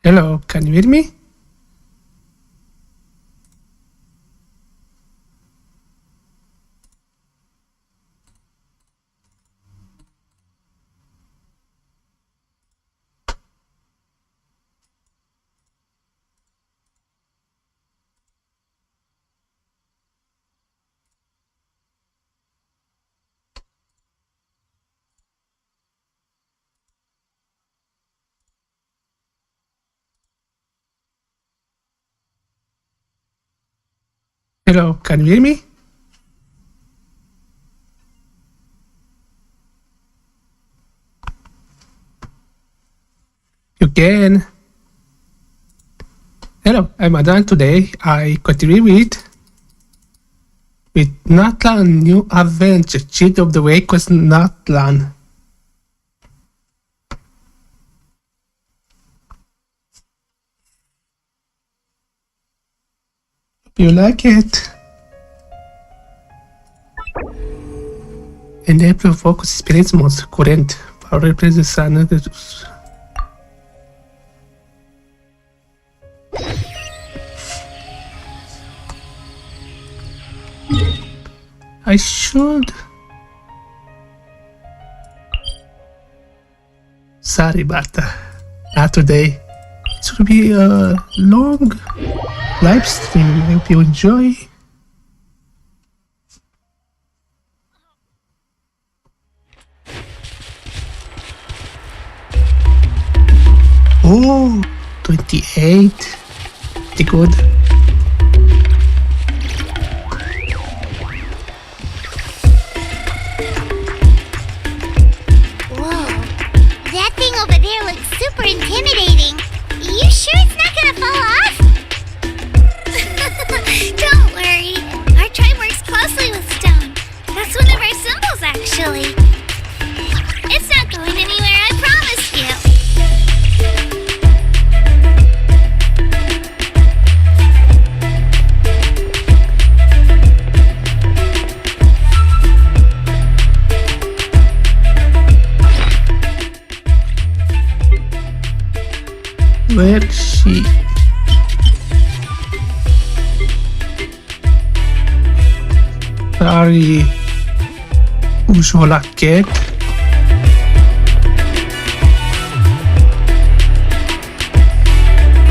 Hello, can you hear me? Hello, can you hear me? You can. Hello, I'm Adan. Today I continue with Natlan new adventure. Cheat of the week was Natlan. You like it? Enable focus experience mode current para representar I should. Sorry, but not today. It's gonna be a long live stream. I hope you enjoy. Oh, 28. Pretty good. Super intimidating. You sure it's not gonna fall off? Don't worry. Our tribe works closely with stone. That's one of our symbols, actually. It's not going anywhere, I promise you. Where is she? Sorry, usual cat.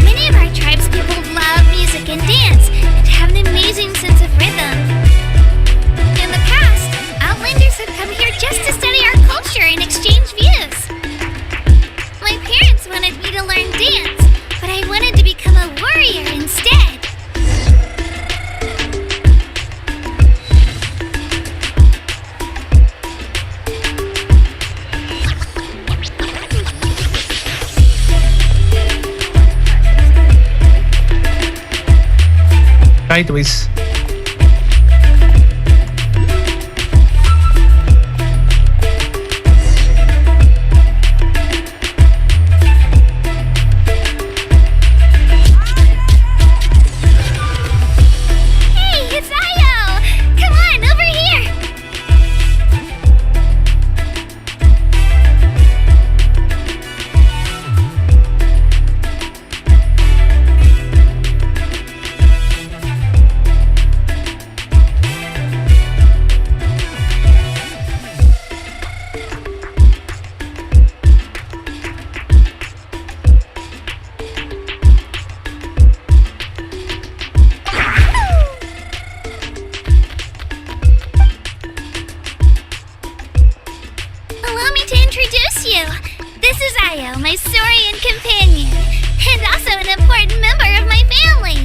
Many of our tribe's people love music and dance and have an amazing sense of rhythm. In the past, Outlanders have come here just to study our culture and exchange views. My parents wanted me to learn dance, but I wanted to become a warrior instead. Sideways. My Saurian companion, and also an important member of my family.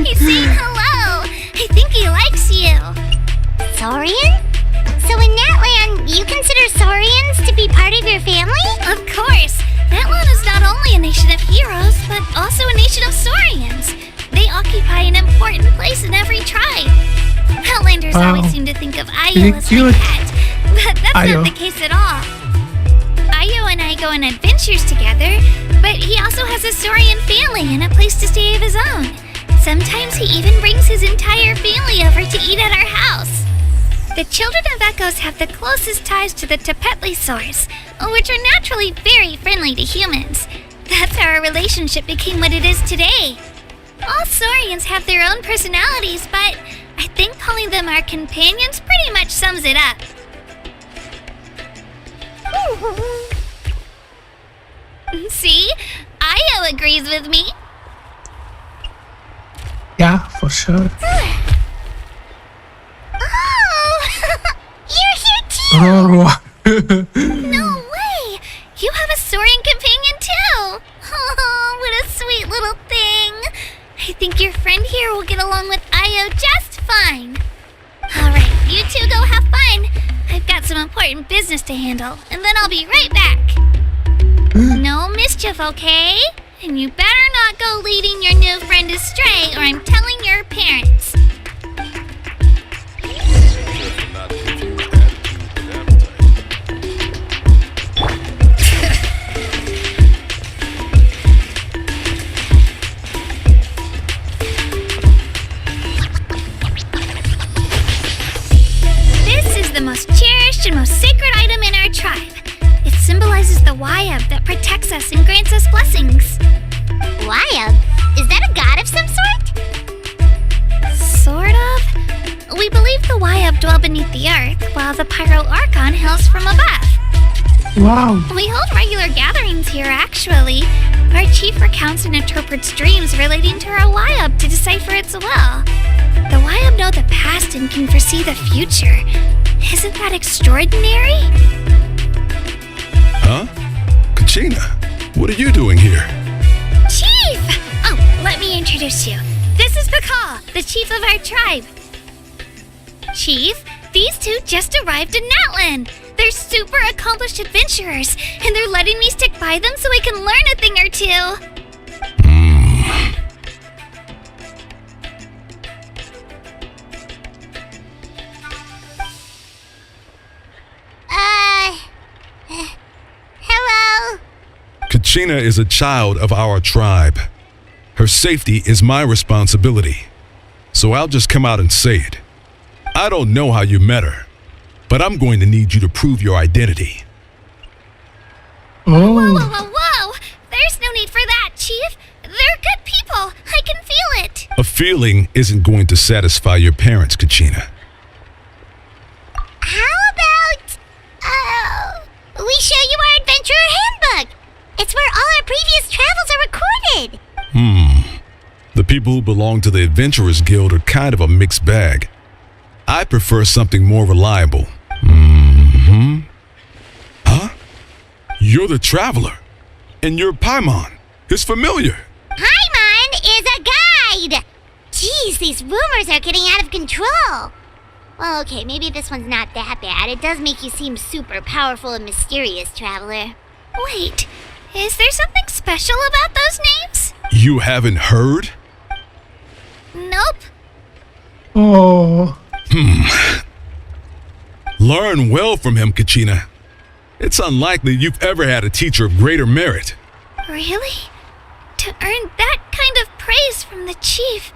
He's saying hello. I think he likes you. Saurian? So in Natlan, you consider Saurians to be part of your family? Of course. Natlan is not only a nation of heroes, but also a nation of Saurians. They occupy an important place in every tribe. Outlanders always seem to think of Ayo as my pet. But that's not the case at all. Ayo and I go on adventures together, but he also has a Saurian family and a place to stay of his own. Sometimes he even brings his entire family over to eat at our house. The children of Echoes have the closest ties to the Tepetli source, which are naturally very friendly to humans. That's how our relationship became what it is today. All Saurians have their own personalities, but I think calling them our companions pretty much sums it up. See? Io agrees with me. Yeah, for sure. Oh! You're here too! Oh, No way! You have a Saurian companion too! Oh, what a sweet little thing! I think your friend here will get along with Io just fine. Alright, you two go have fun. I've got some important business to handle, and then I'll be right back. No mischief, okay? And you better not go leading your new friend astray, or I'm telling your parents. This is the most cherished and most sacred item in our tribe. It symbolizes the Wayab that protects us and grants us blessings. Wayab? Is that a god of some sort? Sort of. We believe the Wayab dwell beneath the earth, while the Pyro Archon hails from above. wow. We hold regular gatherings here, actually. Our chief recounts and interprets dreams relating to our Wayab to decipher its will. The Wayab know the past and can foresee the future. Isn't that extraordinary? Huh? Kachina, what are you doing here? Chief! Oh, let me introduce you. This is Pakal, the chief of our tribe. Chief, these two just arrived in Natlan. They're super accomplished adventurers, and they're letting me stick by them so I can learn a thing or two. Hello? Kachina is a child of our tribe. Her safety is my responsibility. So I'll just come out and say it. I don't know how you met her, but I'm going to need you to prove your identity. Whoa, whoa, Oh, whoa, whoa! There's no need for that, Chief. They're good people. I can feel it. A feeling isn't going to satisfy your parents, Kachina. How about, we show you our adventurer handbook? It's where all our previous travels are recorded. The people who belong to the Adventurers Guild are kind of a mixed bag. I prefer something more reliable. Huh? You're the Traveler. And your Paimon is familiar. Paimon is a guide! Jeez, these rumors are getting out of control. Well, okay, maybe this one's not that bad. It does make you seem super powerful and mysterious, Traveler. Wait, is there something special about those names? You haven't heard? Nope. oh, Learn well from him, Kachina. It's unlikely you've ever had a teacher of greater merit. Really? To earn that kind of praise from the chief,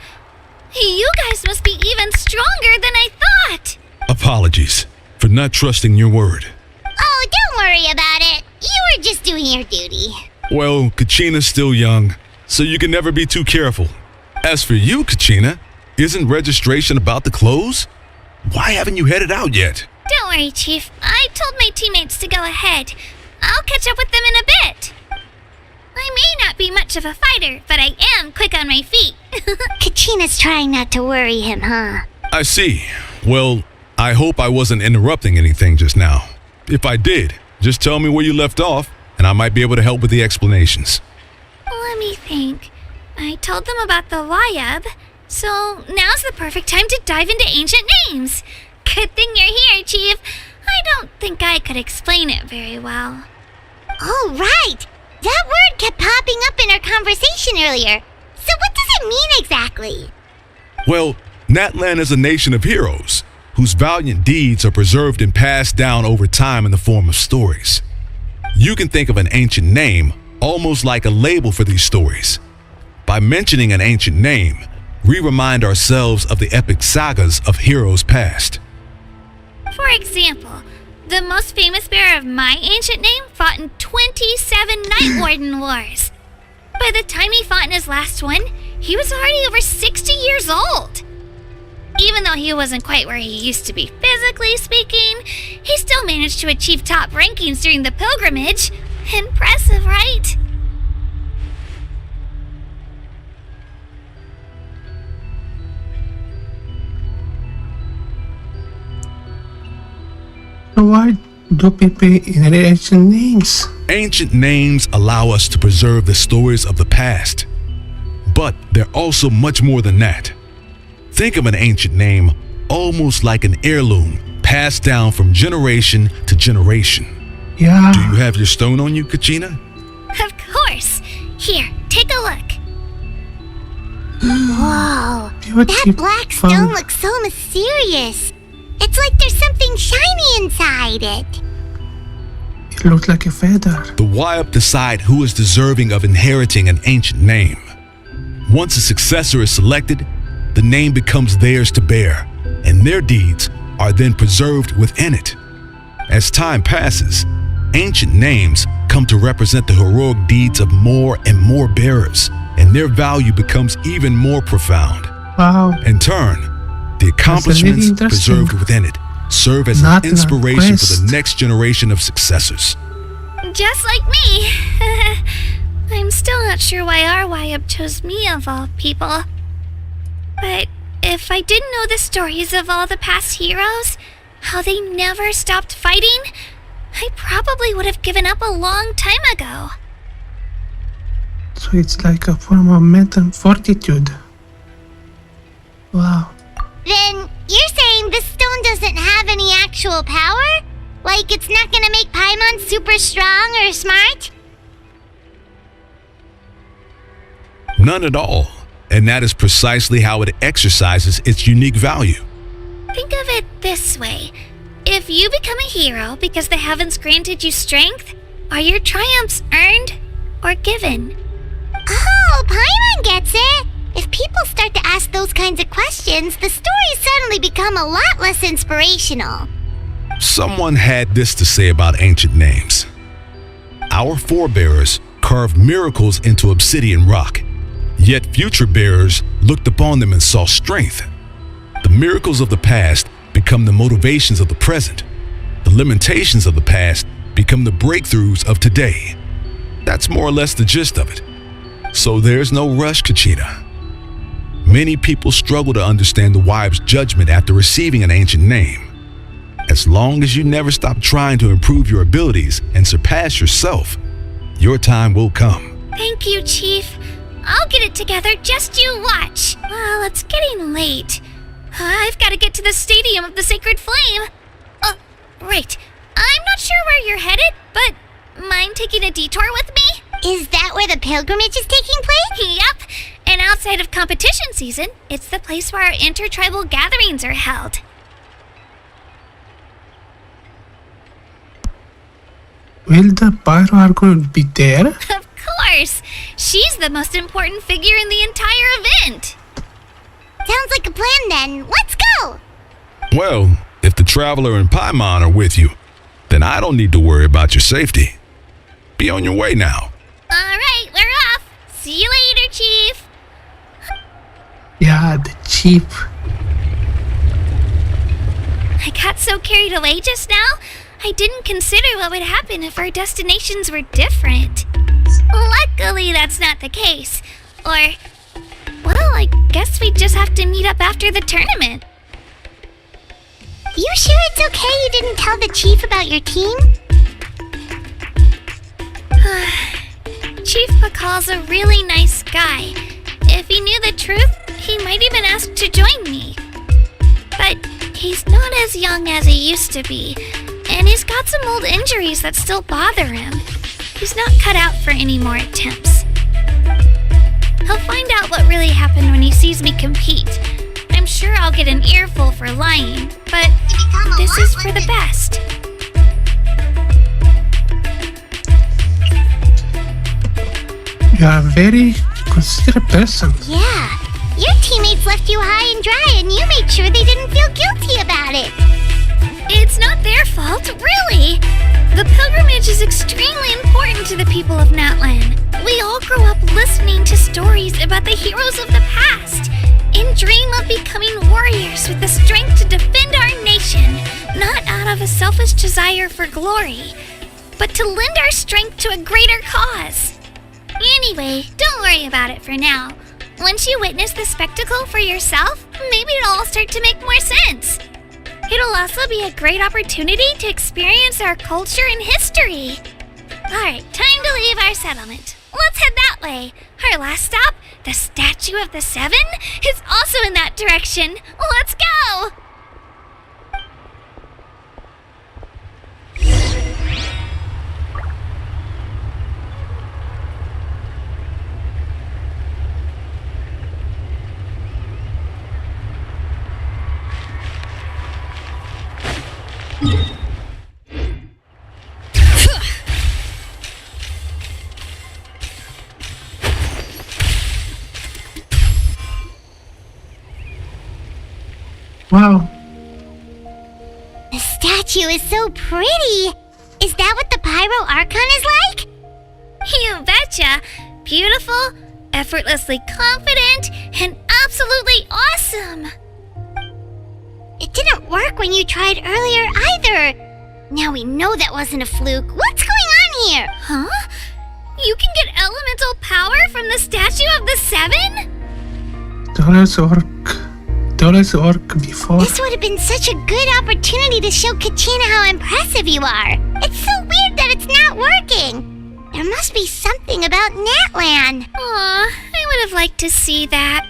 you guys must be even stronger than I thought. Apologies for not trusting your word. Oh, don't worry about it. You were just doing your duty. Well, Kachina's still young, so you can never be too careful. As for you, Kachina, isn't registration about to close? Why haven't you headed out yet? Don't worry, Chief. I told my teammates to go ahead. I'll catch up with them in a bit. I may not be much of a fighter, but I am quick on my feet. Kachina's trying not to worry him, huh? I see. Well, I hope I wasn't interrupting anything just now. If I did, just tell me where you left off, and I might be able to help with the explanations. Let me think. I told them about the Wayab, so now's the perfect time to dive into ancient names. Good thing you're here, Chief. I don't think I could explain it very well. Oh, right! That word kept popping up in our conversation earlier. So what does it mean exactly? Well, Natlan is a nation of heroes whose valiant deeds are preserved and passed down over time in the form of stories. You can think of an ancient name almost like a label for these stories. By mentioning an ancient name, we remind ourselves of the epic sagas of heroes past. example, the most famous bearer of my ancient name fought in 27 Night Warden Wars. By the time he fought in his last one, he was already over 60 years old. Even though he wasn't quite where he used to be physically speaking, he still managed to achieve top rankings during the pilgrimage. Impressive, right? Why do people inherit ancient names? Ancient names allow us to preserve the stories of the past. But they're also much more than that. Think of an ancient name almost like an heirloom passed down from generation to generation. Yeah. Do you have your stone on you, Kachina? Of course. Here, take a look. Whoa, Beautiful. that black stone looks so mysterious. It's like there's something shiny inside it. It looks like a feather. The Wayup decide who is deserving of inheriting an ancient name. Once a successor is selected, the name becomes theirs to bear, and their deeds are then preserved within it. As time passes, ancient names come to represent the heroic deeds of more and more bearers, and their value becomes even more profound. Wow. In turn, the accomplishments interesting. preserved within it serve as an Natlan inspiration for quest. the next generation of successors. Just like me. I'm still not sure why our Wayup chose me of all people. But if I didn't know the stories of all the past heroes, how they never stopped fighting, I probably would have given up a long time ago. So it's like a form of mental fortitude. Wow. Then you're saying this stone doesn't have any actual power? Like it's not gonna make Paimon super strong or smart? None at all. And that is precisely how it exercises its unique value. Think of it this way. If you become a hero because the heavens granted you strength, are your triumphs earned or given? Oh, Paimon gets it! If people start to ask those kinds of questions, the stories suddenly become a lot less inspirational. Someone had this to say about ancient names. Our forebears carved miracles into obsidian rock, yet future bearers looked upon them and saw strength. The miracles of the past become the motivations of the present. The limitations of the past become the breakthroughs of today. That's more or less the gist of it. So there's no rush, Kachina. Many people struggle to understand the Wayup's judgment after receiving an ancient name. As long as you never stop trying to improve your abilities and surpass yourself, your time will come. Thank you, Chief. I'll get it together, just you watch. Well, it's getting late. I've got to get to the Stadium of the Sacred Flame. Right. I'm not sure where you're headed, but mind taking a detour with me? Is that where the pilgrimage is taking place? Yep. And outside of competition season, it's the place where our intertribal gatherings are held. Will the Pyro Argon be there? Of course. She's the most important figure in the entire event. Sounds like a plan then. Let's go! Well, if the Traveler and Paimon are with you, then I don't need to worry about your safety. Be on your way now. All right, we're off. See you later, Chief. Yeah, the chief. I got so carried away just now, I didn't consider what would happen if our destinations were different. Luckily, that's not the case. Or, well, I guess we just have to meet up after the tournament. You sure it's okay you didn't tell the chief about your team? Chief Pakal's a really nice guy. If he knew the truth, he might even ask to join me. But he's not as young as he used to be, and he's got some old injuries that still bother him. He's not cut out for any more attempts. He'll find out what really happened when he sees me compete. I'm sure I'll get an earful for lying, but this is for the best. You are a very considerate person. Yeah. Your teammates left you high and dry and you made sure they didn't feel guilty about it. It's not Not really! The pilgrimage is extremely important to the people of Natlan. We all grow up listening to stories about the heroes of the past and dream of becoming warriors with the strength to defend our nation, not out of a selfish desire for glory, but to lend our strength to a greater cause. Anyway, don't worry about it for now. Once you witness the spectacle for yourself, maybe it'll all start to make more sense. It'll also be a great opportunity to experience our culture and history. Alright, time to leave our settlement. Let's head that way. Our last stop, the Statue of the Seven, is also in that direction. Let's go! Wow. The statue is so pretty. Is that what the Pyro Archon is like? You betcha! Beautiful, effortlessly confident, and absolutely awesome! It didn't work when you tried earlier either. Now we know that wasn't a fluke. What's going on here? Huh? You can get elemental power from the Statue of the Seven? Dollars orc before. This would have been such a good opportunity to show Katina how impressive you are. It's so weird that it's not working. There must be something about Natlan. Aw, I would have liked to see that.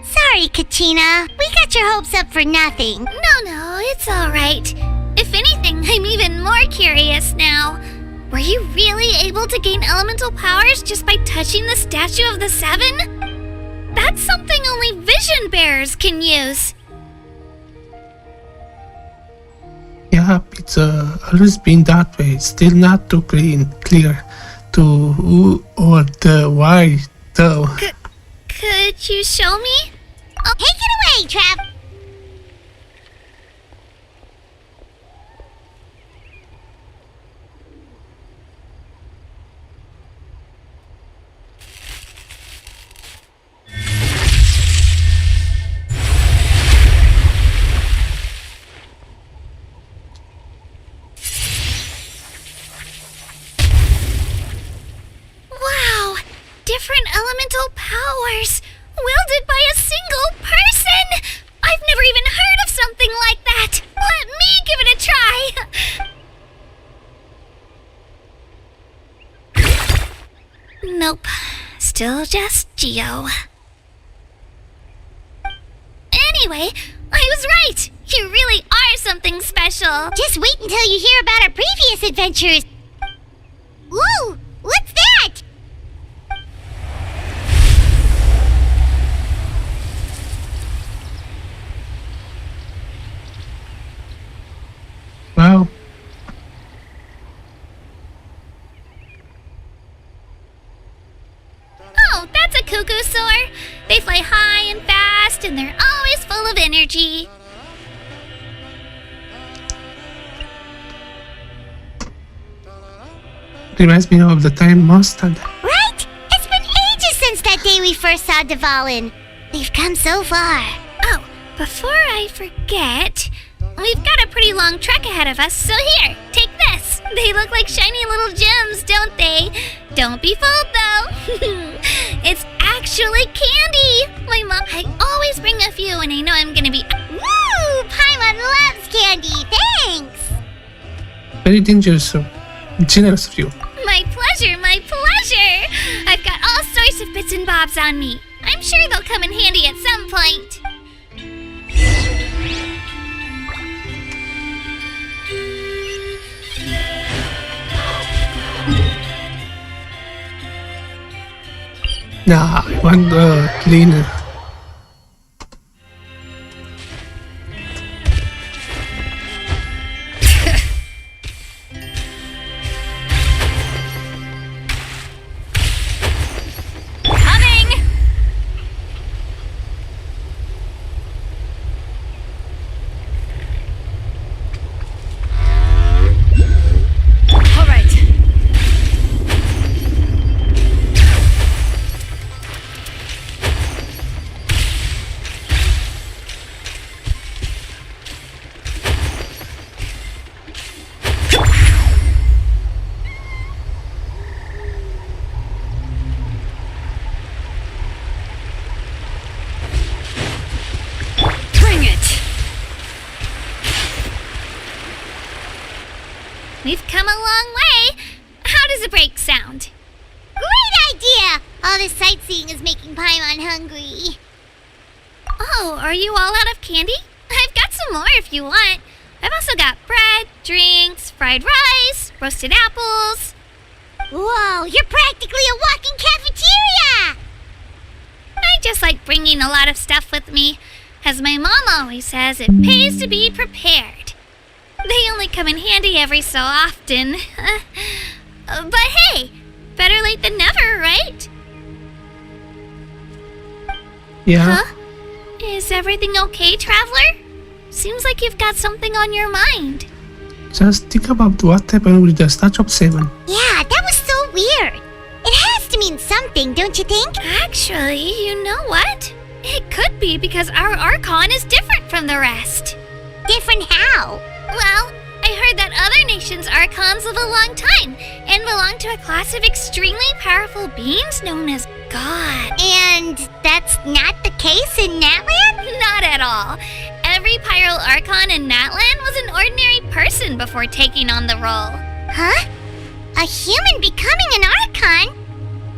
Sorry, Katina. We got your hopes up for nothing. No, it's alright. If anything, I'm even more curious now. Were you really able to gain elemental powers just by touching the Statue of the Seven? That's something only vision bearers can use. Yeah, it's always been that way. Still not too clear to who or the why, though. Could you show me? Oh, take it away, Trav. Wow! Different elemental powers! Wielded by a single person! I've never even heard of something like that! Let me give it a try! Nope. Still just Geo. Anyway, I was right! You really are something special! Just wait until you hear about our previous adventures. Whoa! What's that? Wow. Oh, that's a cuckoo soar! They fly high and fast, and they're always full of energy. Reminds me of the time Mustang. Right? It's been ages since that day we first saw Dvalin. We've come so far. Oh, before I forget, we've got a pretty long trek ahead of us, so here, take this. They look like shiny little gems, don't they? Don't be fooled, though. It's actually candy. My mom, I always bring a few when I know I'm gonna be... Woo! Paimon loves candy. Thanks. Very dangerous, generous of you. My pleasure, my pleasure! I've got all sorts of bits and bobs on me. I'm sure they'll come in handy at some point. Nah, I want the cleaner. Coming! We've come a long way. How does a break sound? Great idea! All this sightseeing is making Paimon hungry. Oh, are you all out of candy? I've got some more if you want. I've also got bread, drinks, fried rice, roasted apples. Whoa, you're practically a walking cafeteria! I just like bringing a lot of stuff with me. As my mom always says, it pays to be prepared. They only come in handy every so often. But hey, better late than never, right? Yeah. Huh? Is everything okay, Traveler? Seems like you've got something on your mind. Just think about what happened with the Statue of 7. Yeah, that was so weird. It has to mean something, don't you think? Actually, you know what? It could be because our Archon is different from the rest. Different how? Well, I heard that other nations' Archons live a long time and belong to a class of extremely powerful beings known as God. And that's not the case in Natlan? Not at all. Every Pyro Archon in Natlan was an ordinary person before taking on the role. Huh? A human becoming an Archon?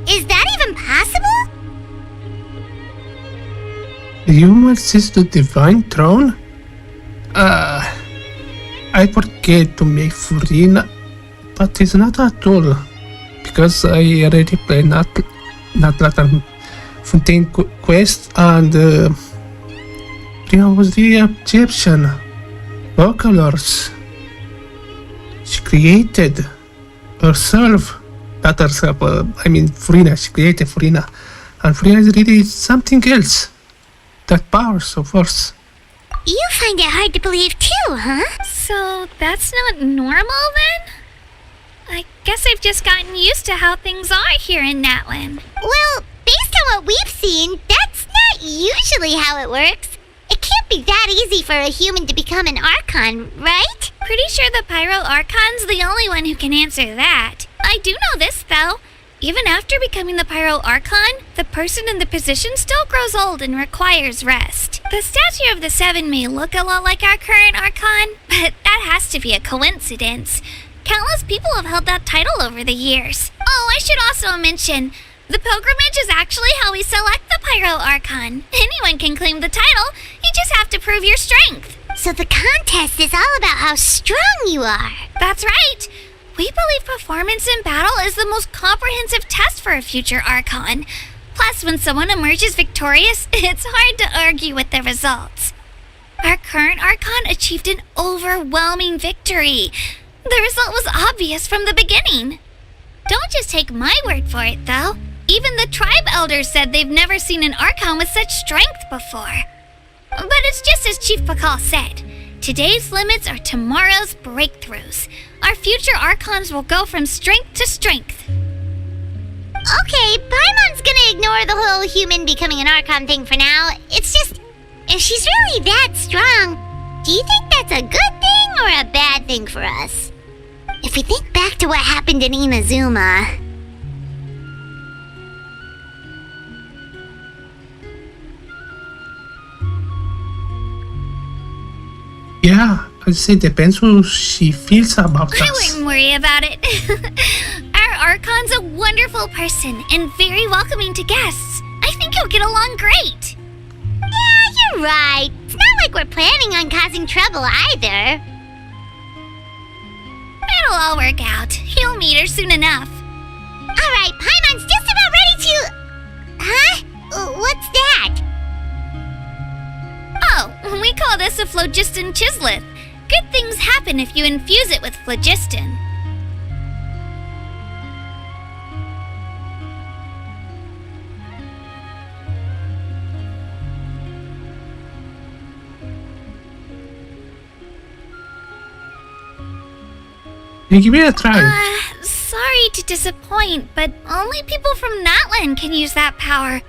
Is that even possible? The human sees the divine throne? I forget to make Furina, but it's not at all. Because I already played Natlan Fontaine Quest and Furina was the Egyptian vocalors. She created herself. Not herself, Furina. She created Furina. And Furina is really something else. That powers of course. You find it hard to believe too, huh? So that's not normal then? I guess I've just gotten used to how things are here in Natlan. Well, based on what we've seen, that's not usually how it works. It can't be that easy for a human to become an Archon, right? Pretty sure the Pyro Archon's the only one who can answer that. I do know this, though. Even after becoming the Pyro Archon, the person in the position still grows old and requires rest. The statue of the Seven may look a lot like our current Archon, but that has to be a coincidence. Countless people have held that title over the years. Oh, I should also mention, the pilgrimage is actually how we select the Pyro Archon. Anyone can claim the title, you just have to prove your strength. So the contest is all about how strong you are. That's right. We believe performance in battle is the most comprehensive test for a future Archon. Plus, when someone emerges victorious, it's hard to argue with the results. Our current Archon achieved an overwhelming victory. The result was obvious from the beginning. Don't just take my word for it, though. Even the tribe elders said they've never seen an Archon with such strength before. But it's just as Chief Pakal said. Today's limits are tomorrow's breakthroughs. Our future Archons will go from strength to strength. Okay, Paimon's gonna ignore the whole human becoming an Archon thing for now. It's just, if she's really that strong, do you think that's a good thing or a bad thing for us? If we think back to what happened in Inazuma... Yeah, I'd say depends who she feels about I us. wouldn't worry about it. Our Archon's a wonderful person and very welcoming to guests. I think he'll get along great. Yeah, you're right. It's not like we're planning on causing trouble either. It'll all work out. You'll meet her soon enough. Alright, Paimon's just about ready to... Huh? What's that? Oh, we call this a phlogiston chisleth. Good things happen if you infuse it with phlogiston. Yeah, give it a try. Sorry to disappoint, but only people from Natlan can use that power.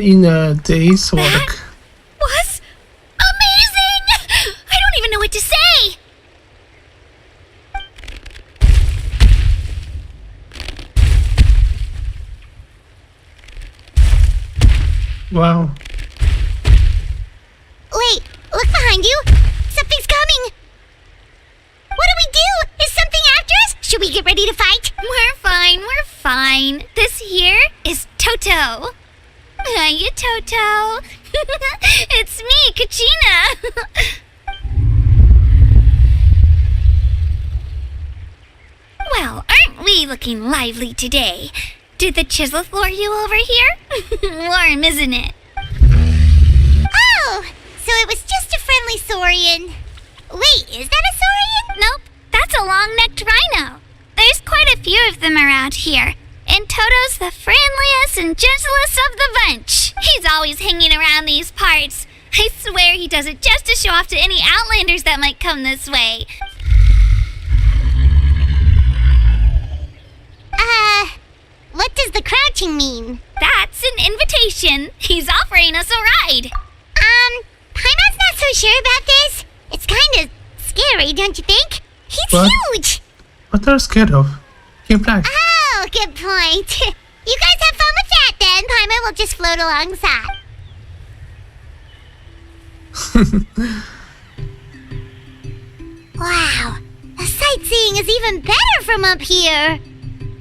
in a day's work. Was amazing! I don't even know what to say! Wow. Wait, look behind you. Something's coming. What do we do? Is something after us? Should we get ready to fight? We're fine. This here is Toto. Hiya, Toto. It's me, Kachina. Well, aren't we looking lively today? Did the chisel lure you over here? Warm, isn't it? Oh, so it was just a friendly saurian. Wait, is that a saurian? Nope, that's a long-necked rhino. There's quite a few of them around here, and Toto's the friendliest and gentlest of the bunch. He's always hanging around these parts. I swear he does it just to show off to any outlanders that might come this way. What does the crouching mean? That's an invitation. He's offering us a ride. Paimon's not so sure about this. It's kind of scary, don't you think? He's What? huge. What are you scared of? Keep back. Oh, good point. You guys have fun with that then. Paimon will just float alongside. Wow, the sightseeing is even better from up here.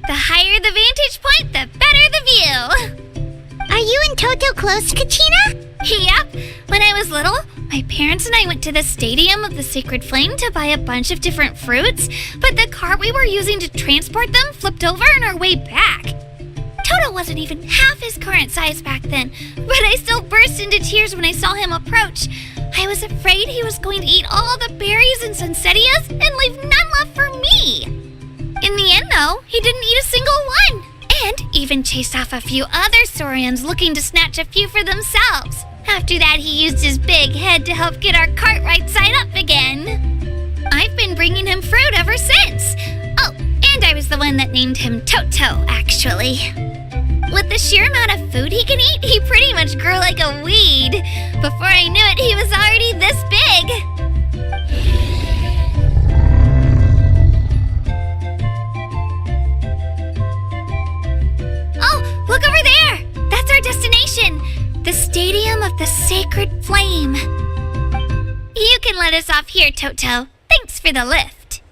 The higher the vantage point, the better the view. Are you and Toto close, Kachina? Yep. When I was little, my parents and I went to the Stadium of the Sacred Flame to buy a bunch of different fruits, but the cart we were using to transport them flipped over on our way back. Toto wasn't even half his current size back then, but I still burst into tears when I saw him approach. I was afraid he was going to eat all the berries and sunsettias and leave none left for me. In the end, though, he didn't eat a single one, and even chased off a few other saurians looking to snatch a few for themselves. After that, he used his big head to help get our cart right side up again. I've been bringing him fruit ever since. Oh, and I was the one that named him Toto, actually. With the sheer amount of food he can eat, he pretty much grew like a weed. Before I knew it, he was already this big. Oh, look over there! That's our destination! The Stadium of the Sacred Flame. You can let us off here, Toto. Thanks for the lift.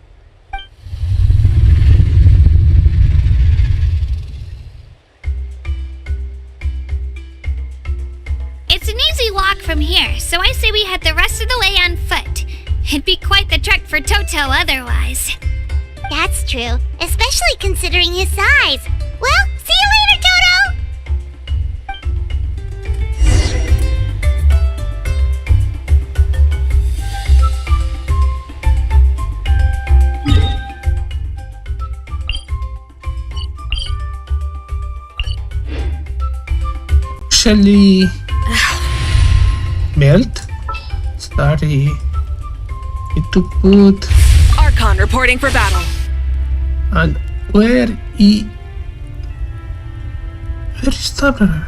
It's an easy walk from here, so I say we head the rest of the way on foot. It'd be quite the trek for Toto otherwise. That's true, especially considering his size. Well, see you later, Toto! Shall we melt? Sorry. Need to put Archon reporting for battle. and where is Traveler?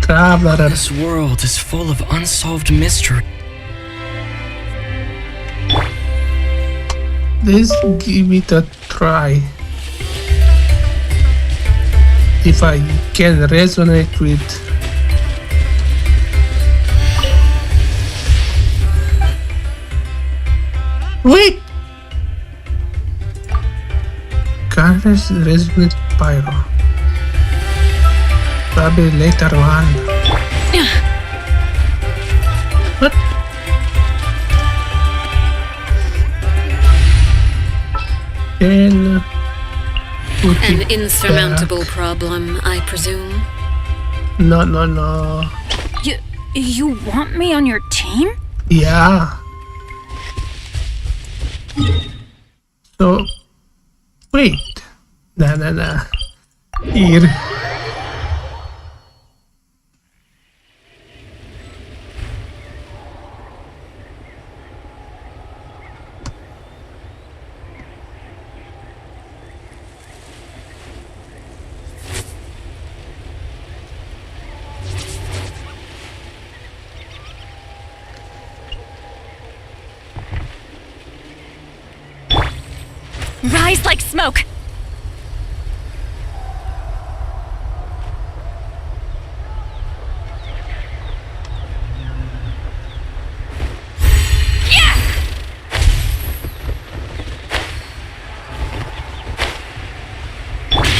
Traveler. This world is full of unsolved mystery. Let's give it a try. If I can resonate with wait! Can't resonate pyro. Probably later on. What? Then put An it insurmountable back. problem, I presume. No. You want me on your team? Yeah. So, wait. Nah. Here. Rise like smoke!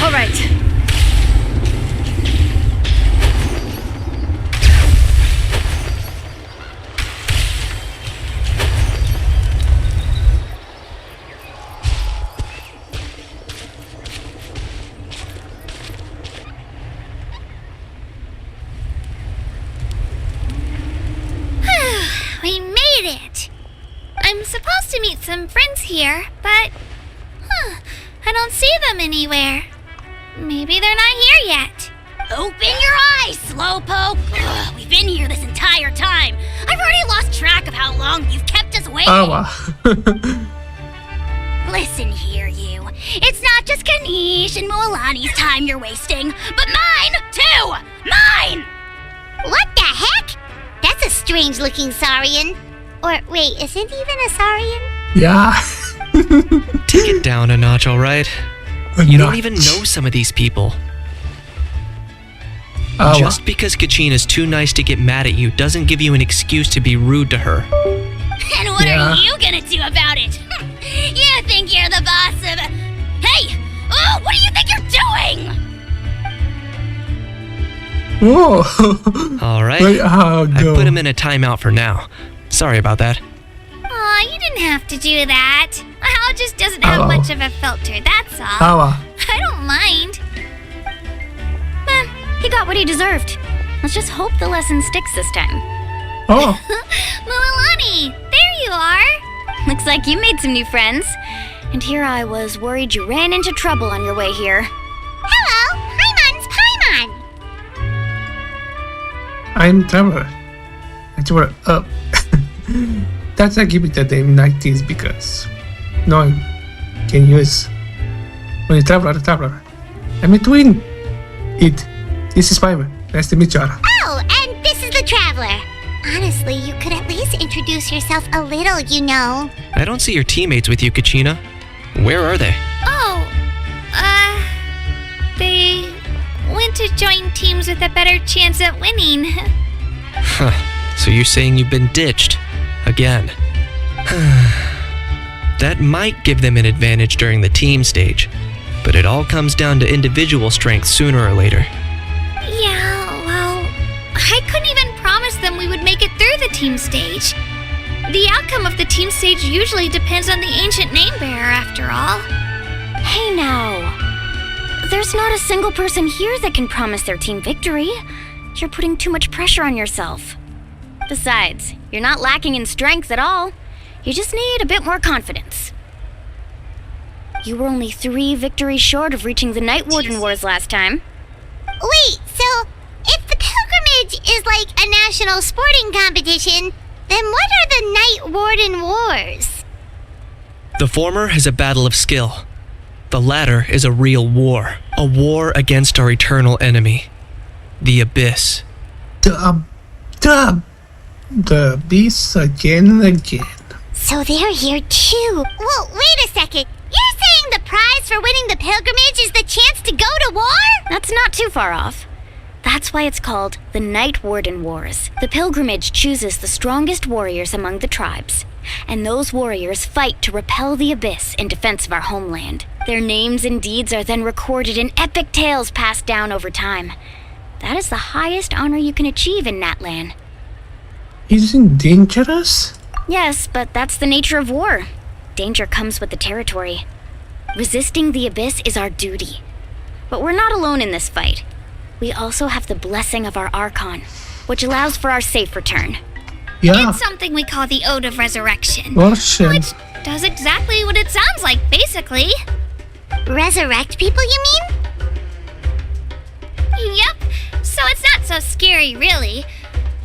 All right. We made it! I'm supposed to meet some friends here, but... I don't see them anywhere. Maybe they're not here yet. Open your eyes, Slowpoke! Ugh, we've been here this entire time. I've already lost track of how long you've kept us waiting. Aua. Listen here, you. It's not just Kanish and Moalani's time you're wasting, but mine, too! Mine! What the heck? That's a strange-looking Saurian. Or, wait, is it even a Saurian? Yeah. Take it down a notch, alright? You don't even know some of these people. Aua. Just because Kachina's too nice to get mad at you doesn't give you an excuse to be rude to her. And what are you gonna do about it? You think you're the boss of... Hey! Oh, what do you think you're doing? Whoa. Alright, Wait, I put him in a timeout for now. Sorry about that. Aw, you didn't have to do that. Hal just doesn't have much of a filter, that's all. Aua. I don't mind. He got what he deserved. Let's just hope the lesson sticks this time. Oh. Moalani, there you are. Looks like you made some new friends. And here I was worried you ran into trouble on your way here. Hello, Paimon's Paimon. I'm Trevor. Trevor, that's I give it the name 90s because no one can use only Traveler. I'm a twin. This is Paimon. Nice to meet you. Oh, and this is the Traveler. Honestly, you could at least introduce yourself a little, you know. I don't see your teammates with you, Kachina. Where are they? Oh, they went to join teams with a better chance at winning. Huh. So you're saying you've been ditched? Again. That might give them an advantage during the team stage, but it all comes down to individual strength sooner or later. Yeah, well, I couldn't even promise them we would make it through the team stage. The outcome of the team stage usually depends on the ancient name bearer, after all. Hey now. There's not a single person here that can promise their team victory. You're putting too much pressure on yourself. Besides, you're not lacking in strength at all. You just need a bit more confidence. You were only 3 victories short of reaching the Night Warden Wars last time. Wait, so if the pilgrimage is like a national sporting competition, then what are the Night Warden Wars? The former is a battle of skill. The latter is a real war. A war against our eternal enemy, the Abyss. The beasts again and again. So they're here too. Well, wait a second. You're saying the prize for winning the pilgrimage is the chance to go to war? That's not too far off. That's why it's called the Night Warden Wars. The pilgrimage chooses the strongest warriors among the tribes, and those warriors fight to repel the Abyss in defense of our homeland. Their names and deeds are then recorded in epic tales passed down over time. That is the highest honor you can achieve in Natlan. Isn't dangerous? Yes, but that's the nature of war. Danger comes with the territory. Resisting the Abyss is our duty. But we're not alone in this fight. We also have the blessing of our Archon, which allows for our safe return. Yeah. It's something we call the Ode of Resurrection. Worship. Which does exactly what it sounds like, basically. Resurrect people, you mean? Yep, so it's not so scary, really.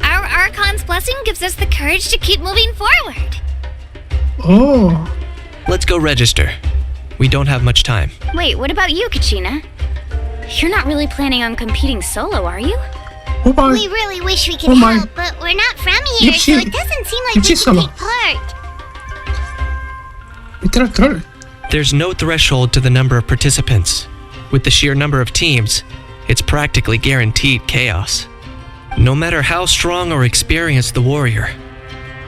Our Archon's blessing gives us the courage to keep moving forward. Oh. Let's go register. We don't have much time. Wait, what about you, Kachina? You're not really planning on competing solo, are you? Oh my. We really wish we could Oh my. help, but we're not from here, so Yipsi. it doesn't seem like Yipsi we can solo. take part. Literal troll. There's no threshold to the number of participants. With the sheer number of teams, it's practically guaranteed chaos. No matter how strong or experienced the warrior,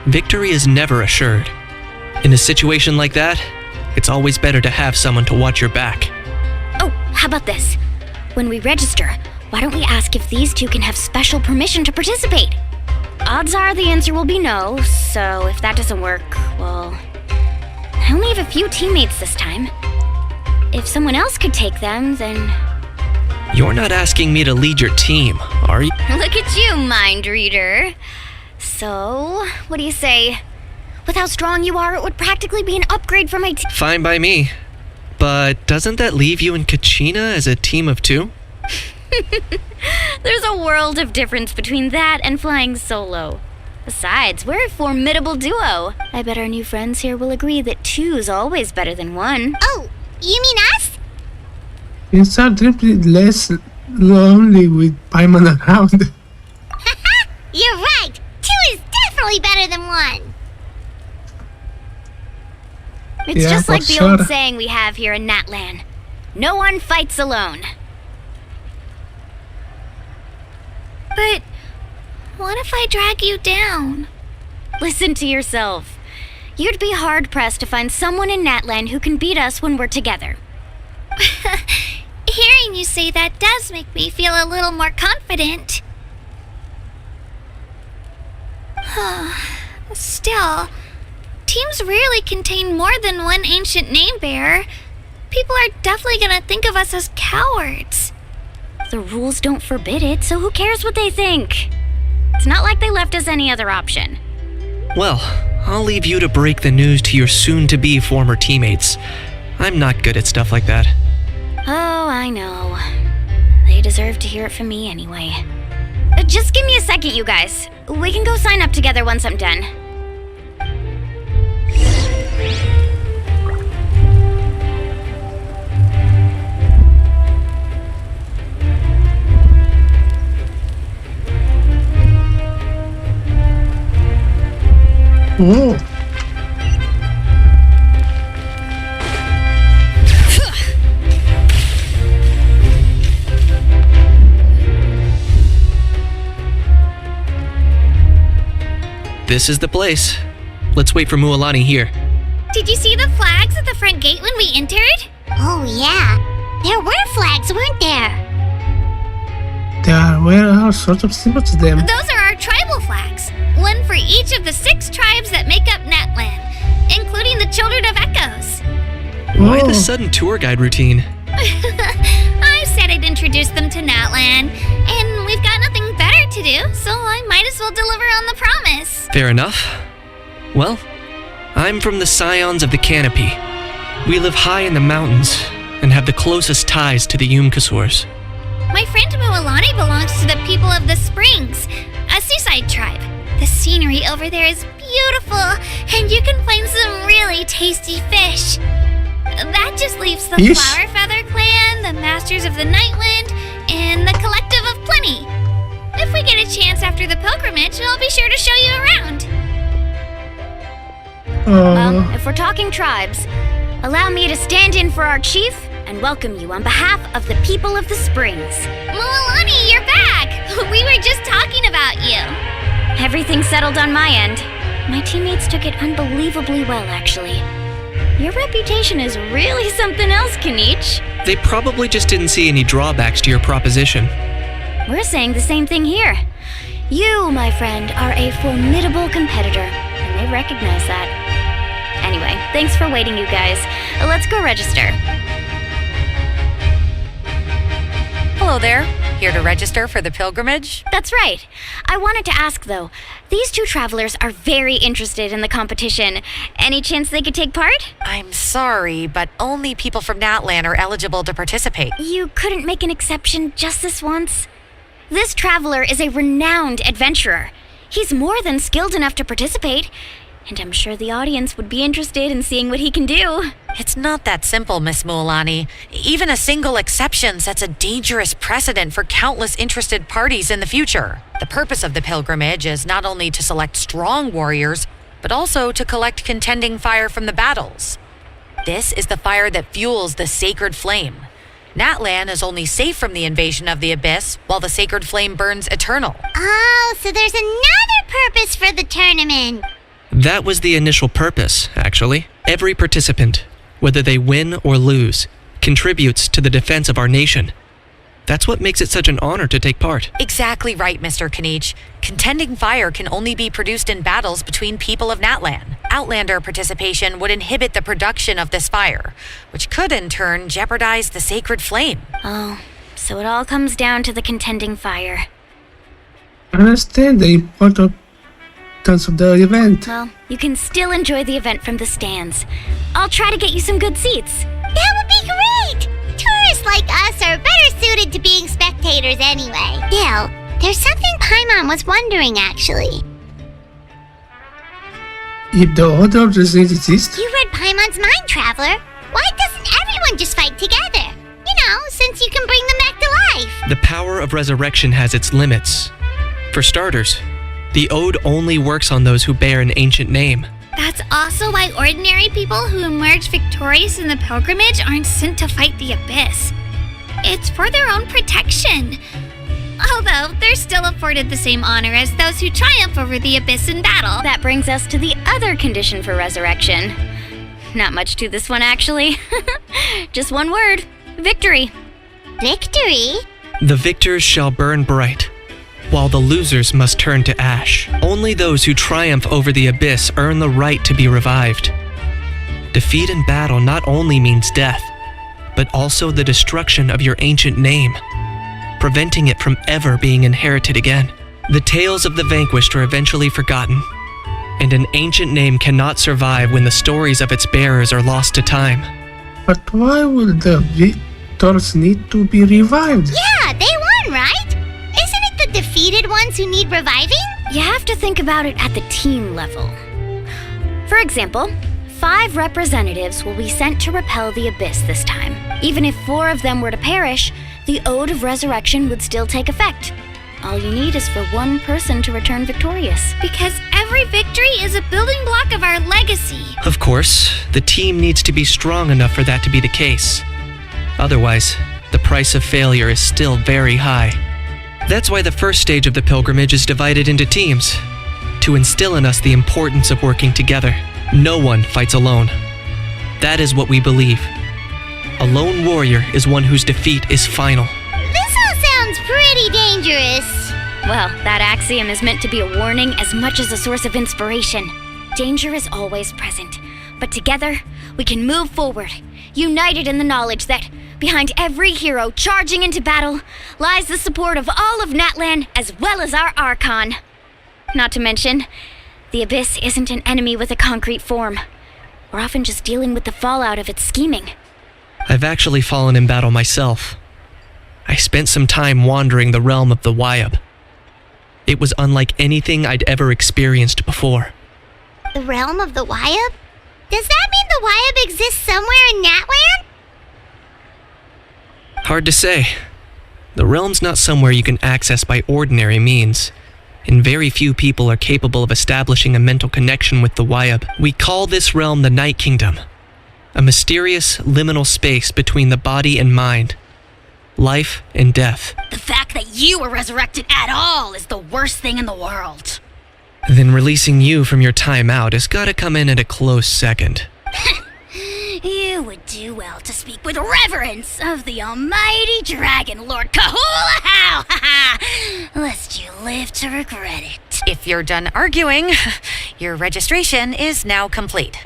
victory is never assured. In a situation like that, it's always better to have someone to watch your back. Oh, how about this? When we register, why don't we ask if these two can have special permission to participate? Odds are the answer will be no, so if that doesn't work, well, I only have a few teammates this time. If someone else could take them, then... You're not asking me to lead your team, are you? Look at you, mind reader. So, what do you say? With how strong you are, it would practically be an upgrade for my team. Fine by me. But doesn't that leave you and Kachina as a team of two? There's a world of difference between that and flying solo. Besides, we're a formidable duo. I bet our new friends here will agree that two's always better than one. Oh, you mean us? It's definitely less lonely with Paimon around. You're right. 2 is definitely better than 1. It's Yeah, just for like the sure. old saying we have here in Natlan. No one fights alone. But what if I drag you down? Listen to yourself. You'd be hard-pressed to find someone in Natlan who can beat us when we're together. Hearing you say that does make me feel a little more confident. Still, teams rarely contain more than one ancient name bearer. People are definitely gonna think of us as cowards. The rules don't forbid it, so who cares what they think? It's not like they left us any other option. Well, I'll leave you to break the news to your soon-to-be former teammates. I'm not good at stuff like that. Oh, I know. They deserve to hear it from me anyway. Just give me a second, you guys. We can go sign up together once I'm done. Oh, This is the place. Let's wait for Mualani here. Did you see the flags at the front gate when we entered? Oh, yeah. There were flags, weren't there? there were all sorts of symbols to them. Those are our tribal flags. One for each of the 6 tribes that make up Natlan, including the Children of Echoes. Why Oh. the sudden tour guide routine? I said I'd introduce them to Natlan, and we've got nothing better to do, so I might as well deliver on the promise. Fair enough. Well, I'm from the Scions of the Canopy. We live high in the mountains and have the closest ties to the Yumkasors. My friend Mualani belongs to the people of the Springs, a seaside tribe. The scenery over there is beautiful, and you can find some really tasty fish. That just leaves the Fish? Flower Feather Clan, the Masters of the Nightwind, and the Collective of Plenty. If we get a chance after the pilgrimage, I'll be sure to show you around. Oh, If we're talking tribes, allow me to stand in for our chief and welcome you on behalf of the people of the Springs. Mualani, you're back! We were just talking about you. Everything's settled on my end. My teammates took it unbelievably well, actually. Your reputation is really something else, Kanich. They probably just didn't see any drawbacks to your proposition. We're saying the same thing here. You, my friend, are a formidable competitor, and they recognize that. Anyway, thanks for waiting, you guys. Let's go register. Hello there. Here to register for the pilgrimage? That's right. I wanted to ask, though. These 2 travelers are very interested in the competition. Any chance they could take part? I'm sorry, but only people from Natlan are eligible to participate. You couldn't make an exception just this once? This traveler is a renowned adventurer. He's more than skilled enough to participate, and I'm sure the audience would be interested in seeing what he can do. It's not that simple, Miss Mualani. Even a single exception sets a dangerous precedent for countless interested parties in the future. The purpose of the pilgrimage is not only to select strong warriors, but also to collect contending fire from the battles. This is the fire that fuels the sacred flame. Natlan is only safe from the invasion of the abyss, while the sacred flame burns eternal. Oh, so there's another purpose for the tournament. That was the initial purpose, actually. Every participant, whether they win or lose, contributes to the defense of our nation. That's what makes it such an honor to take part. Exactly right, Mr. Kanich. Contending fire can only be produced in battles between people of Natlan. Outlander participation would inhibit the production of this fire, which could in turn jeopardize the sacred flame. Oh, so it all comes down to the contending fire. I understand the importance of the event. Well, you can still enjoy the event from the stands. I'll try to get you some good seats. That would be great! Tourists like us are better suited to being spectators anyway. Still, there's something Paimon was wondering actually. If the order doesn't exist, You read Paimon's Mind Traveler. Why doesn't everyone just fight together? You know, since you can bring them back to life. The power of resurrection has its limits. For starters, the ode only works on those who bear an ancient name. That's also why ordinary people who emerge victorious in the pilgrimage aren't sent to fight the abyss. It's for their own protection. Although they're still afforded the same honor as those who triumph over the abyss in battle. That brings us to the other condition for resurrection. Not much to this one, actually. Just one word: victory. Victory? The victors shall burn bright, while the losers must turn to ash. Only those who triumph over the abyss earn the right to be revived. Defeat in battle not only means death, but also the destruction of your ancient name, preventing it from ever being inherited again. The tales of the vanquished are eventually forgotten, and an ancient name cannot survive when the stories of its bearers are lost to time. but why would the victors need to be revived? Yeah, they won, right? Isn't it the defeated ones who need reviving? You have to think about it at the team level. For example, 5 representatives will be sent to repel the abyss this time. Even if 4 of them were to perish, the Ode of Resurrection would still take effect. All you need is for one person to return victorious. Because every victory is a building block of our legacy. Of course, the team needs to be strong enough for that to be the case. Otherwise, the price of failure is still very high. That's why the first stage of the pilgrimage is divided into teams, to instill in us the importance of working together. No one fights alone. That is what we believe. A lone warrior is one whose defeat is final. This all sounds pretty dangerous. Well, that axiom is meant to be a warning as much as a source of inspiration. Danger is always present, but together we can move forward, united in the knowledge that behind every hero charging into battle lies the support of all of Natlan as well as our Archon. Not to mention, the Abyss isn't an enemy with a concrete form. We're often just dealing with the fallout of its scheming. I've actually fallen in battle myself. I spent some time wandering the realm of the Wyab. It was unlike anything I'd ever experienced before. The realm of the Wyab? Does that mean the Wyab exists somewhere in Natlan? Hard to say. The realm's not somewhere you can access by ordinary means, and very few people are capable of establishing a mental connection with the Wyab. We call this realm the Night Kingdom, a mysterious liminal space between the body and mind, life and death. The fact that you were resurrected at all is the worst thing in the world. Then releasing you from your time out has got to come in at a close second. You would do well to speak with reverence of the almighty dragon Lord Kahula-How, lest you live to regret it. If you're done arguing, your registration is now complete.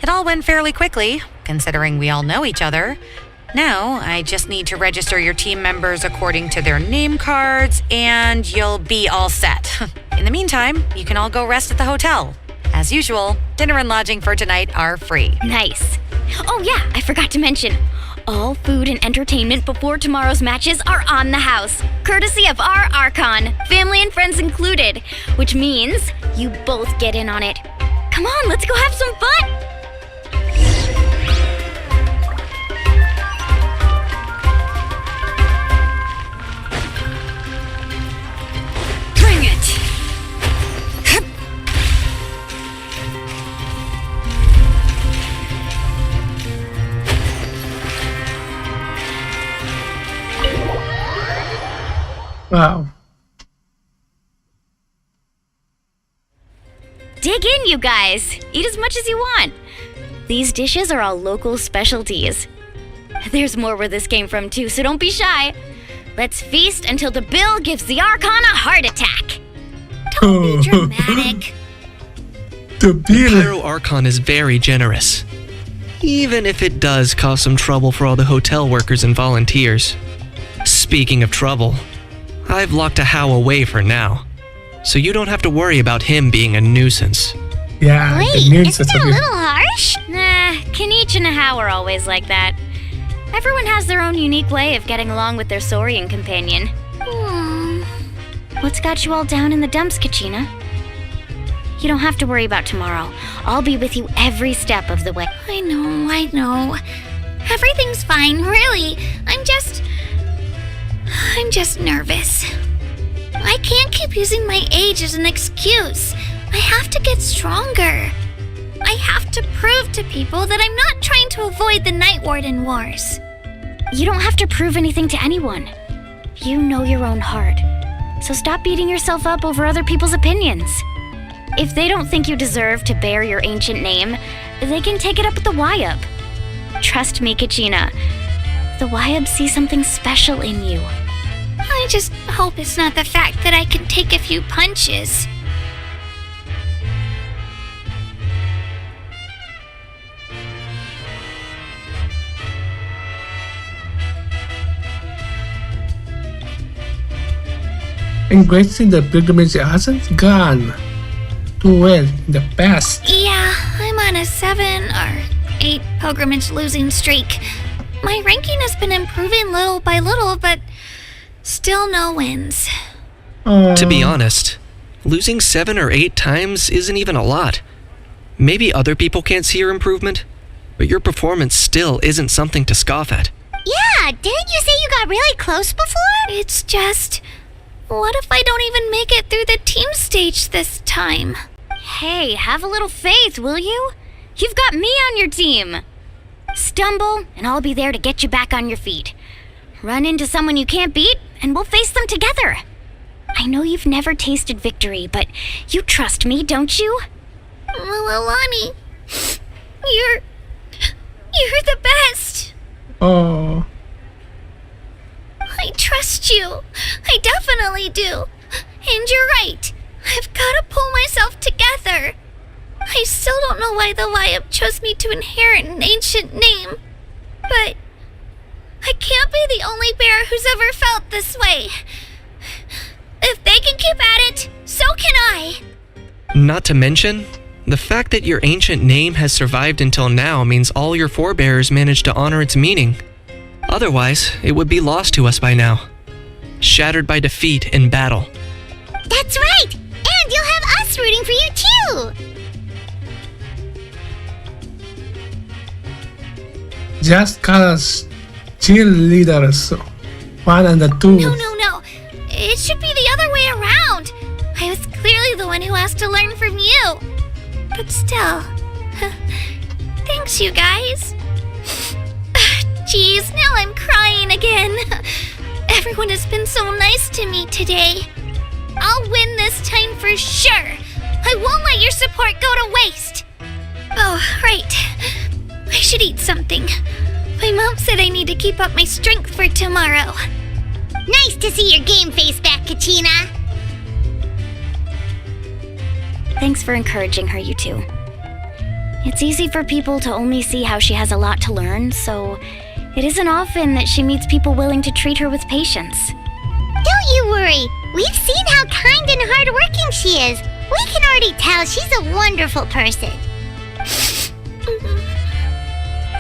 It all went fairly quickly, considering we all know each other. Now, I just need to register your team members according to their name cards, and you'll be all set. In the meantime, you can all go rest at the hotel. As usual, dinner and lodging for tonight are free. Nice. Oh yeah, I forgot to mention, all food and entertainment before tomorrow's matches are on the house, courtesy of our Archon, family and friends included, which means you both get in on it. Come on, let's go have some fun! Bring it! Wow. Dig in, you guys. Eat as much as you want. These dishes are all local specialties. There's more where this came from, too, so don't be shy. Let's feast until the bill gives the Archon a heart attack. Don't be dramatic. The bill. Pyro Archon is very generous, even if it does cause some trouble for all the hotel workers and volunteers. Speaking of trouble, I've locked a How away for now, so you don't have to worry about him being a nuisance. Yeah, Wait, the news isn't is that a a bit. little harsh? Nah, Kenichi and How are always like that. Everyone has their own unique way of getting along with their Saurian companion. What's got you all down in the dumps, Kachina? You don't have to worry about tomorrow. I'll be with you every step of the way. I know. Everything's fine, really. I'm just nervous. I can't keep using my age as an excuse. I have to get stronger. I have to prove to people that I'm not trying to avoid the Night Warden Wars. You don't have to prove anything to anyone. You know your own heart. So stop beating yourself up over other people's opinions. If they don't think you deserve to bear your ancient name, they can take it up with the Wyab. Trust me, Kachina. The Wyab see something special in you. I just hope it's not the fact that I can take a few punches. And Genshin, the pilgrimage hasn't gone too well in the past. Yeah, I'm on a 7 or 8 pilgrimage losing streak. My ranking has been improving little by little, but still no wins. To be honest, losing 7 or 8 times isn't even a lot. Maybe other people can't see your improvement, but your performance still isn't something to scoff at. Yeah, didn't you say you got really close before? It's just, what if I don't even make it through the team stage this time? Hey, have a little faith, will you? You've got me on your team. Stumble, and I'll be there to get you back on your feet. Run into someone you can't beat, and we'll face them together. I know you've never tasted victory, but you trust me, don't you? Alani, you're the best. Oh, I trust you. I definitely do. And you're right. I've got to pull myself together. I still don't know why the Wyab chose me to inherit an ancient name. But I can't be the only bear who's ever felt this way. If they can keep at it, so can I. Not to mention, the fact that your ancient name has survived until now means all your forebears managed to honor its meaning. Otherwise, it would be lost to us by now, shattered by defeat in battle. That's right. And you'll have us rooting for you too. just cause cheerleaders, 1 and 2. No. It should be the other way around. I was clearly the one who asked to learn from you. But still, thanks you guys. Geez, now I'm crying again. Everyone has been so nice to me today. I'll win this time for sure. I won't let your support go to waste. Oh, right. I should eat something. My mom said I need to keep up my strength for tomorrow. Nice to see your game face back, Kachina. Thanks for encouraging her, you two. It's easy for people to only see how she has a lot to learn, so it isn't often that she meets people willing to treat her with patience. Don't you worry. We've seen how kind and hardworking she is. We can already tell she's a wonderful person.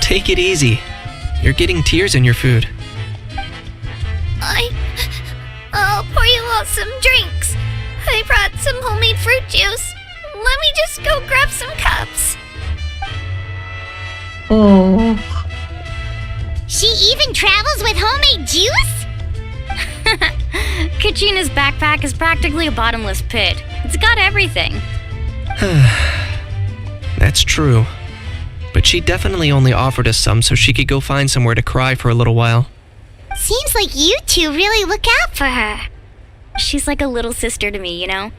Take it easy. You're getting tears in your food. I'll pour you all some drinks. I brought some homemade fruit juice. Let me just go grab some cups. Oh, She even travels with homemade juice? Kachina's backpack is practically a bottomless pit. It's got everything. That's true. But she definitely only offered us some so she could go find somewhere to cry for a little while. Seems like you two really look out for her. She's like a little sister to me, you know?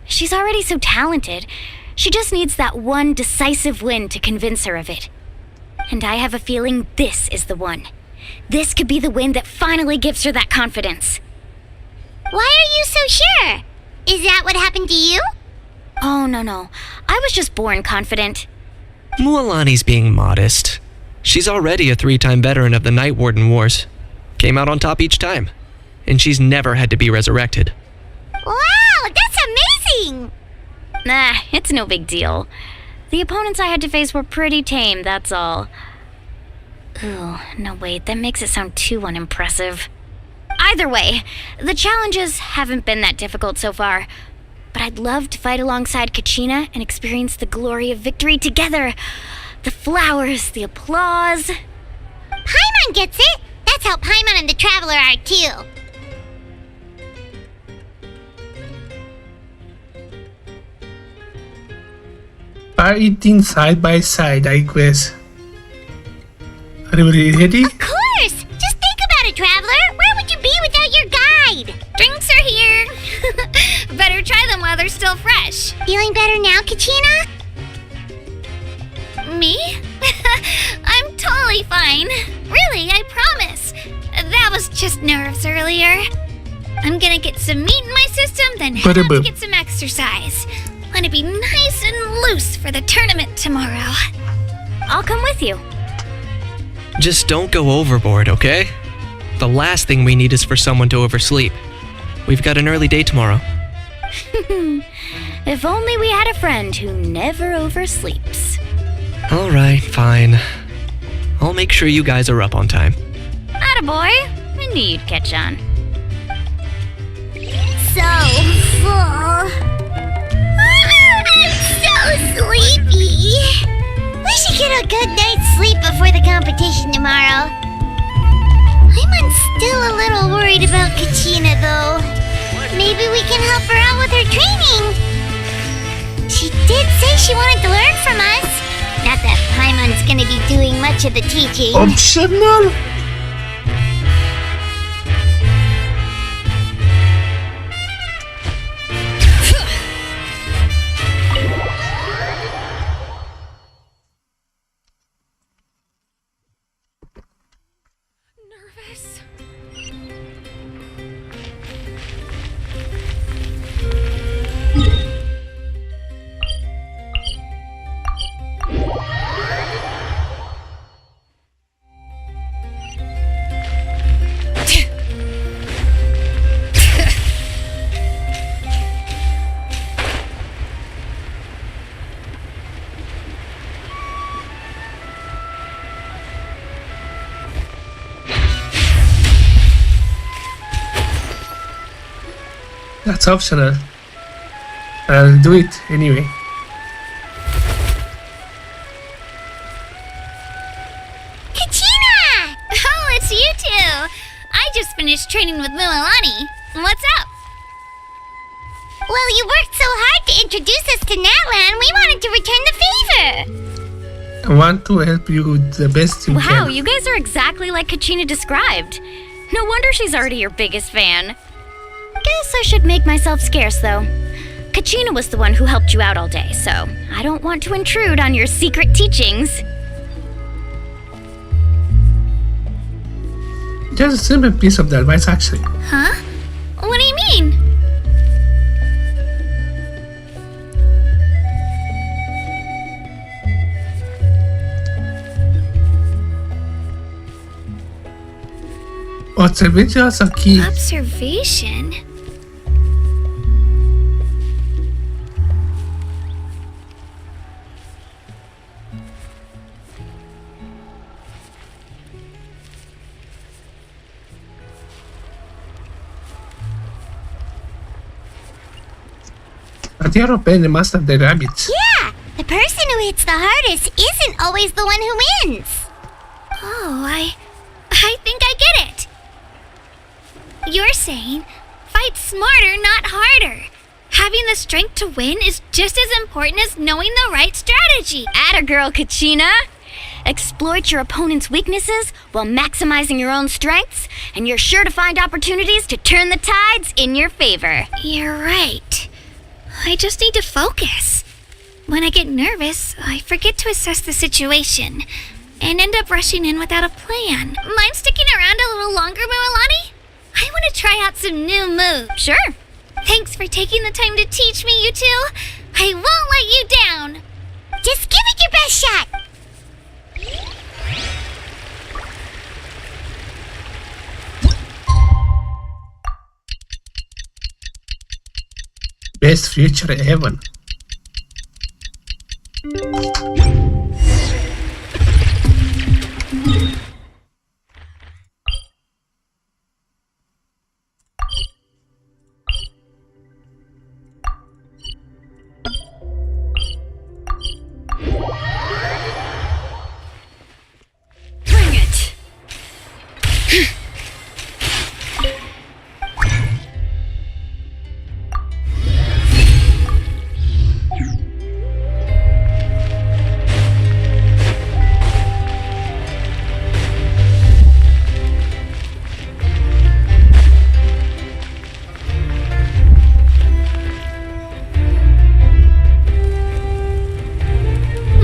She's already so talented. She just needs that one decisive win to convince her of it. And I have a feeling this is the one. This could be the win that finally gives her that confidence. Why are you so sure? Is that what happened to you? Oh, no. I was just born confident. Mualani's being modest. She's already a 3-time veteran of the Night Warden Wars. Came out on top each time. And she's never had to be resurrected. Wow, that's amazing! Nah, it's no big deal. The opponents I had to face were pretty tame, that's all. Ooh, no wait, that makes it sound too unimpressive. Either way, the challenges haven't been that difficult so far. But I'd love to fight alongside Kachina and experience the glory of victory together. The flowers, the applause. Paimon gets it! That's how Paimon and the Traveler are too. Fighting side by side, I guess. Are you ready? Of course! Just think about it, Traveler! Where would you be without your guide? Drinks are here. Better try them while they're still fresh. Feeling better now, Kachina? Me? I'm totally fine. Really, I promise. That was just nerves earlier. I'm gonna get some meat in my system, then head out to get some exercise. Want to be nice and loose for the tournament tomorrow. I'll come with you. Just don't go overboard, okay? The last thing we need is for someone to oversleep. We've got an early day tomorrow. If only we had a friend who never oversleeps. Alright, fine. I'll make sure you guys are up on time. Attaboy! I knew you'd catch on. So full. I'm so sleepy. We should get a good night's sleep before the competition tomorrow. I'm still a little worried about Kachina, though. Maybe we can help her out with her training. She did say she wanted to learn from us. Not that Paimon's gonna be doing much of the teaching. Optional? Nervous. That's optional. I'll do it anyway. Kachina! Oh, it's you two. I just finished training with Mualani. What's up? Well, you worked so hard to introduce us to Natlan, we wanted to return the favor. I want to help you the best you Wow, can. you guys are exactly like Kachina described. No wonder she's already your biggest fan. Guess I should make myself scarce, though. Kachina was the one who helped you out all day, so I don't want to intrude on your secret teachings. Just a simple piece of advice, actually. Huh? What do you mean? Observation are key. Observation? Adhiero Ben, the master of the rabbits. Yeah, the person who hits the hardest isn't always the one who wins. Oh, I think I get it. You're saying fight smarter, not harder. Having the strength to win is just as important as knowing the right strategy. Atta girl, Kachina! Exploit your opponent's weaknesses while maximizing your own strengths, and you're sure to find opportunities to turn the tides in your favor. You're right. I just need to focus. When I get nervous, I forget to assess the situation and end up rushing in without a plan. Mind sticking around a little longer, Mualani? I want to try out some new moves. Sure. Thanks for taking the time to teach me, you two. I won't let you down. Just give it your best shot. Best future ever. Bring it!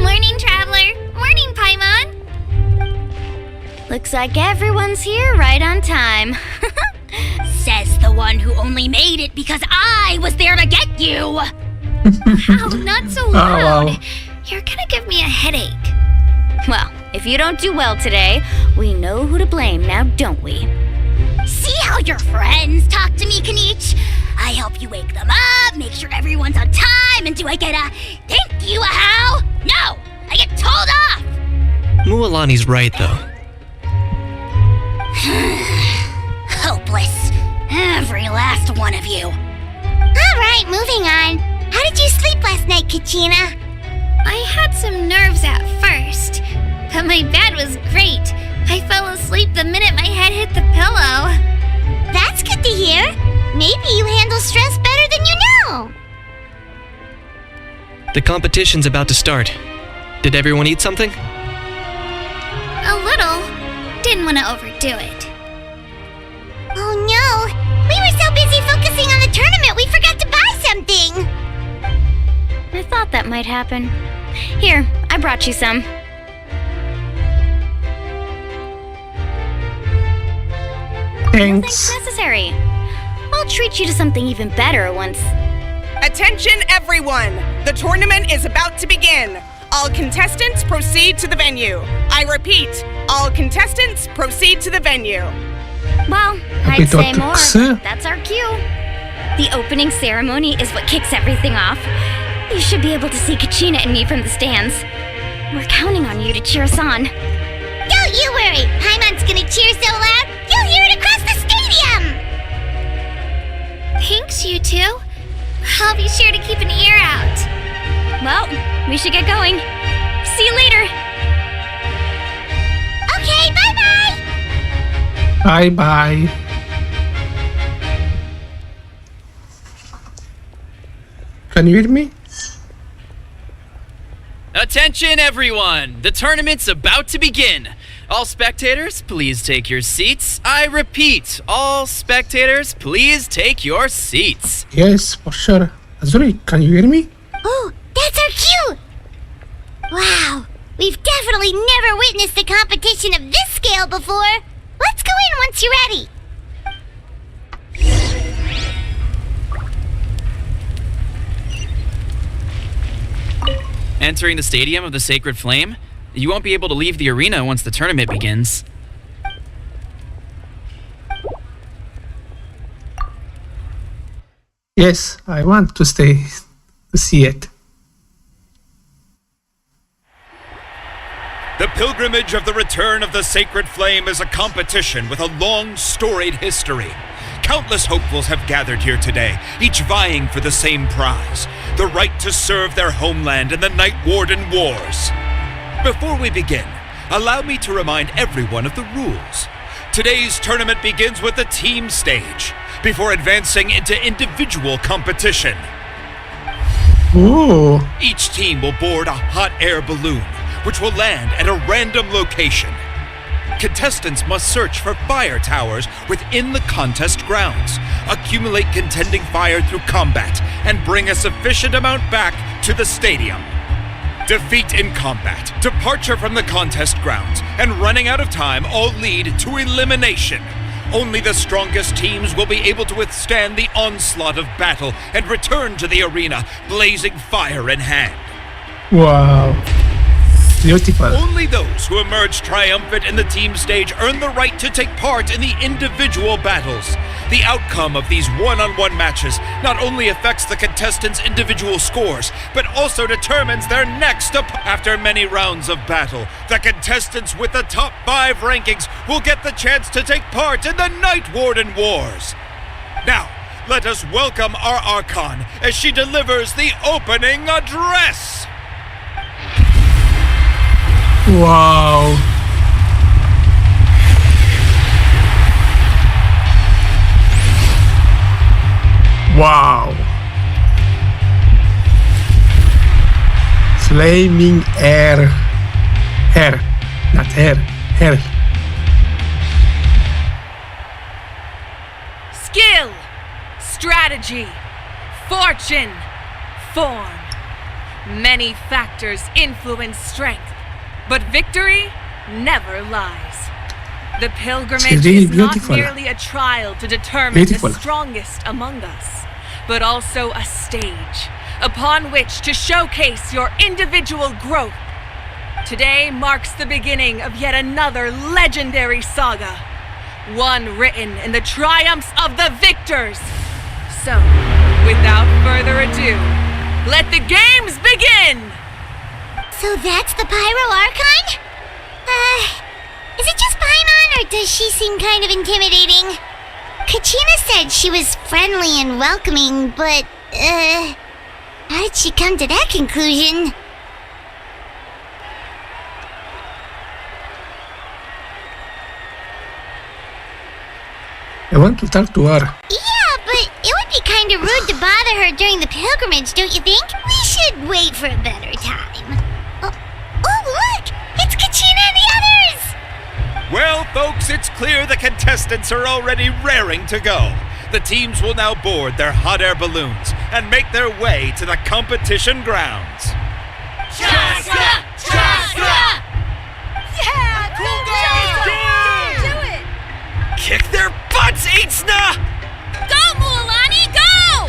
Morning, Traveler. Morning, Paimon. Looks like everyone's here right on time. Says the one who only made it because I was there to get you! Ow, not so loud. wow. You're gonna give me a headache. Well, if you don't do well today, we know who to blame now, don't we? See how your friends talk to me, Kanich? I help you wake them up, make sure everyone's on time, and do I get a thank you, a how? No! I get told off! Mualani's right, though. Hopeless. Every last one of you. All right, moving on. How did you sleep last night, Kachina? I had some nerves at first, but my bed was great. I fell asleep the minute my head hit the pillow. That's good to hear. Maybe you handle stress better than you know. The competition's about to start. Did everyone eat something? A little. Didn't want to overdo it. Oh no, we were so busy focusing on the tournament we forgot to buy something. I thought that might happen. Here, I brought you some. Thanks. Nothing's necessary. I'll treat you to something even better once. Attention everyone! The tournament is about to begin. All contestants proceed to the venue. I repeat, all contestants proceed to the venue. Well, I'd say more, but that's our cue. The opening ceremony is what kicks everything off. You should be able to see Kachina and me from the stands. We're counting on you to cheer us on. Don't you worry, Paimon's gonna cheer so loud, you'll hear it across the stadium! Thanks, you two. I'll be sure to keep an ear out. Well, we should get going. See you later. Okay, bye-bye! Bye-bye. Can you hear me? Attention everyone! The tournament's about to begin. All spectators, please take your seats. I repeat, all spectators, please take your seats. Yes, for sure. Azuri, can you hear me? Oh, that's our cue! Wow, we've definitely never witnessed a competition of this scale before. Let's go in once you're ready. Entering the stadium of the Sacred Flame, you won't be able to leave the arena once the tournament begins. Yes, I want to stay to see it. The pilgrimage of the return of the Sacred Flame is a competition with a long, storied history. Countless hopefuls have gathered here today, each vying for the same prize, the right to serve their homeland in the Night Warden Wars. Before we begin, allow me to remind everyone of the rules. Today's tournament begins with the team stage, before advancing into individual competition. Ooh. Each team will board a hot air balloon, which will land at a random location. Contestants must search for fire towers within the contest grounds, accumulate contending fire through combat, and bring a sufficient amount back to the stadium. Defeat in combat, departure from the contest grounds, and running out of time all lead to elimination. Only the strongest teams will be able to withstand the onslaught of battle and return to the arena, blazing fire in hand. Wow. Beautiful. Only those who emerge triumphant in the team stage earn the right to take part in the individual battles. The outcome of these one-on-one matches not only affects the contestants' individual scores, but also determines their next After many rounds of battle, the contestants with the top 5 rankings will get the chance to take part in the Night Warden Wars. Now, let us welcome our Archon as she delivers the opening address. Wow. Wow. Flaming air. Hair. Not hair. Hair. Skill, strategy, fortune, form. Many factors influence strength, but victory never lies. The pilgrimage It's really is not beautiful. merely a trial to determine Beautiful. the strongest among us, but also a stage upon which to showcase your individual growth. Today marks the beginning of yet another legendary saga, one written in the triumphs of the victors. So, without further ado, let the games begin! So that's the Pyro Archon? Is it just Paimon, or does she seem kind of intimidating? Kachina said she was friendly and welcoming, but, how did she come to that conclusion? I want to talk to her. Yeah, but it would be kind of rude to bother her during the pilgrimage, don't you think? We should wait for a better time. Oh, look! It's Kachina and the others! Well, folks, it's clear the contestants are already raring to go. The teams will now board their hot air balloons and make their way to the competition grounds. Chaska! Chaska! Yeah! Cool guys! Do it! Kick their butts, Aitzna! Go, Mualani, go!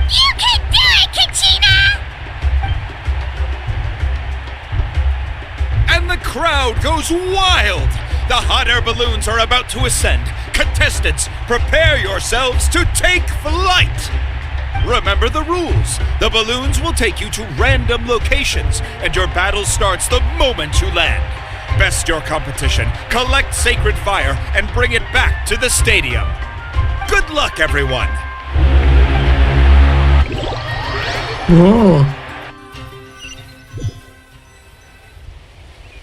You can do it, Kachina! And the crowd goes wild! The hot air balloons are about to ascend. Contestants, prepare yourselves to take flight! Remember the rules. The balloons will take you to random locations, and your battle starts the moment you land. Best your competition, collect sacred fire, and bring it back to the stadium. Good luck, everyone! Whoa.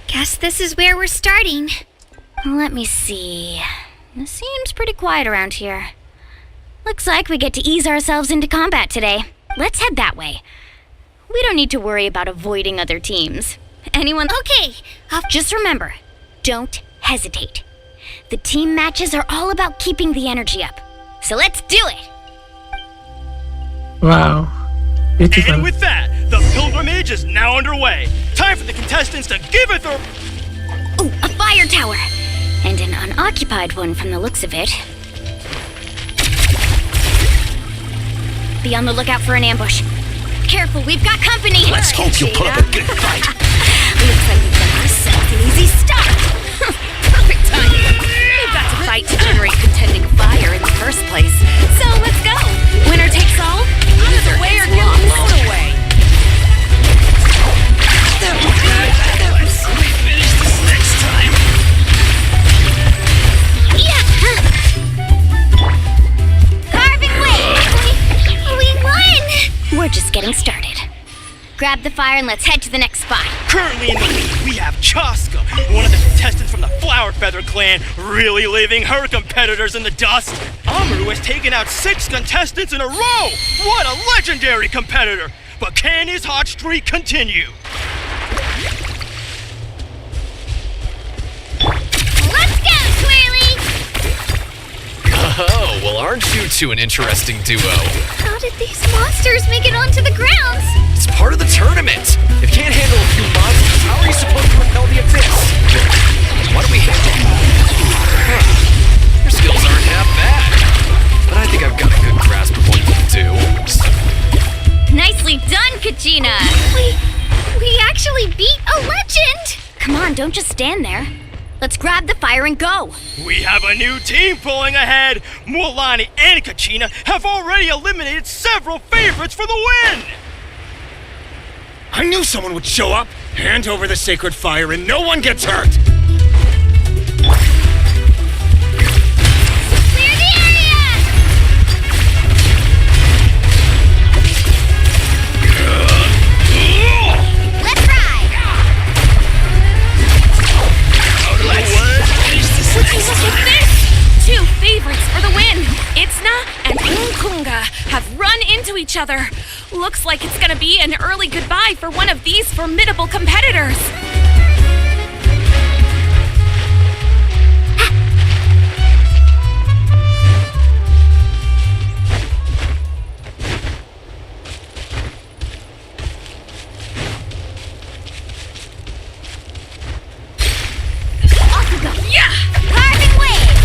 Guess this is where we're starting. Let me see. It seems pretty quiet around here. Looks like we get to ease ourselves into combat today. Let's head that way. We don't need to worry about avoiding other teams. Anyone? Okay, Just remember, don't hesitate. The team matches are all about keeping the energy up. So let's do it! Wow. Beautiful. And with that, the pilgrimage is now underway. Time for the contestants to give it their... Ooh, a fire tower! And an unoccupied one from the looks of it. Be on the lookout for an ambush. Careful, we've got company! Let's hope you'll put up a good fight. Looks like we've got ourselves an easy start! Perfect timing! We've got to fight to generate contending fire in the first place. So let's go! Winner takes all? Either way or get blown away! Let's finish this next time. Carving way! We won! We're just getting started. Grab the fire and let's head to the next spot. Currently in the lead, we have Chaska, one of the contestants from the Flower Feather clan, really leaving her competitors in the dust. Amaru has taken out 6 contestants in a row! What a legendary competitor! But can his hot streak continue? aren't you two an interesting duo? How did these monsters make it onto the grounds? It's part of the tournament. If you can't handle a few monsters, how are you supposed to repel the abyss? Why don't we handle them? Your skills aren't half bad. But I think I've got a good grasp of what you can do. Nicely done, Kachina! We actually beat a legend! Come on, don't just stand there. Let's grab the fire and go. We have a new team pulling ahead. Mualani and Kachina have already eliminated several favorites for the win. I knew someone would show up. Hand over the sacred fire and no one gets hurt. Clear the area! Let's ride! What's with this? Two favorites for the win. Itzna and Kunga have run into each other. Looks like it's gonna be an early goodbye for one of these formidable competitors. Carving wave!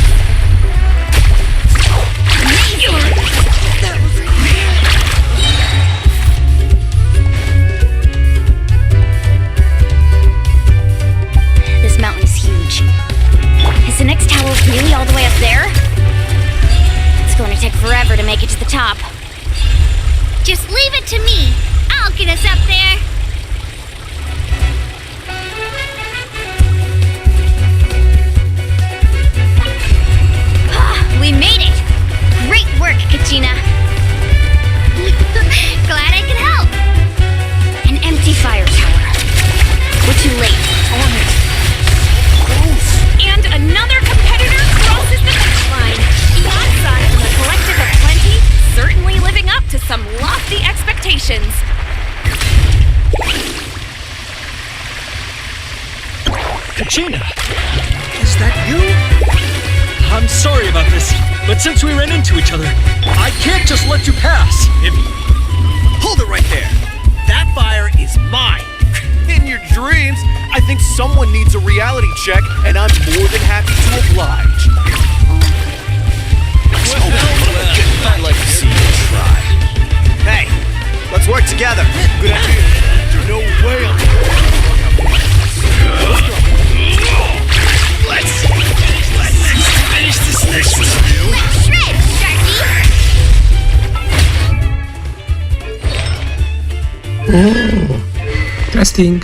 This mountain is huge. Is the next tower really all the way up there? It's going to take forever to make it to the top. Just leave it to me. I'll get us up there. We made it! Great work, Kachina! Glad I could help. An empty fire tower. We're too late. And another competitor crosses the finish line. Bonsai from the Collective of Plenty certainly living up to some lofty expectations. Kachina, is that you? I'm sorry about this, but since we ran into each other, I can't just let you pass. Hold it right there. That fire is mine. In your dreams, I think someone needs a reality check, and I'm more than happy to oblige. I'd like to see you try. Hey, let's work together. Good idea. There's no way I'm... Let's finish this next one. Let's shred, Sharky! Oh, interesting.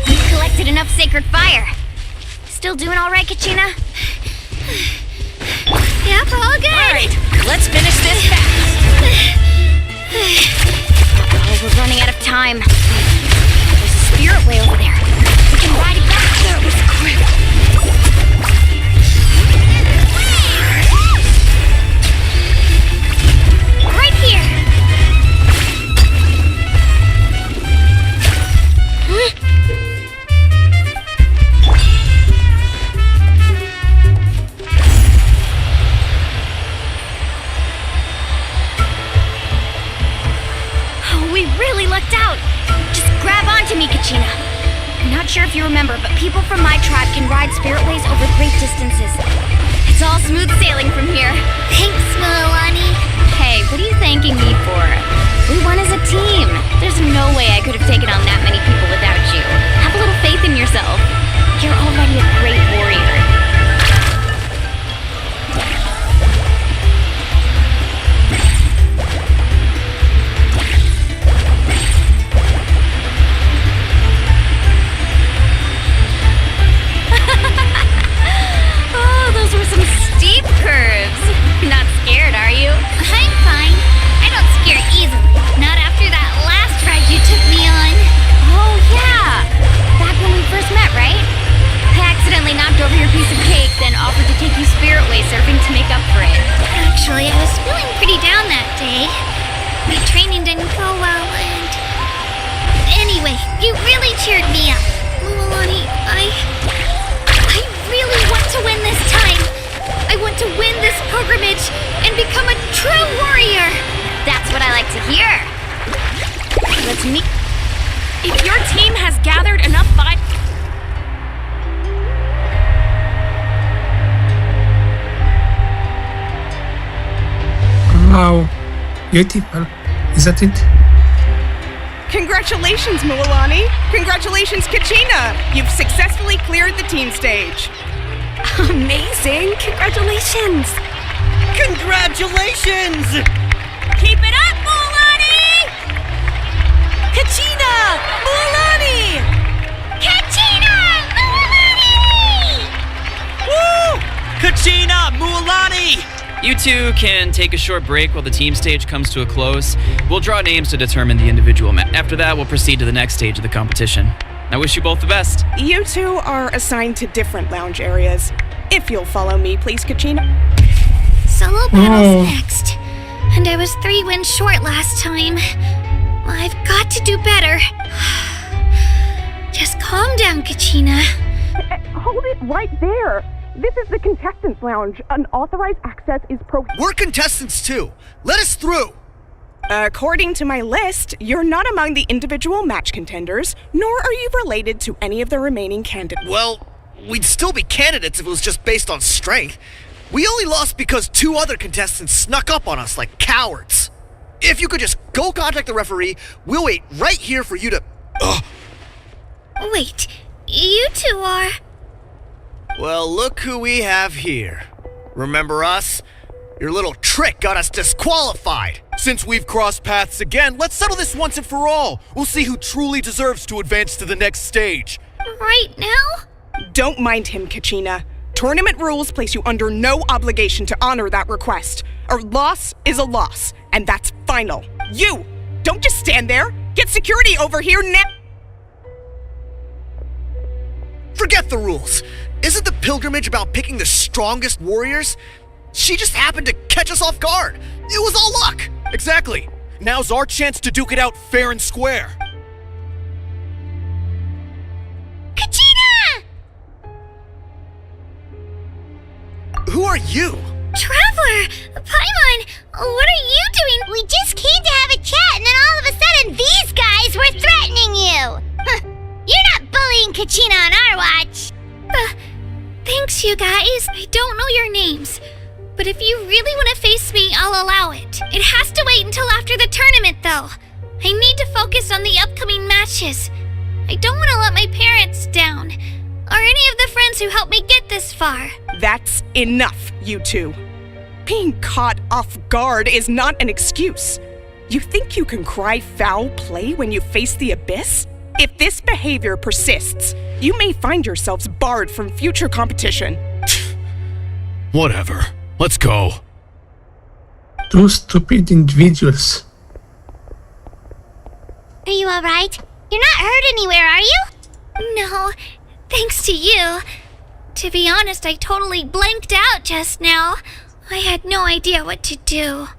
We've collected enough sacred fire. Still doing all right, Kachina? Yep, all good. All right, let's finish this fast. Oh, we're running out of time. There's a spirit way over there. We can ride it back. That was quick. Right here. Oh, we really lucked out. Just grab onto me, Kachina. I'm not sure if you remember, but people from my tribe can ride spiritways over great distances. It's all smooth sailing from here. Thanks, Milani. Hey, what are you thanking me for? We won as a team. There's no way I could have taken on that many people without you. Have a little faith in yourself. You're already a great warrior. Oh, those were some steep curves. Not scared, are you? I'm fine. I don't scare easily. Not after that last ride you took me on. Oh, yeah. Back when we first met, right? I accidentally knocked over your piece of cake, then offered to take you spiritway surfing to make up for it. Actually, I was feeling pretty down that day. My training didn't go well, and... Anyway, you really cheered me up. Mulani, I really want to win this time. I want to win this pilgrimage and become a true warrior. That's what I like to hear. Let's meet. If your team has gathered enough Wow, beautiful, isn't it? Congratulations, Mulani! Congratulations, Kachina! You've successfully cleared the team stage. Amazing! Congratulations! Congratulations! Keep it up, Mulani! Kachina! Mulani! Kachina! Mulani! Woo! Kachina! Mulani! You two can take a short break while the team stage comes to a close. We'll draw names to determine the individual match. After that, we'll proceed to the next stage of the competition. I wish you both the best. You two are assigned to different lounge areas. If you'll follow me, please, Kachina. Solo battle's next. And I was 3 wins short last time. I've got to do better. Just calm down, Kachina. Hold it right there. This is the contestants' lounge. Unauthorized access is prohibited. We're contestants too. Let us through. According to my list, you're not among the individual match contenders, nor are you related to any of the remaining candidates. Well, we'd still be candidates if it was just based on strength. We only lost because 2 other contestants snuck up on us like cowards. If you could just go contact the referee, we'll wait right here for you to... Wait, you two are... Well, look who we have here. Remember us? Your little trick got us disqualified. Since we've crossed paths again, let's settle this once and for all. We'll see who truly deserves to advance to the next stage. Right now? Don't mind him, Kachina. Tournament rules place you under no obligation to honor that request. A loss is a loss, and that's final. You! Don't just stand there! Get security over here now! Forget the rules. Isn't the pilgrimage about picking the strongest warriors? She just happened to catch us off guard. It was all luck. Exactly. Now's our chance to duke it out fair and square. Kachina! Who are you? Traveler! Paimon, what are you doing? We just came to have a chat and then all of a sudden these guys were threatening you! Huh. You're not bullying Kachina on our watch! Thanks, you guys. I don't know your names. But if you really want to face me, I'll allow it. It has to wait until after the tournament, though. I need to focus on the upcoming matches. I don't want to let my parents down, or any of the friends who helped me get this far. That's enough, you two. Being caught off guard is not an excuse. You think you can cry foul play when you face the abyss? If this behavior persists, you may find yourselves barred from future competition. Whatever. Let's go. 2 stupid individuals. Are you alright? You're not hurt anywhere, are you? No, thanks to you. To be honest, I totally blanked out just now. I had no idea what to do.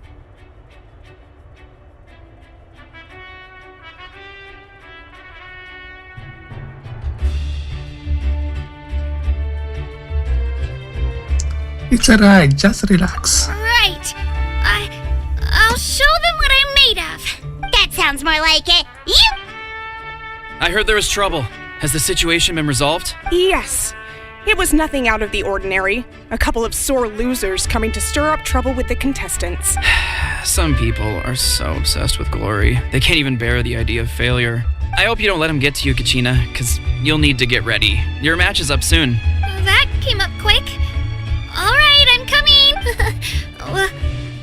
It's alright, just relax. Right. I'll show them what I'm made of. That sounds more like it. You... I heard there was trouble. Has the situation been resolved? Yes. It was nothing out of the ordinary. A couple of sore losers coming to stir up trouble with the contestants. Some people are so obsessed with glory, they can't even bear the idea of failure. I hope you don't let them get to you, Kachina, because you'll need to get ready. Your match is up soon. That came up quick. All right, I'm coming.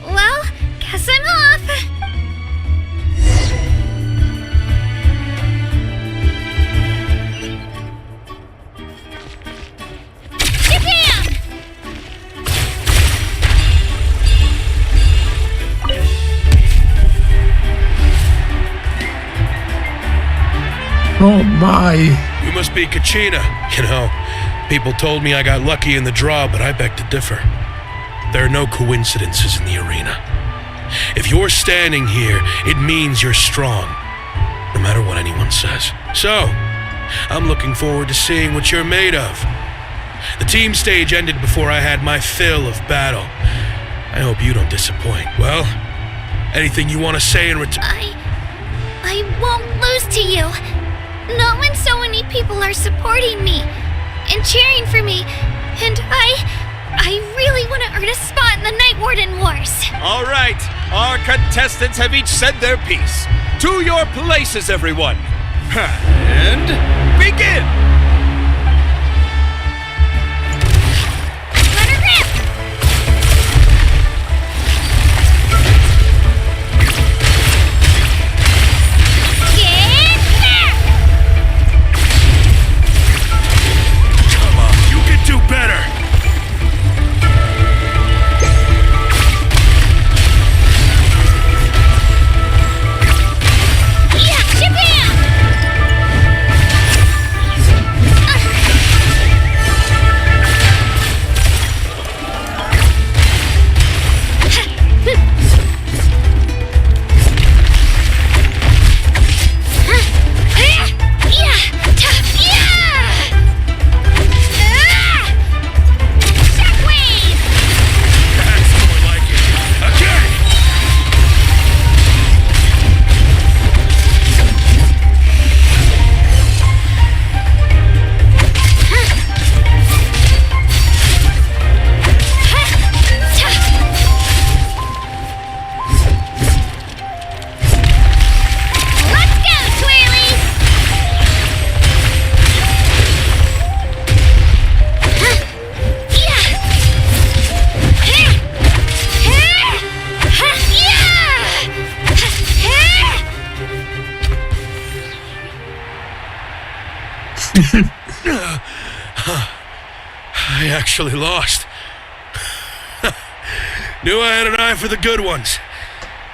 Well, guess I'm off. Japan! Oh my. You must be Kachina. You know, people told me I got lucky in the draw, but I beg to differ. There are no coincidences in the arena. If you're standing here, it means you're strong, no matter what anyone says. So, I'm looking forward to seeing what you're made of. The team stage ended before I had my fill of battle. I hope you don't disappoint. Well, anything you want to say in return? I won't lose to you. Not when so many people are supporting me and cheering for me. And I really want to earn a spot in the Night Warden Wars. All right, our contestants have each said their piece. To your places, everyone. And begin! Let her rip! Get back! Come on, you can do better. Yeah, shabam! That's more like it. Again! Let's go, Twirly! I actually lost. Knew I had an eye for the good ones.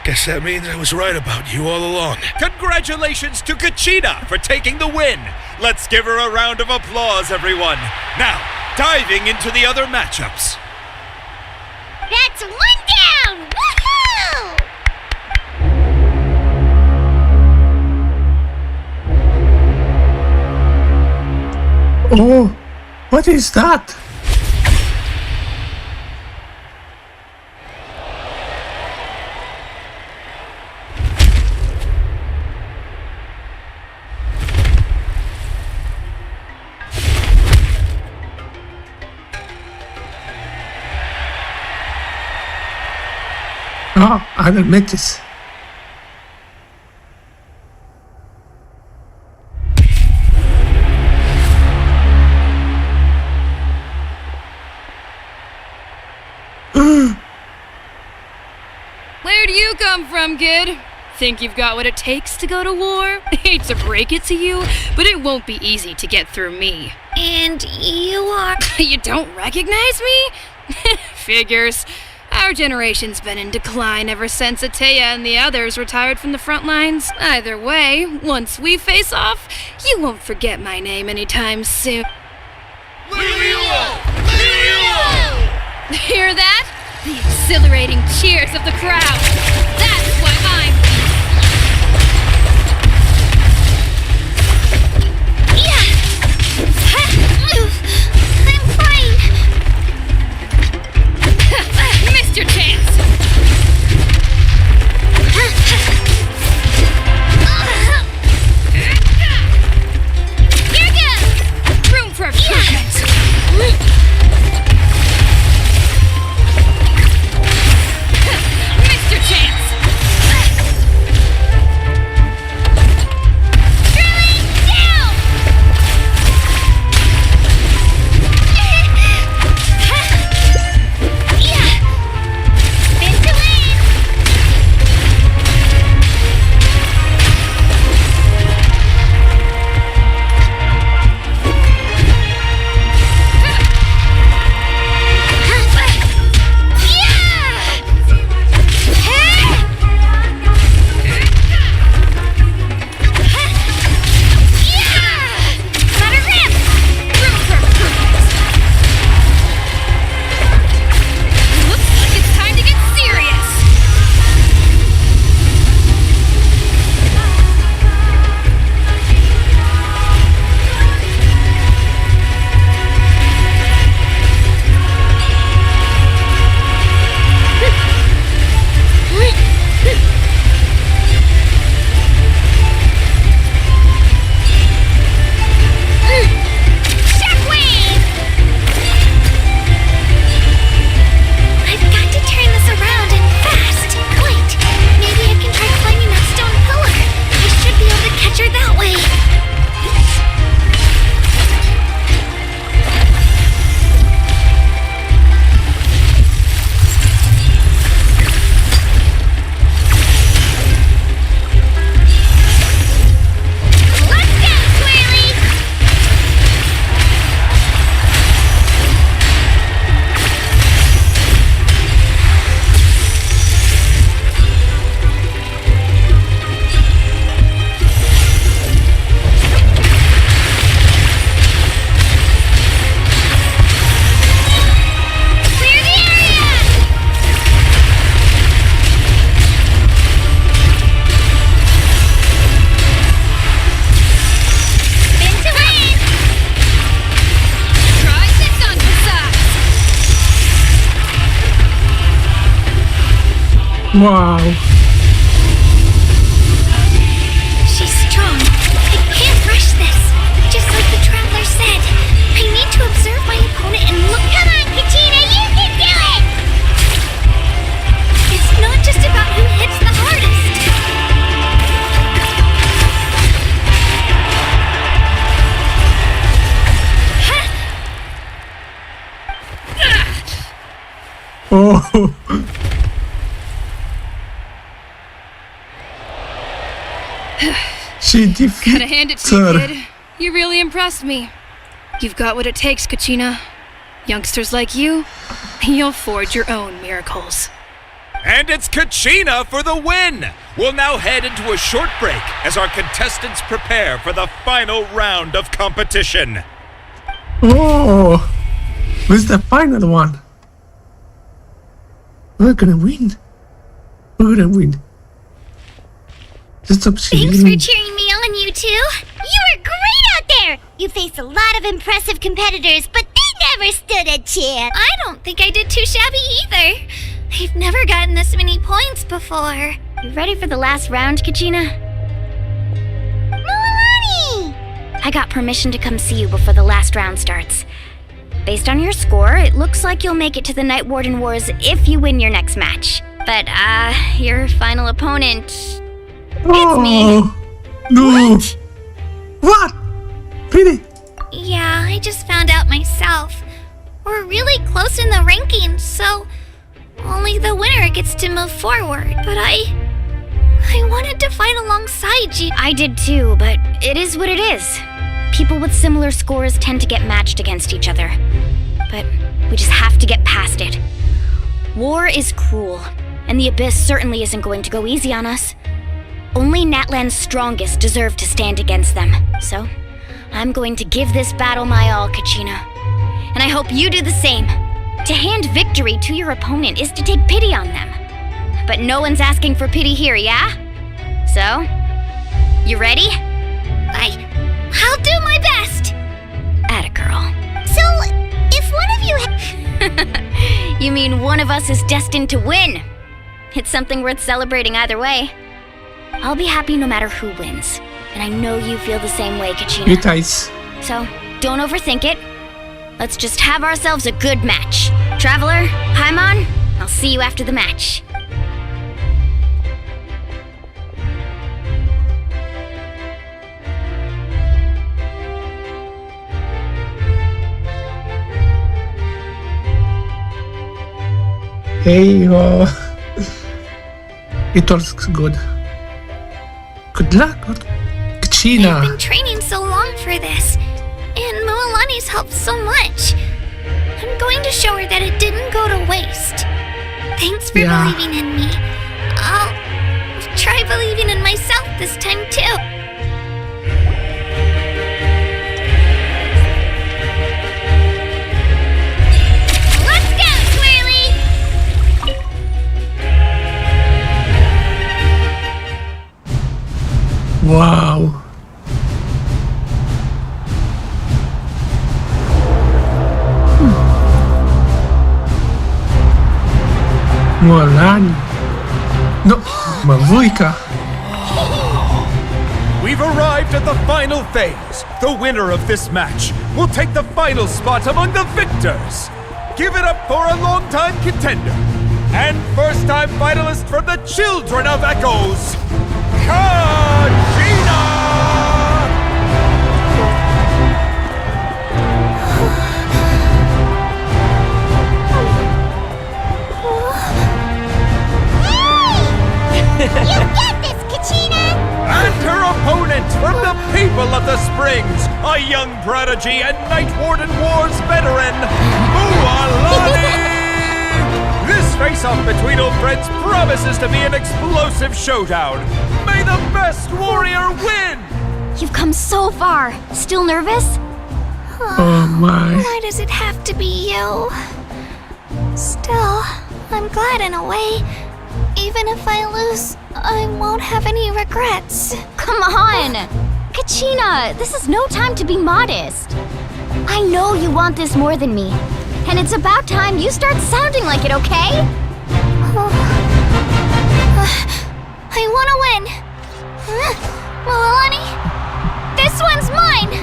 Guess that means I was right about you all along. Congratulations to Kachina for taking the win. Let's give her a round of applause, everyone. Now, diving into the other matchups. That's one down! Woohoo! Oh, what is that? Oh, I'll admit this. Where do you come from, kid? Think you've got what it takes to go to war? Hate to break it to you, but it won't be easy to get through me. And you are... You don't recognize me? Figures. Our generation's been in decline ever since Ateya and the others retired from the front lines. Either way, once we face off, you won't forget my name anytime soon. Hear that? The exhilarating cheers of the crowd. That's why I'm... I'm fine. Missed your chance. Here goes. Room for improvement. Missed your chance. Wow. She's strong. I can't rush this. Just like the Traveler said, I need to observe my opponent and look. Come on, Kachina, you can do it! It's not just about who hits the hardest. Oh. She defeated Gotta hand it to you, kid. You really impressed me. You've got what it takes, Kachina. Youngsters like you, you'll forge your own miracles. And it's Kachina for the win! We'll now head into a short break as our contestants prepare for the final round of competition. Oh. This is the final one. We're gonna win. We're gonna win. Just Thanks for cheering me on, you two. You were great out there. You faced a lot of impressive competitors, but they never stood a chance. I don't think I did too shabby either. I've never gotten this many points before. You ready for the last round, Kachina? Milani! I got permission to come see you before the last round starts. Based on your score, it looks like you'll make it to the Night Warden Wars if you win your next match. But, your final opponent... It's me. No. What? Really? Yeah, I just found out myself. We're really close in the rankings, so only the winner gets to move forward. But I wanted to fight alongside you. I did too, but it is what it is. People with similar scores tend to get matched against each other. But we just have to get past it. War is cruel, and the Abyss certainly isn't going to go easy on us. Only Natlan's strongest deserve to stand against them. So, I'm going to give this battle my all, Kachina. And I hope you do the same. To hand victory to your opponent is to take pity on them. But no one's asking for pity here, yeah? So, you ready? I'll do my best! Atta girl. So, if one of you... You mean one of us is destined to win? It's something worth celebrating either way. I'll be happy no matter who wins. And I know you feel the same way, Kachina. It is. So, don't overthink it. Let's just have ourselves a good match. Traveler, Paimon, I'll see you after the match. Hey, it was good. Good luck, Kachina. I've been training so long for this, and Milani's helped so much. I'm going to show her that it didn't go to waste. Thanks for believing in me. I'll try believing in myself this time too. Wow. Mulan. No, Mavuika. We've arrived at the final phase. The winner of this match will take the final spot among the victors. Give it up for a long-time contender and first-time finalist from the Children of Echoes, Kachina! You get this, Kachina! And her opponent from the people of the Springs, a young prodigy and Night Warden Wars veteran, Mualani! This face-off between old friends promises to be an explosive showdown. May the best warrior win! You've come so far. Still nervous? Oh my. Why does it have to be you? Still, I'm glad in a way. Even if I lose, I won't have any regrets. Come on! Kachina, this is no time to be modest. I know you want this more than me. And it's about time you start sounding like it, okay? I want to win. Milani, this one's mine.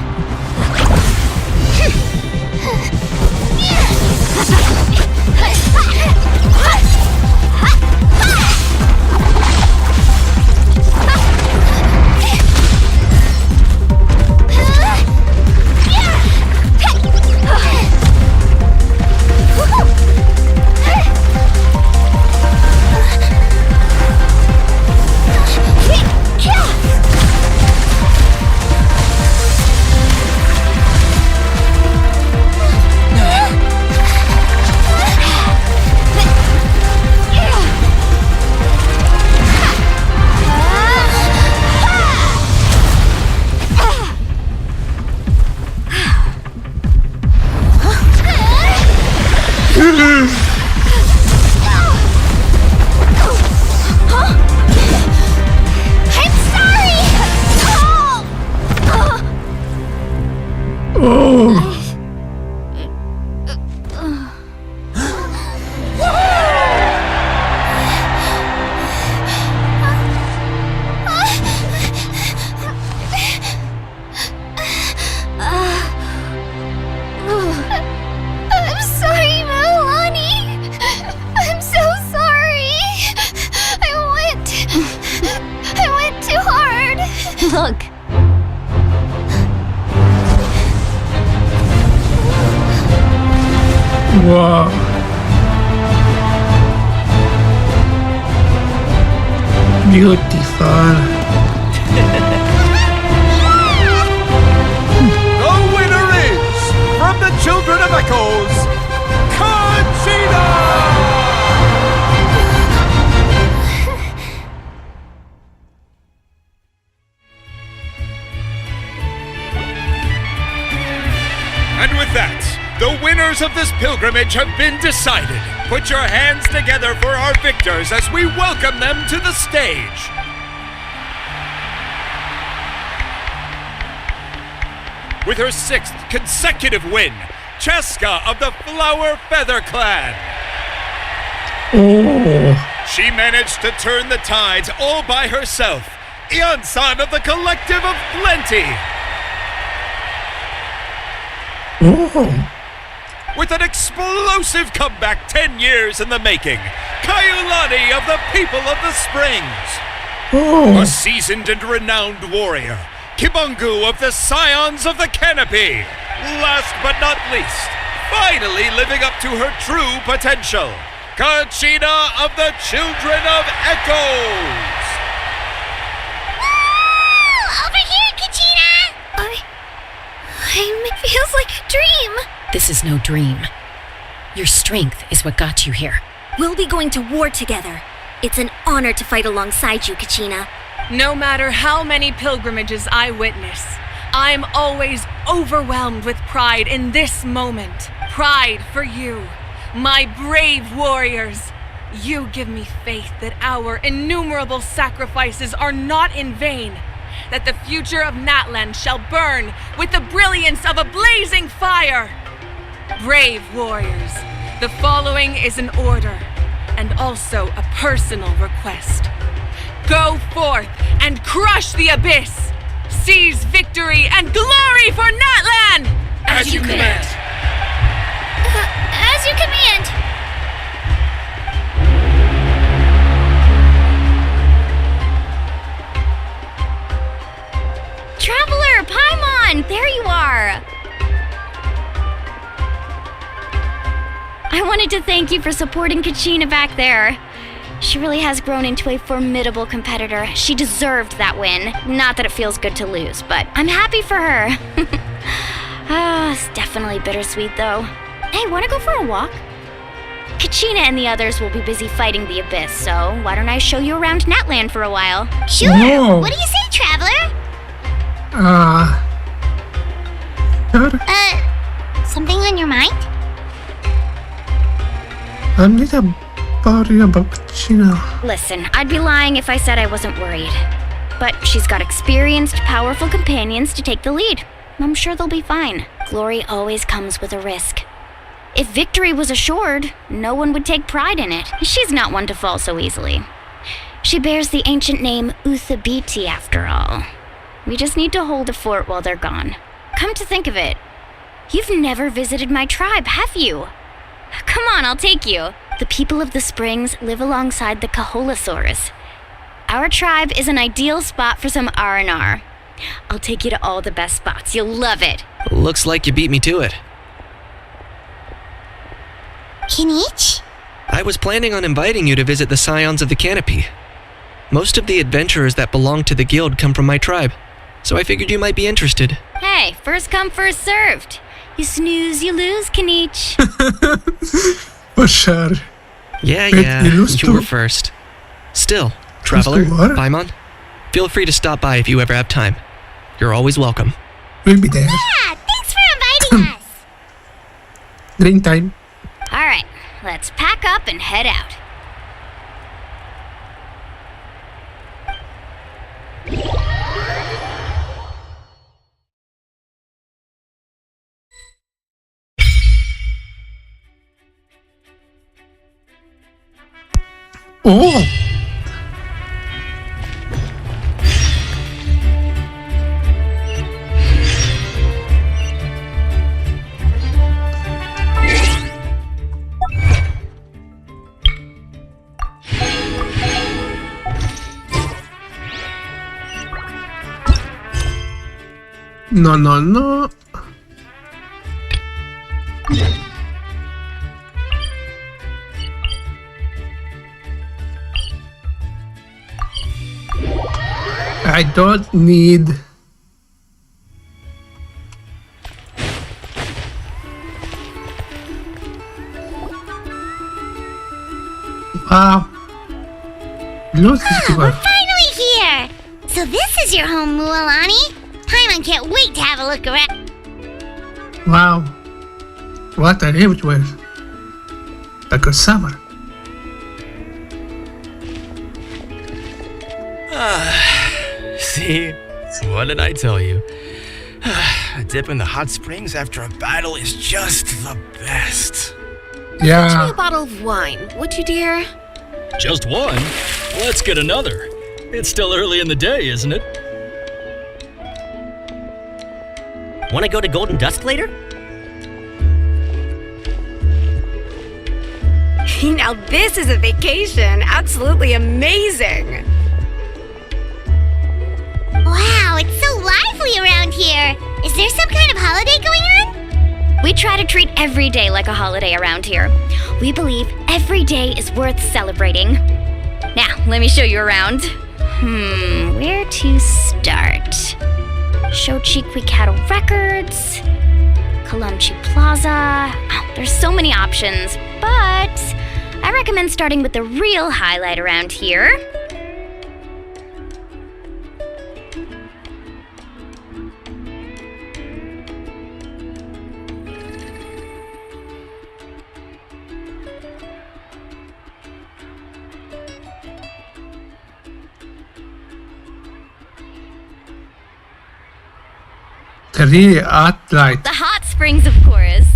Look. Wow. Beautiful. The winner is, from the Children of Echoes, Genshin! And with that, the winners of this pilgrimage have been decided. Put your hands together for our victors as we welcome them to the stage. With her 6th consecutive win, Cheska of the Flower Feather Clan. Oh. She managed to turn the tides all by herself. Ian-san of the Collective of Plenty. Oh. With an explosive comeback 10 years in the making, Kaiulani of the People of the Springs. Oh. A seasoned and renowned warrior, Kibungu of the Scions of the Canopy. Last but not least, finally living up to her true potential, Kachina of the Children of Echoes. Woo! Over here, Kachina! It feels like a dream. This is no dream. Your strength is what got you here. We'll be going to war together. It's an honor to fight alongside you, Kachina. No matter how many pilgrimages I witness, I'm always overwhelmed with pride in this moment. Pride for you, my brave warriors. You give me faith that our innumerable sacrifices are not in vain, that the future of Natlan shall burn with the brilliance of a blazing fire. Brave warriors, the following is an order and also a personal request. Go forth and crush the abyss. Seize victory and glory for Natlan! As you command. As you command. Traveler, Paimon, there you are. I wanted to thank you for supporting Kachina back there. She really has grown into a formidable competitor. She deserved that win. Not that it feels good to lose, but I'm happy for her. It's definitely bittersweet, though. Hey, wanna go for a walk? Kachina and the others will be busy fighting the abyss, so why don't I show you around Natlan for a while? Sure. Whoa. What do you say, traveler? Sure. Something on your mind? I'm a little worried about Kachina. Listen, I'd be lying if I said I wasn't worried. But she's got experienced, powerful companions to take the lead. I'm sure they'll be fine. Glory always comes with a risk. If victory was assured, no one would take pride in it. She's not one to fall so easily. She bears the ancient name Uthabiti after all. We just need to hold the fort while they're gone. Come to think of it, you've never visited my tribe, have you? Come on, I'll take you. The people of the springs live alongside the Kaholasaurus. Our tribe is an ideal spot for some R&R. I'll take you to all the best spots. You'll love it. Looks like you beat me to it. Kinich? I was planning on inviting you to visit the Scions of the Canopy. Most of the adventurers that belong to the guild come from my tribe, so I figured you might be interested. Hey, first come, first served. You snooze, you lose, Kinich. For sure. Yeah, you were first. Still, traveler, Paimon, feel free to stop by if you ever have time. You're always welcome. We'll be there. Yeah, thanks for inviting us. Drink time. All right, let's pack up and head out. Oh! No. I don't need... Wow. We're finally here! So this is your home, Mualani? Paimon can't wait to have a look around. Wow. What I lived with. Like a summer. See? What did I tell you? A dip in the hot springs after a battle is just the best. Yeah. Fetch me a bottle of wine, would you, dear? Just one? Let's get another. It's still early in the day, isn't it? Want to go to Golden Dusk later? Now this is a vacation. Absolutely amazing. Wow, it's so lively around here. Is there some kind of holiday going on? We try to treat every day like a holiday around here. We believe every day is worth celebrating. Now, let me show you around. Where to start? Shochiqui Cattle Records, Kalamchi Plaza. Oh, there's so many options, but I recommend starting with the real highlight around here. Really hot light. The hot springs, of course.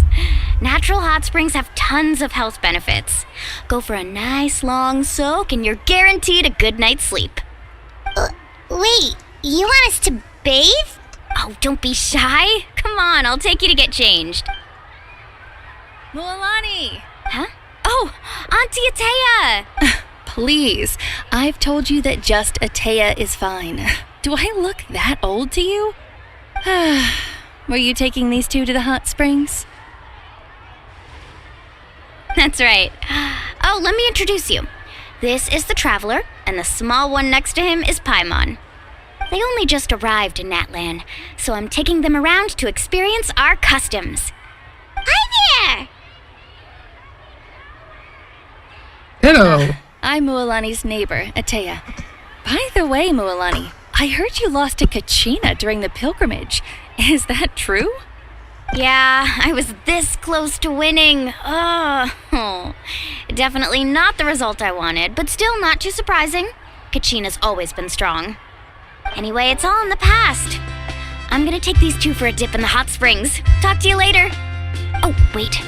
Natural hot springs have tons of health benefits. Go for a nice long soak and you're guaranteed a good night's sleep. Wait, you want us to bathe? Oh, don't be shy. Come on, I'll take you to get changed. Mualani! Huh? Oh, Auntie Atea! Please, I've told you that just Atea is fine. Do I look that old to you? Were you taking these two to the hot springs? That's right. Oh, let me introduce you. This is the Traveler, and the small one next to him is Paimon. They only just arrived in Natlan, so I'm taking them around to experience our customs. Hi there! Hello. I'm Mualani's neighbor, Atea. By the way, Mualani, I heard you lost to Kachina during the pilgrimage. Is that true? Yeah, I was this close to winning. Oh, definitely not the result I wanted, but still not too surprising. Kachina's always been strong. Anyway, it's all in the past. I'm gonna take these two for a dip in the hot springs. Talk to you later. Oh, wait.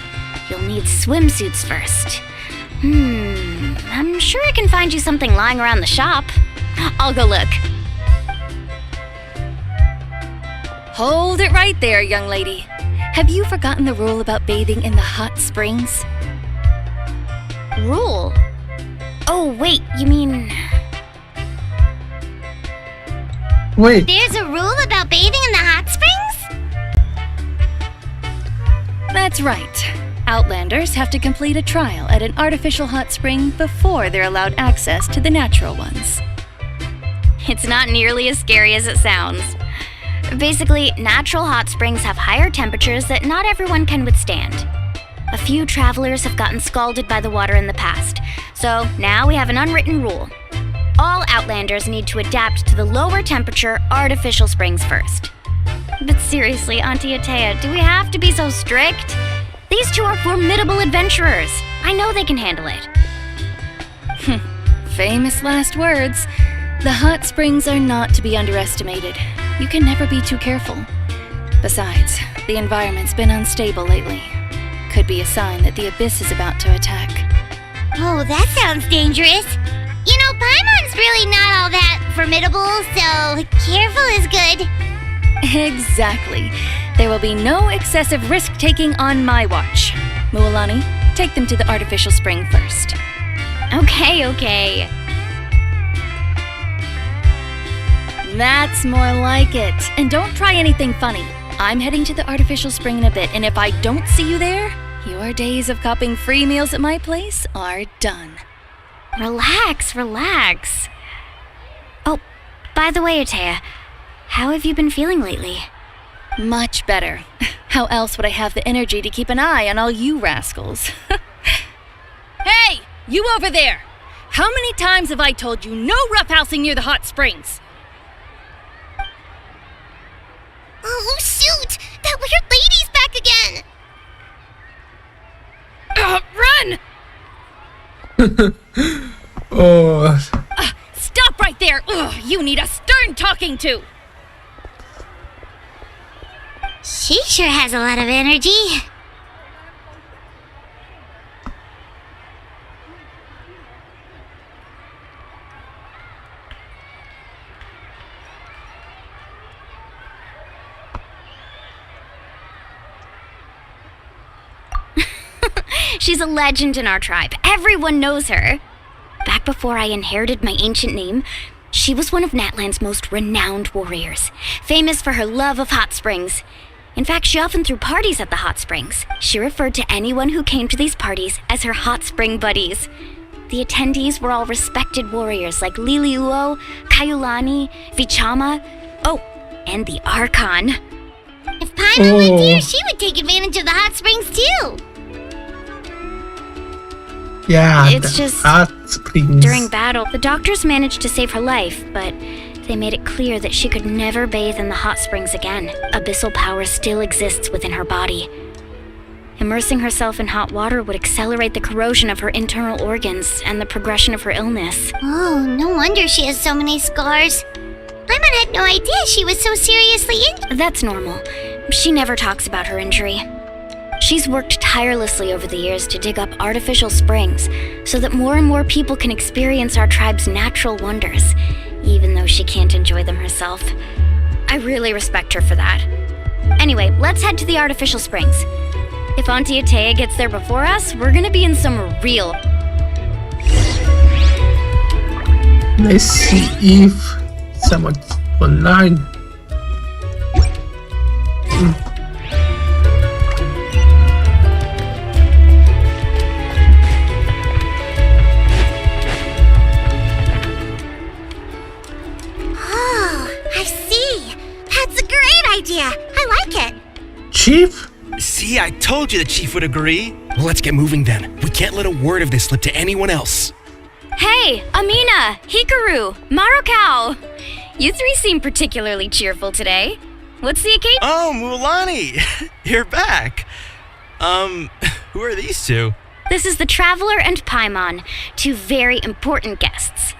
You'll need swimsuits first. I'm sure I can find you something lying around the shop. I'll go look. Hold it right there, young lady. Have you forgotten the rule about bathing in the hot springs? Rule? Oh, wait, you mean... Wait, There's a rule about bathing in the hot springs? That's right. Outlanders have to complete a trial at an artificial hot spring before they're allowed access to the natural ones. It's not nearly as scary as it sounds. Basically, natural hot springs have higher temperatures that not everyone can withstand. A few travelers have gotten scalded by the water in the past, so now we have an unwritten rule. All Outlanders need to adapt to the lower temperature artificial springs first. But seriously, Auntie Atea, do we have to be so strict? These two are formidable adventurers. I know they can handle it. Famous last words. The hot springs are not to be underestimated. You can never be too careful. Besides, the environment's been unstable lately. Could be a sign that the abyss is about to attack. Oh, that sounds dangerous. You know, Paimon's really not all that formidable, so careful is good. Exactly. There will be no excessive risk-taking on my watch. Mualani, take them to the artificial spring first. Okay. That's more like it. And don't try anything funny. I'm heading to the artificial spring in a bit, and if I don't see you there, your days of copping free meals at my place are done. Relax. Oh, by the way, Atea, how have you been feeling lately? Much better. How else would I have the energy to keep an eye on all you rascals? Hey, you over there! How many times have I told you no roughhousing near the hot springs? Oh, shoot! That weird lady's back again! Run! oh, Stop right there! Ugh, you need a stern talking to! She sure has a lot of energy. She's a legend in our tribe. Everyone knows her. Back before I inherited my ancient name, she was one of Natlan's most renowned warriors, famous for her love of hot springs. In fact, she often threw parties at the hot springs. She referred to anyone who came to these parties as her hot spring buddies. The attendees were all respected warriors like Liliuo, Kaiulani, Vichama, oh, and the Archon. If Paimon lived here, she would take advantage of the hot springs too. yeah, It's the just- hot springs. During battle, the doctors managed to save her life, but they made it clear that she could never bathe in the hot springs again. Abyssal power still exists within her body. Immersing herself in hot water would accelerate the corrosion of her internal organs and the progression of her illness. Oh, no wonder she has so many scars. Paimon had no idea she was so seriously injured. That's normal. She never talks about her injury. She's worked tirelessly over the years to dig up artificial springs so that more and more people can experience our tribe's natural wonders, even though she can't enjoy them herself. I really respect her for that. Anyway, let's head to the artificial springs. If Auntie Atea gets there before us, we're gonna be in some real... Let's see if someone's online. Oh, I see. That's a great idea. I like it. Chief? See, I told you the chief would agree. Well, let's get moving then. We can't let a word of this slip to anyone else. Hey, Amina, Hikaru, Marukau! You three seem particularly cheerful today. What's the occasion? Oh, Mualani! You're back. Who are these two? This is the Traveler and Paimon, two very important guests.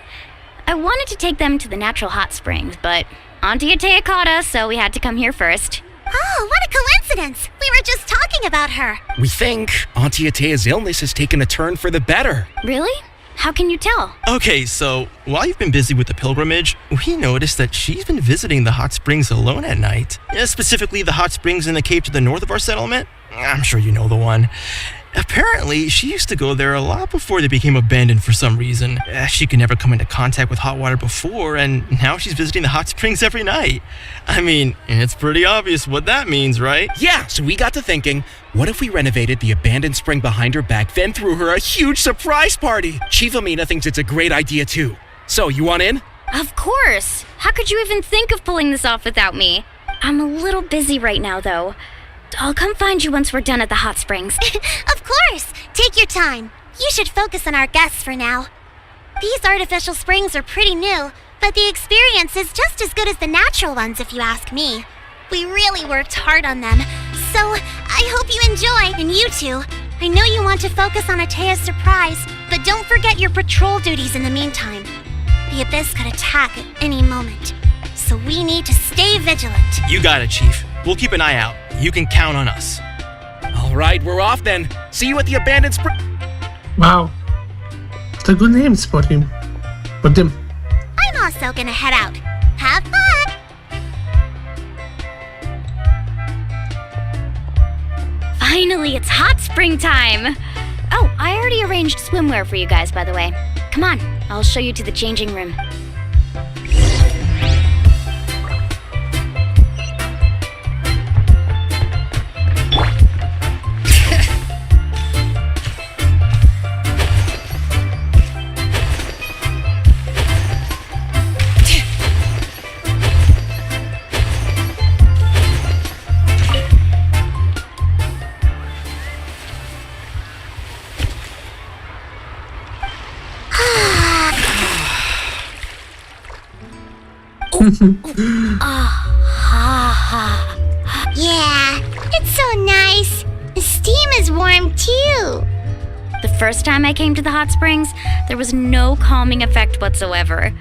I wanted to take them to the natural hot springs, but Auntie Atea caught us, so we had to come here first. Oh, what a coincidence. We were just talking about her. We think Auntie Atea's illness has taken a turn for the better. Really? How can you tell? Okay, so while you've been busy with the pilgrimage, we noticed that she's been visiting the hot springs alone at night. Specifically, the hot springs in the cave to the north of our settlement. I'm sure you know the one. Apparently, she used to go there a lot before they became abandoned for some reason. She could never come into contact with hot water before, and now she's visiting the hot springs every night. I mean, it's pretty obvious what that means, right? Yeah, so we got to thinking, what if we renovated the abandoned spring behind her back, then threw her a huge surprise party? Chief Amina thinks it's a great idea too. So, you want in? Of course! How could you even think of pulling this off without me? I'm a little busy right now, though. I'll come find you once we're done at the hot springs. Of course! Take your time. You should focus on our guests for now. These artificial springs are pretty new, but the experience is just as good as the natural ones if you ask me. We really worked hard on them, so I hope you enjoy, and you too. I know you want to focus on Atea's surprise, but don't forget your patrol duties in the meantime. The Abyss could attack at any moment, so we need to stay vigilant. You got it, Chief. We'll keep an eye out. You can count on us. All right, we're off then. See you at the abandoned spring. Wow. It's a good name for him. For them. I'm also gonna head out. Have fun! Finally, it's hot spring time! Oh, I already arranged swimwear for you guys, by the way. Come on, I'll show you to the changing room. Yeah, it's so nice. The steam is warm too. The first time I came to the hot springs, there was no calming effect whatsoever.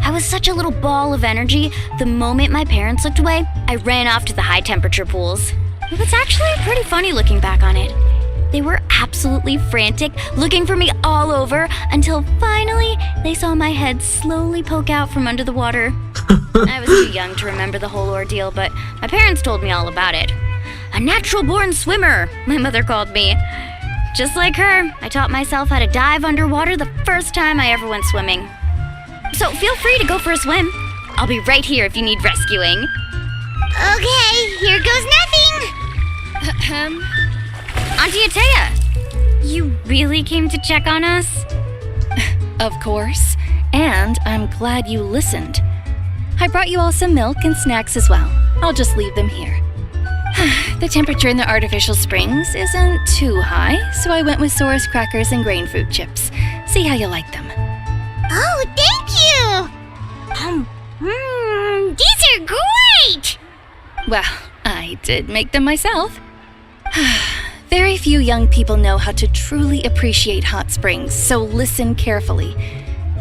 I was such a little ball of energy, the moment my parents looked away, I ran off to the high temperature pools. It was actually pretty funny looking back on it. They were absolutely frantic, looking for me all over, until finally they saw my head slowly poke out from under the water. I was too young to remember the whole ordeal, but my parents told me all about it. A natural-born swimmer, my mother called me. Just like her, I taught myself how to dive underwater the first time I ever went swimming. So feel free to go for a swim. I'll be right here if you need rescuing. Okay, here goes nothing. Auntie Atea, you really came to check on us? Of course, and I'm glad you listened. I brought you all some milk and snacks as well. I'll just leave them here. The temperature in the artificial springs isn't too high, so I went with Saurus crackers and grain fruit chips. See how you like them. Oh, thank you! These are great! Well, I did make them myself. Very few young people know how to truly appreciate hot springs, so listen carefully.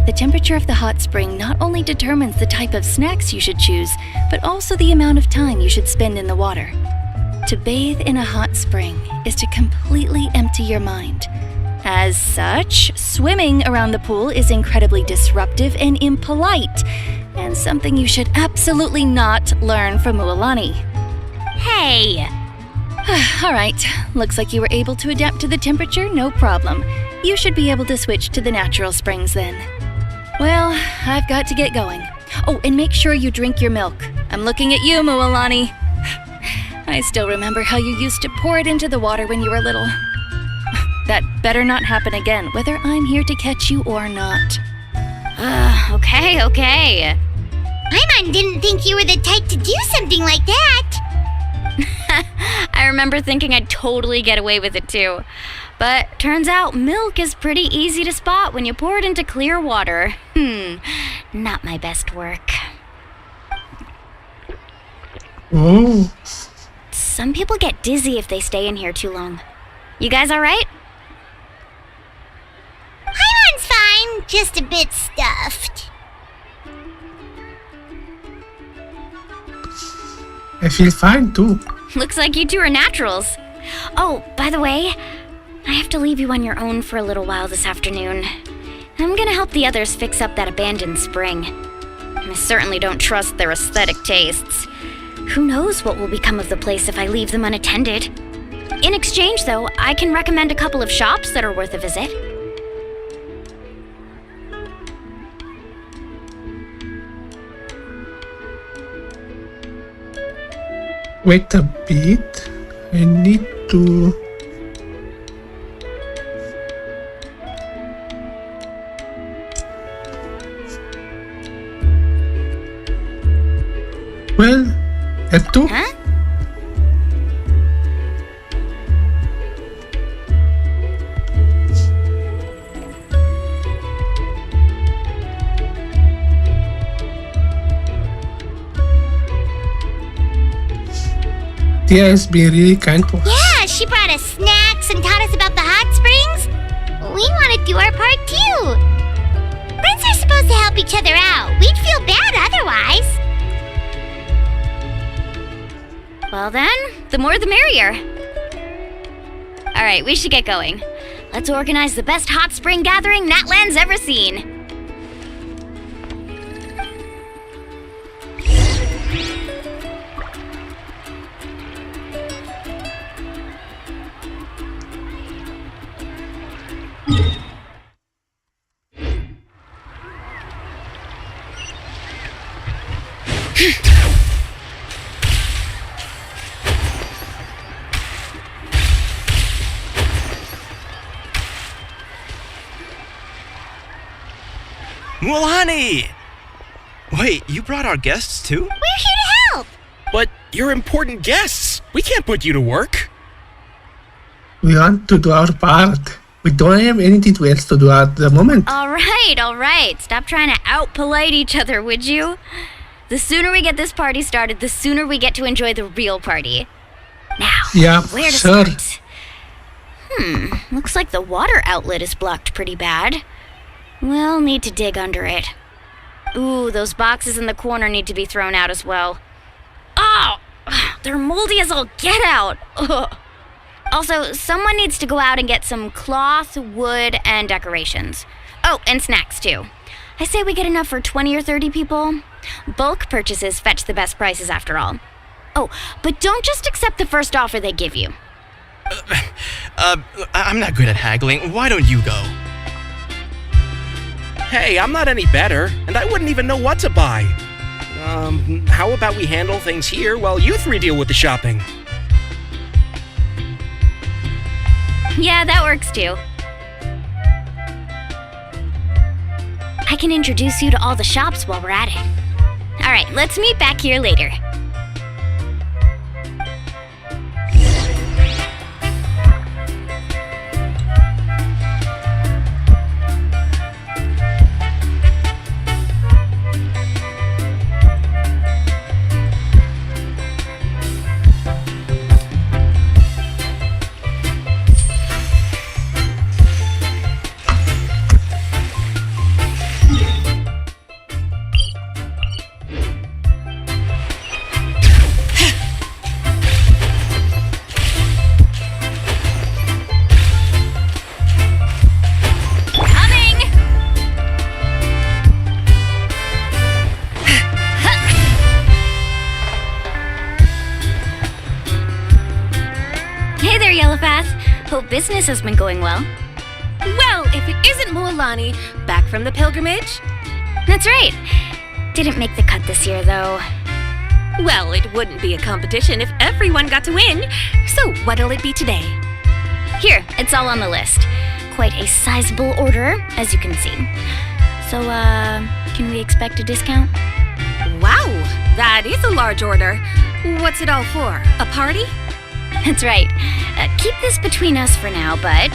The temperature of the hot spring not only determines the type of snacks you should choose, but also the amount of time you should spend in the water. To bathe in a hot spring is to completely empty your mind. As such, swimming around the pool is incredibly disruptive and impolite, and something you should absolutely not learn from Mualani. Hey! All right, looks like you were able to adapt to the temperature, no problem. You should be able to switch to the natural springs then. Well, I've got to get going. Oh, and make sure you drink your milk. I'm looking at you, Mualani. I still remember how you used to pour it into the water when you were little. That better not happen again, whether I'm here to catch you or not. Okay. Paimon didn't think you were the type to do something like that. I remember thinking I'd totally get away with it too. But turns out milk is pretty easy to spot when you pour it into clear water. Not my best work. Oh. Some people get dizzy if they stay in here too long. You guys alright? Paimon's fine, just a bit stuffed. I feel fine too. Looks like you two are naturals. Oh, by the way, I have to leave you on your own for a little while this afternoon. I'm gonna help the others fix up that abandoned spring. I certainly don't trust their aesthetic tastes. Who knows what will become of the place if I leave them unattended? In exchange, though, I can recommend a couple of shops that are worth a visit. Wait a bit. I need to... Well, esto. Huh? Tia has been really kind to us. Yeah, she brought us snacks and taught us about the hot springs. We want to do our part too. Friends are supposed to help each other out. We'd feel bad otherwise. Well then, the more the merrier. Alright, we should get going. Let's organize the best hot spring gathering Natlan's ever seen. Mulani! Wait, you brought our guests too? We're here to help. But you're important guests. We can't put you to work. We want to do our part. We don't have anything else to do at the moment. Alright. Stop trying to out-polite each other, would you? The sooner we get this party started, the sooner we get to enjoy the real party. Now, Yeah, where to sure. start? Looks like the water outlet is blocked pretty bad. We'll need to dig under it. Ooh, those boxes in the corner need to be thrown out as well. Oh! They're moldy as all get out! Ugh. Also, someone needs to go out and get some cloth, wood, and decorations. Oh, and snacks too. I say we get enough for 20 or 30 people. Bulk purchases fetch the best prices after all. Oh, but don't just accept the first offer they give you. I'm not good at haggling. Why don't you go? Hey, I'm not any better, and I wouldn't even know what to buy. How about we handle things here while you three deal with the shopping? Yeah, that works too. I can introduce you to all the shops while we're at it. Alright, let's meet back here later. Hope business has been going well. Well, if it isn't Mulani, back from the pilgrimage? That's right. Didn't make the cut this year, though. Well, it wouldn't be a competition if everyone got to win. So what'll it be today? Here, it's all on the list. Quite a sizable order, as you can see. So, can we expect a discount? Wow, that is a large order. What's it all for? A party? That's right. Keep this between us for now, but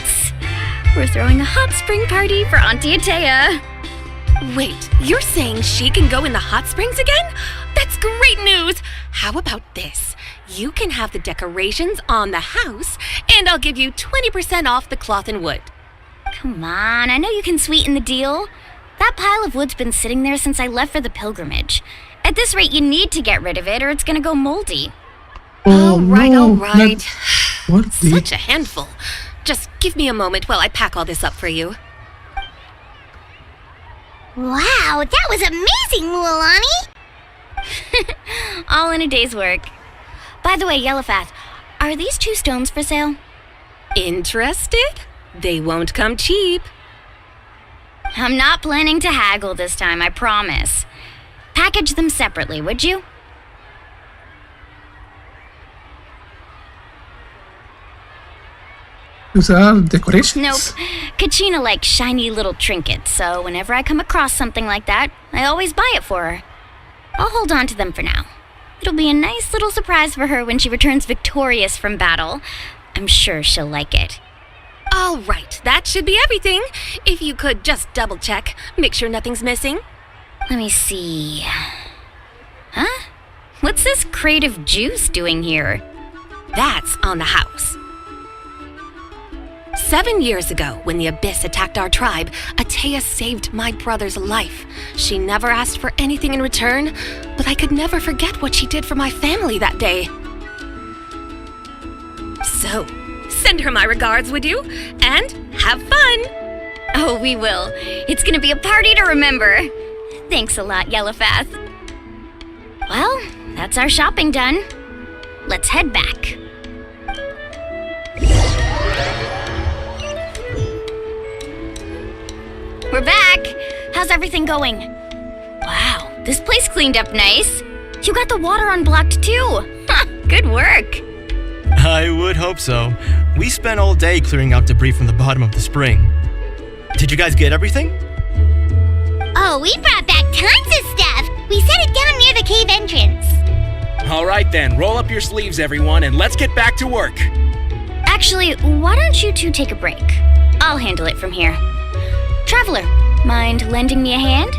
we're throwing a hot spring party for Auntie Atea. Wait, you're saying she can go in the hot springs again? That's great news! How about this? You can have the decorations on the house, and I'll give you 20% off the cloth and wood. Come on, I know you can sweeten the deal. That pile of wood's been sitting there since I left for the pilgrimage. At this rate, you need to get rid of it or it's gonna go moldy. Oh, all right. What Such a handful. Just give me a moment while I pack all this up for you. Wow, that was amazing, Lualani! All in a day's work. By the way, Yellowfath, are these 2 stones for sale? Interested? They won't come cheap. I'm not planning to haggle this time, I promise. Package them separately, would you? Those are decorations. Nope. Kachina likes shiny little trinkets, so whenever I come across something like that, I always buy it for her. I'll hold on to them for now. It'll be a nice little surprise for her when she returns victorious from battle. I'm sure she'll like it. All right, that should be everything. If you could just double check, make sure nothing's missing. Let me see. Huh? What's this crate of juice doing here? That's on the house. 7 years ago, when the Abyss attacked our tribe, Atea saved my brother's life. She never asked for anything in return, but I could never forget what she did for my family that day. So, send her my regards, would you? And have fun! Oh, we will. It's gonna be a party to remember. Thanks a lot, Yellowfath. Well, that's our shopping done. Let's head back. We're back! How's everything going? Wow, this place cleaned up nice. You got the water unblocked too. Good work. I would hope so. We spent all day clearing out debris from the bottom of the spring. Did you guys get everything? Oh, we brought back tons of stuff! We set it down near the cave entrance. All right then, roll up your sleeves everyone and let's get back to work. Actually, why don't you two take a break? I'll handle it from here. Traveler, mind lending me a hand?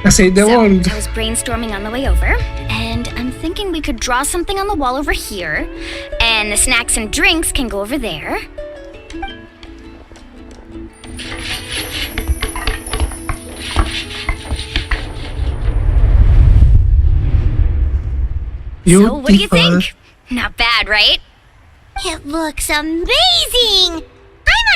I say the world. I was brainstorming on the way over, and I'm thinking we could draw something on the wall over here, and the snacks and drinks can go over there. So, what do you think? Not bad, right? It looks amazing! Paimon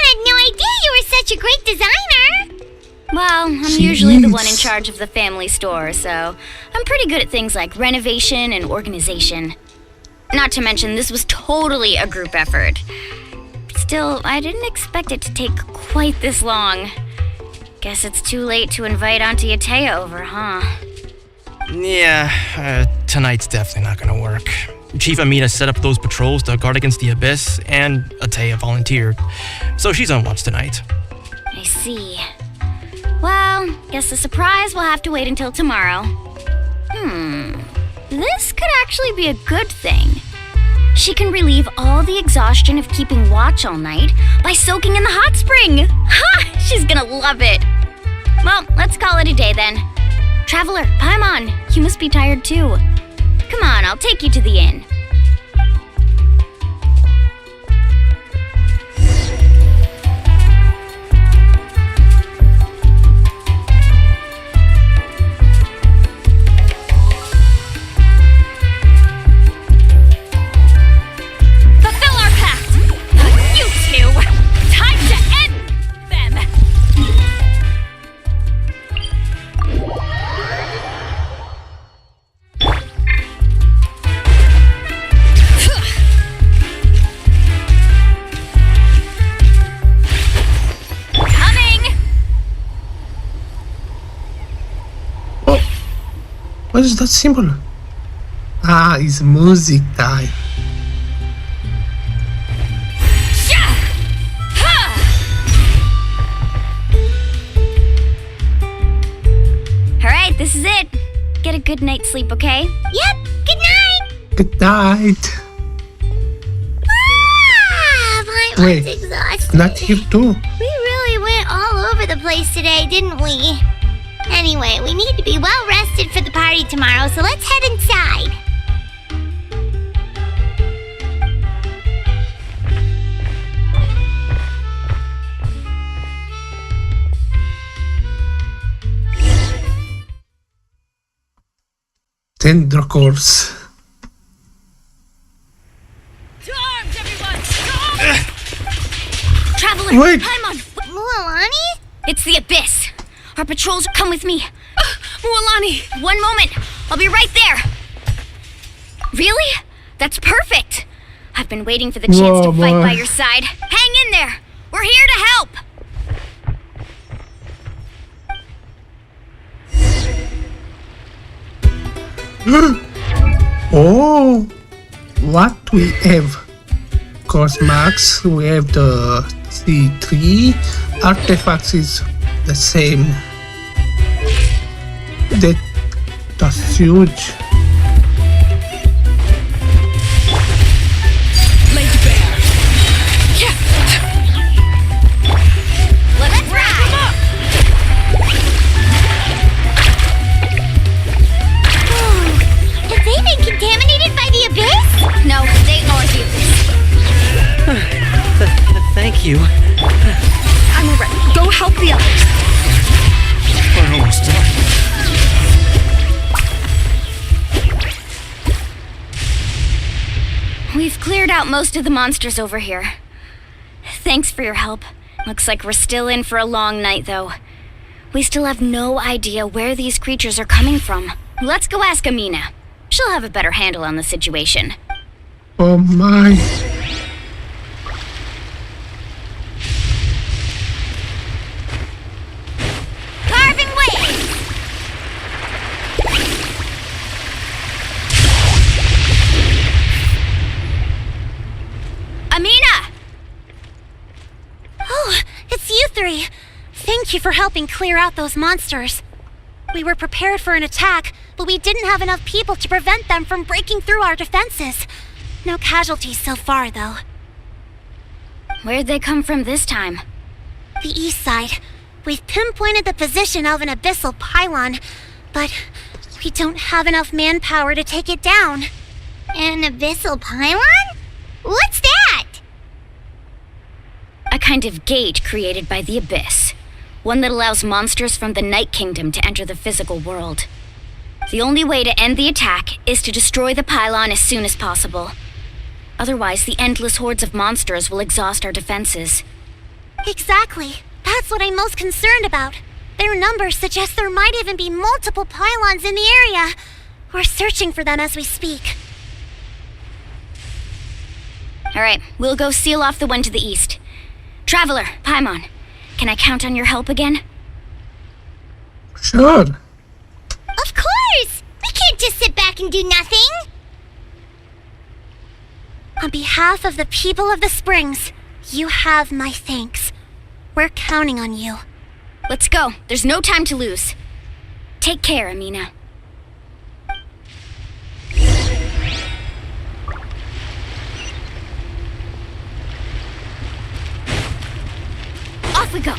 had no idea you were such a great designer! Well, I'm usually the one in charge of the family store, so I'm pretty good at things like renovation and organization. Not to mention, this was totally a group effort. Still, I didn't expect it to take quite this long. Guess it's too late to invite Auntie Atea over, huh? Yeah, tonight's definitely not gonna work. Chief Amita set up those patrols to guard against the Abyss, and Atea volunteered, so she's on watch tonight. I see. Well, guess the surprise will have to wait until tomorrow. This could actually be a good thing. She can relieve all the exhaustion of keeping watch all night by soaking in the hot spring. Ha! She's gonna love it. Well, let's call it a day then. Traveler, Paimon, you must be tired too. Come on, I'll take you to the inn. Fulfill our pact! Not you two! Time to end them! What is that symbol? Ah, it's music time. Alright, this is it. Get a good night's sleep, okay? Yep, good night! Good night. Paimon's Wait, exhausted. not here too. We really went all over the place today, didn't we? Anyway, we need to be well rested for the party tomorrow, so let's head inside. Tender course. To arms, everyone! Traveler, Wait. Mualani? It's the Abyss. Our patrols come with me. Mualani! 1 moment. I'll be right there. Really? That's perfect. I've been waiting for the chance to fight by your side. Hang in there. We're here to help. Oh, what we have? Cosmax, we have the C3 artifacts is the same. That's huge. Let's ride! Have they been contaminated by the Abyss? No, they are the Abyss. Thank you. I'm alright. Go help the others. We're almost done. We've cleared out most of the monsters over here. Thanks for your help. Looks like we're still in for a long night, though. We still have no idea where these creatures are coming from. Let's go ask Amina. She'll have a better handle on the situation. Oh my. Carving waves! Amina! Oh, it's you three. Thank you for helping clear out those monsters. We were prepared for an attack, but we didn't have enough people to prevent them from breaking through our defenses. No casualties so far, though. Where'd they come from this time? The east side. We've pinpointed the position of an abyssal pylon, but we don't have enough manpower to take it down. An abyssal pylon? What's that? A kind of gate created by the Abyss. One that allows monsters from the Night Kingdom to enter the physical world. The only way to end the attack is to destroy the pylon as soon as possible. Otherwise, the endless hordes of monsters will exhaust our defenses. Exactly. That's what I'm most concerned about. Their numbers suggest there might even be multiple pylons in the area. We're searching for them as we speak. Alright, we'll go seal off the one to the east. Traveler, Paimon, can I count on your help again? Sure. Of course! We can't just sit back and do nothing! On behalf of the people of the Springs, you have my thanks. We're counting on you. Let's go. There's no time to lose. Take care, Amina. Off we go.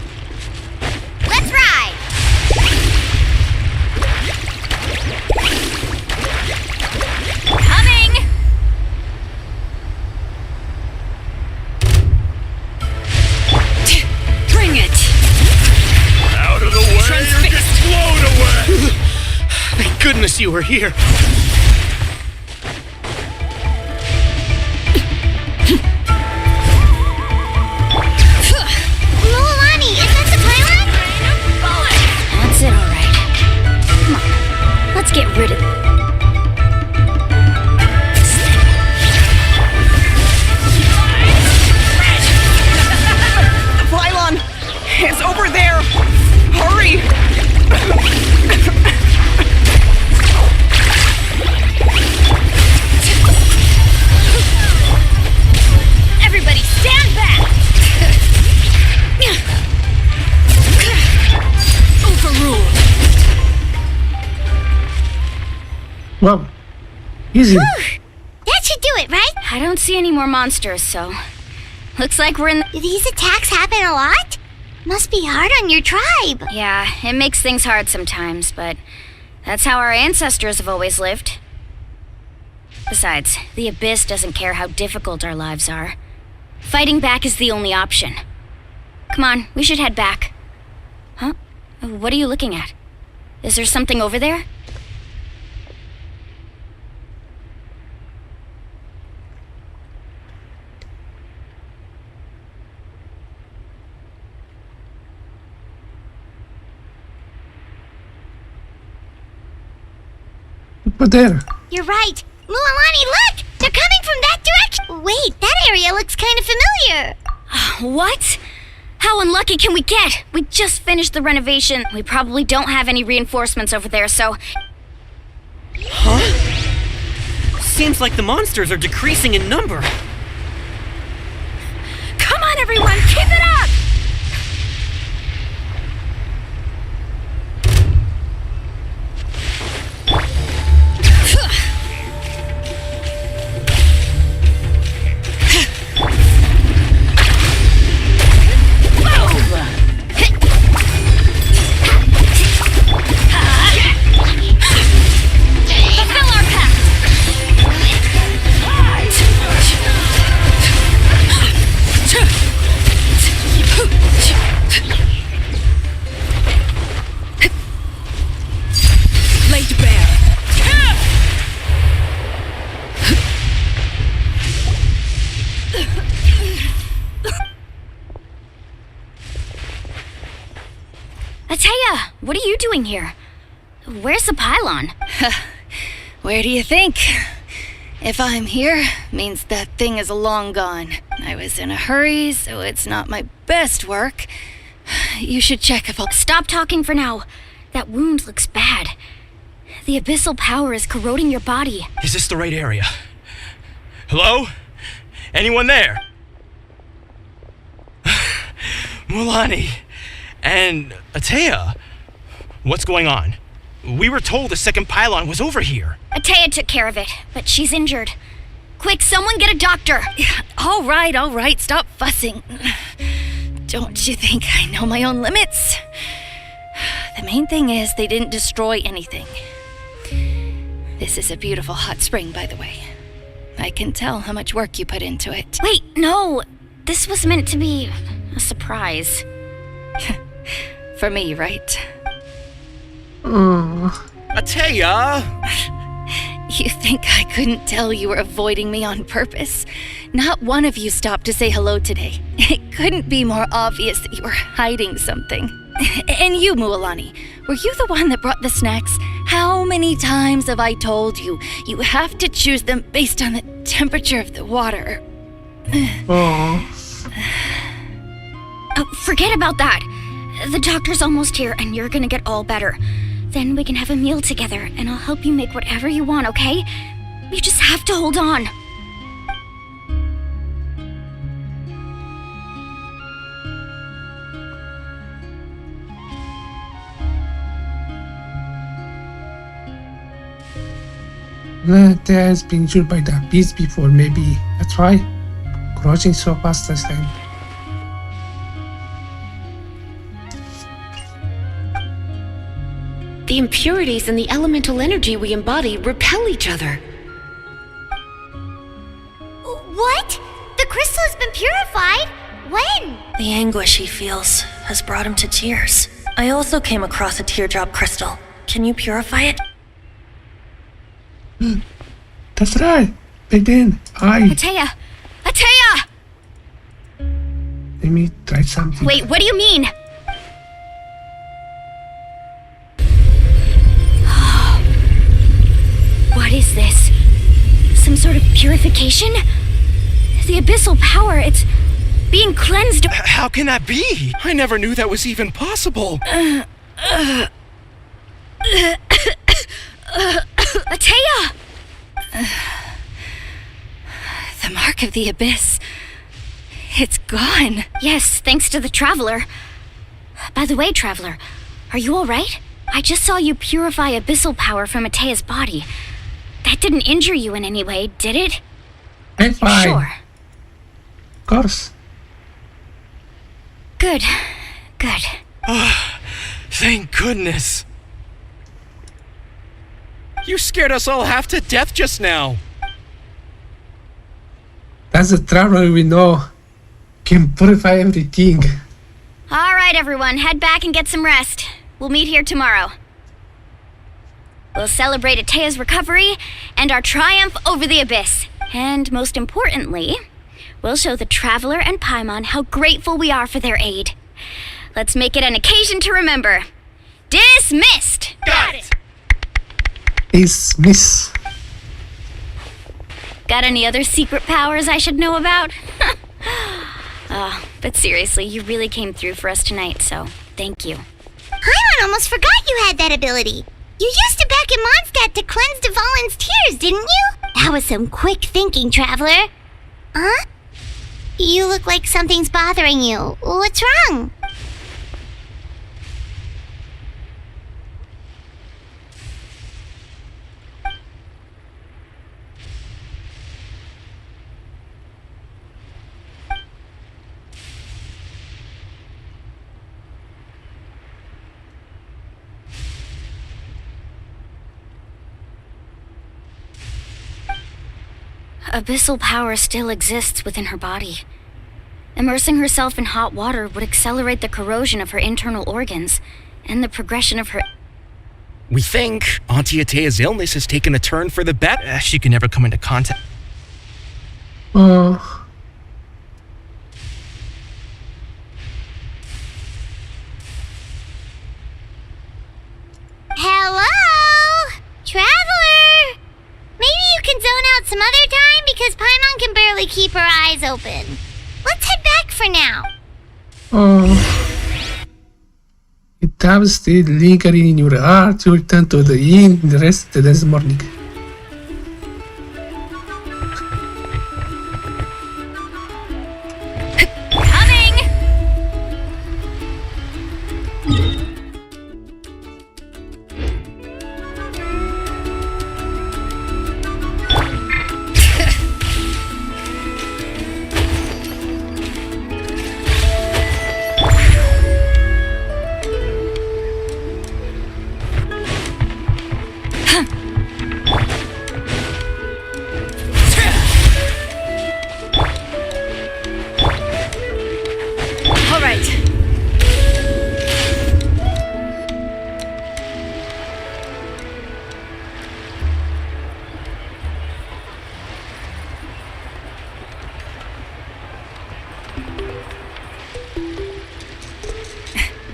Let's ride! Coming! Bring it! Out of the way or get blown away! Thank goodness you were here. Mualani, is that the pylon? That's it, alright. Come on, let's get rid of it. The pylon is over there. Hurry! Everybody stand back! Overruled. Well, easy. That should do it, right? I don't see any more monsters, so... Looks like we're in... Do these attacks happen a lot? Must be hard on your tribe. Yeah, it makes things hard sometimes, but... That's how our ancestors have always lived. Besides, the Abyss doesn't care how difficult our lives are. Fighting back is the only option. Come on, we should head back. Huh? What are you looking at? Is there something over there? Over there. You're right. Mualani, look! They're coming from that direction! Wait, that area looks kind of familiar. What? How unlucky can we get? We just finished the renovation. We probably don't have any reinforcements over there, so... Huh? Seems like the monsters are decreasing in number. Come on, everyone! Keep it up! Atea, what are you doing here? Where's the pylon? Where do you think? If I'm here, means that thing is long gone. I was in a hurry, so it's not my best work. You should check if I'll... Stop talking for now. That wound looks bad. The abyssal power is corroding your body. Is this the right area? Hello? Anyone there? Mualani and Atea, what's going on? We were told the second pylon was over here. Atea took care of it, but she's injured. Quick, someone get a doctor. All right, stop fussing. Don't you think I know my own limits? The main thing is they didn't destroy anything. This is a beautiful hot spring, by the way. I can tell how much work you put into it. Wait, no. This was meant to be a surprise. For me, right? Atea! You think I couldn't tell you were avoiding me on purpose? Not one of you stopped to say hello today. It couldn't be more obvious that you were hiding something. And you, Mualani, were you the one that brought the snacks? How many times have I told you, you have to choose them based on the temperature of the water? Oh, forget about that. The doctor's almost here, and you're gonna get all better. Then we can have a meal together, and I'll help you make whatever you want, okay? You just have to hold on. There has been injured by the beast before, maybe. That's why. Crouching so fast this time. The impurities and the elemental energy we embody repel each other. What? The crystal has been purified? When? The anguish he feels has brought him to tears. I also came across a teardrop crystal. Can you purify it? That's right. Again, Atea! Atea! Let me try something. Wait, what do you mean? What is this? Some sort of purification? The abyssal power, it's being cleansed. How can that be? I never knew that was even possible. Atea! The mark of the abyss. It's gone. Yes, thanks to the Traveler. By the way, Traveler, are you alright? I just saw you purify abyssal power from Atea's body. That didn't injure you in any way, did it? I'm fine. Sure. Of course. Good. Good. Oh, thank goodness. You scared us all half to death just now. That's the traveler we know. Can purify everything. Alright, everyone, head back and get some rest. We'll meet here tomorrow. We'll celebrate Atea's recovery and our triumph over the abyss. And most importantly, we'll show the Traveler and Paimon how grateful we are for their aid. Let's make it an occasion to remember. Dismissed! Got it! is Miss. Got any other secret powers I should know about? But seriously, you really came through for us tonight, so thank you. Paimon almost forgot you had that ability. You used it back in Mondstadt to cleanse Dvalin's tears, didn't you? That was some quick thinking, Traveler. Huh? You look like something's bothering you. What's wrong? Abyssal power still exists within her body. Immersing herself in hot water would accelerate the corrosion of her internal organs and the progression of her... We think Auntie Atea's illness has taken a turn for the better. She can never come into contact. Hello? Traveler? Maybe you can zone out some other time because Paimon can barely keep her eyes open. Let's head back for now. It has stayed lingering in your heart to return to the inn the rest of this morning.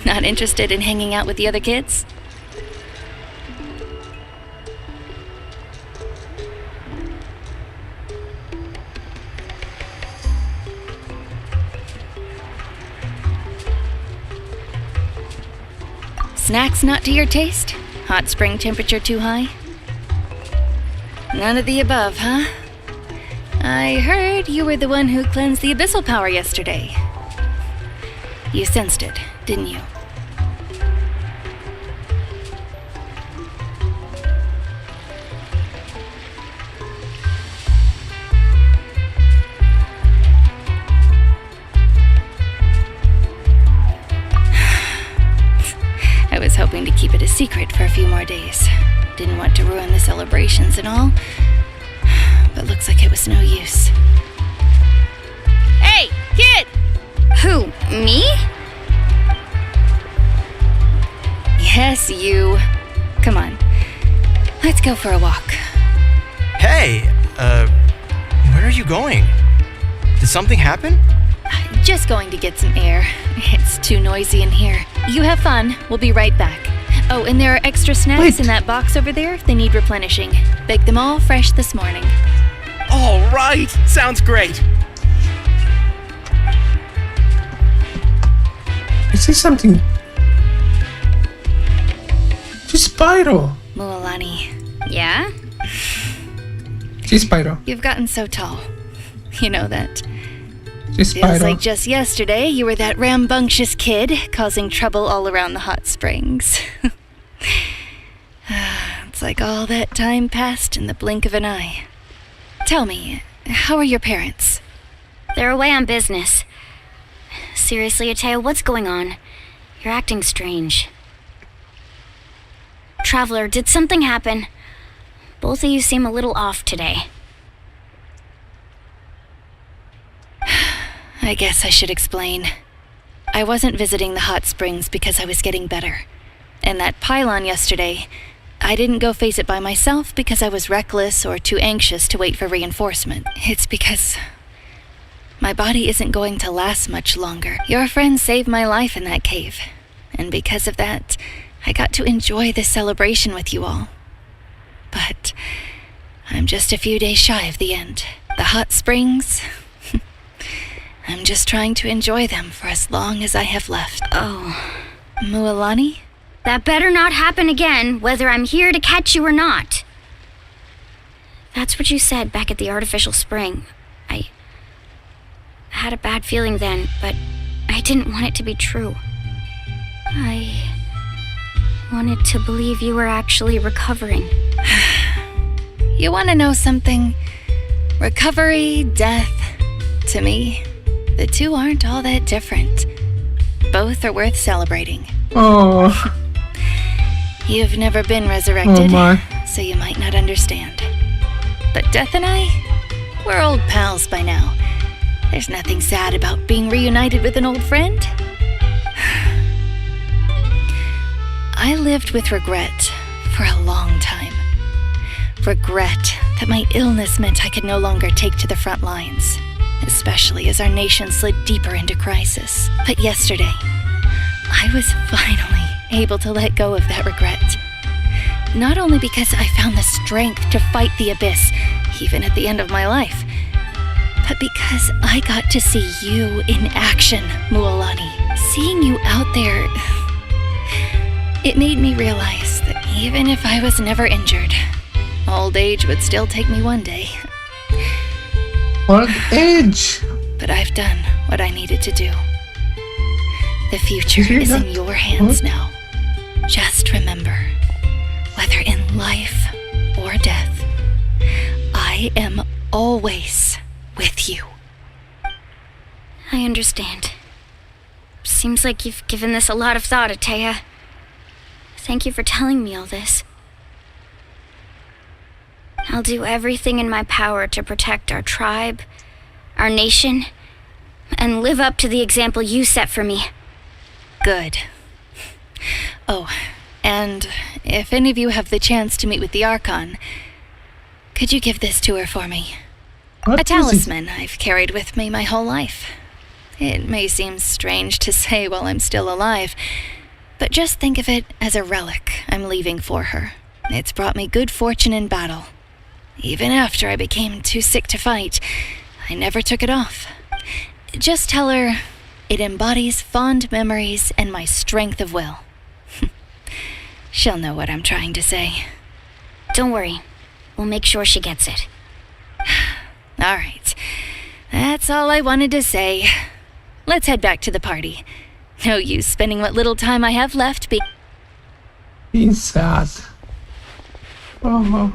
Not interested in hanging out with the other kids? Snacks not to your taste? Hot spring temperature too high? None of the above, huh? I heard you were the one who cleansed the abyssal power yesterday. You sensed it, didn't you? I was hoping to keep it a secret for a few more days. Didn't want to ruin the celebrations and all. But looks like it was no use. Hey, kid! Who, me? Yes, you. Come on. Let's go for a walk. Hey, where are you going? Did something happen? Just going to get some air. It's too noisy in here. You have fun. We'll be right back. Oh, and there are extra snacks in that box over there if they need replenishing. Baked them all fresh this morning. All right. Sounds great. Is this something? She's Spyro. Mualani. Yeah? She's Spyro. You've gotten so tall. You know that. She's Feels Spyro. like just yesterday you were that rambunctious kid causing trouble all around the hot springs. It's like all that time passed in the blink of an eye. Tell me, how are your parents? They're away on business. Seriously, Atea, what's going on? You're acting strange. Traveler, did something happen? Both of you seem a little off today. I guess I should explain. I wasn't visiting the hot springs because I was getting better. And that pylon yesterday, I didn't go face it by myself because I was reckless or too anxious to wait for reinforcement. It's because my body isn't going to last much longer. Your friend saved my life in that cave. And because of that, I got to enjoy this celebration with you all. But I'm just a few days shy of the end. The hot springs, I'm just trying to enjoy them for as long as I have left. Oh. Mualani? That better not happen again, whether I'm here to catch you or not. That's what you said back at the artificial spring. I had a bad feeling then, but I didn't want it to be true. I wanted to believe you were actually recovering. You want to know something? Recovery, death, to me, the two aren't all that different. Both are worth celebrating. Oh. You've never been resurrected, Oh my. so you might not understand. But Death and I, we're old pals by now. There's nothing sad about being reunited with an old friend. I lived with regret for a long time. Regret that my illness meant I could no longer take to the front lines, especially as our nation slid deeper into crisis. But yesterday, I was finally able to let go of that regret. Not only because I found the strength to fight the abyss, even at the end of my life, but because I got to see you in action, Mualani. Seeing you out there, it made me realize that even if I was never injured, old age would still take me one day. Old age? But I've done what I needed to do. The future is in your hands now. Just remember, whether in life or death, I am always with you. I understand. Seems like you've given this a lot of thought, Atea. Thank you for telling me all this. I'll do everything in my power to protect our tribe, our nation, and live up to the example you set for me. Good. Oh, and if any of you have the chance to meet with the Archon, could you give this to her for me? What A is it? talisman I've carried with me my whole life. It may seem strange to say while I'm still alive, but just think of it as a relic I'm leaving for her. It's brought me good fortune in battle. Even after I became too sick to fight, I never took it off. Just tell her it embodies fond memories and my strength of will. She'll know what I'm trying to say. Don't worry. We'll make sure she gets it. All right. That's all I wanted to say. Let's head back to the party. No use spending what little time I have left Being sad. Oh.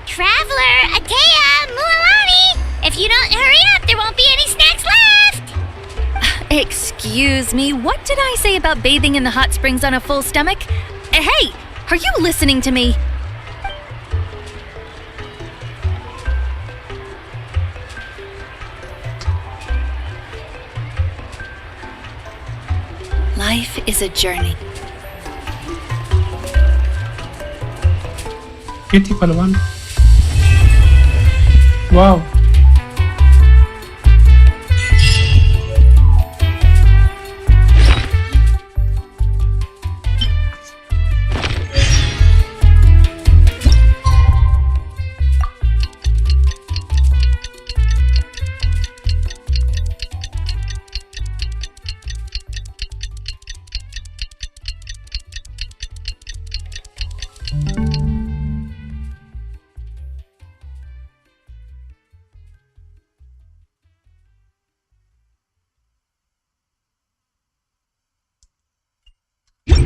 Traveler, Atea, Mualani! If you don't hurry up, there won't be any snacks left! Excuse me, what did I say about bathing in the hot springs on a full stomach? Hey, are you listening to me? Life is a journey. Beautiful one. Wow.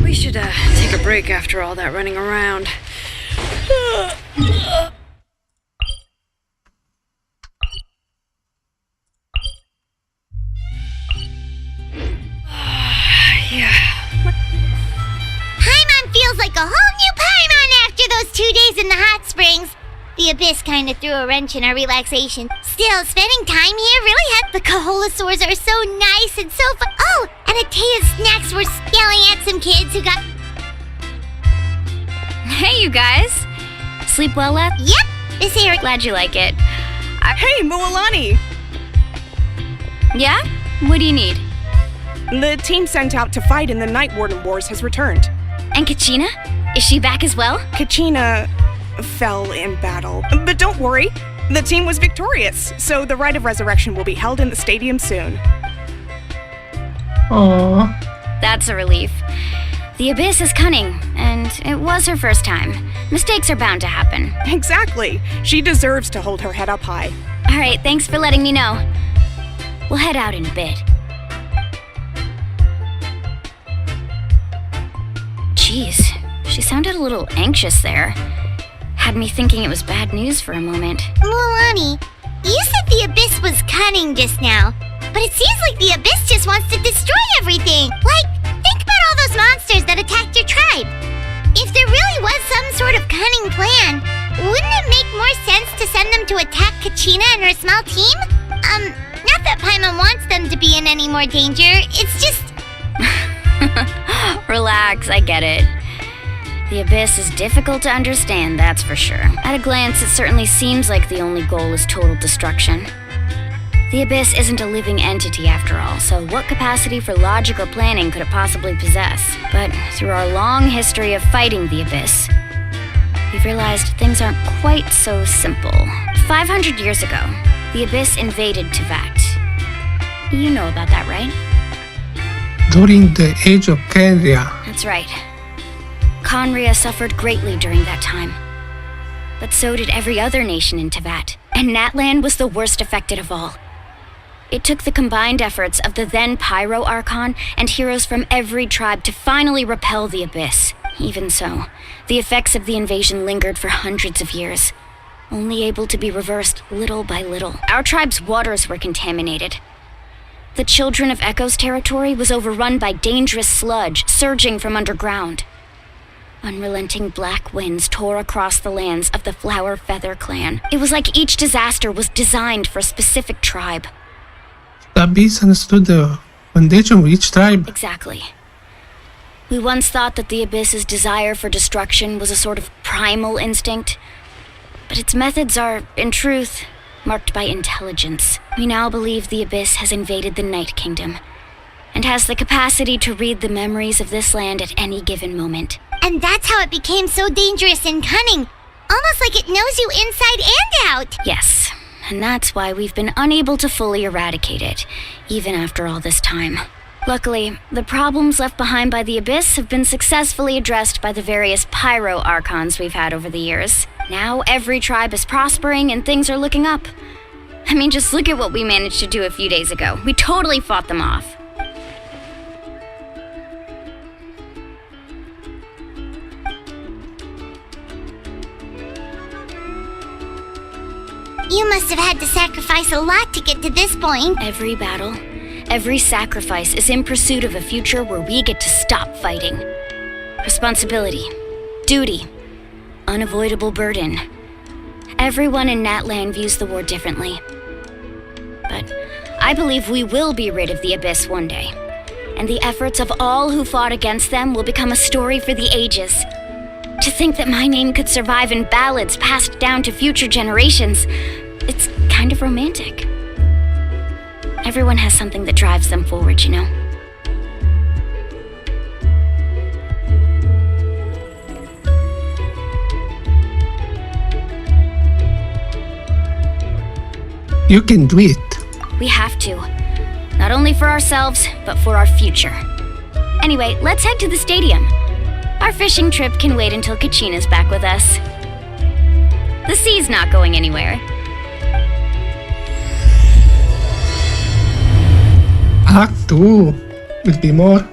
We should take a break after all that running around. Yeah. Paimon feels like a whole new Paimon after those 2 days in the hot springs. The Abyss kind of threw a wrench in our relaxation. Still, spending time here really helped. The Kaholasaurs are so nice and so fun. Oh, and Atea's snacks were yelling at some kids who got... Hey, you guys. Sleep well, Leth? Yep, this area... Glad you like it. Hey, Mualani! Yeah? What do you need? The team sent out to fight in the Night Warden Wars has returned. And Kachina? Is she back as well? Kachina fell in battle. But don't worry, the team was victorious, so the rite of resurrection will be held in the stadium soon. Aww. That's a relief. The Abyss is cunning, and it was her first time. Mistakes are bound to happen. Exactly. She deserves to hold her head up high. All right, thanks for letting me know. We'll head out in a bit. Jeez, she sounded a little anxious there. Had me thinking it was bad news for a moment. Mulani, you said the Abyss was cunning just now, but it seems like the Abyss just wants to destroy everything. Like, think about all those monsters that attacked your tribe. If there really was some sort of cunning plan, wouldn't it make more sense to send them to attack Kachina and her small team? Not that Paimon wants them to be in any more danger, it's just... Relax, I get it. The Abyss is difficult to understand, that's for sure. At a glance, it certainly seems like the only goal is total destruction. The Abyss isn't a living entity after all, so what capacity for logic or planning could it possibly possess? But through our long history of fighting the Abyss, we've realized things aren't quite so simple. 500 years ago, the Abyss invaded Tevat. You know about that, right? During the age of Kenria. That's right. Conria suffered greatly during that time. But so did every other nation in Tevat, and Natlan was the worst affected of all. It took the combined efforts of the then Pyro Archon and heroes from every tribe to finally repel the Abyss. Even so, the effects of the invasion lingered for hundreds of years, only able to be reversed little by little. Our tribe's waters were contaminated. The Children of Echo's territory was overrun by dangerous sludge surging from underground. Unrelenting black winds tore across the lands of the Flower Feather clan. It was like each disaster was designed for a specific tribe. The Abyss understood the foundation of each tribe. Exactly. We once thought that the Abyss's desire for destruction was a sort of primal instinct, but its methods are, in truth, marked by intelligence. We now believe the Abyss has invaded the Night Kingdom, and has the capacity to read the memories of this land at any given moment. And that's how it became so dangerous and cunning, almost like it knows you inside and out. Yes, and that's why we've been unable to fully eradicate it, even after all this time. Luckily, the problems left behind by the Abyss have been successfully addressed by the various Pyro Archons we've had over the years. Now every tribe is prospering and things are looking up. I mean, just look at what we managed to do a few days ago. We totally fought them off. You must have had to sacrifice a lot to get to this point. Every battle, every sacrifice is in pursuit of a future where we get to stop fighting. Responsibility, duty, unavoidable burden. Everyone in Natlan views the war differently. But I believe we will be rid of the Abyss one day, and the efforts of all who fought against them will become a story for the ages. To think that my name could survive in ballads passed down to future generations, it's kind of romantic. Everyone has something that drives them forward, you know? You can do it. We have to. Not only for ourselves, but for our future. Anyway, let's head to the stadium. Our fishing trip can wait until Kachina's back with us. The sea's not going anywhere. Act 2 will be more.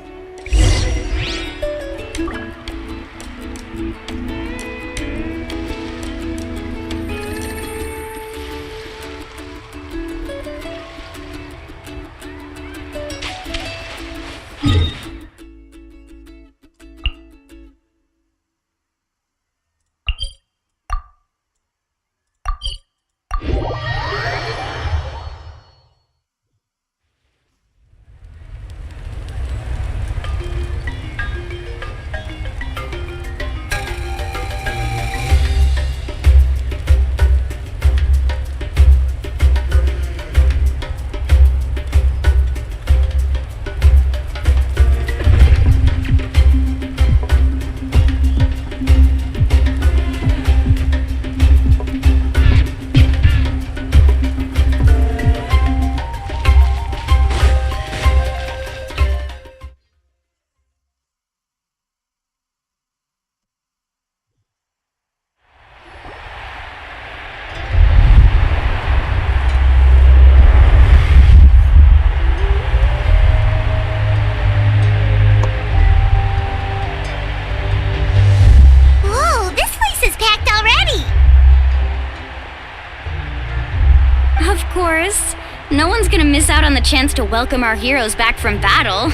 course. No one's gonna miss out on the chance to welcome our heroes back from battle.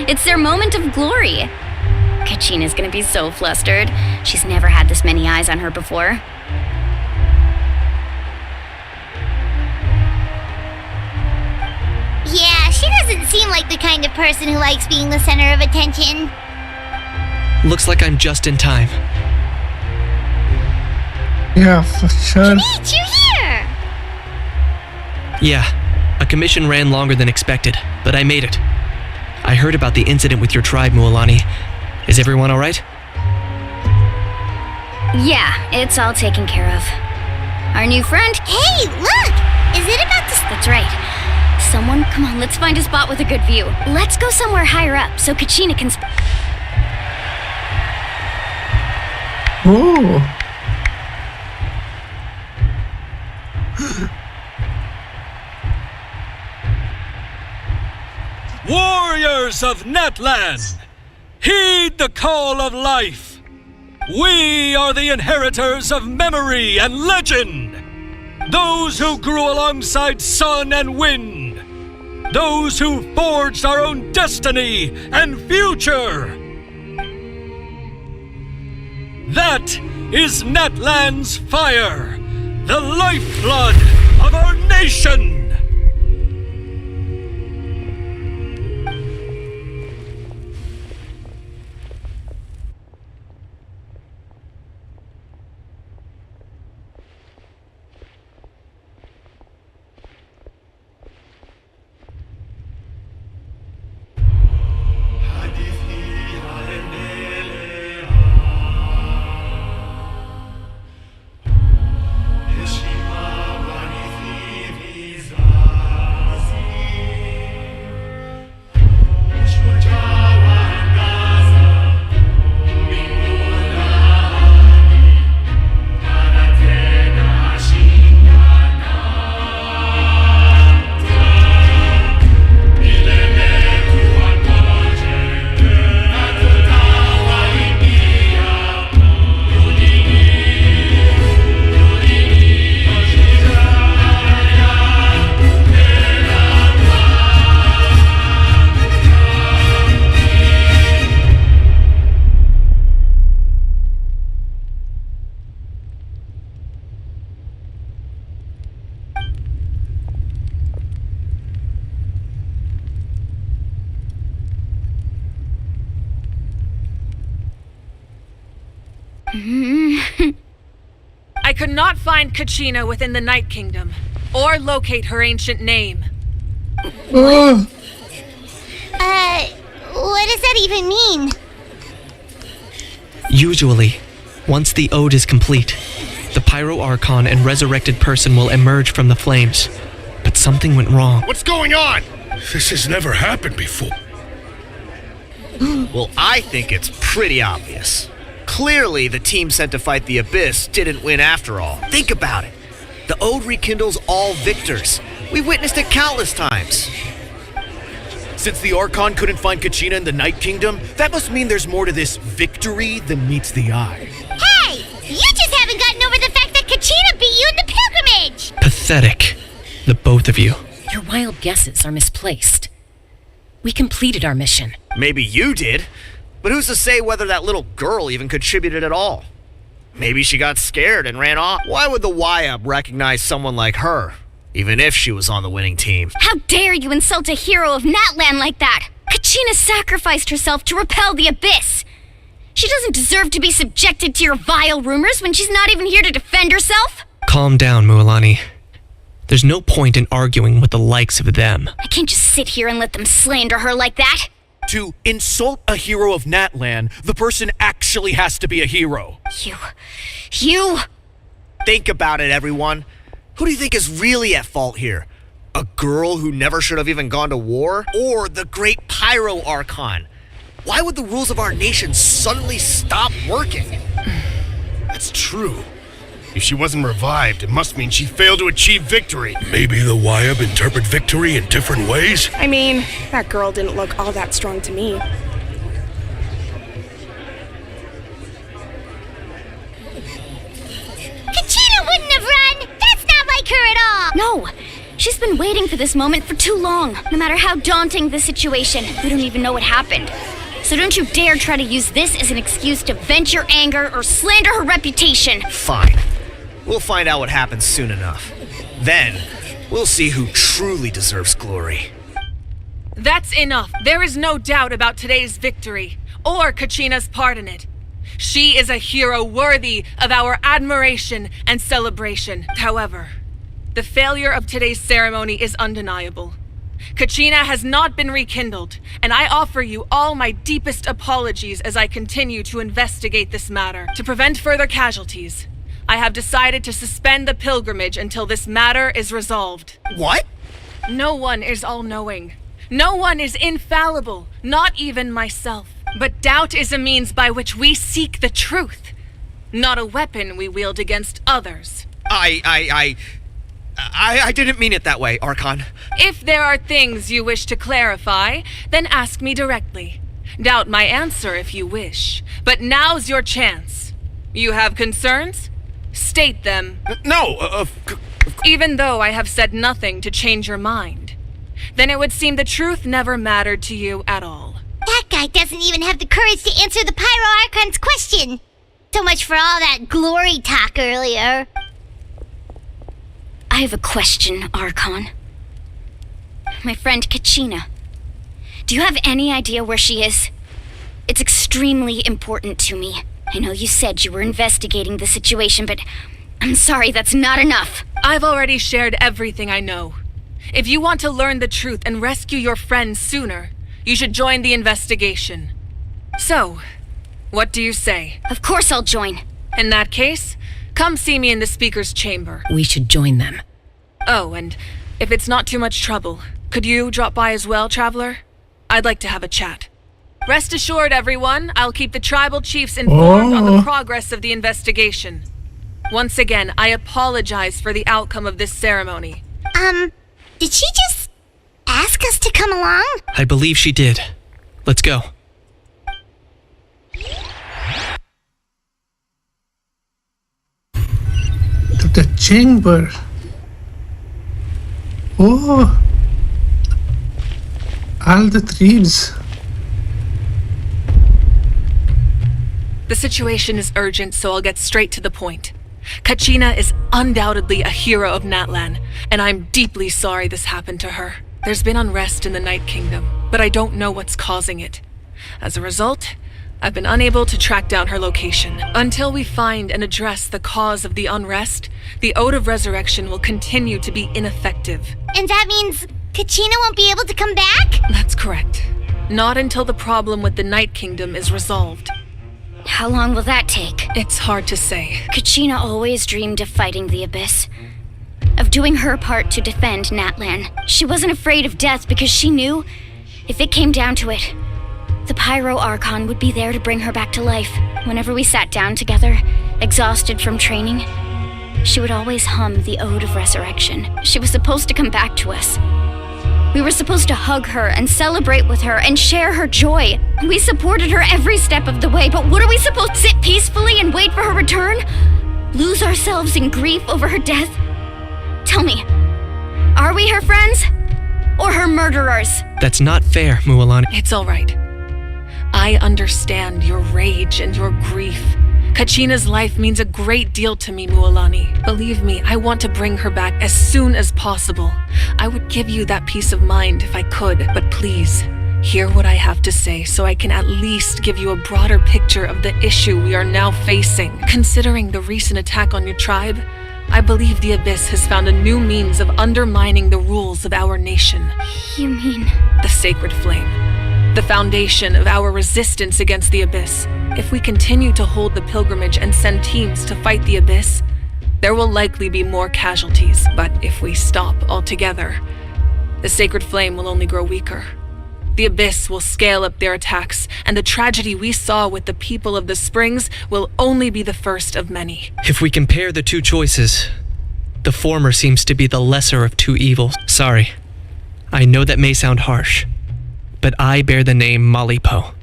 It's their moment of glory. Kachina's gonna be so flustered. She's never had this many eyes on her before. Yeah, she doesn't seem like the kind of person who likes being the center of attention. Looks like I'm just in time. Yeah, for sure. Neat, you're here! Yeah, a commission ran longer than expected, but I made it. I heard about the incident with your tribe, Mualani. Is everyone alright? Yeah, it's all taken care of. Our new friend? Hey, look! Is it about to... That's right. Someone, come on, let's find a spot with a good view. Let's go somewhere higher up so Kachina can... Oh. Warriors of Natlan, heed the call of life. We are the inheritors of memory and legend. Those who grew alongside sun and wind. Those who forged our own destiny and future. That is Natlan's fire, the lifeblood of our nation. I could not find Kachina within the Night Kingdom, or locate her ancient name. Oh. What does that even mean? Usually, once the ode is complete, the Pyro Archon and resurrected person will emerge from the flames. But something went wrong. What's going on? This has never happened before. Well, I think it's pretty obvious. Clearly, the team sent to fight the Abyss didn't win after all. Think about it. The Ode rekindles all victors. We witnessed it countless times. Since the Archon couldn't find Kachina in the Night Kingdom, that must mean there's more to this victory than meets the eye. Hey! You just haven't gotten over the fact that Kachina beat you in the pilgrimage! Pathetic. The both of you. Your wild guesses are misplaced. We completed our mission. Maybe you did, but who's to say whether that little girl even contributed at all? Maybe she got scared and ran off. Why would the YUB recognize someone like her, even if she was on the winning team? How dare you insult a hero of Natlan like that? Kachina sacrificed herself to repel the Abyss. She doesn't deserve to be subjected to your vile rumors when she's not even here to defend herself. Calm down, Mualani. There's no point in arguing with the likes of them. I can't just sit here and let them slander her like that. To insult a hero of Natlan, the person actually has to be a hero. You... Think about it, everyone. Who do you think is really at fault here? A girl who never should have even gone to war? Or the great Pyro Archon? Why would the rules of our nation suddenly stop working? That's true. If she wasn't revived, it must mean she failed to achieve victory. Maybe the YUB interpret victory in different ways? I mean, that girl didn't look all that strong to me. Kachina wouldn't have run! That's not like her at all! No, She's been waiting for this moment for too long. No matter how daunting the situation, we don't even know what happened. So don't you dare try to use this as an excuse to vent your anger or slander her reputation. Fine. We'll find out what happens soon enough. Then, we'll see who truly deserves glory. That's enough. There is no doubt about today's victory, or Kachina's part in it. She is a hero worthy of our admiration and celebration. However, the failure of today's ceremony is undeniable. Kachina has not been rekindled, and I offer you all my deepest apologies as I continue to investigate this matter. To prevent further casualties, I have decided to suspend the pilgrimage until this matter is resolved. What? No one is all-knowing. No one is infallible, not even myself. But doubt is a means by which we seek the truth, not a weapon we wield against others. I didn't mean it that way, Archon. If there are things you wish to clarify, then ask me directly. Doubt my answer if you wish, but now's your chance. You have concerns? State them. No, Even though I have said nothing to change your mind, then it would seem the truth never mattered to you at all. That guy doesn't even have the courage to answer the Pyro Archon's question. So much for all that glory talk earlier. I have a question, Archon. My friend Kachina. Do you have any idea where she is? It's extremely important to me. I know you said you were investigating the situation, but I'm sorry, that's not enough. I've already shared everything I know. If you want to learn the truth and rescue your friends sooner, you should join the investigation. So, what do you say? Of course I'll join. In that case, come see me in the speaker's chamber. We should join them. Oh, and if it's not too much trouble, could you drop by as well, Traveler? I'd like to have a chat. Rest assured, everyone, I'll keep the tribal chiefs informed on the progress of the investigation. Once again, I apologize for the outcome of this ceremony. Did she just ask us to come along? I believe she did. Let's go. To the chamber. Oh. All the tribes. The situation is urgent, so I'll get straight to the point. Kachina is undoubtedly a hero of Natlan, and I'm deeply sorry this happened to her. There's been unrest in the Night Kingdom, but I don't know what's causing it. As a result, I've been unable to track down her location. Until we find and address the cause of the unrest, the Ode of Resurrection will continue to be ineffective. And that means Kachina won't be able to come back? That's correct. Not until the problem with the Night Kingdom is resolved. How long will that take? It's hard to say. Kachina always dreamed of fighting the Abyss. Of doing her part to defend Natlan. She wasn't afraid of death because she knew, if it came down to it, the Pyro Archon would be there to bring her back to life. Whenever we sat down together, exhausted from training, she would always hum the Ode of Resurrection. She was supposed to come back to us. We were supposed to hug her and celebrate with her and share her joy. We supported her every step of the way, but what are we supposed to sit peacefully and wait for her return? Lose ourselves in grief over her death? Tell me, are we her friends or her murderers? That's not fair, Mualani. It's all right. I understand your rage and your grief. Kachina's life means a great deal to me, Mualani. Believe me, I want to bring her back as soon as possible. I would give you that peace of mind if I could, but please, hear what I have to say so I can at least give you a broader picture of the issue we are now facing. Considering the recent attack on your tribe, I believe the Abyss has found a new means of undermining the rules of our nation. You mean? The Sacred Flame. The foundation of our resistance against the Abyss. If we continue to hold the pilgrimage and send teams to fight the Abyss, there will likely be more casualties. But if we stop altogether, the Sacred Flame will only grow weaker. The Abyss will scale up their attacks, and the tragedy we saw with the people of the Springs will only be the first of many. If we compare the two choices, the former seems to be the lesser of two evils. Sorry. I know that may sound harsh, but I bear the name Malipo.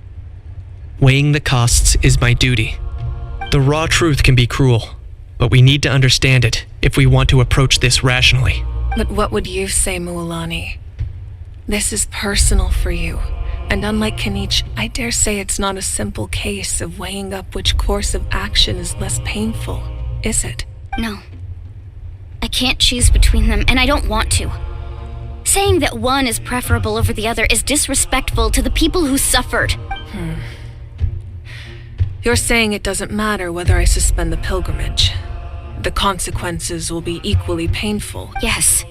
Weighing the costs is my duty. The raw truth can be cruel, but we need to understand it if we want to approach this rationally. But what would you say, Mualani? This is personal for you, and unlike Kanich, I dare say it's not a simple case of weighing up which course of action is less painful, is it? No. I can't choose between them, and I don't want to. Saying that one is preferable over the other is disrespectful to the people who suffered. You're saying it doesn't matter whether I suspend the pilgrimage. The consequences will be equally painful. Yes.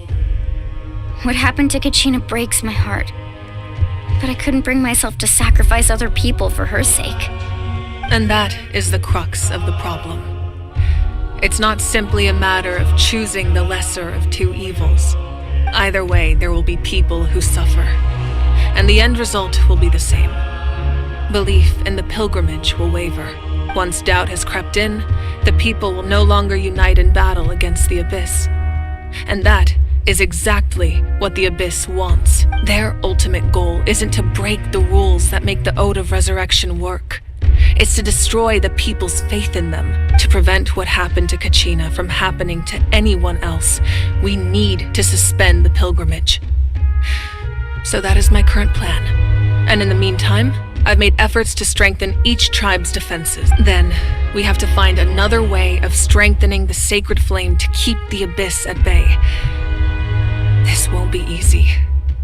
What happened to Kachina breaks my heart. But I couldn't bring myself to sacrifice other people for her sake. And that is the crux of the problem. It's not simply a matter of choosing the lesser of two evils. Either way, there will be people who suffer. And the end result will be the same. Belief in the pilgrimage will waver. Once doubt has crept in, the people will no longer unite in battle against the Abyss. And that is exactly what the Abyss wants. Their ultimate goal isn't to break the rules that make the Ode of Resurrection work. It's to destroy the people's faith in them. To prevent what happened to Kachina from happening to anyone else, we need to suspend the pilgrimage. So that is my current plan. And in the meantime, I've made efforts to strengthen each tribe's defenses. Then, we have to find another way of strengthening the sacred flame to keep the Abyss at bay. This won't be easy.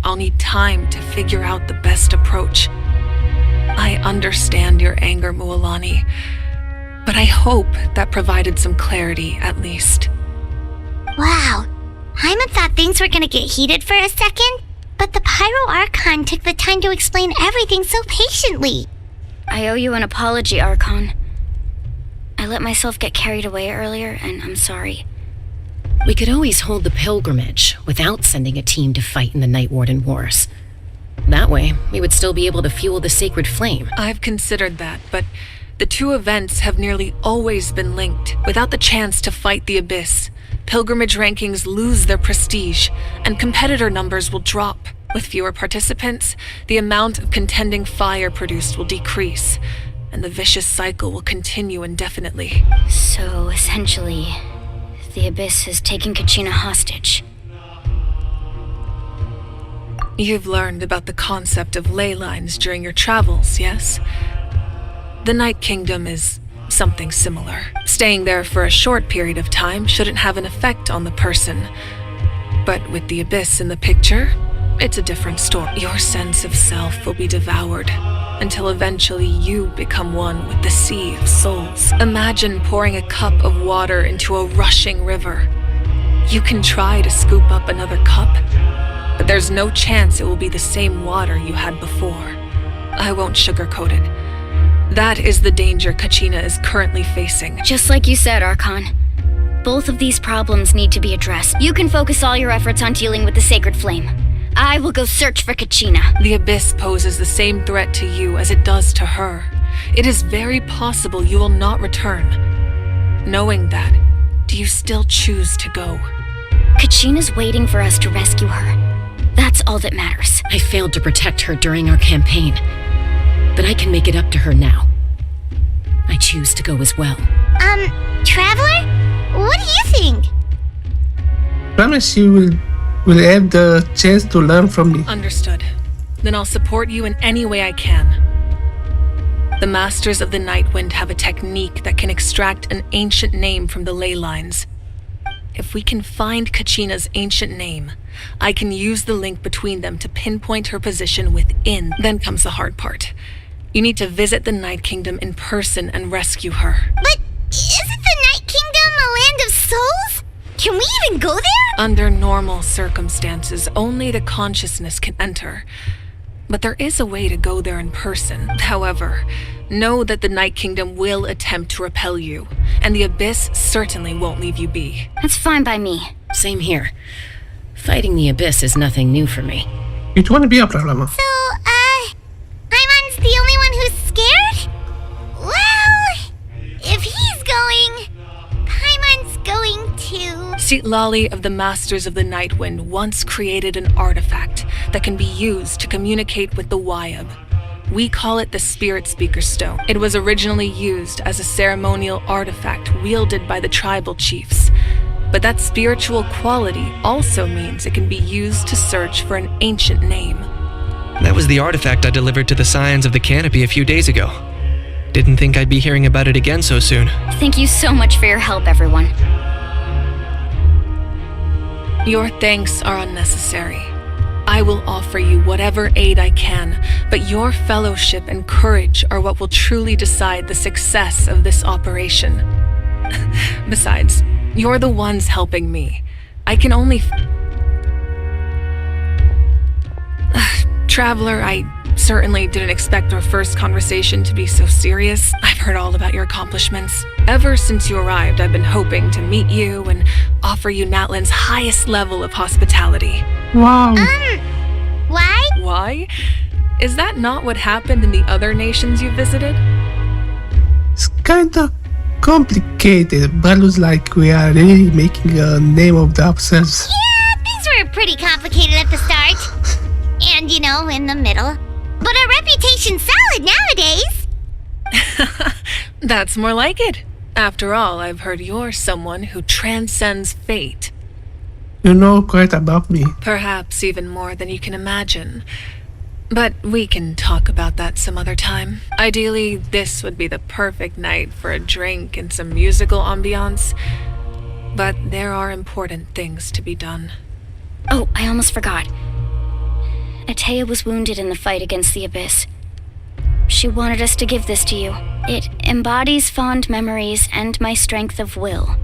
I'll need time to figure out the best approach. I understand your anger, Mualani, but I hope that provided some clarity at least. Wow. Hyman thought things were gonna get heated for a second, but the Pyro Archon took the time to explain everything so patiently. I owe you an apology, Archon. I let myself get carried away earlier, and I'm sorry. We could always hold the pilgrimage without sending a team to fight in the Night Warden Wars. That way, we would still be able to fuel the sacred flame. I've considered that, but the two events have nearly always been linked. Without the chance to fight the Abyss, pilgrimage rankings lose their prestige, and competitor numbers will drop. With fewer participants, the amount of contending fire produced will decrease, and the vicious cycle will continue indefinitely. So, essentially, the Abyss has taken Kachina hostage. You've learned about the concept of ley lines during your travels, yes? The Night Kingdom is something similar. Staying there for a short period of time shouldn't have an effect on the person. But with the Abyss in the picture, it's a different story. Your sense of self will be devoured until eventually you become one with the sea of souls. Imagine pouring a cup of water into a rushing river. You can try to scoop up another cup, but there's no chance it will be the same water you had before. I won't sugarcoat it. That is the danger Kachina is currently facing. Just like you said, Archon. Both of these problems need to be addressed. You can focus all your efforts on dealing with the sacred flame. I will go search for Kachina. The Abyss poses the same threat to you as it does to her. It is very possible you will not return. Knowing that, do you still choose to go? Kachina's waiting for us to rescue her. That's all that matters. I failed to protect her during our campaign, but I can make it up to her now. I choose to go as well. Traveler? What do you think? Promise you will have the chance to learn from me. Understood. Then I'll support you in any way I can. The Masters of the Night Wind have a technique that can extract an ancient name from the ley lines. If we can find Kachina's ancient name, I can use the link between them to pinpoint her position within. Then comes the hard part. You need to visit the Night Kingdom in person and rescue her. But isn't the Night Kingdom a land of souls? Can we even go there? Under normal circumstances, only the consciousness can enter. But there is a way to go there in person. However, know that the Night Kingdom will attempt to repel you, and the Abyss certainly won't leave you be. That's fine by me. Same here. Fighting the Abyss is nothing new for me. It won't be a problem. So, Hyman's the only one who's scared? Well, if he's going, Hyman's going too. Citlali of the Masters of the Night Wind once created an artifact that can be used to communicate with the Wyab. We call it the Spirit Speaker Stone. It was originally used as a ceremonial artifact wielded by the tribal chiefs. But that spiritual quality also means it can be used to search for an ancient name. That was the artifact I delivered to the Scions of the Canopy a few days ago. Didn't think I'd be hearing about it again so soon. Thank you so much for your help, everyone. Your thanks are unnecessary. I will offer you whatever aid I can, but your fellowship and courage are what will truly decide the success of this operation. Besides, you're the ones helping me. I can only... Traveler, I certainly didn't expect our first conversation to be so serious. I've heard all about your accomplishments. Ever since you arrived, I've been hoping to meet you and offer you Natlan's highest level of hospitality. Wow. Why? Why? Is that not what happened in the other nations you visited? It's kinda complicated, but looks like we are really making a name of ourselves. Yeah, things were pretty complicated at the start. And, in the middle. But our reputation's solid nowadays. That's more like it. After all, I've heard you're someone who transcends fate. You know quite about me. Perhaps even more than you can imagine. But we can talk about that some other time. Ideally, this would be the perfect night for a drink and some musical ambiance. But there are important things to be done. Oh, I almost forgot. Atea was wounded in the fight against the Abyss. She wanted us to give this to you. It embodies fond memories and my strength of will.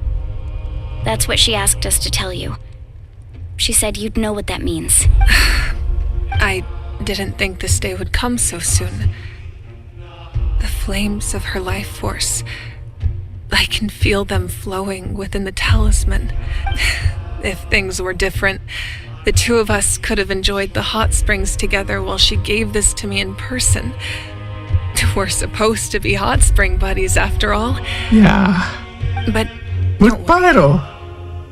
That's what she asked us to tell you. She said you'd know what that means. I didn't think this day would come so soon. The flames of her life force. I can feel them flowing within the talisman. If things were different, the two of us could have enjoyed the hot springs together while she gave this to me in person. We're supposed to be hot spring buddies after all. Yeah. But with Pyro.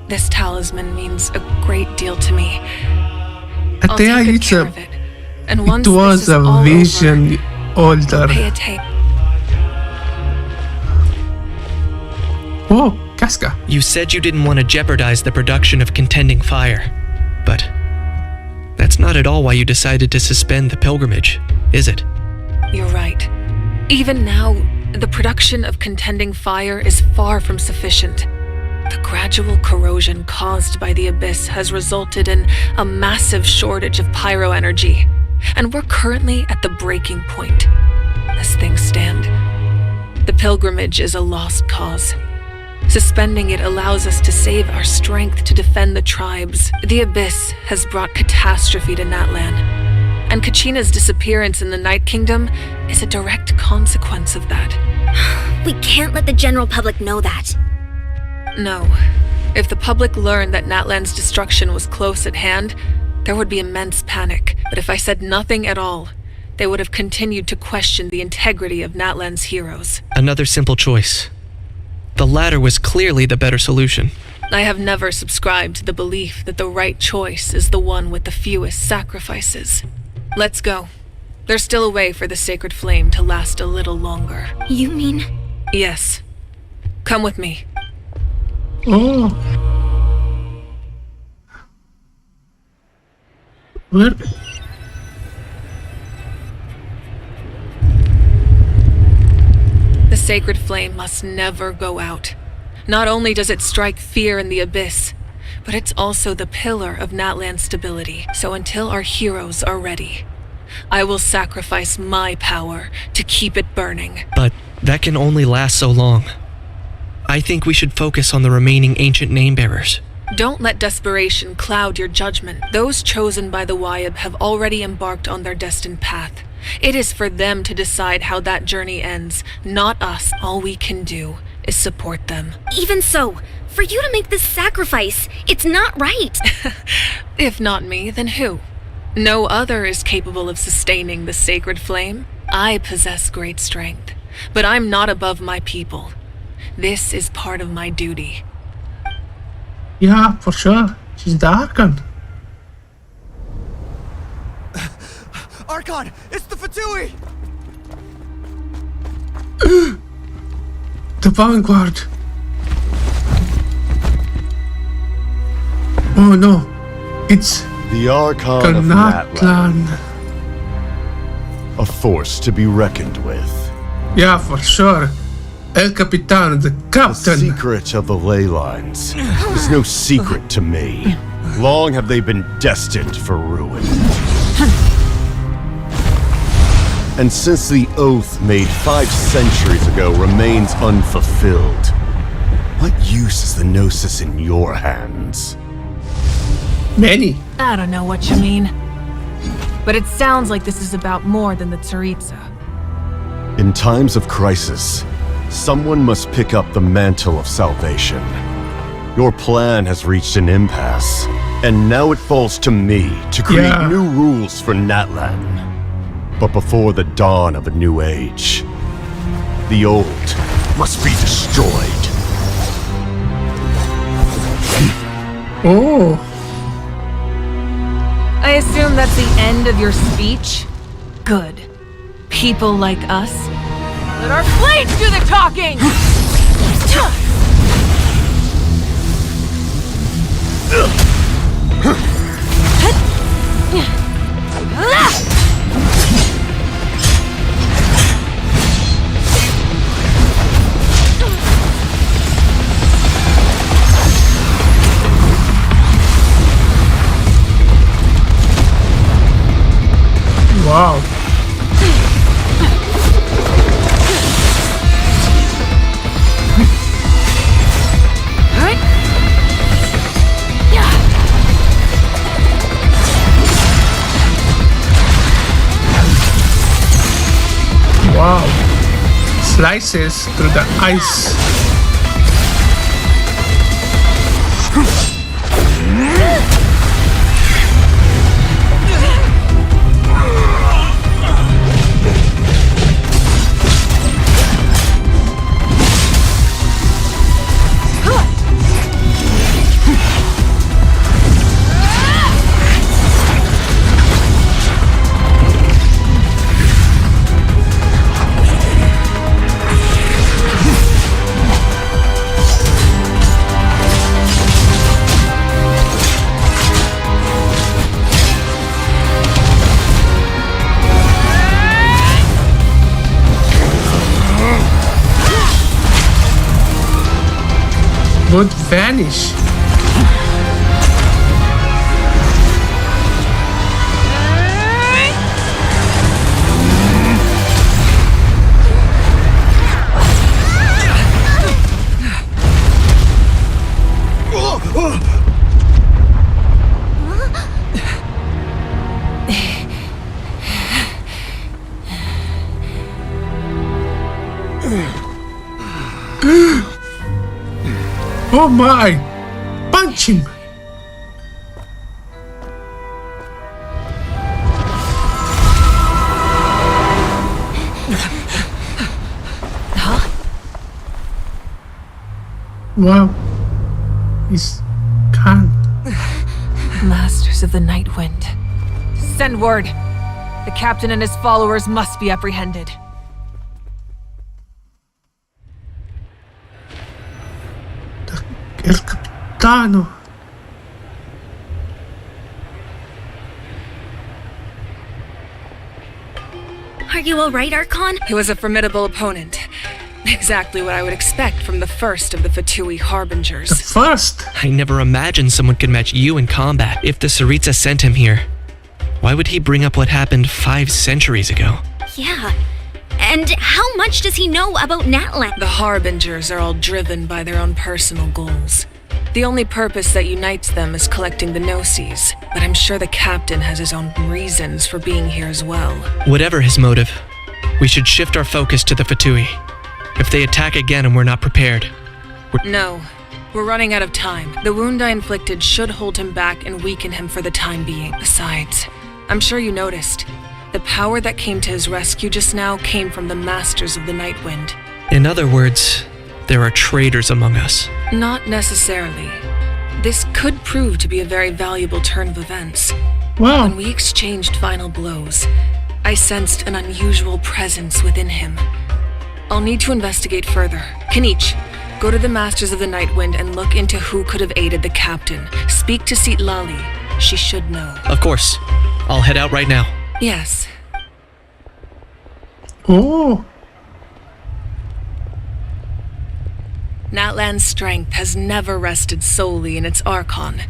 This talisman means a great deal to me. I'll take good care of it. And once it was a vision older. Pay attention. Oh, Casca. You said you didn't want to jeopardize the production of Contending Fire, but that's not at all why you decided to suspend the pilgrimage, is it? You're right. Even now, the production of Contending Fire is far from sufficient. The gradual corrosion caused by the Abyss has resulted in a massive shortage of pyro energy, and we're currently at the breaking point. As things stand, the pilgrimage is a lost cause. Suspending it allows us to save our strength to defend the tribes. The Abyss has brought catastrophe to Natlan, and Kachina's disappearance in the Night Kingdom is a direct consequence of that. We can't let the general public know that. No. If the public learned that Natlan's destruction was close at hand, there would be immense panic. But if I said nothing at all, they would have continued to question the integrity of Natlan's heroes. Another simple choice. The latter was clearly the better solution. I have never subscribed to the belief that the right choice is the one with the fewest sacrifices. Let's go. There's still a way for the sacred flame to last a little longer. You mean? Yes. Come with me. Oh. Where? The sacred flame must never go out. Not only does it strike fear in the Abyss, but it's also the pillar of Natlan's stability. So until our heroes are ready, I will sacrifice my power to keep it burning. But that can only last so long. I think we should focus on the remaining ancient name-bearers. Don't let desperation cloud your judgment. Those chosen by the Wyab have already embarked on their destined path. It is for them to decide how that journey ends, not us. All we can do is support them. Even so, for you to make this sacrifice, it's not right. If not me, then who? No other is capable of sustaining the sacred flame. I possess great strength, but I'm not above my people. This is part of my duty. Yeah, for sure. She's the Archon. Archon, it's the Fatui! The Vanguard. Oh no, it's The Archon of Natlan. Natlan. A force to be reckoned with. Yeah, for sure. El Capitan, the The captain. secret of the ley lines is no secret to me. Long have they been destined for ruin. And since the oath made 5 centuries ago remains unfulfilled, what use is the Gnosis in your hands? Many. I don't know what you mean. But it sounds like this is about more than the Tsaritsa. In times of crisis, someone must pick up the mantle of salvation. Your plan has reached an impasse, and now it falls to me to create new rules for Natlan. But before the dawn of a new age, the old must be destroyed. Oh. I assume that's the end of your speech? Good. People like us. Let our blades do the talking! Wow. Wow. Slices through the ice. Would vanish. Oh my! Punch him! Huh? Wow. He's gone. Masters of the Night Wind. Send word. The captain and his followers must be apprehended. El Capitano. Are you alright, Archon? He was a formidable opponent. Exactly what I would expect from the first of the Fatui Harbingers. The first? I never imagined someone could match you in combat. If the Tsaritsa sent him here, why would he bring up what happened 5 centuries ago? Yeah. And how much does he know about Natlan? The Harbingers are all driven by their own personal goals. The only purpose that unites them is collecting the Gnosis, but I'm sure the captain has his own reasons for being here as well. Whatever his motive, we should shift our focus to the Fatui. If they attack again and we're not prepared, No, we're running out of time. The wound I inflicted should hold him back and weaken him for the time being. Besides, I'm sure you noticed, the power that came to his rescue just now came from the Masters of the Night Wind. In other words, there are traitors among us. Not necessarily. This could prove to be a very valuable turn of events. Wow. When we exchanged final blows, I sensed an unusual presence within him. I'll need to investigate further. Kenichi, Go to the Masters of the Nightwind and look into who could have aided the captain. Speak to Seat Lali. She should know. Of course. I'll head out right now. Yes. Oh, Natlan's strength has never rested solely in its Archon.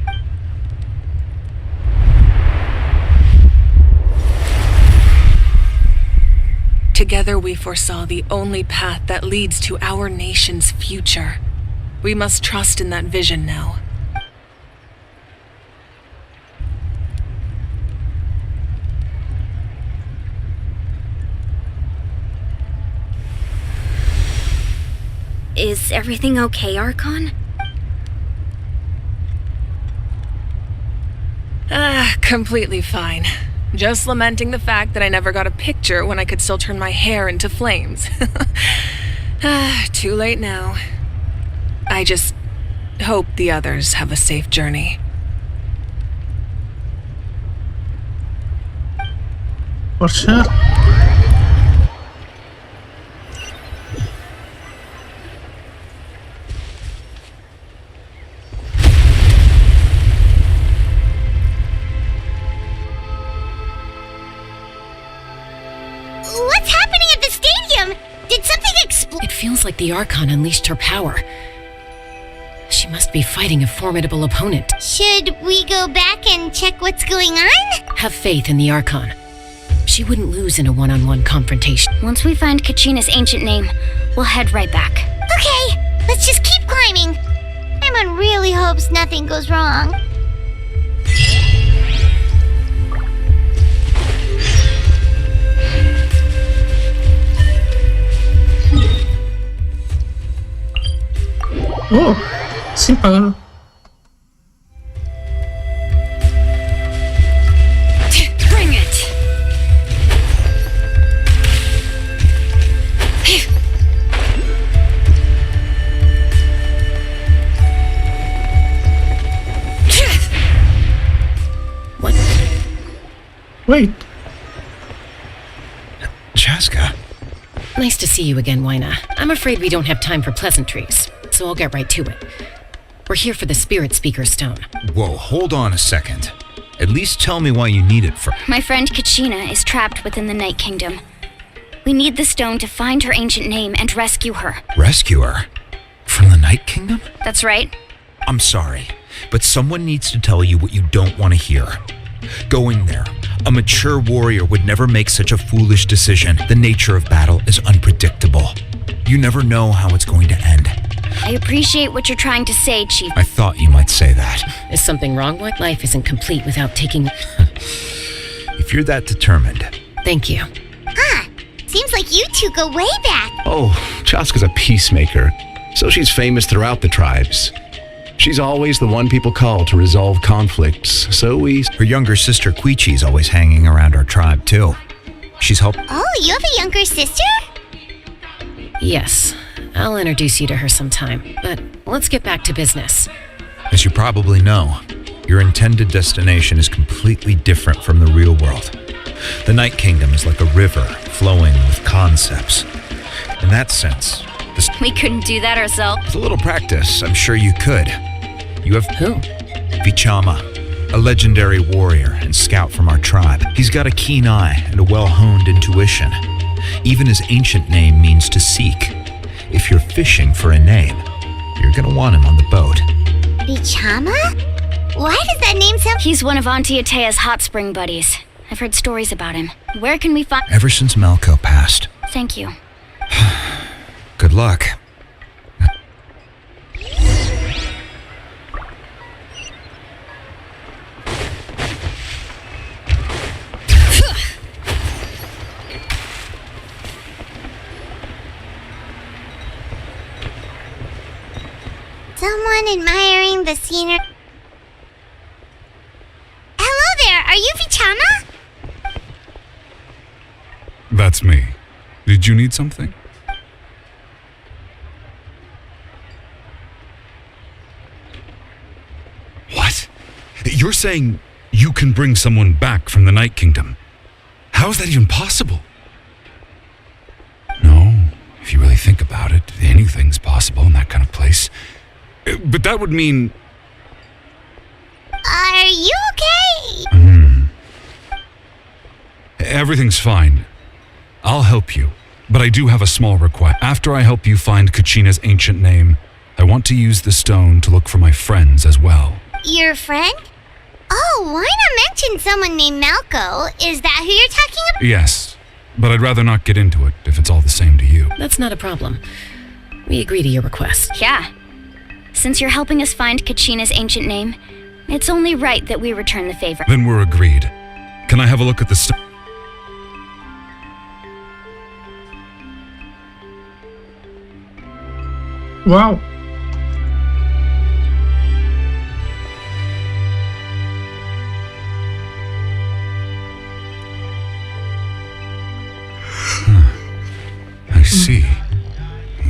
Together we foresaw the only path that leads to our nation's future. We must trust in that vision now. Is everything okay, Archon? Completely fine. Just lamenting the fact that I never got a picture when I could still turn my hair into flames. Too late now. I just hope the others have a safe journey. for sure. What's happening at the stadium? Did something explode? It feels like the Archon unleashed her power. She must be fighting a formidable opponent. Should we go back and check what's going on? Have faith in the Archon. She wouldn't lose in a one-on-one confrontation. Once we find Kachina's ancient name, we'll head right back. Okay, let's just keep climbing. Everyone really hopes nothing goes wrong. Oh, simple. Bring it! What? Wait. Chaska. Nice to see you again, Wyna. I'm afraid we don't have time for pleasantries, so I'll get right to it. We're here for the Spirit Speaker Stone. Whoa, hold on a second. At least tell me why you need it for. My friend Kachina is trapped within the Night Kingdom. We need the stone to find her ancient name and rescue her. Rescue her? From the Night Kingdom? That's right. I'm sorry, but someone needs to tell you what you don't want to hear. Going there. A mature warrior would never make such a foolish decision. The nature of battle is unpredictable. You never know how it's going to end. I appreciate what you're trying to say, Chief. I thought you might say that. Is something wrong? What? Life isn't complete without taking... If you're that determined. Thank you. Huh. Seems like you two go way back. Oh, Chaska's a peacemaker, so she's famous throughout the tribes. She's always the one people call to resolve conflicts, so we... Her younger sister Quichi's always hanging around our tribe, too. She's helped... Oh, you have a younger sister? Yes. I'll introduce you to her sometime, but let's get back to business. As you probably know, your intended destination is completely different from the real world. The Night Kingdom is like a river flowing with concepts. In that sense, we couldn't do that ourselves. With a little practice, I'm sure you could. You have... Who? Vichama, a legendary warrior and scout from our tribe. He's got a keen eye and a well-honed intuition. Even his ancient name means to seek. If you're fishing for a name, you're gonna want him on the boat. Vichama? Why does that name sound... He's one of Auntie Atea's hot spring buddies. I've heard stories about him. Where can we find... Ever since Malco passed. Thank you. Good luck. Someone admiring the scenery. Hello there, are you Vichama? That's me. Did you need something? What? You're saying you can bring someone back from the Night Kingdom? How is that even possible? No, If you really think about it, anything's possible in that kind of place. But that would mean... Are you okay? Everything's fine. I'll help you, but I do have a small request. After I help you find Kachina's ancient name, I want to use the stone to look for my friends as well. Your friend? Oh, why not mention someone named Malco? Is that who you're talking about? Yes, but I'd rather not get into it if it's all the same to you. That's not a problem. We agree to your request. Yeah. Since you're helping us find Kachina's ancient name, it's only right that we return the favor. Then we're agreed. Can I have a look at the stone? Wow. I see.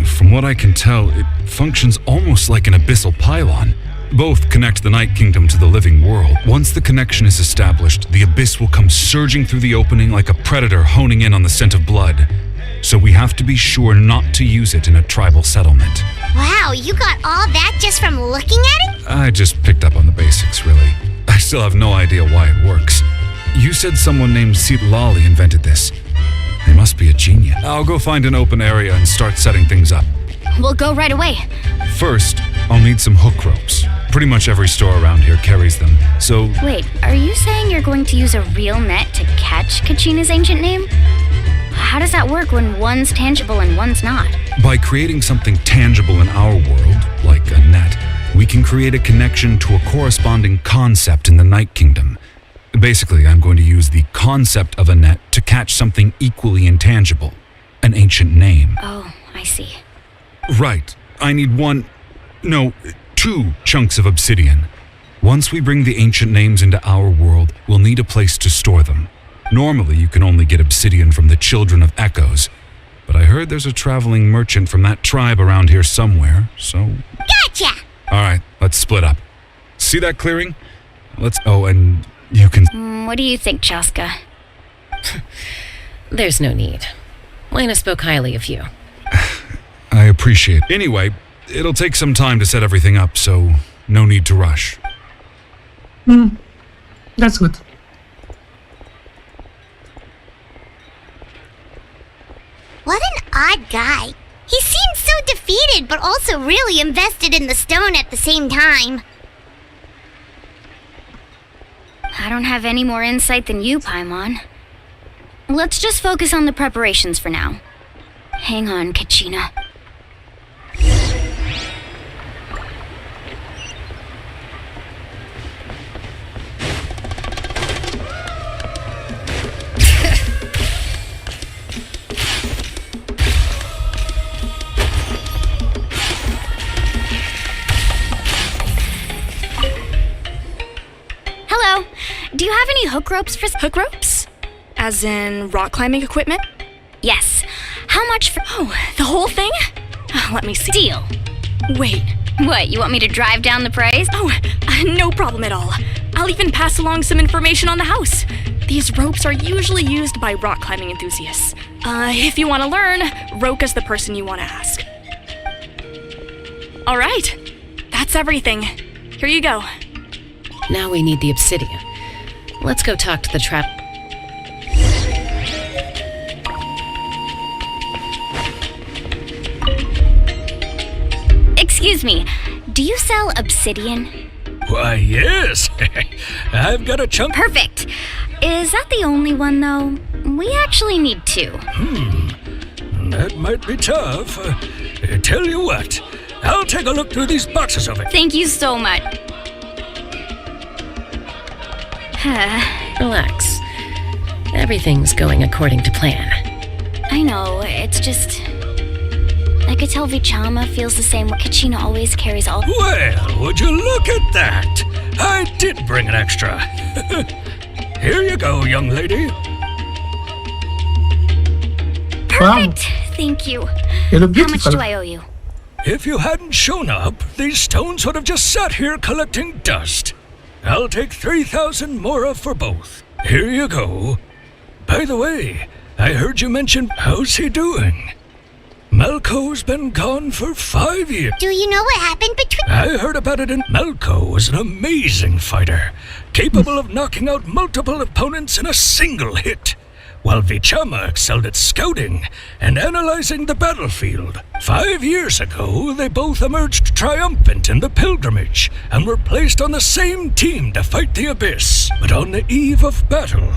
From what I can tell, it functions almost like an abyssal pylon. Both connect the Night Kingdom to the living world. Once the connection is established, the abyss will come surging through the opening like a predator honing in on the scent of blood. So we have to be sure not to use it in a tribal settlement. Wow, you got all that just from looking at it? I just picked up on the basics, really. I still have no idea why it works. You said someone named Sitlali invented this. They must be a genius. I'll go find an open area and start setting things up. We'll go right away. First, I'll need some hook ropes. Pretty much every store around here carries them, so... Wait, are you saying you're going to use a real net to catch Kachina's ancient name? How does that work when one's tangible and one's not? By creating something tangible in our world, like a net, we can create a connection to a corresponding concept in the Night Kingdom. Basically, I'm going to use the concept of a net to catch something equally intangible, an ancient name. Oh, I see. Right. I need two chunks of obsidian. Once we bring the ancient names into our world, we'll need a place to store them. Normally, you can only get obsidian from the Children of Echoes, but I heard there's a traveling merchant from that tribe around here somewhere, so... Gotcha! Alright, let's split up. See that clearing? And you can... What do you think, Chaska? There's no need. Lena spoke highly of you. I appreciate it. Anyway, it'll take some time to set everything up, so no need to rush. That's good. What an odd guy. He seems so defeated, but also really invested in the stone at the same time. I don't have any more insight than you, Paimon. Let's just focus on the preparations for now. Hang on, Kachina. Hello. Do you have any hook ropes for... Hook ropes? As in rock climbing equipment? Yes. How much for... Oh, the whole thing? Let me see. Deal. Wait. What, you want me to drive down the price? Oh, no problem at all. I'll even pass along some information on the house. These ropes are usually used by rock climbing enthusiasts. If you want to learn, Roka's the person you want to ask. All right. That's everything. Here you go. Now we need the obsidian. Let's go talk to the trap. Excuse me, do you sell obsidian? Why, yes. I've got a chunk. Perfect. Is that the only one, though? We actually need two. That might be tough. Tell you what, I'll take a look through these boxes of it. Thank you so much. Relax. Everything's going according to plan. I know, it's just... I could tell Vichama feels the same way. Kachina always carries all... Well, would you look at that? I did bring an extra. Here you go, young lady. Perfect! Thank you. You look How beautiful. much do I owe you? If you hadn't shown up, these stones would have just sat here collecting dust. I'll take 3,000 mora for both. Here you go. By the way, I heard you mention... How's he doing? Malco's been gone for 5 years. Do you know what happened between... I heard about it, and Malco was an amazing fighter, capable of knocking out multiple opponents in a single hit, while Vichama excelled at scouting and analyzing the battlefield. 5 years ago, they both emerged triumphant in the pilgrimage and were placed on the same team to fight the Abyss. But on the eve of battle,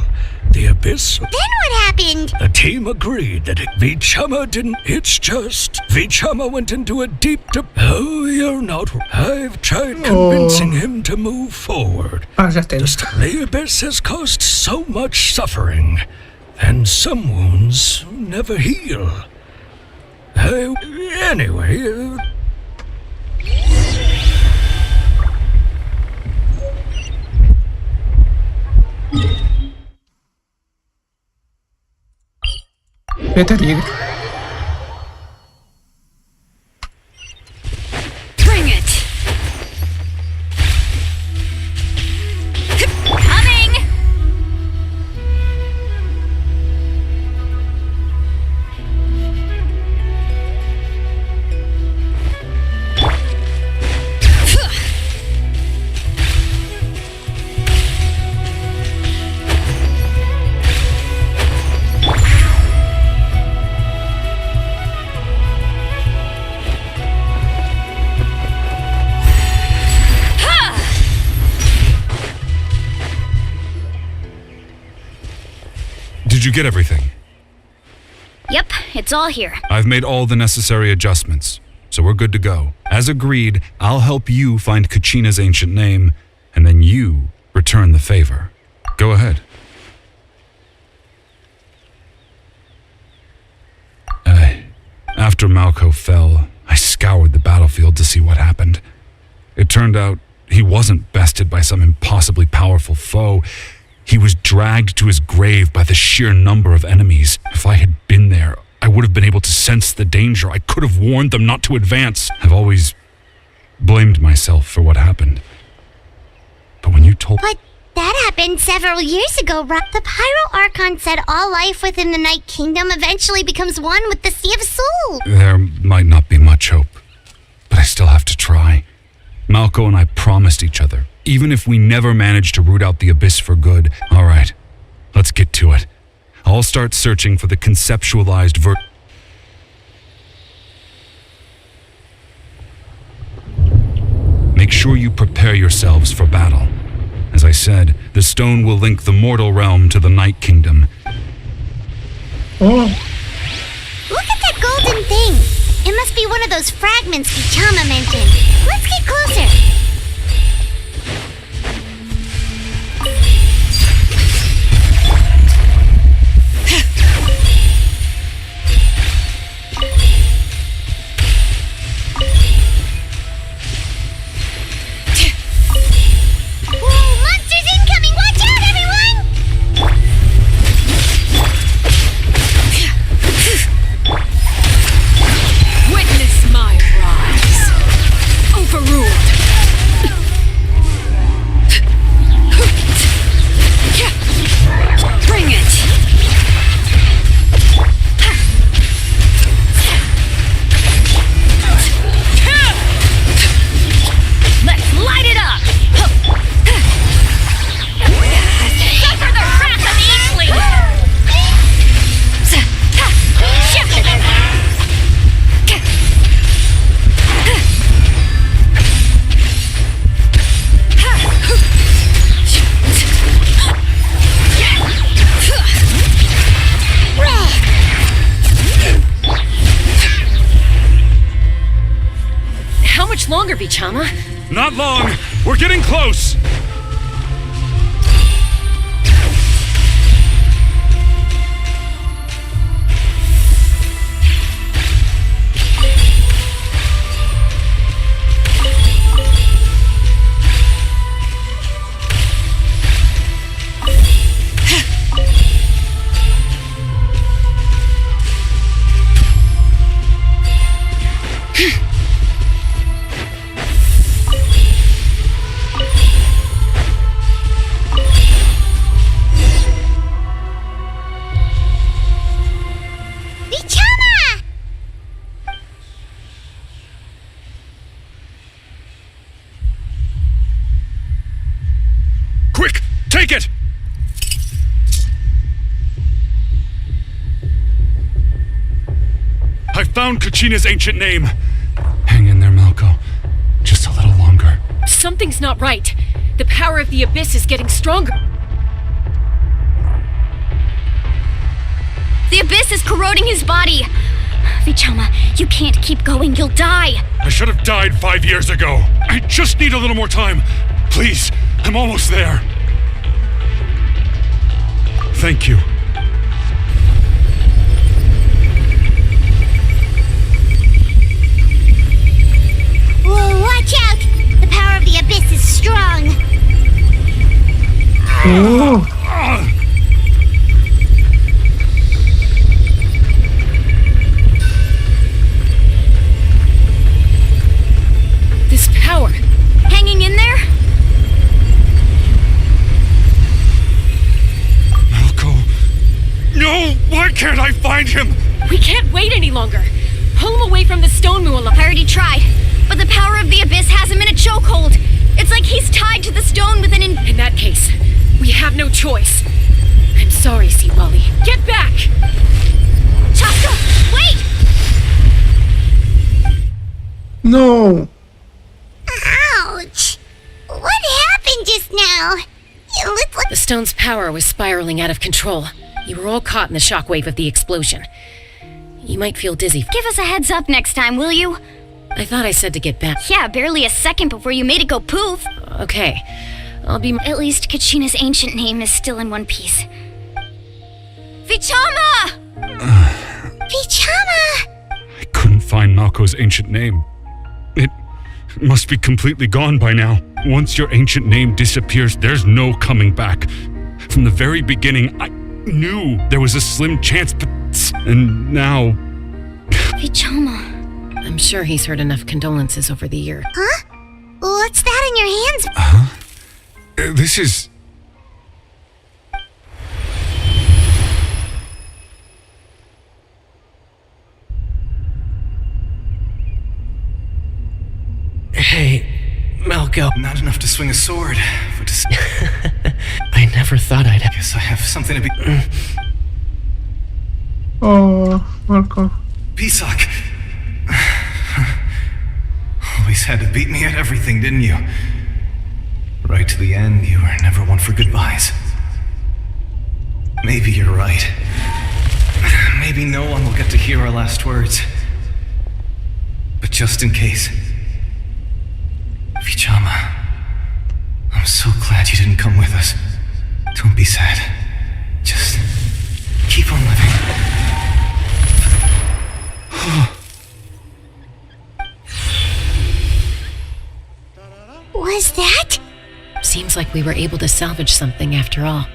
the Abyss... Then what happened? The team agreed that Vichama didn't... It's just... Vichama went into a deep... Oh, you're not... I've tried convincing him to move forward. The Abyss has caused so much suffering, and some wounds never heal. Anyway... Vete righe. Bring it! Coming! Did you get everything? Yep, it's all here. I've made all the necessary adjustments, so we're good to go. As agreed, I'll help you find Kachina's ancient name, and then you return the favor. Go ahead. After Malco fell, I scoured the battlefield to see what happened. It turned out he wasn't bested by some impossibly powerful foe. He was dragged to his grave by the sheer number of enemies. If I had been there, I would have been able to sense the danger. I could have warned them not to advance. I've always blamed myself for what happened. But when you told... But that happened several years ago, right? The Pyro Archon said all life within the Night Kingdom eventually becomes one with the Sea of Soul. There might not be much hope, but I still have to try. Malco and I promised each other, even if we never manage to root out the Abyss for good. All right, let's get to it. I'll start searching for the conceptualized Make sure you prepare yourselves for battle. As I said, the stone will link the mortal realm to the Night Kingdom. Look at that golden thing. It must be one of those fragments Vichama mentioned. Let's get closer. Longer, Vichama. Not long. We're getting close. found Kachina's ancient name. Hang in there, Malco. Just a little longer. Something's not right. The power of the Abyss is getting stronger. The Abyss is corroding his body. Vichama, you can't keep going. You'll die. I should have died 5 years ago. I just need a little more time. Please, I'm almost there. Thank you. Whoa, watch out! The power of the Abyss is strong. Oh. This power. Hanging in there? Malco. No! Why can't I find him? We can't wait any longer. Pull him away from the stone, Muala. I already tried, but the power of the Abyss has him in a chokehold. It's like he's tied to the stone with an In that case, we have no choice. I'm sorry, Siwali. Get back! Chaska, wait! No. Ouch! What happened just now? It looked like The stone's power was spiraling out of control. You were all caught in the shockwave of the explosion. You might feel dizzy. Give us a heads up next time, will you? I thought I said to get back. Yeah, barely a second before you made it go poof. Okay. I'll be... At least Kachina's ancient name is still in one piece. Vichama! Vichama! I couldn't find Malco's ancient name. It must be completely gone by now. Once your ancient name disappears, there's no coming back. From the very beginning, I knew there was a slim chance, but... And now... Vichama. I'm sure he's heard enough condolences over the year. Huh? What's that in your hands? This is... Hey, Malco. Not enough to swing a sword, but to... I never thought I'd... Guess I have something to be... Oh, Malco. Pisak! Always had to beat me at everything, didn't you? Right to the end, you were never one for goodbyes. Maybe you're right. Maybe no one will get to hear our last words. But just in case... Vichama, I'm so glad you didn't come with us. Don't be sad. Just keep on living. Was that? Seems like we were able to salvage something after all.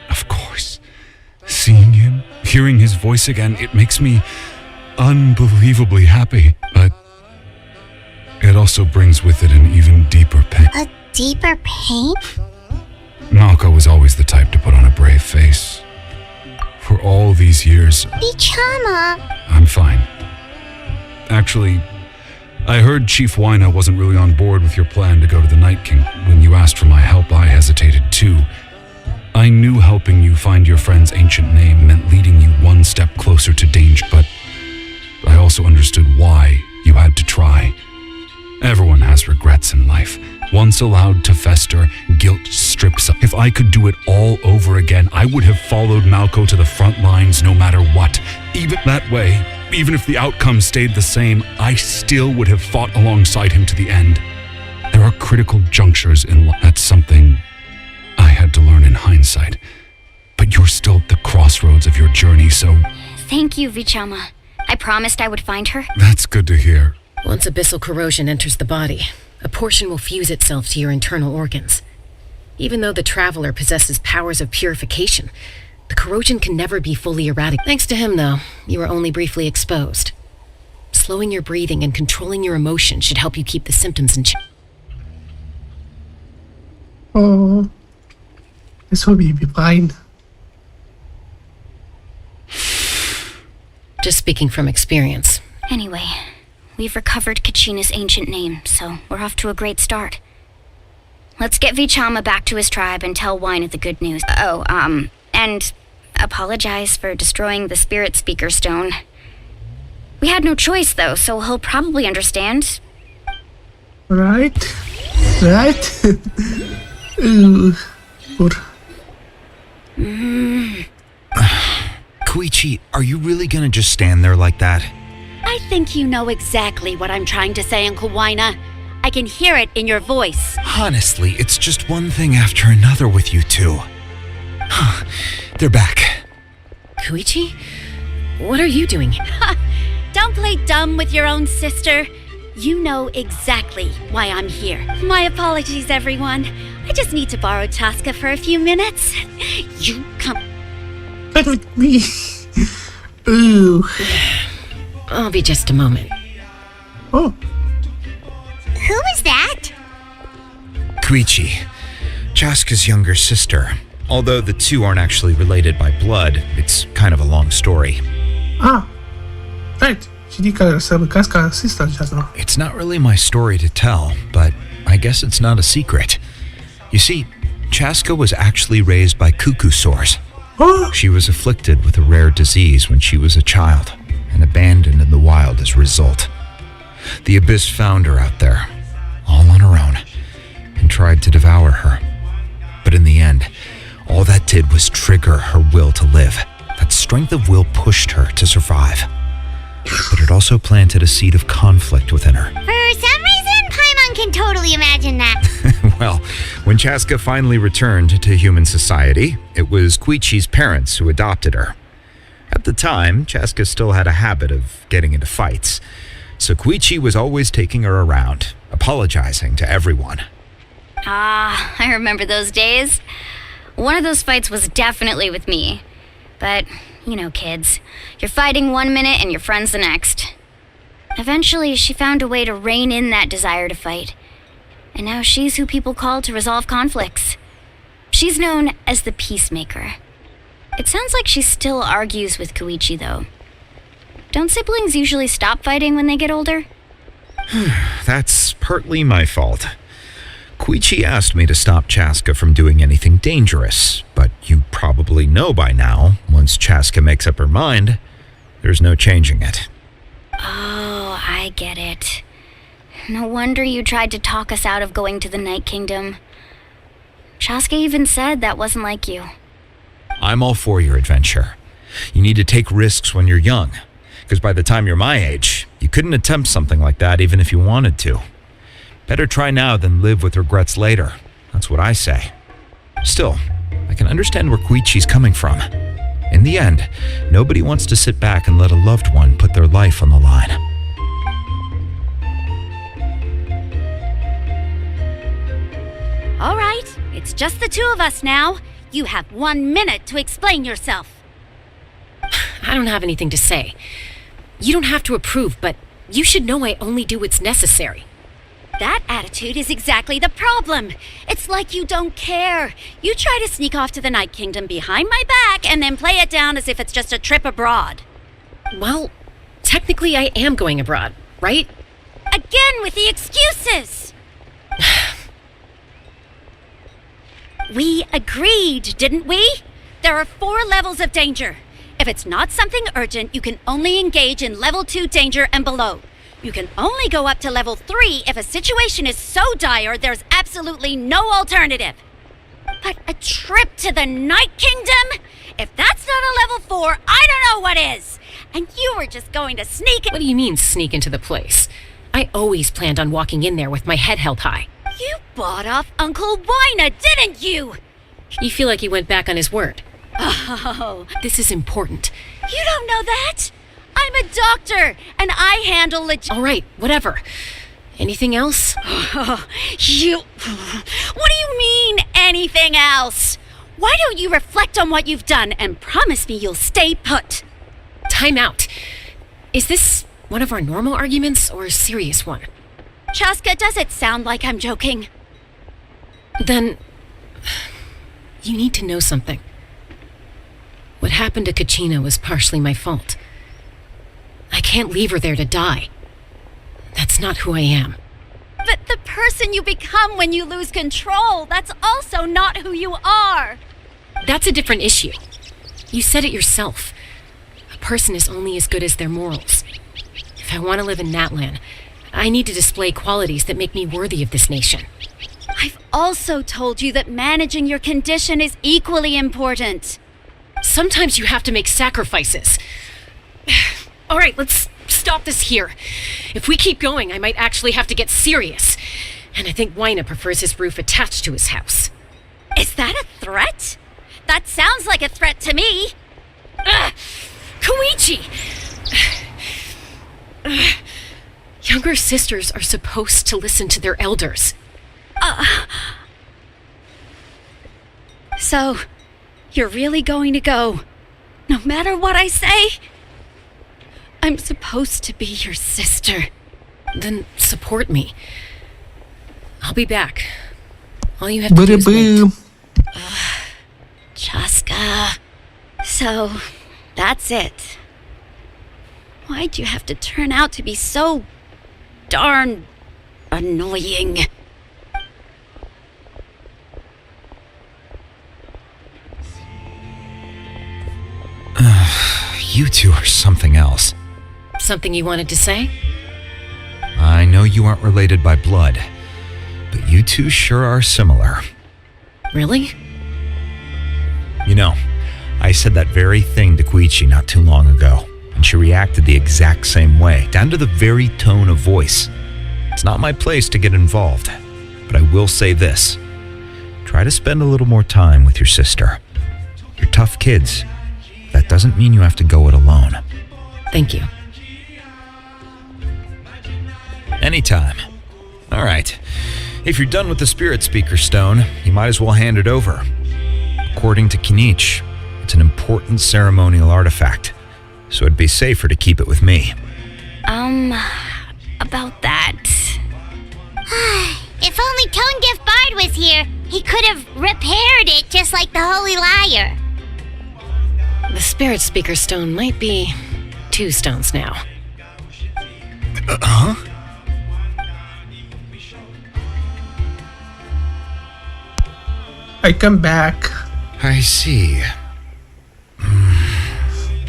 Of course. Seeing him, hearing his voice again, it makes me unbelievably happy, but it also brings with it an even deeper pain. A deeper pain? Malco was always the type to put on a brave face. For all these years, Vichama. I'm fine. Actually, I heard Chief Wyna wasn't really on board with your plan to go to the Night King. When you asked for my help, I hesitated too. I knew helping you find your friend's ancient name meant leading you one step closer to danger, but I also understood why you had to try. Everyone has regrets in life. Once allowed to fester, guilt strips up. If I could do it all over again, I would have followed Malco to the front lines no matter what. Even that way, even if the outcome stayed the same, I still would have fought alongside him to the end. There are critical junctures in life. That's something I had to learn in hindsight. But you're still at the crossroads of your journey, so... Thank you, Vichama. I promised I would find her. That's good to hear. Once abyssal corrosion enters the body, a portion will fuse itself to your internal organs. Even though the Traveler possesses powers of purification, the corrosion can never be fully eradicated. Thanks to him, though, you are only briefly exposed. Slowing your breathing and controlling your emotions should help you keep the symptoms in check. Oh, let's hope you'll be fine. Just speaking from experience. Anyway, we've recovered Kachina's ancient name, so we're off to a great start. Let's get Vichama back to his tribe and tell Wyna the good news. Oh, and apologize for destroying the Spirit Speaker Stone. We had no choice, though, so he'll probably understand. Right? Ooh. Koichi, are you really gonna just stand there like that? I think you know exactly what I'm trying to say, Uncle Wina. I can hear it in your voice. Honestly, it's just one thing after another with you two. They're back. Koichi? What are you doing? Don't play dumb with your own sister. You know exactly why I'm here. My apologies, everyone. I just need to borrow Chaska for a few minutes. You come. Come with me. Ooh. I'll be just a moment. Oh. Who was that? Koichi, Chaska's younger sister. Although the two aren't actually related by blood, it's kind of a long story. Ah. Right. Chirika Casca's sister, just now. It's not really my story to tell, but I guess it's not a secret. You see, Chaska was actually raised by cuckoo sores. She was afflicted with a rare disease when she was a child and abandoned in the wild as a result. The Abyss found her out there, all on her own, and tried to devour her. But in the end, all that did was trigger her will to live. That strength of will pushed her to survive. But it also planted a seed of conflict within her. For some reason, Paimon can totally imagine that. Well, when Chaska finally returned to human society, it was Koichi's parents who adopted her. At the time, Chaska still had a habit of getting into fights, so Koichi was always taking her around, apologizing to everyone. Ah, I remember those days. One of those fights was definitely with me. But, you know, kids. You're fighting one minute and your friend's the next. Eventually, she found a way to rein in that desire to fight. And now she's who people call to resolve conflicts. She's known as the Peacemaker. It sounds like she still argues with Koichi, though. Don't siblings usually stop fighting when they get older? That's partly my fault. Koichi asked me to stop Chaska from doing anything dangerous, but you probably know by now, once Chaska makes up her mind, there's no changing it. Oh, I get it. No wonder you tried to talk us out of going to the Night Kingdom. Chaska even said that wasn't like you. I'm all for your adventure. You need to take risks when you're young, because by the time you're my age, you couldn't attempt something like that even if you wanted to. Better try now than live with regrets later. That's what I say. Still, I can understand where Koichi's coming from. In the end, nobody wants to sit back and let a loved one put their life on the line. All right, it's just the two of us now. You have 1 minute to explain yourself. I don't have anything to say. You don't have to approve, but you should know I only do what's necessary. That attitude is exactly the problem. It's like you don't care. You try to sneak off to the Night Kingdom behind my back and then play it down as if it's just a trip abroad. Well, technically I am going abroad, right? Again with the excuses! We agreed, didn't we? There are 4 levels of danger. If it's not something urgent, you can only engage in level 2 danger and below. You can only go up to level 3 if a situation is so dire there's absolutely no alternative. But a trip to the Night Kingdom? If that's not a level 4, I don't know what is. And you were just going to sneak in. What do you mean, sneak into the place? I always planned on walking in there with my head held high. You bought off Uncle Wina, didn't you? You feel like he went back on his word. Oh, this is important. You don't know that? I'm a doctor, and I handle All right, whatever. Anything else? What do you mean, anything else? Why don't you reflect on what you've done and promise me you'll stay put? Time out. Is this one of our normal arguments or a serious one? Chaska, does it sound like I'm joking? Then, you need to know something. What happened to Kachina was partially my fault. I can't leave her there to die. That's not who I am. But the person you become when you lose control, that's also not who you are. That's a different issue. You said it yourself. A person is only as good as their morals. If I want to live in Natlan, I need to display qualities that make me worthy of this nation. I've also told you that managing your condition is equally important. Sometimes you have to make sacrifices. All right, let's stop this here. If we keep going, I might actually have to get serious. And I think Waina prefers his roof attached to his house. Is that a threat? That sounds like a threat to me. Koichi! Younger sisters are supposed to listen to their elders. So, you're really going to go, no matter what I say? I'm supposed to be your sister. Then support me. I'll be back. All you have to do is wait. Chaska. So, that's it. Why'd you have to turn out to be so darn annoying? You two are something else. Something you wanted to say? I know you aren't related by blood, but you two sure are similar. Really? You know, I said that very thing to Koichi not too long ago, and she reacted the exact same way, down to the very tone of voice. It's not my place to get involved, but I will say this. Try to spend a little more time with your sister. You're tough kids. That doesn't mean you have to go it alone. Thank you. Anytime. All right. If you're done with the Spirit Speaker Stone, you might as well hand it over. According to Kinich, it's an important ceremonial artifact, so it'd be safer to keep it with me. About that. If only Tone Deaf Bard was here, he could have repaired it just like the Holy Liar. The Spirit Speaker Stone might be 2 stones now. Huh? I come back. I see.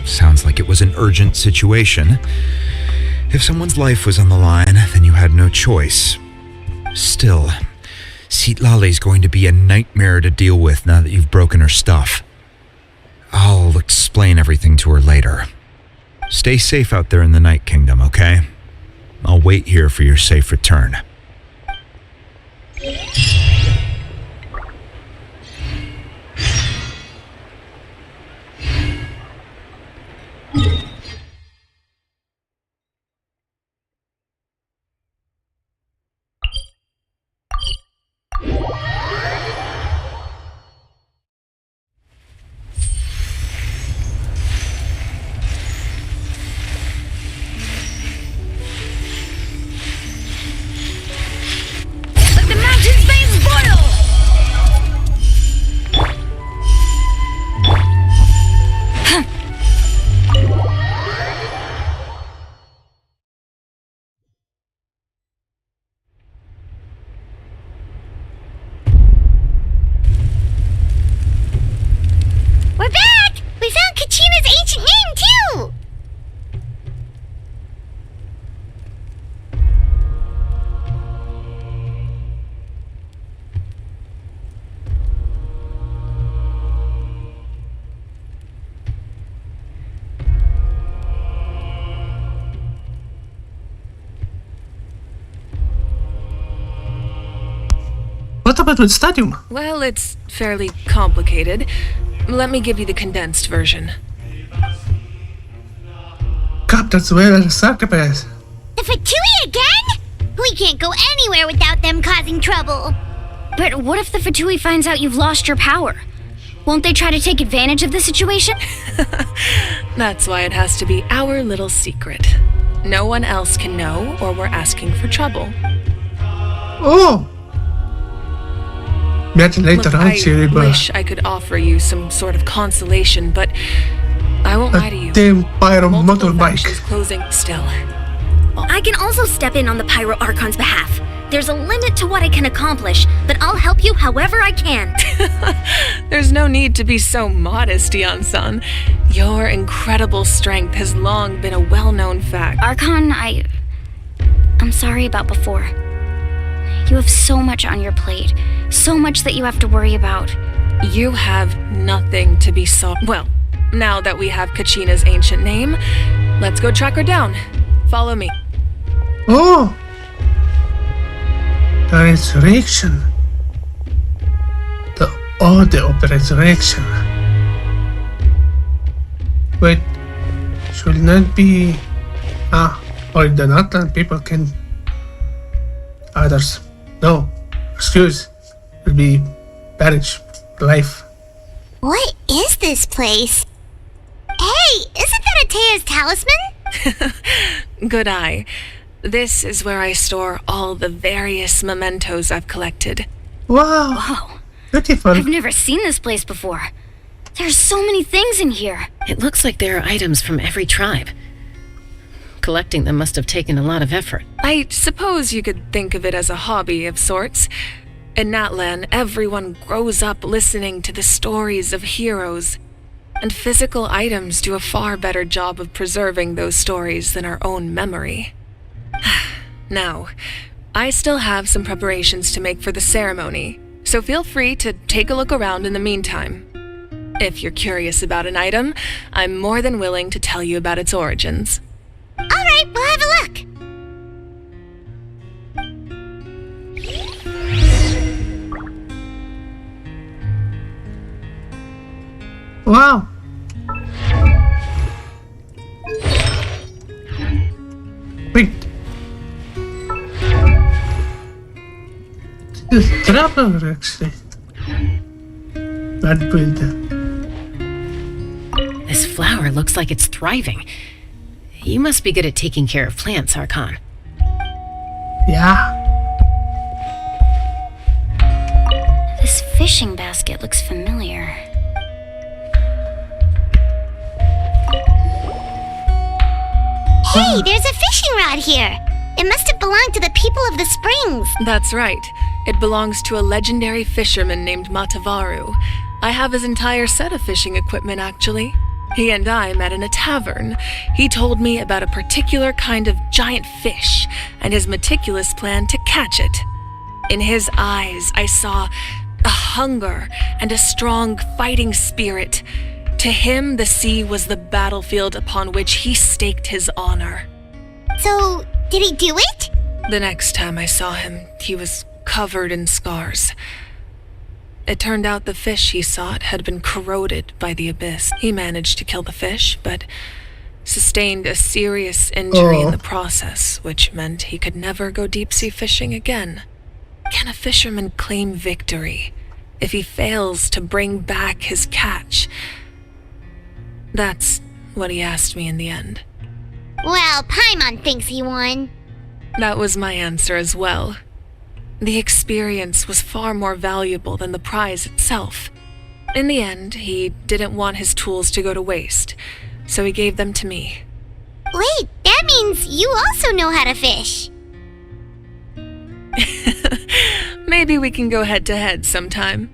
Sounds like it was an urgent situation. If someone's life was on the line, then you had no choice. Still, Citlali's going to be a nightmare to deal with now that you've broken her stuff. I'll explain everything to her later. Stay safe out there in the Night Kingdom, okay? I'll wait here for your safe return. We're back! We found Kachina's ancient name, too! What about the stadium? Well, it's fairly complicated. Let me give you the condensed version. Captain's well as a succubus. The Fatui again? We can't go anywhere without them causing trouble. But what if the Fatui finds out you've lost your power? Won't they try to take advantage of the situation? That's why it has to be our little secret. No one else can know, or we're asking for trouble. Oh! Imagine later on, I wish I could offer you some sort of consolation, but I won't lie to you. Damn pyro Multiple motorbike. factions closing still. I can also step in on the Pyro Archon's behalf. There's a limit to what I can accomplish, but I'll help you however I can. There's no need to be so modest, Yan-san. Your incredible strength has long been a well-known fact. Archon, I'm sorry about before. You have so much on your plate. So much that you have to worry about. You have nothing to be sorry. Well, now that we have Kachina's ancient name, let's go track her down. Follow me. Oh! The resurrection. The order of the resurrection. Wait, should not be... or the Natlan people can... Others. No, excuse. Will be perish life. What is this place? Hey, isn't that Atea's talisman? Good eye. This is where I store all the various mementos I've collected. Wow. Wow. Beautiful. I've never seen this place before. There's so many things in here. It looks like there are items from every tribe. Collecting them must have taken a lot of effort. I suppose you could think of it as a hobby of sorts. In Natlan, everyone grows up listening to the stories of heroes, and physical items do a far better job of preserving those stories than our own memory. Now, I still have some preparations to make for the ceremony, so feel free to take a look around in the meantime. If you're curious about an item, I'm more than willing to tell you about its origins. Alright, we'll have a look. Wow. Wait. This is traveler actually. That builder. This flower looks like it's thriving. You must be good at taking care of plants, Archon. Yeah. This fishing basket looks familiar. Hey, there's a fishing rod here. It must have belonged to the people of the springs. That's right. It belongs to a legendary fisherman named Matavaru. I have his entire set of fishing equipment, actually. He and I met in a tavern. He told me about a particular kind of giant fish and his meticulous plan to catch it. In his eyes, I saw a hunger and a strong fighting spirit. To him, the sea was the battlefield upon which he staked his honor. So, did he do it? The next time I saw him, he was covered in scars. It turned out the fish he sought had been corroded by the abyss. He managed to kill the fish, but sustained a serious injury in the process, which meant he could never go deep-sea fishing again. Can a fisherman claim victory if he fails to bring back his catch? That's what he asked me in the end. Well, Paimon thinks he won. That was my answer as well. The experience was far more valuable than the prize itself. In the end, he didn't want his tools to go to waste, so he gave them to me. Wait, that means you also know how to fish. Maybe we can go head-to-head sometime.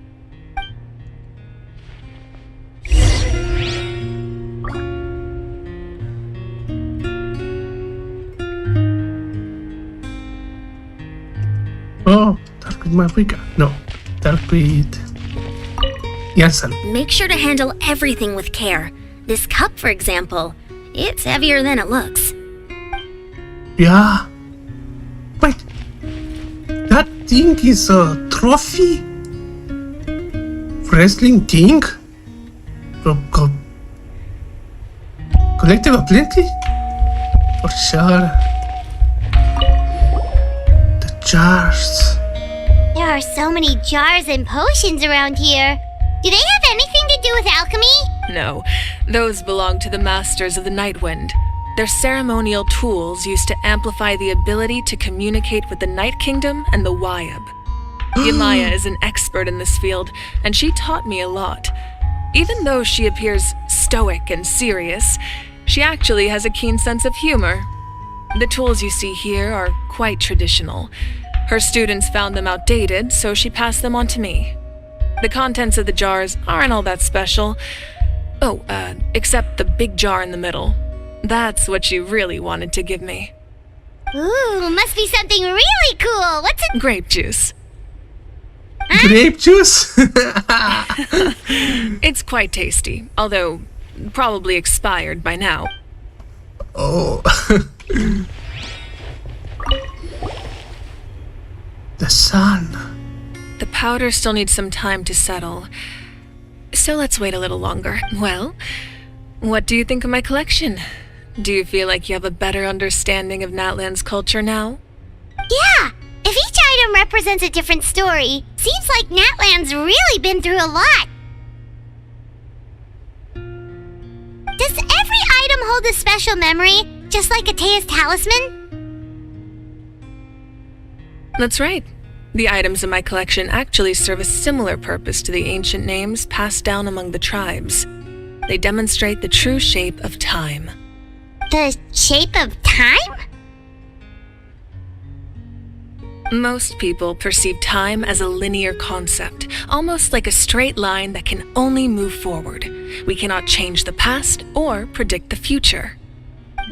Oh, talk with Marika. No, talk with Janssen. Make sure to handle everything with care. This cup, for example, it's heavier than it looks. Yeah. Wait. That thing is a trophy? Wrestling thing? Collective aplenty? For sure. The jars. There are so many jars and potions around here. Do they have anything to do with alchemy? No, those belong to the Masters of the Nightwind. They're ceremonial tools used to amplify the ability to communicate with the Night Kingdom and the Wyab. Yamaya is an expert in this field, and she taught me a lot. Even though she appears stoic and serious, she actually has a keen sense of humor. The tools you see here are quite traditional. Her students found them outdated, so she passed them on to me. The contents of the jars aren't all that special. Oh, except the big jar in the middle. That's what you really wanted to give me. Ooh, must be something really cool. What's it? Grape juice. Grape juice? It's quite tasty, although probably expired by now. Oh. The sun. The powder still needs some time to settle, so let's wait a little longer. Well, what do you think of my collection? Do you feel like you have a better understanding of Natlan's culture now? Yeah! If each item represents a different story, seems like Natlan's really been through a lot. Does every item hold a special memory, just like Atea's talisman? That's right. The items in my collection actually serve a similar purpose to the ancient names passed down among the tribes. They demonstrate the true shape of time. The shape of time? Most people perceive time as a linear concept, almost like a straight line that can only move forward. We cannot change the past or predict the future.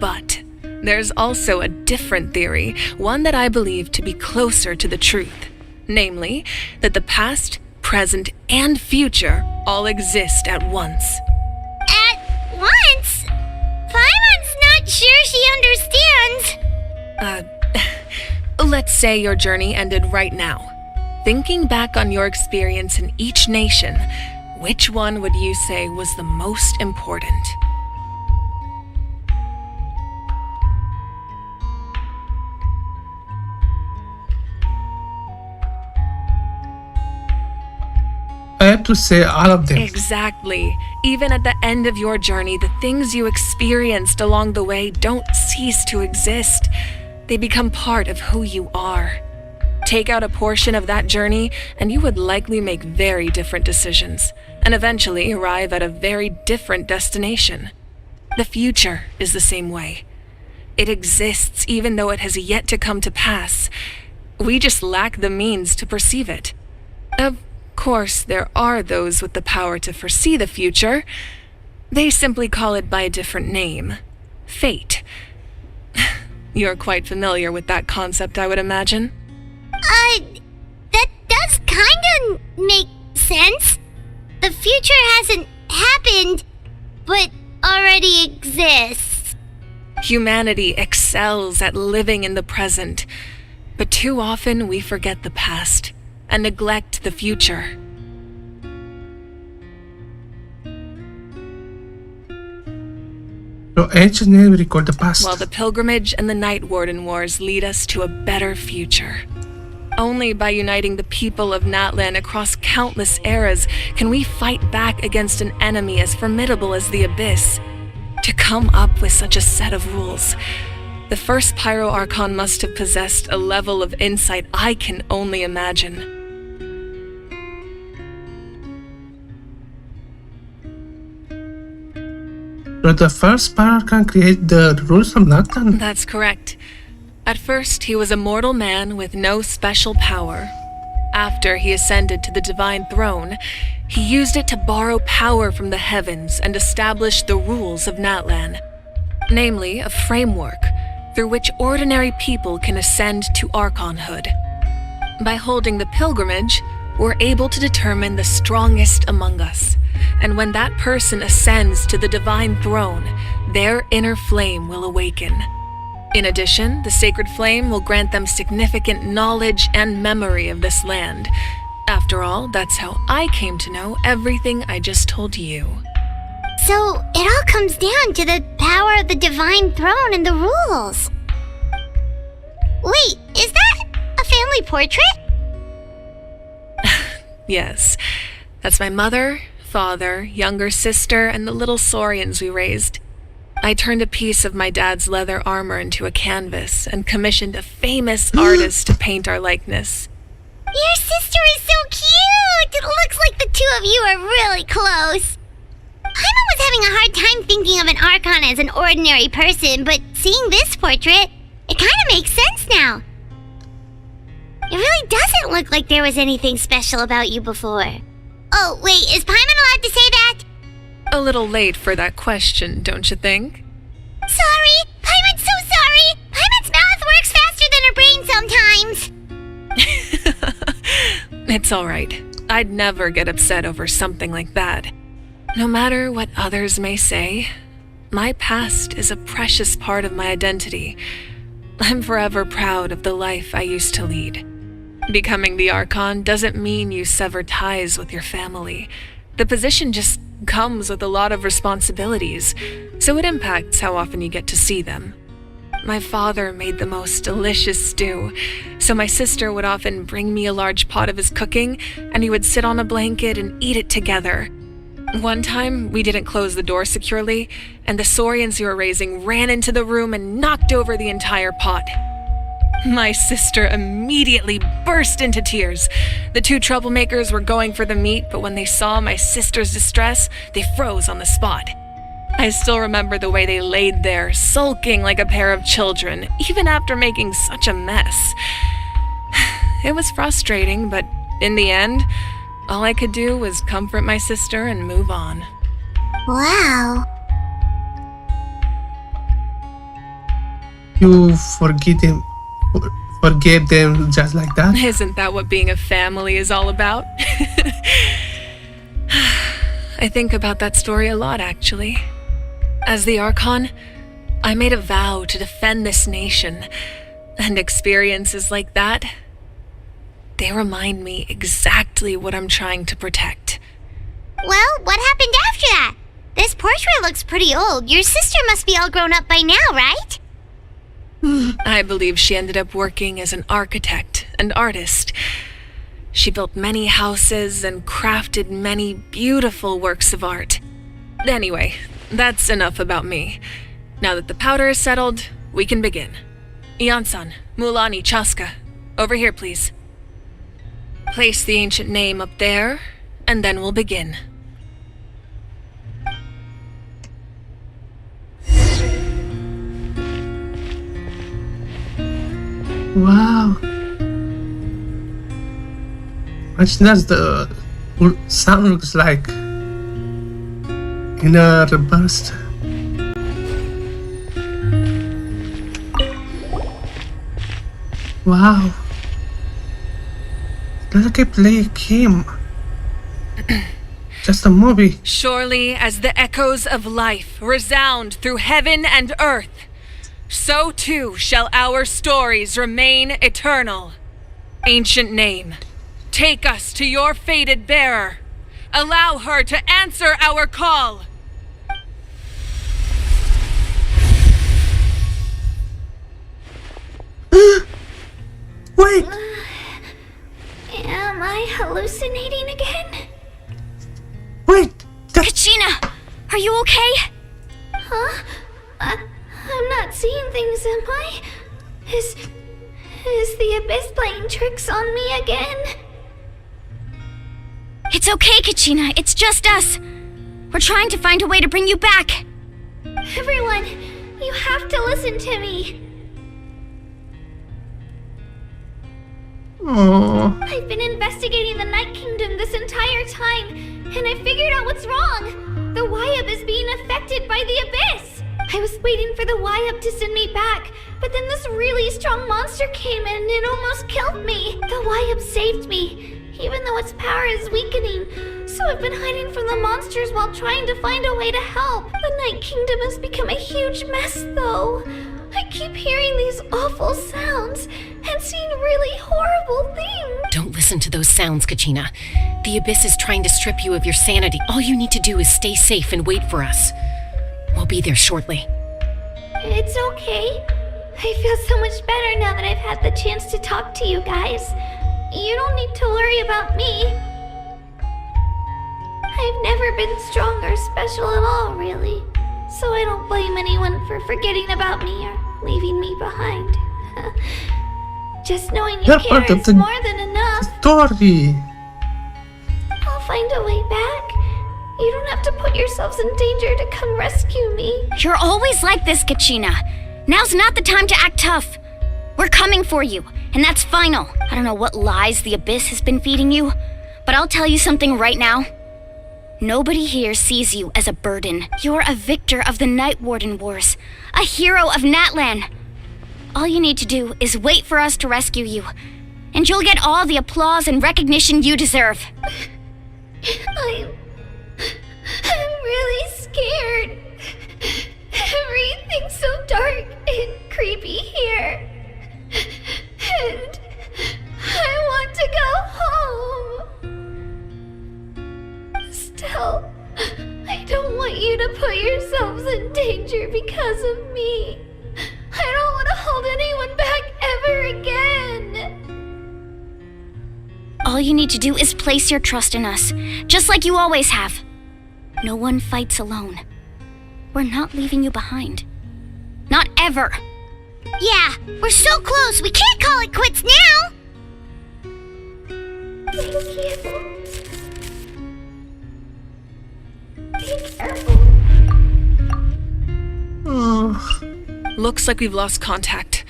But there's also a different theory, one that I believe to be closer to the truth. Namely, that the past, present, and future all exist at once. At once? Paimon's not sure she understands. Let's say your journey ended right now. Thinking back on your experience in each nation, which one would you say was the most important? I have to say all of them. Exactly. Even at the end of your journey, the things you experienced along the way don't cease to exist. They become part of who you are. Take out a portion of that journey, and you would likely make very different decisions, and eventually arrive at a very different destination. The future is the same way. It exists even though it has yet to come to pass. We just lack the means to perceive it. Of course, there are those with the power to foresee the future. They simply call it by a different name. Fate. You're quite familiar with that concept, I would imagine. That does kinda make sense. The future hasn't happened, but already exists. Humanity excels at living in the present, but too often we forget the past and neglect the future. So ancient names record the past. While the pilgrimage and the Night Warden Wars lead us to a better future. Only by uniting the people of Natlan across countless eras can we fight back against an enemy as formidable as the Abyss. To come up with such a set of rules, the first Pyro Archon must have possessed a level of insight I can only imagine. So the first Pyro can create the rules of Natlan? That's correct. At first, he was a mortal man with no special power. After he ascended to the divine throne, he used it to borrow power from the heavens and establish the rules of Natlan, namely a framework through which ordinary people can ascend to Archonhood. By holding the pilgrimage, we're able to determine the strongest among us, and when that person ascends to the divine throne, their inner flame will awaken. In addition, the sacred flame will grant them significant knowledge and memory of this land. After all, that's how I came to know everything I just told you. So, it all comes down to the power of the divine throne and the rules. Wait, is that a family portrait? Yes, that's my mother, father, younger sister, and the little saurians we raised. I turned a piece of my dad's leather armor into a canvas and commissioned a famous artist to paint our likeness. Your sister is so cute! It looks like the two of you are really close. Paimon was having a hard time thinking of an Archon as an ordinary person, but seeing this portrait, it kind of makes sense now. It really doesn't look like there was anything special about you before. Oh, wait, is Paimon allowed to say that? A little late for that question, don't you think? Sorry! Paimon's so sorry! Paimon's mouth works faster than her brain sometimes! It's alright. I'd never get upset over something like that. No matter what others may say, my past is a precious part of my identity. I'm forever proud of the life I used to lead. Becoming the Archon doesn't mean you sever ties with your family. The position just comes with a lot of responsibilities, so it impacts how often you get to see them. My father made the most delicious stew, so my sister would often bring me a large pot of his cooking, and he would sit on a blanket and eat it together. One time, we didn't close the door securely, and the Saurians you were raising ran into the room and knocked over the entire pot. My sister immediately burst into tears. The two troublemakers were going for the meat, but when they saw my sister's distress, they froze on the spot. I still remember the way they laid there, sulking like a pair of children, even after making such a mess. It was frustrating, but in the end, all I could do was comfort my sister and move on. Wow. You forgave them just like that? Isn't that what being a family is all about? I think about that story a lot, actually. As the Archon, I made a vow to defend this nation, and experiences like that, they remind me exactly what I'm trying to protect. Well, what happened after that? This portrait looks pretty old. Your sister must be all grown up by now, right? I believe she ended up working as an architect and artist. She built many houses and crafted many beautiful works of art. Anyway, that's enough about me. Now that the powder is settled, we can begin. Ian-san, Mulani, Chaska, over here, please. Place the ancient name up there, and then we'll begin. Wow. Much does the sound looks like in a burst. Wow. It's like a play game. Just a movie. Surely as the echoes of life resound through heaven and earth, so too shall our stories remain eternal. Ancient name, take us to your fated bearer. Allow her to answer our call. Wait! Am I hallucinating again? Wait! Kachina! Are you okay? Huh? I'm not seeing things, am I? Is the Abyss playing tricks on me again? It's okay, Kachina. It's just us. We're trying to find a way to bring you back. Everyone, you have to listen to me. Oh. I've been investigating the Night Kingdom this entire time, and I figured out what's wrong. The Wyab is being affected by the Abyss. I was waiting for the Wyab to send me back, but then this really strong monster came in and it almost killed me. The Wyab saved me, even though its power is weakening. So I've been hiding from the monsters while trying to find a way to help. The Night Kingdom has become a huge mess, though. I keep hearing these awful sounds and seeing really horrible things. Don't listen to those sounds, Kachina. The Abyss is trying to strip you of your sanity. All you need to do is stay safe and wait for us. We'll be there shortly. It's okay. I feel so much better now that I've had the chance to talk to you guys. You don't need to worry about me. I've never been strong or special at all, really. So I don't blame anyone for forgetting about me or leaving me behind. Just knowing you care is more than enough. Story. I'll find a way back. You don't have to put yourselves in danger to come rescue me. You're always like this, Kachina. Now's not the time to act tough. We're coming for you, and that's final. I don't know what lies the Abyss has been feeding you, But I'll tell you something right now. Nobody here sees you as a burden. You're a victor of the Night Warden Wars, a hero of Natlan. All you need to do is wait for us to rescue you, and you'll get all the applause and recognition you deserve. I'm really scared. Everything's so dark and creepy here. And I want to go home. Still, I don't want you to put yourselves in danger because of me. I don't want to hold anyone back ever again. All you need to do is place your trust in us, just like you always have. No one fights alone. We're not leaving you behind. Not ever. Yeah, we're so close, we can't call it quits now! Thank you. Be careful. Looks like we've lost contact.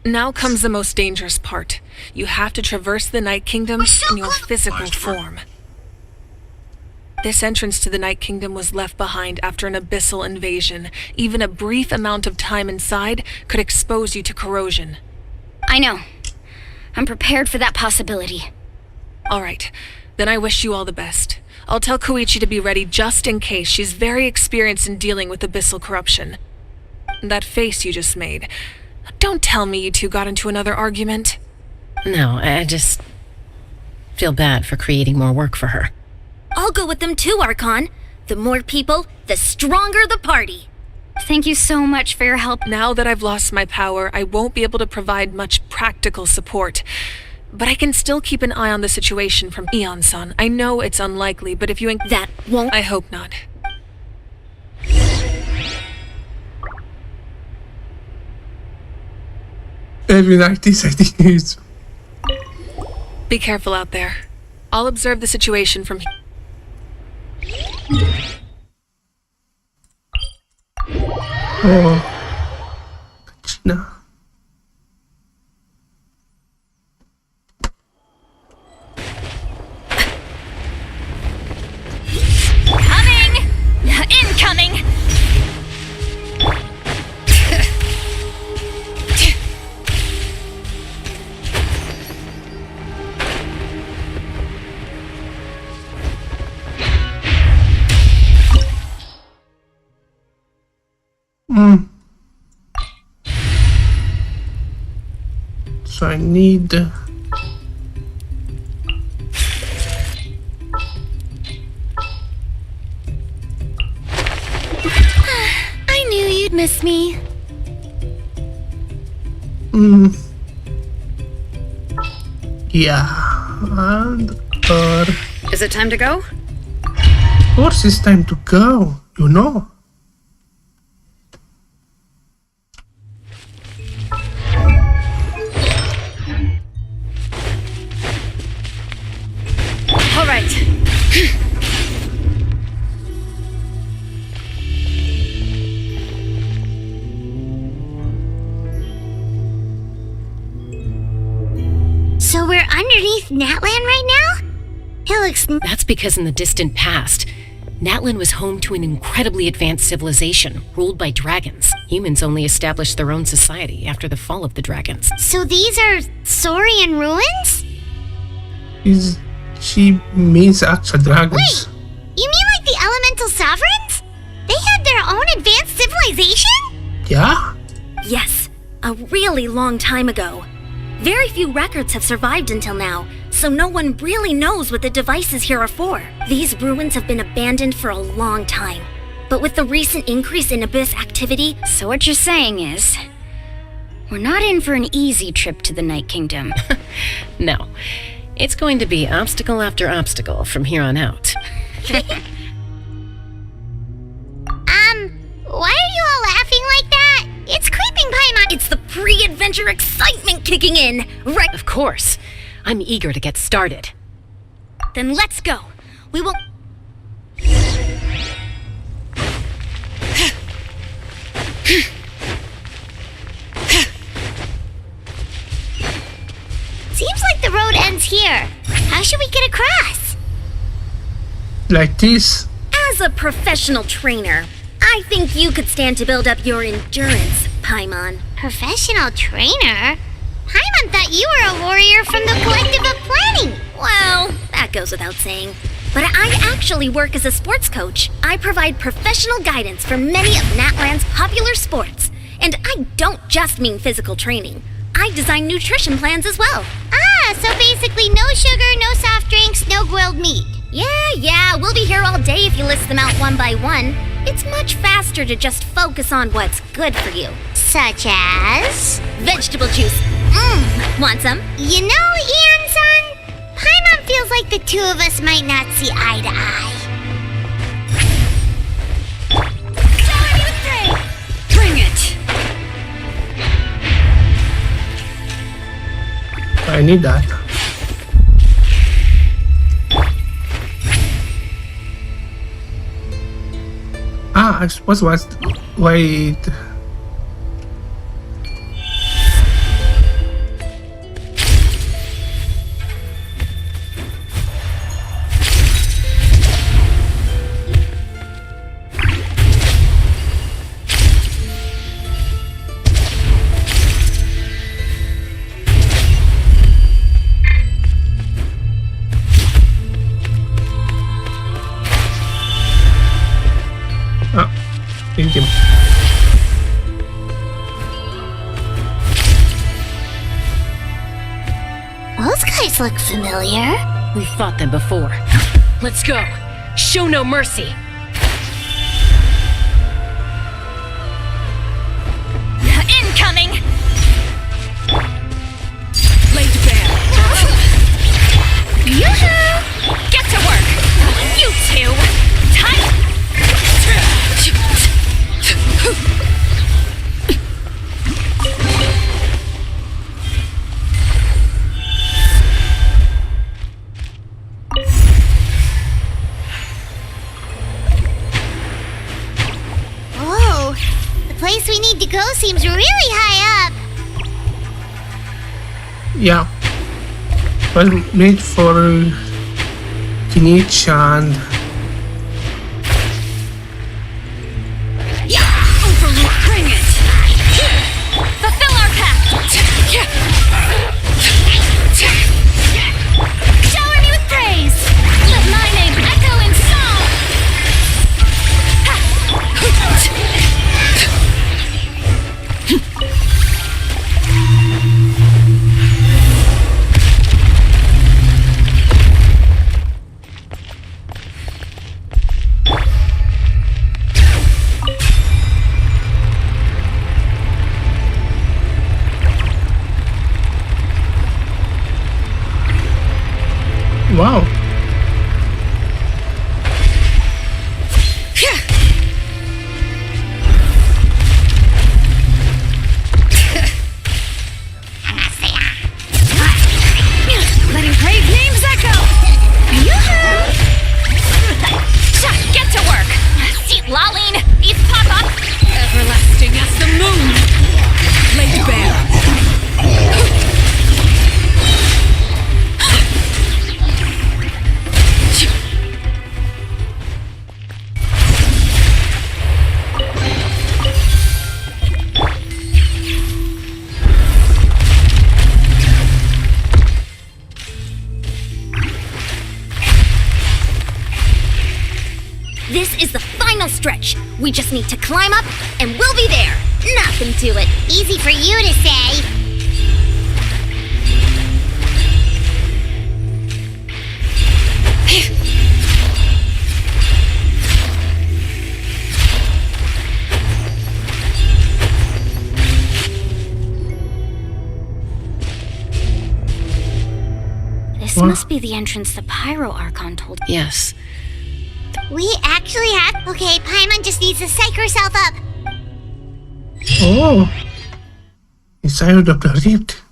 Now comes the most dangerous part. You have to traverse the Night Kingdom in your physical form. This entrance to the Night Kingdom was left behind after an abyssal invasion. Even a brief amount of time inside could expose you to corrosion. I know. I'm prepared for that possibility. All right, then I wish you all the best. I'll tell Koichi to be ready just in case. She's very experienced in dealing with abyssal corruption. That face you just made. Don't tell me you two got into another argument. No, I just feel bad for creating more work for her. I'll go with them too, Archon. The more people, the stronger the party. Thank you so much for your help. Now that I've lost my power, I won't be able to provide much practical support. But I can still keep an eye on the situation from Eon-san. I know it's unlikely, but if you that won't... I hope not. Every night is I think it's... Be careful out there. I'll observe the situation from here. Oh. No. Coming! Incoming! So I need... I knew you'd miss me. Yeah, and... Is it time to go? Of course it's time to go, you know. All right. So we're underneath Natlan right now? It looks... That's because in the distant past, Natlan was home to an incredibly advanced civilization ruled by dragons. Humans only established their own society after the fall of the dragons. So these are Saurian ruins? She means actual dragons. Wait! You mean like the elemental sovereigns? They had their own advanced civilization? Yeah? Yes, a really long time ago. Very few records have survived until now, so no one really knows what the devices here are for. These ruins have been abandoned for a long time. But with the recent increase in Abyss activity... So what you're saying is... we're not in for an easy trip to the Night Kingdom. No. It's going to be obstacle after obstacle from here on out. Why are you all laughing like that? It's creeping Paimon. It's the pre-adventure excitement kicking in, right? Of course. I'm eager to get started. Then let's go. We will... Seems like the road ends here. How should we get across? like this. As a professional trainer, I think you could stand to build up your endurance, Paimon. Professional trainer? Paimon thought you were a warrior from the Collective of Planning. Well, that goes without saying. But I actually work as a sports coach. I provide professional guidance for many of Natlan's popular sports. And I don't just mean physical training. I design nutrition plans as well. Ah, so basically no sugar, no soft drinks, no grilled meat. Yeah, we'll be here all day if you list them out one by one. It's much faster to just focus on what's good for you. Such as? Vegetable juice. Want some? You know, Ian-san, Paimon feels like the two of us might not see eye to eye. Bring it! I need that. I suppose wait. Thank you. Those guys look familiar. We've fought them before. Let's go. Show no mercy. Incoming! Laid bare. Yoo-hoo! Get to work! You two! Tight! Whoa, the place we need to go seems really high up. Yeah. Was made for Kinich and Overlook, bring it! Fulfill our pact! Shower me with praise! Let my name echo in song! wow. Letting brave names echo! Get to work! See, Laline, these pop up! Everlasting as the moon! Laid bare! This is the final stretch. We just need to climb up, and we'll be there. Nothing to it. Easy for you to say. This must be the entrance the Pyro Archon told. Yes. We actually have. Okay, Paimon just needs to psych herself up. Oh. Inside of the rift.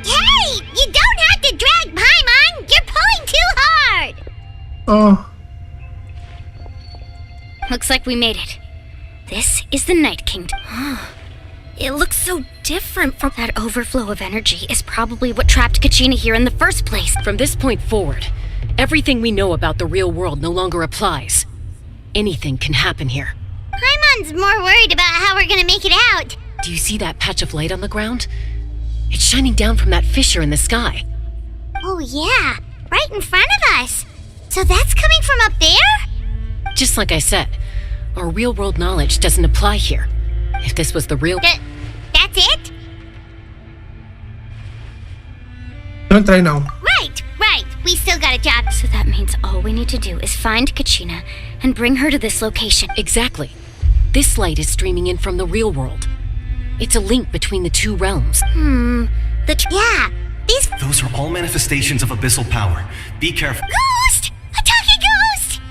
Hey! You don't have to drag Paimon! You're pulling too hard! Oh. Looks like we made it. This is the Night Kingdom. It looks so different from... That overflow of energy is probably what trapped Kachina here in the first place. From this point forward, everything we know about the real world no longer applies. Anything can happen here. Paimon's more worried about how we're gonna make it out. Do you see that patch of light on the ground? It's shining down from that fissure in the sky. Oh yeah, right in front of us. So that's coming from up there? Just like I said, our real-world knowledge doesn't apply here. If this was the real... That's it? Don't try now. Right. We still got a job. So that means all we need to do is find Kachina and bring her to this location. Exactly. This light is streaming in from the real world. It's a link between the two realms. Yeah, these... Those are all manifestations of abyssal power. Be careful. Ghost! A talking ghost!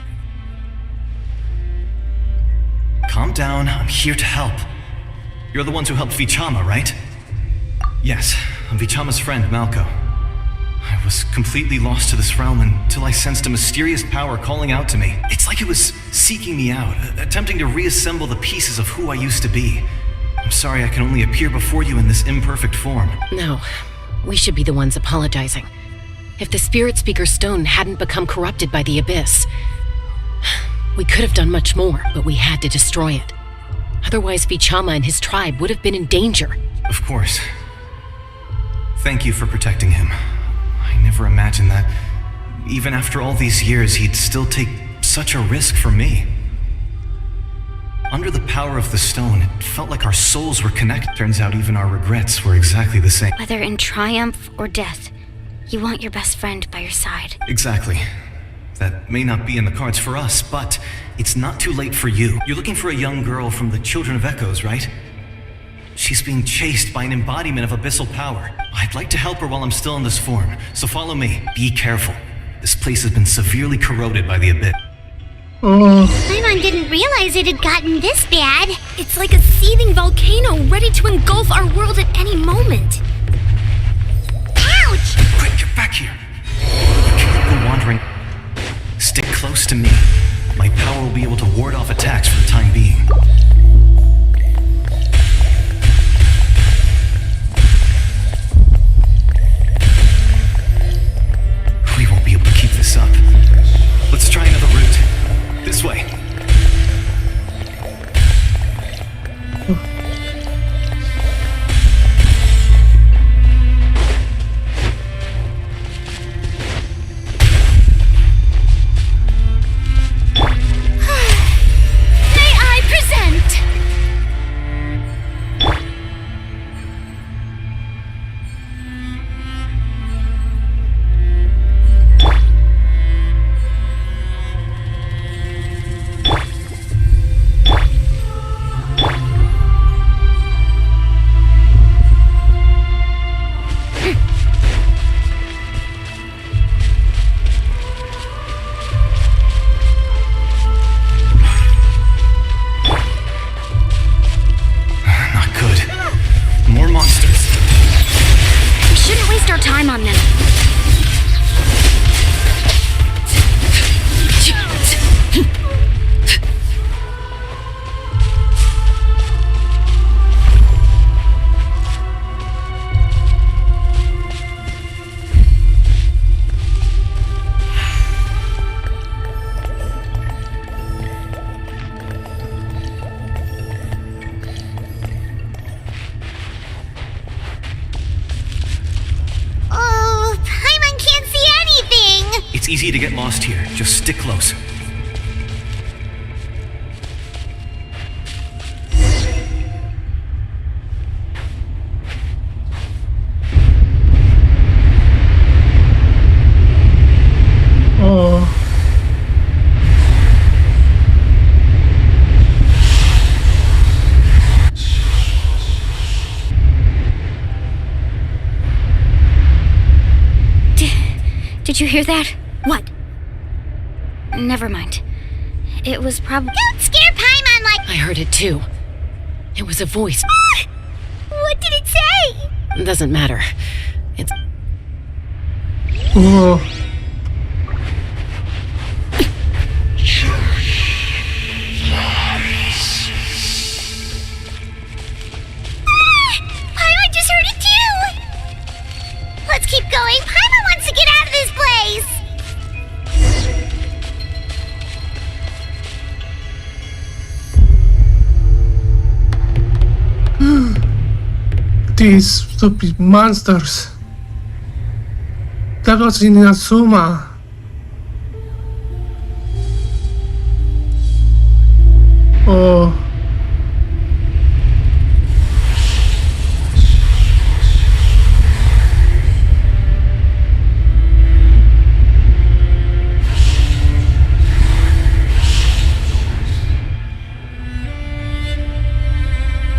Calm down, I'm here to help. You're the ones who helped Vichama, right? Yes, I'm Vichama's friend, Malko. I was completely lost to this realm until I sensed a mysterious power calling out to me. It's like it was seeking me out, attempting to reassemble the pieces of who I used to be. I'm sorry I can only appear before you in this imperfect form. No, we should be the ones apologizing. If the Spirit Speaker's stone hadn't become corrupted by the Abyss, we could have done much more, but we had to destroy it. Otherwise, Vichama and his tribe would have been in danger. Of course. Thank you for protecting him. I never imagined that, even after all these years, he'd still take such a risk for me. Under the power of the stone, it felt like our souls were connected. Turns out even our regrets were exactly the same. Whether in triumph or death, you want your best friend by your side. Exactly. That may not be in the cards for us, but it's not too late for you. You're looking for a young girl from the Children of Echoes, right? She's being chased by an embodiment of abyssal power. I'd like to help her while I'm still in this form, so follow me. Be careful. This place has been severely corroded by the abyss. Paimon didn't realize it had gotten this bad. It's like a seething volcano ready to engulf our world at any moment. Ouch! Quick, get back here. You can't go wandering. Stick close to me. My power will be able to ward off attacks for the time being. We won't be able to keep this up. Let's try another route. This way. Time on them. It's easy to get lost here. Just stick close. Did you hear that? What? Never mind. It was probably... Don't scare Paimon like... I heard it too. It was a voice. What did it say? It doesn't matter. It's... guys! These stupid monsters. That was in Inazuma. Oh.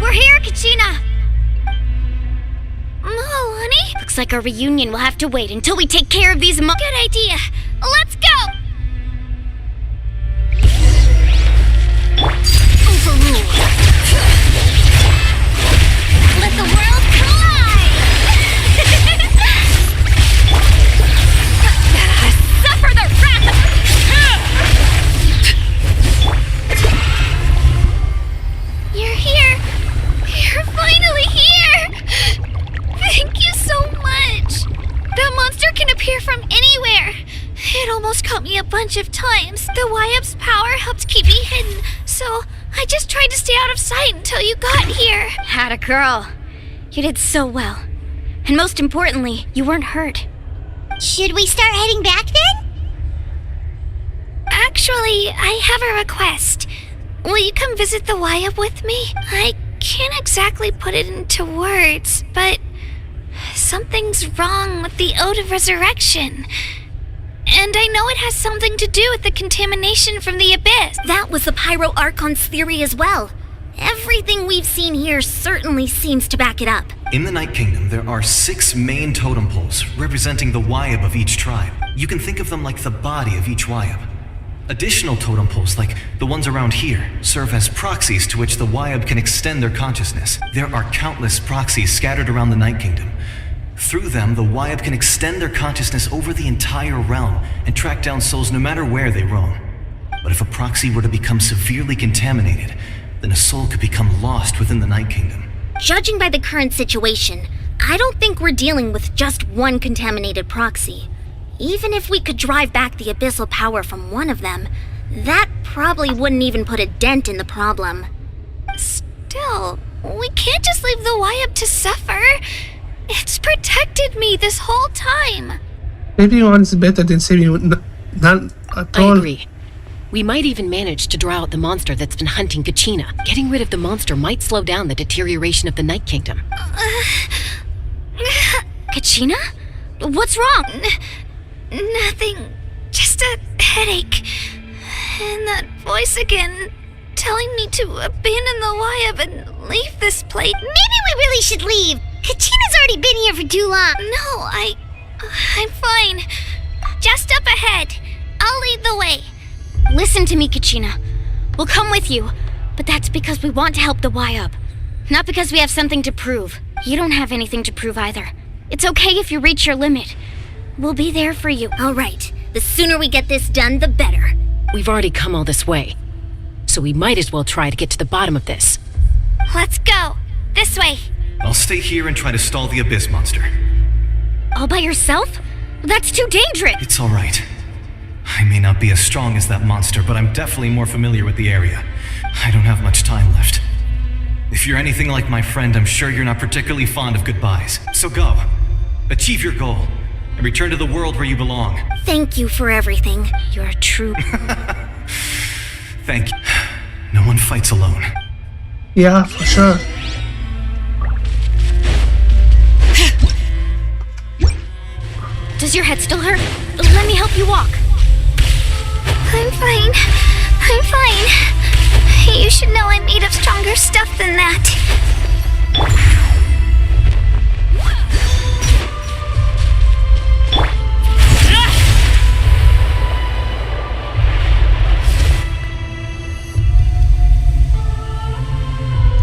We're here, Kachina! Honey? Looks like our reunion will have to wait until we take care of these Good idea. Let's go! Overruled. Let the world collide! Suffer the wrath! You're here! You're finally here! Thank you so much! That monster can appear from anywhere! It almost caught me a bunch of times. The Wyap's power helped keep me hidden, so I just tried to stay out of sight until you got here. Had a girl. You did so well. And most importantly, you weren't hurt. Should we start heading back then? Actually, I have a request. Will you come visit the Wyap with me? I can't exactly put it into words, but something's wrong with the Ode of Resurrection. And I know it has something to do with the contamination from the Abyss. That was the Pyro Archon's theory as well. Everything we've seen here certainly seems to back it up. In the Night Kingdom, there are 6 main totem poles representing the Wyap of each tribe. You can think of them like the body of each Wyap. Additional totem poles, like the ones around here, serve as proxies to which the Wyap can extend their consciousness. There are countless proxies scattered around the Night Kingdom. Through them, the Wyap can extend their consciousness over the entire realm and track down souls no matter where they roam. But if a proxy were to become severely contaminated, then a soul could become lost within the Night Kingdom. Judging by the current situation, I don't think we're dealing with just one contaminated proxy. Even if we could drive back the abyssal power from one of them, that probably wouldn't even put a dent in the problem. Still, we can't just leave the Wyap to suffer. It's protected me this whole time. Maybe one's better than saving none at all. I agree. We might even manage to draw out the monster that's been hunting Kachina. Getting rid of the monster might slow down the deterioration of the Night Kingdom. Kachina? What's wrong? Nothing. Just a headache. And that voice again, telling me to abandon the Wyap and leave this place. Maybe we really should leave. Kachina's already been here for too long. No, I'm fine. Just up ahead. I'll lead the way. Listen to me, Kachina. We'll come with you, but that's because we want to help the Wyap. Not because we have something to prove. You don't have anything to prove either. It's okay if you reach your limit. We'll be there for you. All right. The sooner we get this done, the better. We've already come all this way, so we might as well try to get to the bottom of this. Let's go. This way. I'll stay here and try to stall the Abyss monster. All by yourself? That's too dangerous. It's all right. I may not be as strong as that monster, but I'm definitely more familiar with the area. I don't have much time left. If you're anything like my friend, I'm sure you're not particularly fond of goodbyes. So go. Achieve your goal. And return to the world where you belong. Thank you for everything. You're a true... Thank you. No one fights alone. Yeah, for sure. Does your head still hurt? Let me help you walk. I'm fine. I'm fine. You should know I'm made of stronger stuff than that.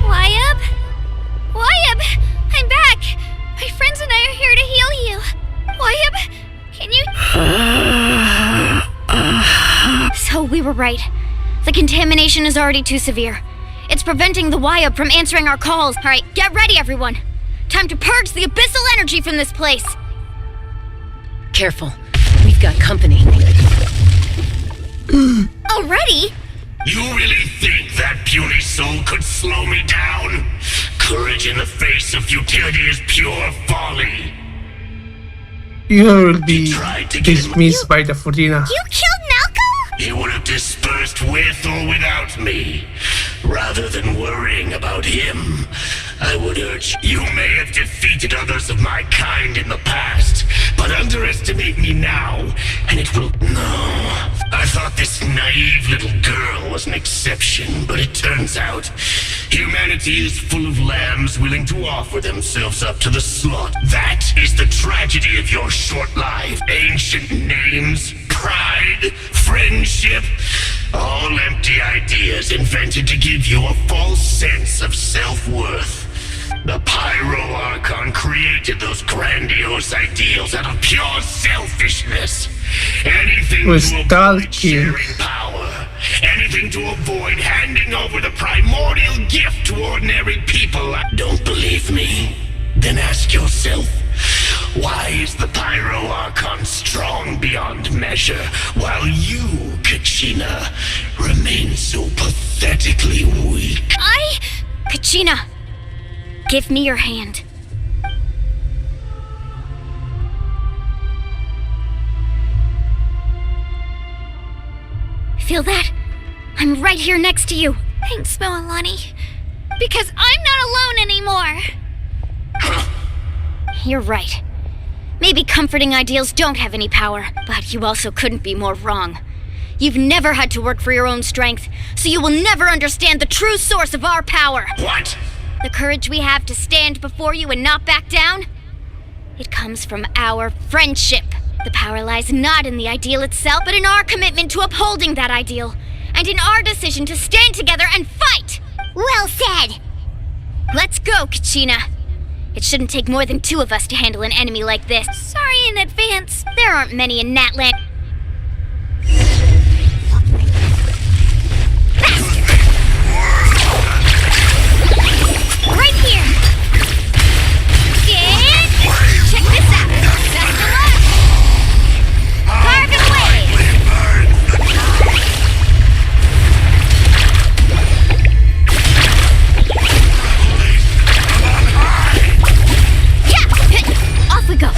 Wyap? Wyap! I'm back! My friends and I are here to heal you. Wyap, can you... So we were right. The contamination is already too severe. It's preventing the Wyap from answering our calls. All right, get ready, everyone. Time to purge the abyssal energy from this place. Careful. We've We've got company. Already? You really think that puny soul could slow me down? Courage in the face of futility is pure folly. You will be dismissed by the Furina. You killed Malco? He would have dispersed with or without me. Rather than worrying about him, I would urge you may have defeated others of my kind in the past, but underestimate me now, and it will... No. I thought this naive little girl was an exception, but it turns out humanity is full of lambs willing to offer themselves up to the slaughter. That is the tragedy of your short life. Ancient names, pride, friendship, all empty ideas invented to give you a false sense of self-worth. The Pyro Archon created those grandiose ideals out of pure selfishness. Anything to avoid sharing power. Anything to avoid handing over the primordial gift to ordinary people. Don't believe me? Then ask yourself, why is the Pyro Archon strong beyond measure, while you, Kachina, remain so pathetically weak? Kachina, give me your hand. Feel that? I'm right here next to you. Thanks, Moalani. Because I'm not alone anymore. You're right. Maybe comforting ideals don't have any power, but you also couldn't be more wrong. You've never had to work for your own strength, so you will never understand the true source of our power. What? The courage we have to stand before you and not back down? It comes from our friendship. The power lies not in the ideal itself, but in our commitment to upholding that ideal, and in our decision to stand together and fight! Well said! Let's go, Kachina. It shouldn't take more than 2 of us to handle an enemy like this. Sorry in advance. There aren't many in Natlan. Right here! And check this out! Best of luck! Carve it away! Yeah! Off we go!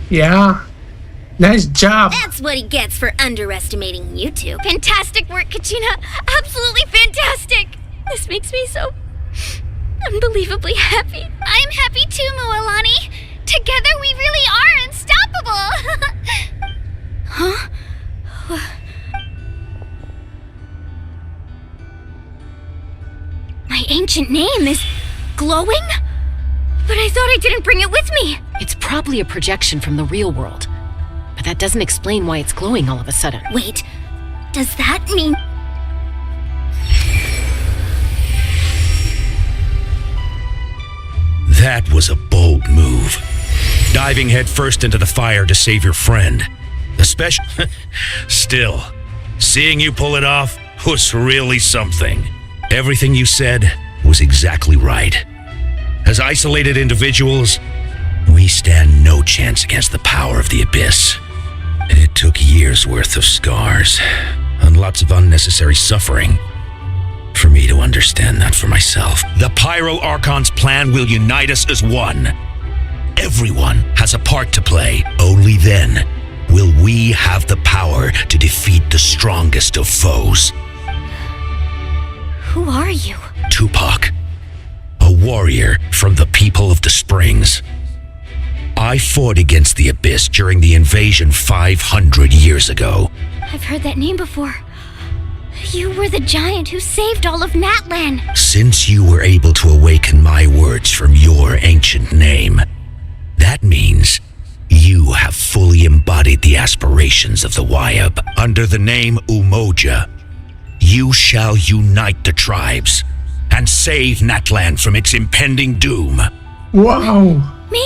Yeah. Nice job. That's what he gets for underestimating you two. Fantastic work, Kachina. Absolutely fantastic. This makes me so unbelievably happy. I'm happy too, Moalani. Together we really are unstoppable. Huh? My ancient name is glowing? But I thought I didn't bring it with me. It's probably a projection from the real world. But that doesn't explain why it's glowing all of a sudden. Wait, does that mean... That was a bold move. Diving headfirst into the fire to save your friend. Especially... Still, seeing you pull it off was really something. Everything you said was exactly right. As isolated individuals, we stand no chance against the power of the Abyss. It took years' worth of scars and lots of unnecessary suffering for me to understand that for myself. The Pyro Archon's plan will unite us as one. Everyone has a part to play. Only then will we have the power to defeat the strongest of foes. Who are you? Tupac. A warrior from the people of the Springs. I fought against the Abyss during the invasion 500 years ago. I've heard that name before. You were the giant who saved all of Natlan. Since you were able to awaken my words from your ancient name, that means you have fully embodied the aspirations of the Wayab. Under the name Umoja, you shall unite the tribes and save Natlan from its impending doom. Wow. Me?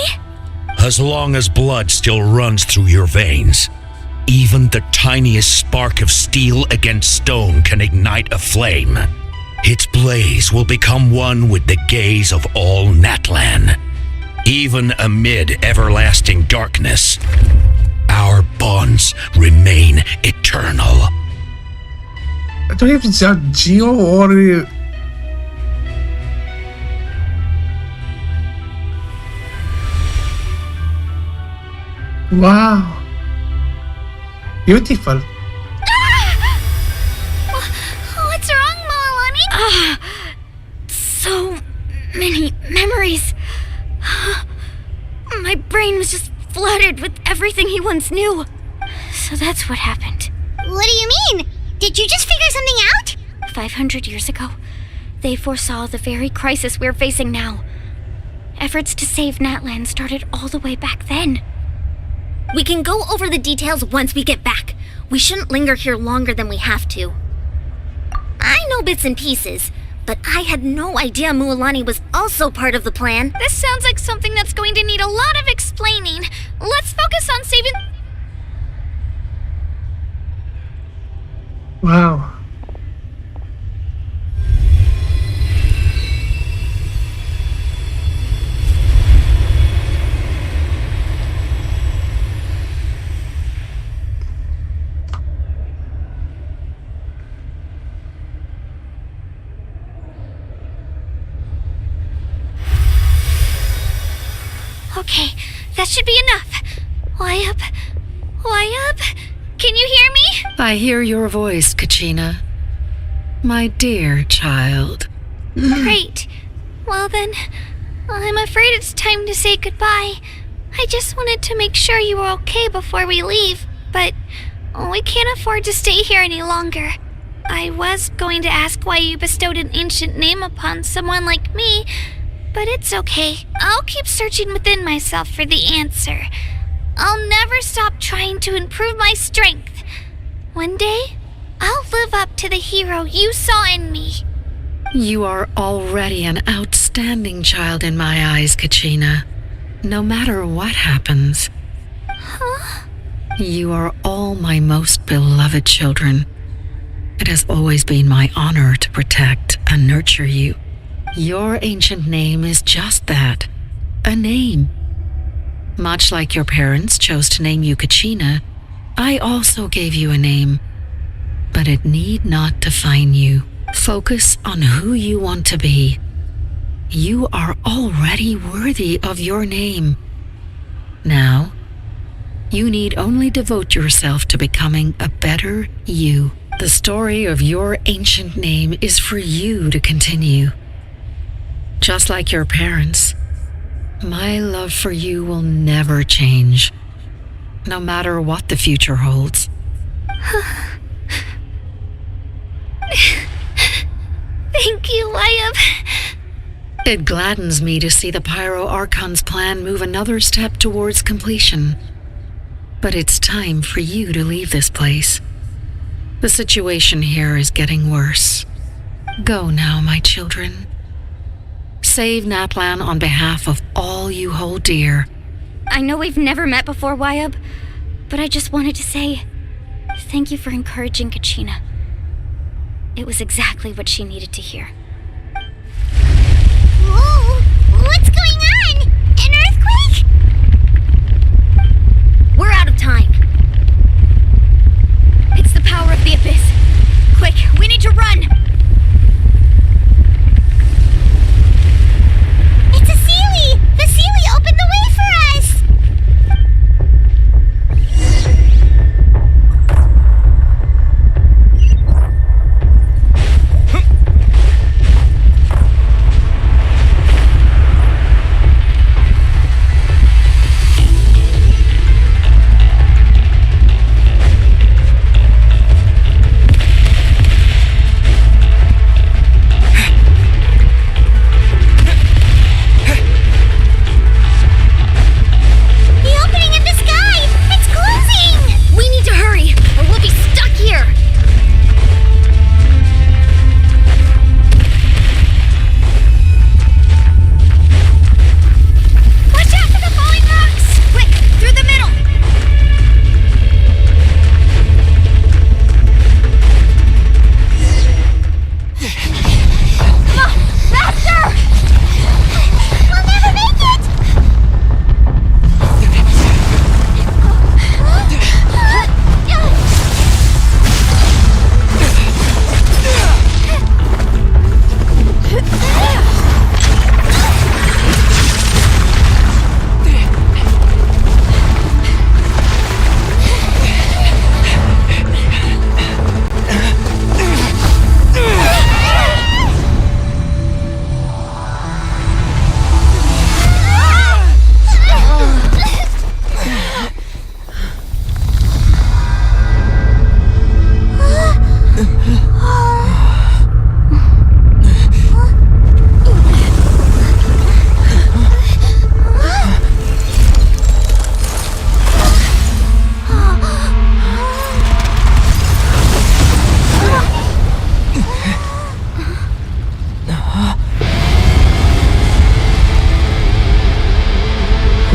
As long as blood still runs through your veins, even the tiniest spark of steel against stone can ignite a flame. Its blaze will become one with the gaze of all Natlan. Even amid everlasting darkness, our bonds remain eternal. I don't know if it's Geo or... Wow. Beautiful. What's wrong, Moalani? So many memories. My brain was just flooded with everything he once knew. So that's what happened. What do you mean? Did you just figure something out? 500 years ago, they foresaw the very crisis we're facing now. Efforts to save Natlan started all the way back then. We can go over the details once we get back. We shouldn't linger here longer than we have to. I know bits and pieces, but I had no idea Mualani was also part of the plan. This sounds like something that's going to need a lot of explaining. Let's focus on saving... Wow. Okay, that should be enough. Why up? Can you hear me? I hear your voice, Kachina. My dear child. Great. Well then, I'm afraid it's time to say goodbye. I just wanted to make sure you were okay before we leave, but we can't afford to stay here any longer. I was going to ask why you bestowed an ancient name upon someone like me, but it's okay. I'll keep searching within myself for the answer. I'll never stop trying to improve my strength. One day, I'll live up to the hero you saw in me. You are already an outstanding child in my eyes, Kachina. No matter what happens. Huh? You are all my most beloved children. It has always been my honor to protect and nurture you. Your ancient name is just that, a name. Much like your parents chose to name you Kachina, I also gave you a name. But it need not define you. Focus on who you want to be. You are already worthy of your name. Now, you need only devote yourself to becoming a better you. The story of your ancient name is for you to continue. Just like your parents, my love for you will never change, no matter what the future holds. Thank you, Wayab. It gladdens me to see the Pyro Archon's plan move another step towards completion. But it's time for you to leave this place. The situation here is getting worse. Go now, my children. Save Natlan on behalf of all you hold dear. I know we've never met before, Wayab, but I just wanted to say thank you for encouraging Kachina. It was exactly what she needed to hear. Whoa! What's going on? An earthquake? We're out of time. It's the power of the abyss. Quick, we need to run! It's a Sealy! The Sealy opened the way for us!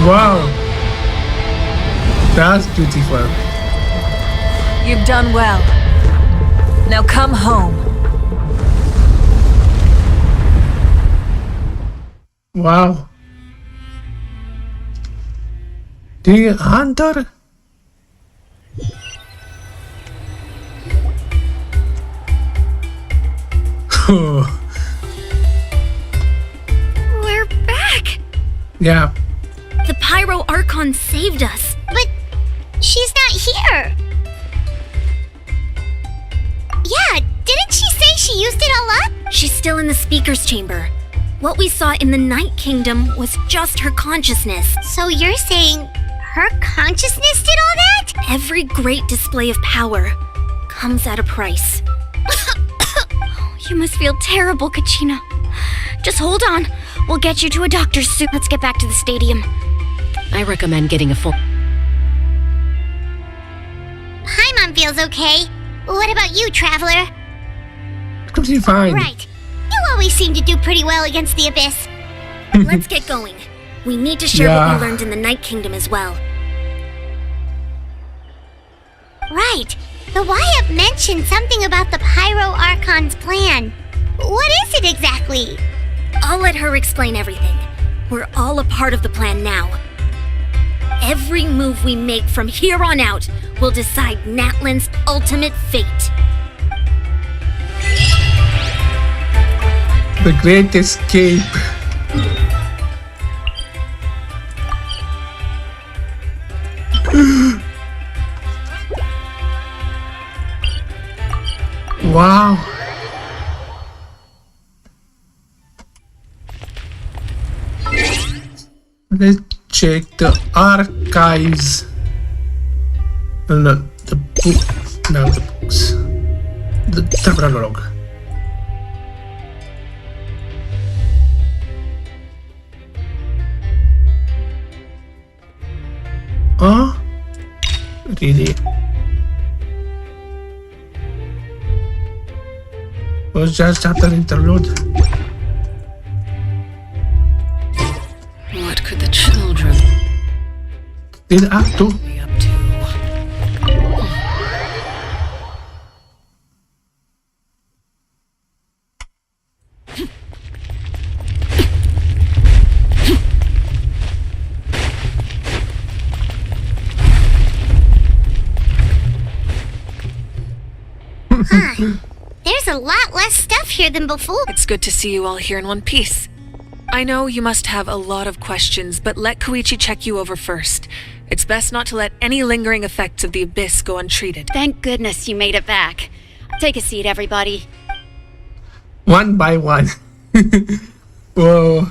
Wow. That's beautiful. You've done well. Now come home. Wow. The hunter? We're back! Yeah. The Pyro Archon saved us. But she's not here. Yeah, didn't she say she used it all up? She's still in the speaker's chamber. What we saw in the Night Kingdom was just her consciousness. So you're saying her consciousness did all that? Every great display of power comes at a price. You must feel terrible, Kachina. Just hold on. We'll get you to a doctor soon. Let's get back to the stadium. I recommend getting a full... Paimon feels okay. What about you, Traveler? Completely fine. Right. You always seem to do pretty well against the Abyss. Let's get going. We need to share what Yeah. we learned in the Night Kingdom as well. Right. The Wyatt mentioned something about the Pyro Archon's plan. What is it exactly? I'll let her explain everything. We're all a part of the plan now. Every move we make from here on out will decide Natlan's ultimate fate. The Great Escape. Wow. Let's check the archives. No, the book. No, the books. The prologue. Huh? Really? Was just after interlude. What could the children Did Act 2? be up to? Huh. There's a lot less stuff here than before. It's good to see you all here in one piece. I know you must have a lot of questions, but let Koichi check you over first. It's best not to let any lingering effects of the Abyss go untreated. Thank goodness you made it back. Take a seat, everybody. One by one. Whoa.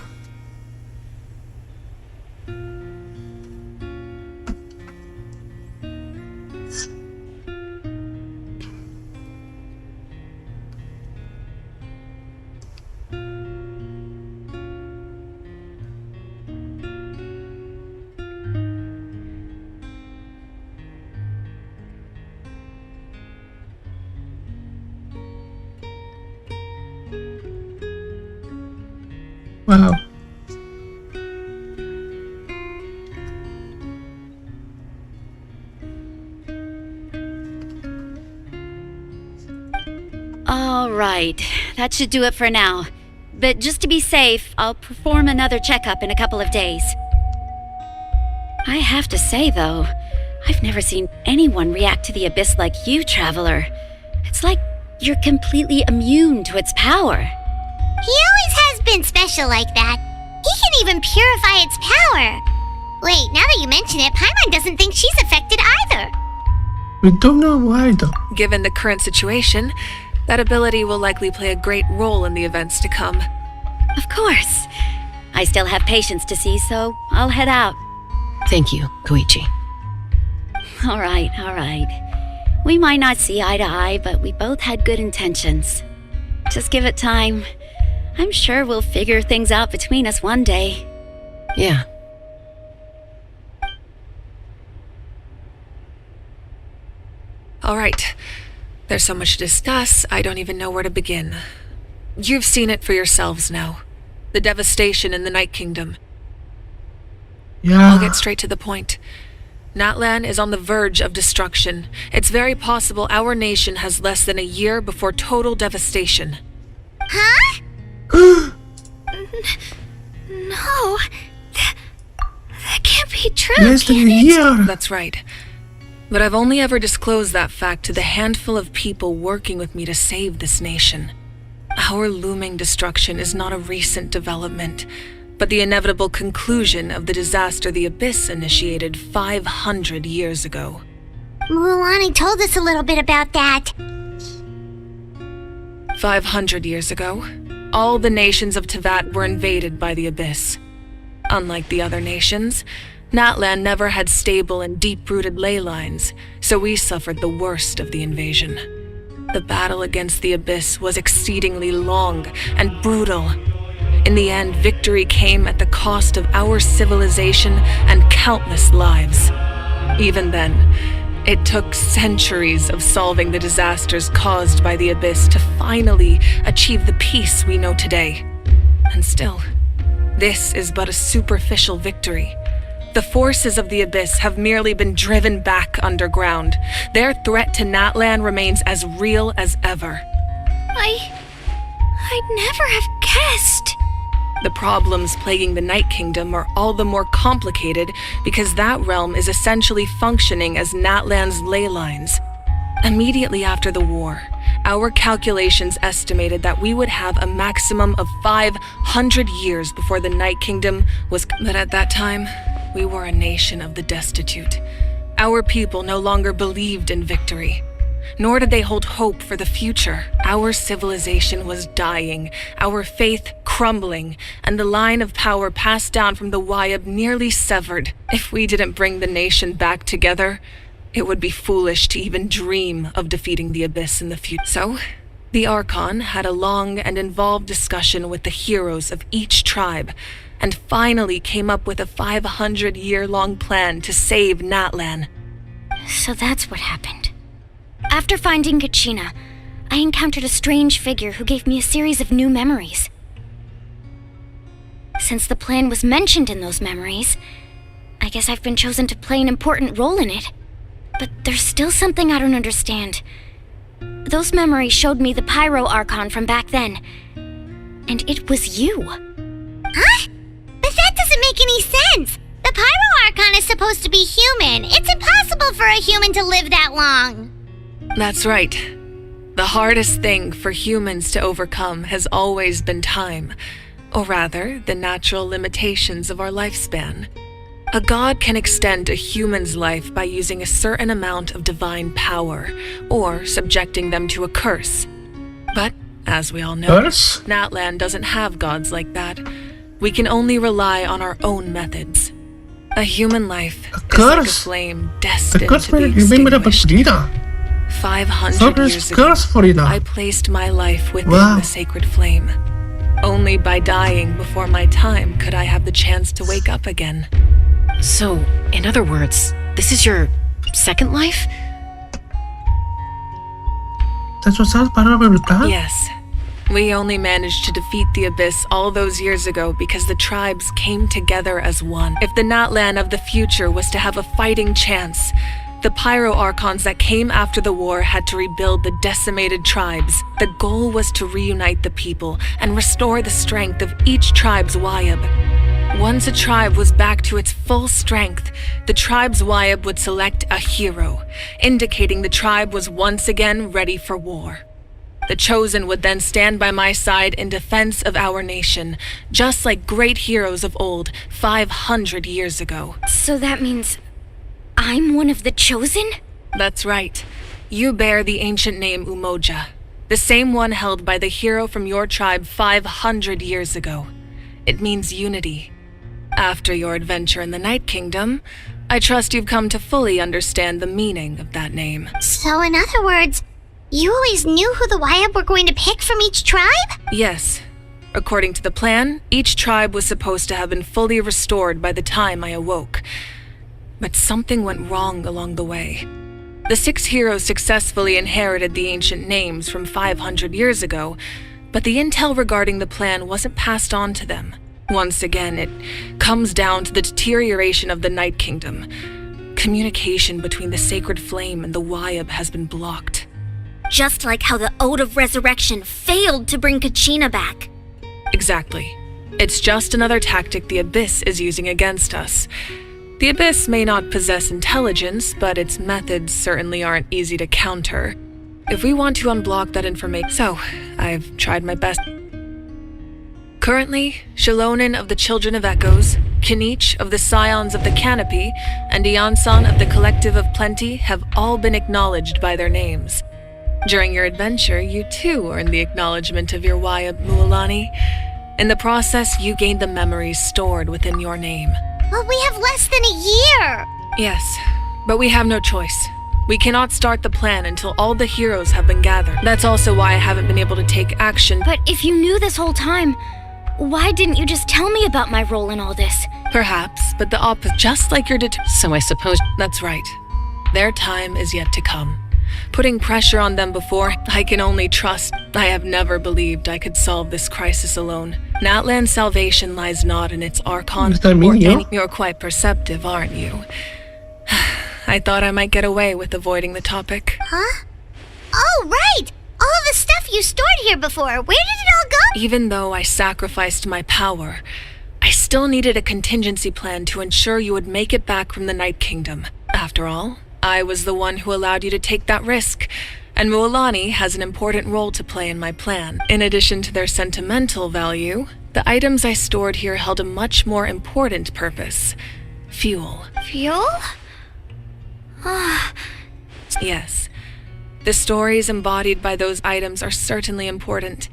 Wow. All right, that should do it for now. But just to be safe, I'll perform another checkup in a couple of days. I have to say, though, I've never seen anyone react to the Abyss like you, Traveler. It's like you're completely immune to its power. He always has been special like that. He can even purify its power. Wait, now that you mention it, Paimon doesn't think she's affected either. We don't know why though. Given the current situation, that ability will likely play a great role in the events to come. Of course. I still have patients to see, so I'll head out. Thank you, Koichi. All right, all right. We might not see eye to eye, but we both had good intentions. Just give it time. I'm sure we'll figure things out between us one day. Yeah. All right. There's so much to discuss, I don't even know where to begin. You've seen it for yourselves now. The devastation in the Night Kingdom. Yeah. I'll get straight to the point. Natlan is on the verge of destruction. It's very possible our nation has less than a year before total devastation. Huh? No. That can't be true, Less than can a it? year. That's right. But I've only ever disclosed that fact to the handful of people working with me to save this nation. Our looming destruction is not a recent development, but the inevitable conclusion of the disaster the Abyss initiated 500 years ago. Mulan told us a little bit about that. 500 years ago, all the nations of Teyvat were invaded by the Abyss. Unlike the other nations, Natlan never had stable and deep-rooted ley lines, so we suffered the worst of the invasion. The battle against the Abyss was exceedingly long and brutal. In the end, victory came at the cost of our civilization and countless lives. Even then, it took centuries of solving the disasters caused by the Abyss to finally achieve the peace we know today. And still, this is but a superficial victory. The forces of the Abyss have merely been driven back underground. Their threat to Natlan remains as real as ever. I'd never have guessed. The problems plaguing the Night Kingdom are all the more complicated because that realm is essentially functioning as Natlan's ley lines. Immediately after the war, our calculations estimated that we would have a maximum of 500 years before the Night Kingdom was... But at that time, we were a nation of the destitute. Our people no longer believed in victory, nor did they hold hope for the future. Our civilization was dying, our faith crumbling, and the line of power passed down from the Wayab nearly severed. If we didn't bring the nation back together, it would be foolish to even dream of defeating the Abyss in the future. So, the Archon had a long and involved discussion with the heroes of each tribe, and finally came up with a 500-year-long plan to save Natlan. So that's what happened. After finding Kachina, I encountered a strange figure who gave me a series of new memories. Since the plan was mentioned in those memories, I guess I've been chosen to play an important role in it. But there's still something I don't understand. Those memories showed me the Pyro Archon from back then, and it was you. Huh? But that doesn't make any sense. The Pyro Archon is supposed to be human. It's impossible for a human to live that long. That's right. The hardest thing for humans to overcome has always been time, or rather, the natural limitations of our lifespan. A god can extend a human's life by using a certain amount of divine power, or subjecting them to a curse. But, as we all know, Natlan doesn't have gods like that. We can only rely on our own methods. A human life is like a flame destined to be extinguished. 500 years ago, I placed my life within the sacred flame. Only by dying before my time could I have the chance to wake up again. So, in other words, this is your second life? Yes. We only managed to defeat the Abyss all those years ago because the tribes came together as one. If the Natlan of the future was to have a fighting chance, the Pyro Archons that came after the war had to rebuild the decimated tribes. The goal was to reunite the people and restore the strength of each tribe's Wayab. Once a tribe was back to its full strength, the tribe's Wayab would select a hero, indicating the tribe was once again ready for war. The Chosen would then stand by my side in defense of our nation, just like great heroes of old 500 years ago. So that means I'm one of the Chosen? That's right. You bear the ancient name Umoja, the same one held by the hero from your tribe 500 years ago. It means unity. After your adventure in the Night Kingdom, I trust you've come to fully understand the meaning of that name. So in other words, you always knew who the Wayab were going to pick from each tribe? Yes. According to the plan, each tribe was supposed to have been fully restored by the time I awoke. But something went wrong along the way. The 6 heroes successfully inherited the ancient names from 500 years ago, but the intel regarding the plan wasn't passed on to them. Once again, it comes down to the deterioration of the Night Kingdom. Communication between the Sacred Flame and the Wyab has been blocked. Just like how the Ode of Resurrection failed to bring Kachina back. Exactly. It's just another tactic the Abyss is using against us. The Abyss may not possess intelligence, but its methods certainly aren't easy to counter. If we want to unblock that information... So, I've tried my best. Currently, Shalonin of the Children of Echoes, Kinich of the Scions of the Canopy, and Iansan of the Collective of Plenty have all been acknowledged by their names. During your adventure, you too earned the acknowledgement of your Wyab, Mualani. In the process, you gained the memories stored within your name. Well, we have less than a year! Yes, but we have no choice. We cannot start the plan until all the heroes have been gathered. That's also why I haven't been able to take action. But if you knew this whole time, why didn't you just tell me about my role in all this? Perhaps, but the opposite, just like your So I suppose... That's right. Their time is yet to come. Putting pressure on them before, I can only trust. I have never believed I could solve this crisis alone. Natlan's salvation lies not in its Archon or any... You're quite perceptive, aren't you? I thought I might get away with avoiding the topic. Huh? Oh, right! All of the stuff you stored here before, where did it all go? Even though I sacrificed my power, I still needed a contingency plan to ensure you would make it back from the Night Kingdom. After all, I was the one who allowed you to take that risk, and Mualani has an important role to play in my plan. In addition to their sentimental value, the items I stored here held a much more important purpose. Fuel. Fuel? Yes. The stories embodied by those items are certainly important,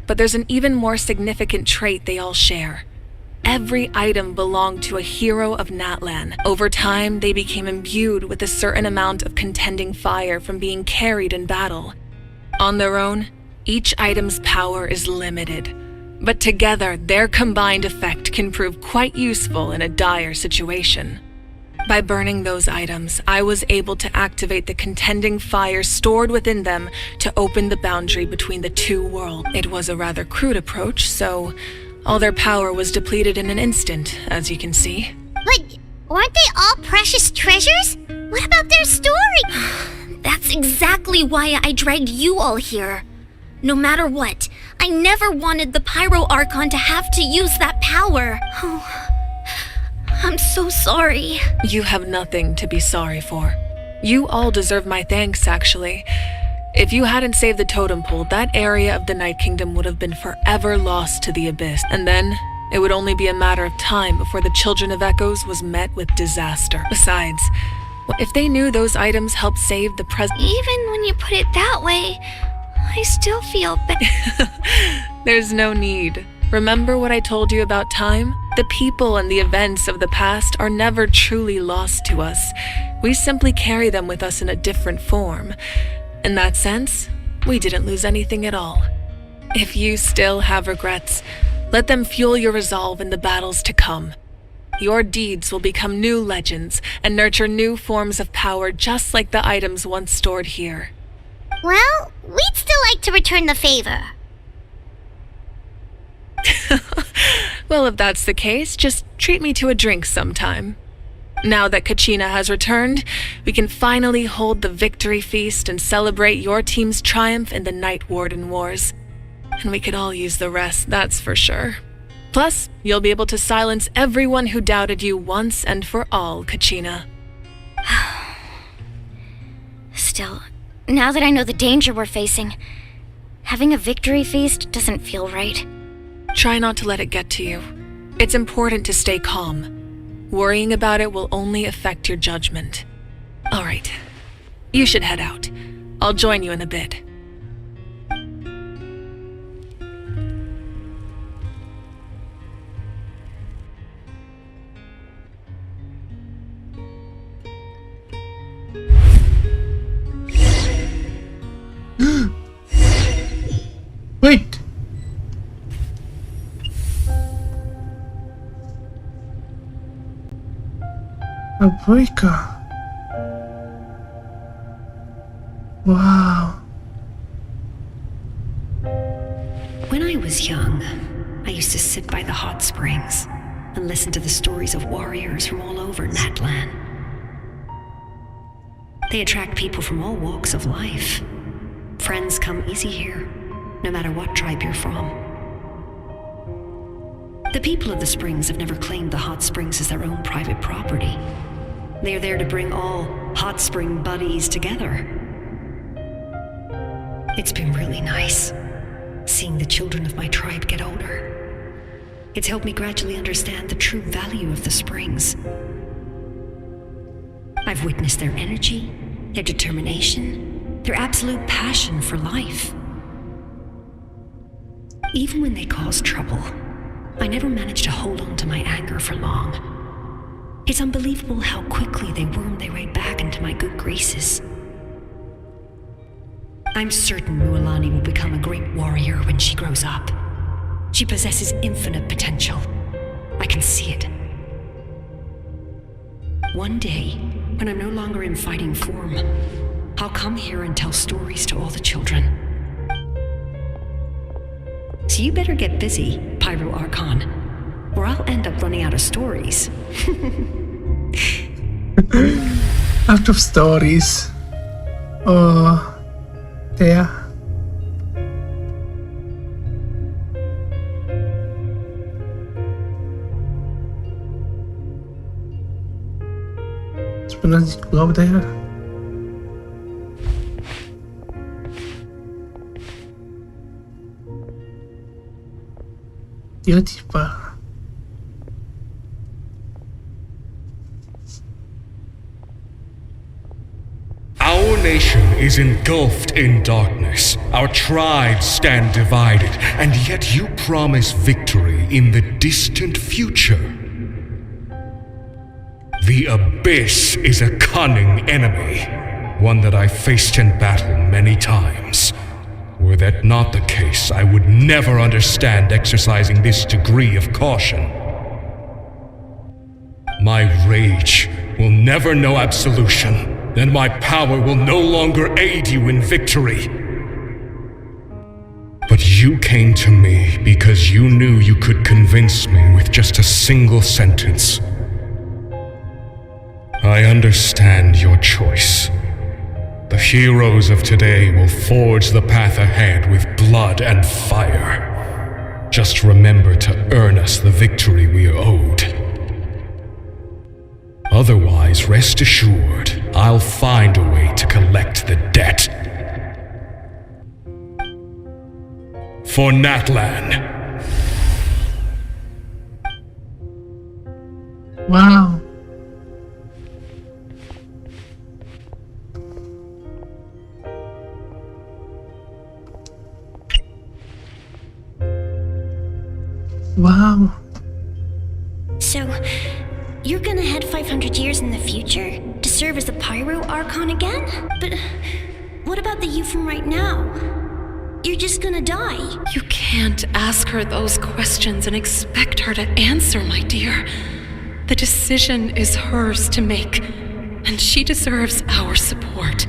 but there's an even more significant trait they all share. Every item belonged to a hero of Natlan. Over time, they became imbued with a certain amount of contending fire from being carried in battle. On their own, each item's power is limited, but together, their combined effect can prove quite useful in a dire situation. By burning those items, I was able to activate the contending fire stored within them to open the boundary between the two worlds. It was a rather crude approach, so all their power was depleted in an instant, as you can see. But weren't they all precious treasures? What about their story? That's exactly why I dragged you all here. No matter what, I never wanted the Pyro Archon to have to use that power. Oh, I'm so sorry. You have nothing to be sorry for. You all deserve my thanks, actually. If you hadn't saved the totem pole, that area of the Night Kingdom would have been forever lost to the Abyss, and then it would only be a matter of time before the Children of Echoes was met with disaster. Besides, if they knew those items helped save the present... Even when you put it that way, I still feel bad. There's no need. Remember what I told you about time? The people and the events of the past are never truly lost to us. We simply carry them with us in a different form. In that sense, we didn't lose anything at all. If you still have regrets, let them fuel your resolve in the battles to come. Your deeds will become new legends and nurture new forms of power just like the items once stored here. Well, we'd still like to return the favor. Well, if that's the case, just treat me to a drink sometime. Now that Kachina has returned, we can finally hold the victory feast and celebrate your team's triumph in the Night Warden Wars. And we could all use the rest, that's for sure. Plus, you'll be able to silence everyone who doubted you once and for all, Kachina. Still, now that I know the danger we're facing, having a victory feast doesn't feel right. Try not to let it get to you. It's important to stay calm. Worrying about it will only affect your judgment. All right, you should head out. I'll join you in a bit. Wait! A breaker. Wow. When I was young, I used to sit sit by the hot springs and listen to the stories of warriors from all over Natlan. They attract people from all walks of life. Friends come easy here, no matter what tribe you're from. The people of the springs have never claimed the hot springs as their own private property. They are there to bring all hot spring buddies together. It's been really nice, seeing the children of my tribe get older. It's helped me gradually understand the true value of the springs. I've witnessed their energy, their determination, their absolute passion for life. Even when they cause trouble, I never managed to hold on to my anger for long. It's unbelievable how quickly they worm their way back into my good graces. I'm certain Mualani will become a great warrior when she grows up. She possesses infinite potential. I can see it. One day, when I'm no longer in fighting form, I'll come here and tell stories to all the children. So you better get busy, Pyro Archon, or I'll end up running out of stories. Out of stories. Oh, there. Let's go there. Beautiful. Our nation is engulfed in darkness. Our tribes stand divided, and yet you promise victory in the distant future. The Abyss is a cunning enemy, one that I faced in battle many times. Were that not the case, I would never understand exercising this degree of caution. My rage will never know absolution, and my power will no longer aid you in victory. But you came to me because you knew you could convince me with just a single sentence. I understand your choice. The heroes of today will forge the path ahead with blood and fire. Just remember to earn us the victory we are owed. Otherwise, rest assured, I'll find a way to collect the debt. For Natlan. Wow. Wow. So, you're gonna head 500 years in the future to serve as the Pyro Archon again? But what about the you from right now? You're just gonna die. You can't ask her those questions and expect her to answer, my dear. The decision is hers to make, and she deserves our support.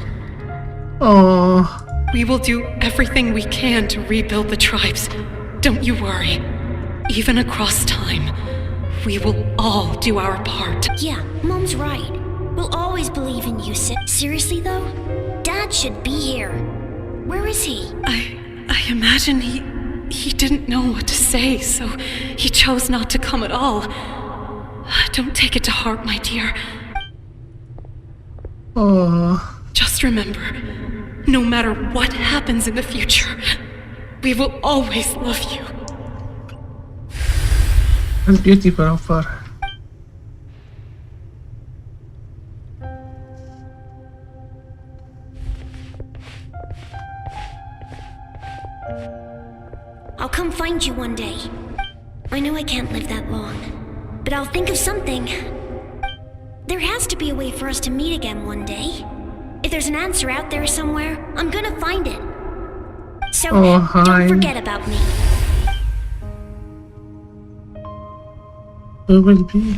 Oh. We will do everything we can to rebuild the tribes. Don't you worry. Even across time, we will all do our part. Yeah, Mom's right. We'll always believe in you, Seriously though? Dad should be here. Where is he? I imagine he didn't know what to say, so he chose not to come at all. Don't take it to heart, my dear. Oh. Just remember, no matter what happens in the future, we will always love you. That's beautiful of her. I'll come find you one day. I know I can't live that long, but I'll think of something. There has to be a way for us to meet again one day. If there's an answer out there somewhere, I'm gonna find it. So, don't forget about me. Who will be?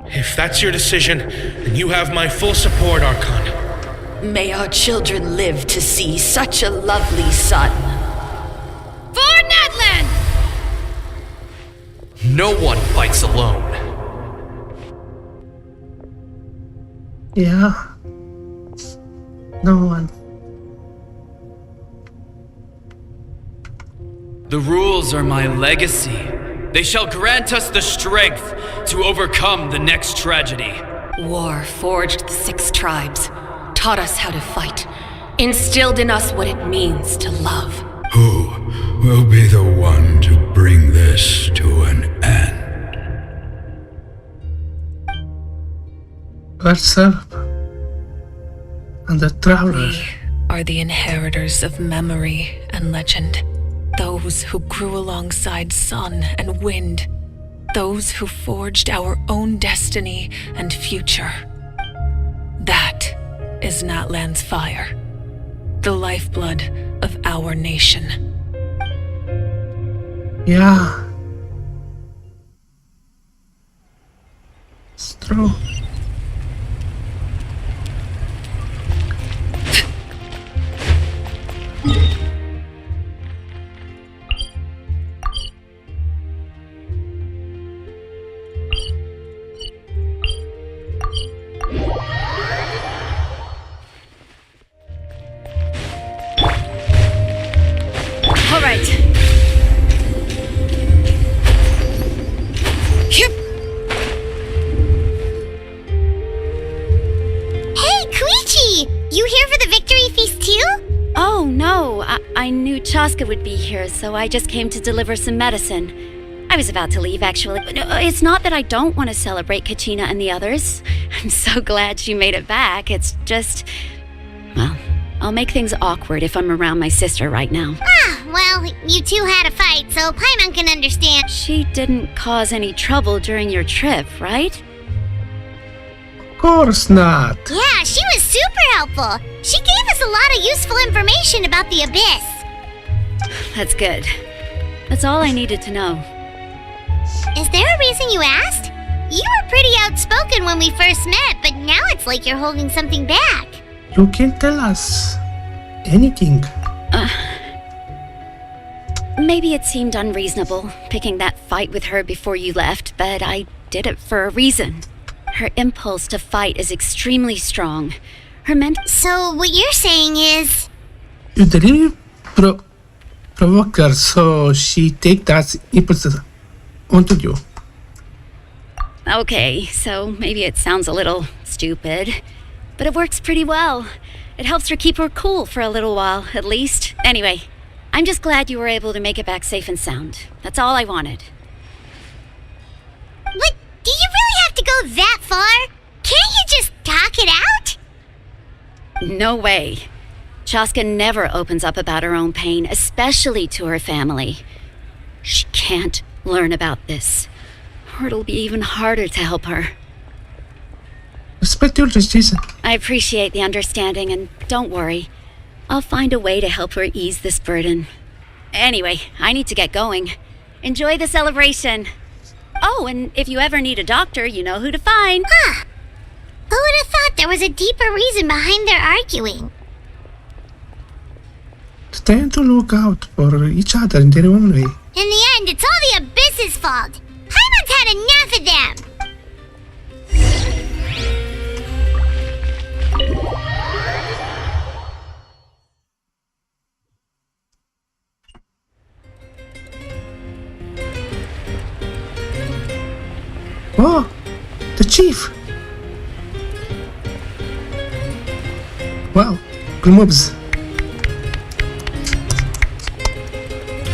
If that's your decision, then you have my full support, Archon. May our children live to see such a lovely son. For Natlan! No one fights alone. Yeah. No one. The rules are my legacy. They shall grant us the strength to overcome the next tragedy. War forged the 6 tribes, taught us how to fight, instilled in us what it means to love. Who will be the one to bring this to an end? Herself. And the traveler. We are the inheritors of memory and legend. Those who grew alongside sun and wind. Those who forged our own destiny and future. That is Natlan's fire. The lifeblood of our nation. Yeah. It's true. All right. Yep. Hey, Koichi! You here for the victory feast too? Oh, no. I knew Chaska would be here, so I just came to deliver some medicine. I was about to leave, actually. But it's not that I don't want to celebrate Kachina and the others. I'm so glad she made it back. It's just... well, I'll make things awkward if I'm around my sister right now. Ah, well, you two had a fight, so Paimon can understand. She didn't cause any trouble during your trip, right? Of course not. Yeah, she was super helpful. She gave us a lot of useful information about the Abyss. That's good. That's all I needed to know. Is there a reason you asked? You were pretty outspoken when we first met, but now it's like you're holding something back. You can tell us anything. Maybe it seemed unreasonable, picking that fight with her before you left, but I did it for a reason. Her impulse to fight is extremely strong. Her So what you're saying is... You didn't provoke her, so she take that impulse onto you. Okay, so maybe it sounds a little stupid, but it works pretty well. It helps her keep her cool for a little while, at least. Anyway, I'm just glad you were able to make it back safe and sound. That's all I wanted. But do you really have to go that far? Can't you just talk it out? No way. Chaska never opens up about her own pain, especially to her family. She can't learn about this, or it'll be even harder to help her. Respect your decision. I appreciate the understanding, and don't worry. I'll find a way to help her ease this burden. Anyway, I need to get going. Enjoy the celebration. Oh, and if you ever need a doctor, you know who to find. Huh. Who would have thought there was a deeper reason behind their arguing? Stand to look out for each other in their own way. In the end, it's all the Abyss's fault. Paimon's had enough of them. Oh, the chief. Wow, good moves.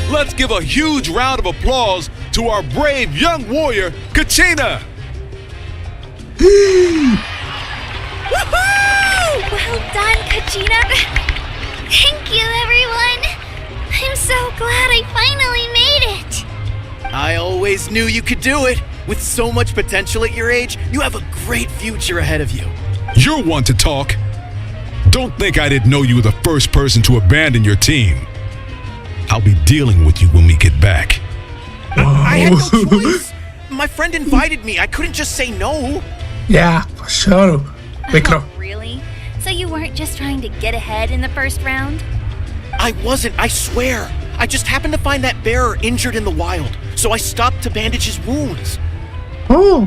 Let's give a huge round of applause to our brave young warrior, Kachina! Woohoo! Well done, Kachina! Thank you, everyone! I'm so glad I finally made it! I always knew you could do it. With so much potential at your age, you have a great future ahead of you. You're one to talk. Don't think I didn't know you were the first person to abandon your team. I'll be dealing with you when we get back. I had no choice. My friend invited me. I couldn't just say no. Yeah, for sure. Oh, really? So you weren't just trying to get ahead in the first round? I wasn't, I swear. I just happened to find that bearer injured in the wild, so I stopped to bandage his wounds. Oh.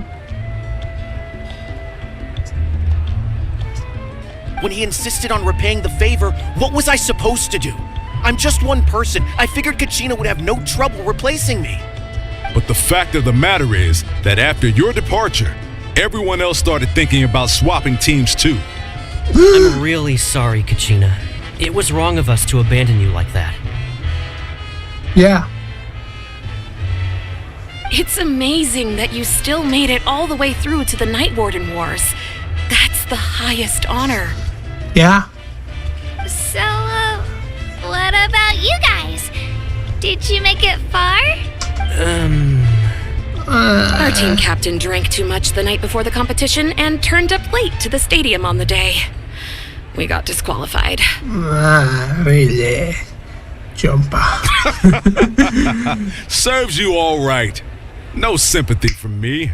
When he insisted on repaying the favor, what was I supposed to do? I'm just one person. I figured Kachina would have no trouble replacing me. But the fact of the matter is that after your departure, everyone else started thinking about swapping teams too. I'm really sorry, Kachina. It was wrong of us to abandon you like that. Yeah. It's amazing that you still made it all the way through to the Night Warden Wars. That's the highest honor. Yeah. So, what about you guys? Did you make it far? Our team captain drank too much the night before the competition and turned up late to the stadium on the day. We got disqualified. Really? Jumper. Serves you all right. No sympathy from me.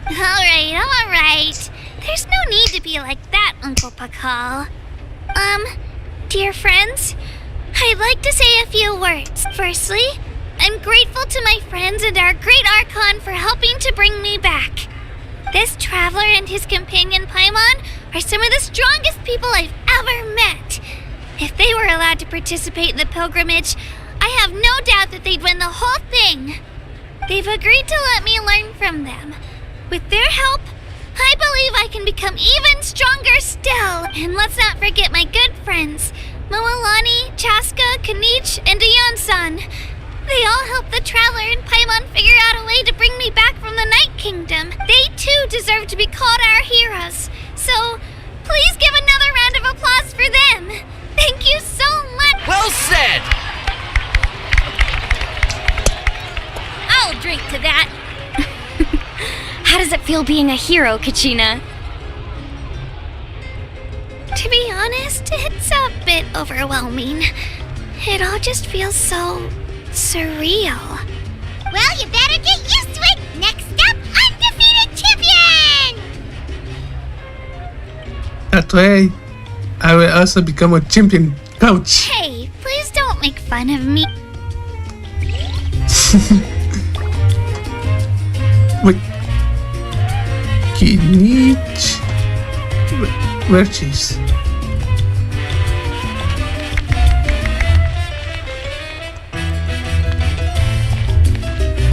Alright. There's no need to be like that, Uncle Pakal. Dear friends, I'd like to say a few words. Firstly, I'm grateful to my friends and our great Archon for helping to bring me back. This traveler and his companion Paimon are some of the strongest people I've ever met. If they were allowed to participate in the pilgrimage, I have no doubt that they'd win the whole thing. They've agreed to let me learn from them. With their help, I believe I can become even stronger still. And let's not forget my good friends, Moalani, Chaska, Kanich, and Ayan-san. They all helped the Traveler and Paimon figure out a way to bring me back from the Night Kingdom. They too deserve to be called our heroes. So, please give another round of applause for them. Thank you so much. Well said! I'll drink to that. How does it feel being a hero, Kachina? To be honest, it's a bit overwhelming. It all just feels so surreal. Well, you better get used to it. Next up, undefeated champion! That way, I will also become a champion coach. Hey, please don't make fun of me. Wait. Kinich. Where she's?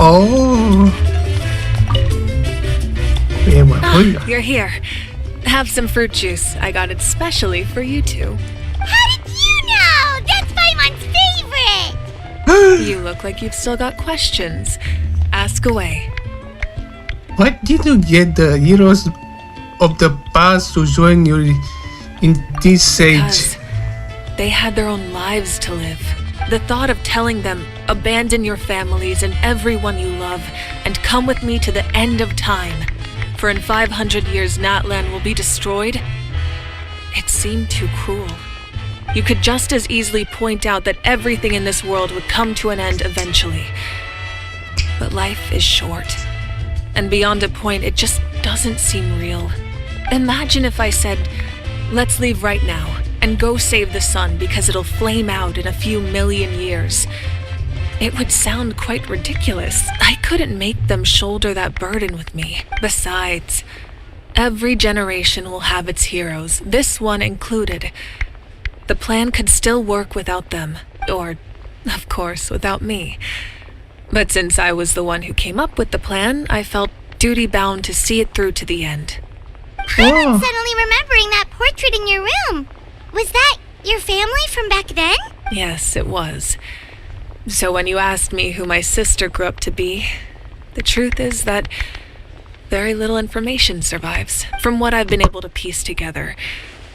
Oh. You're here. Have some fruit juice. I got it specially for you two. How did you know? That's Paimon's favorite! You look like you've still got questions. Ask away. Why did you get the heroes of the past to join you in this age? Because they had their own lives to live. The thought of telling them, abandon your families and everyone you love, and come with me to the end of time, for in 500 years Natlan will be destroyed, it seemed too cruel. You could just as easily point out that everything in this world would come to an end eventually. But life is short, and beyond a point, it just doesn't seem real. Imagine if I said, let's leave right now and go save the sun because it'll flame out in a few million years. It would sound quite ridiculous. I couldn't make them shoulder that burden with me. Besides, every generation will have its heroes, this one included. The plan could still work without them, or, of course, without me. But since I was the one who came up with the plan, I felt duty-bound to see it through to the end. I'm suddenly remembering that portrait in your room. Was that your family from back then? Yes, it was. So when you asked me who my sister grew up to be, the truth is that very little information survives. From what I've been able to piece together,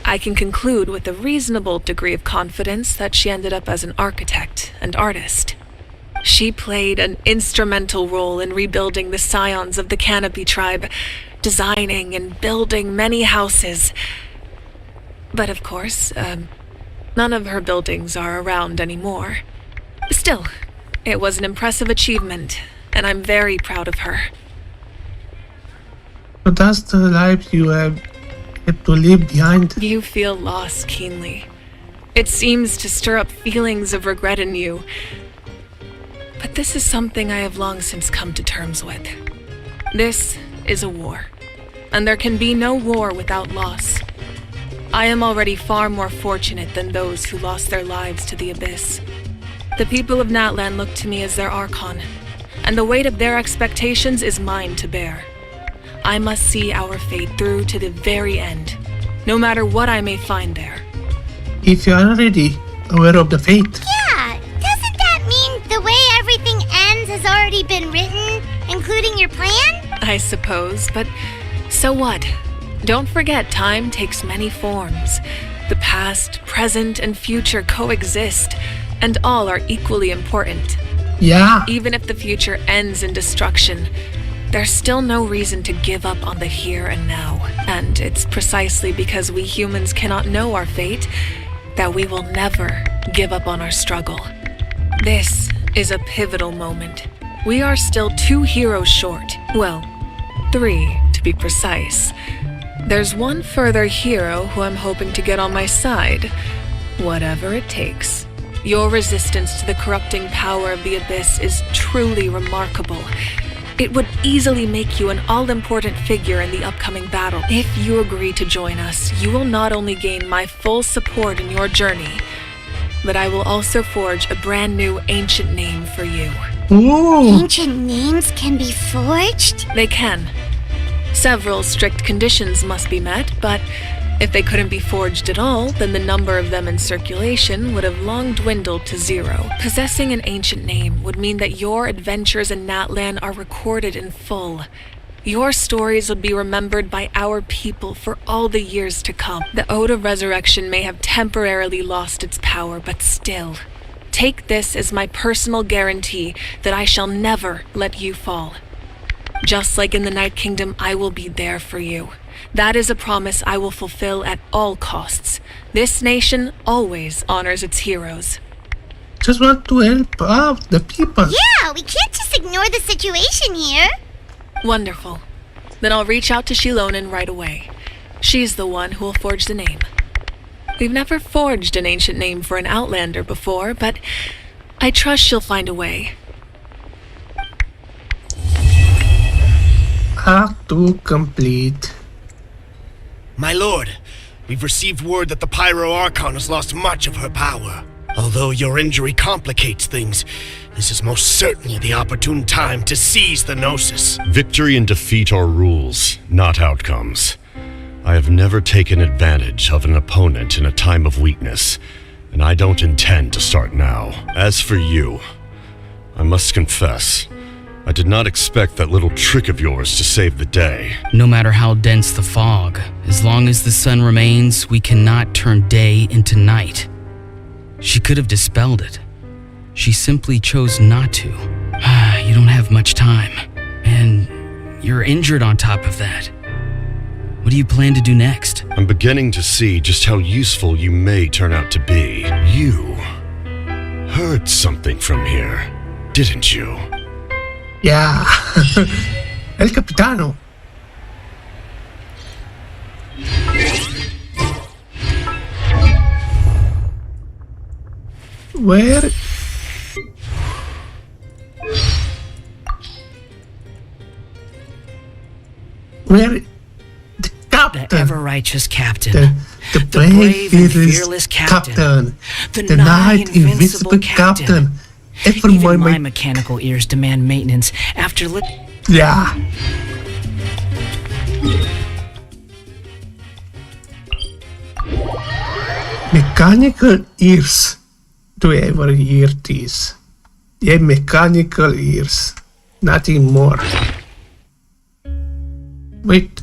I can conclude with a reasonable degree of confidence that she ended up as an architect and artist. She played an instrumental role in rebuilding the scions of the Canopy tribe, designing and building many houses. But of course, none of her buildings are around anymore. Still, it was an impressive achievement, and I'm very proud of her. So that's the life you have have to leave behind. You feel loss keenly. It seems to stir up feelings of regret in you. But this is something I have long since come to terms with. This is a war, and there can be no war without loss. I am already far more fortunate than those who lost their lives to the Abyss. The people of Natlan look to me as their Archon, and the weight of their expectations is mine to bear. I must see our fate through to the very end, no matter what I may find there. If you are already aware of the fate. Yeah, doesn't that mean the way everything ends has already been written, including your plan? I suppose, but so what? Don't forget, time takes many forms. The past, present, and future coexist, and all are equally important. Yeah. Even if the future ends in destruction, there's still no reason to give up on the here and now. And it's precisely because we humans cannot know our fate that we will never give up on our struggle. This is a pivotal moment. We are still 2 heroes short. Well, 3 to be precise. There's one further hero who I'm hoping to get on my side, whatever it takes. Your resistance to the corrupting power of the Abyss is truly remarkable. It would easily make you an all-important figure in the upcoming battle. If you agree to join us, you will not only gain my full support in your journey, but I will also forge a brand new ancient name for you. Ooh. Ancient names can be forged? They can. Several strict conditions must be met, but if they couldn't be forged at all, then the number of them in circulation would have long dwindled to 0. Possessing an ancient name would mean that your adventures in Natlan are recorded in full. Your stories would be remembered by our people for all the years to come. The Ode of Resurrection may have temporarily lost its power, but still, take this as my personal guarantee that I shall never let you fall. Just like in the Night Kingdom, I will be there for you. That is a promise I will fulfill at all costs. This nation always honors its heroes. Just want to help out the people. Yeah, we can't just ignore the situation here. Wonderful. Then I'll reach out to Shilonen right away. She's the one who will forge the name. We've never forged an ancient name for an Outlander before, but I trust she'll find a way. Act 2 complete. My lord, we've received word that the Pyro Archon has lost much of her power. Although your injury complicates things, this is most certainly the opportune time to seize the Gnosis. Victory and defeat are rules, not outcomes. I have never taken advantage of an opponent in a time of weakness, and I don't intend to start now. As for you, I must confess, I did not expect that little trick of yours to save the day. No matter how dense the fog, as long as the sun remains, we cannot turn day into night. She could have dispelled it. She simply chose not to. You don't have much time, and you're injured on top of that. What do you plan to do next? I'm beginning to see just how useful you may turn out to be. You heard something from here, didn't you? Yeah. El Capitano. Where? Where? The captain. The ever-righteous captain. The brave and fearless captain. The nigh invincible captain. Even my mechanical ears demand maintenance after Yeah. Mechanical ears. Do you ever hear this? Yeah, mechanical ears. Nothing more. Wait.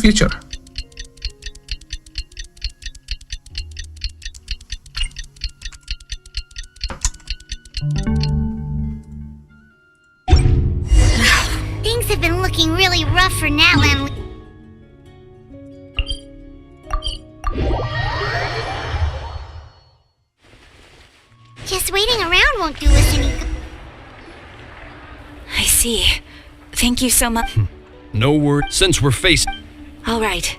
Future. been looking really rough for Natlan. Just waiting around won't do us any good. I see. Thank you so much. No word since we're faced. All right.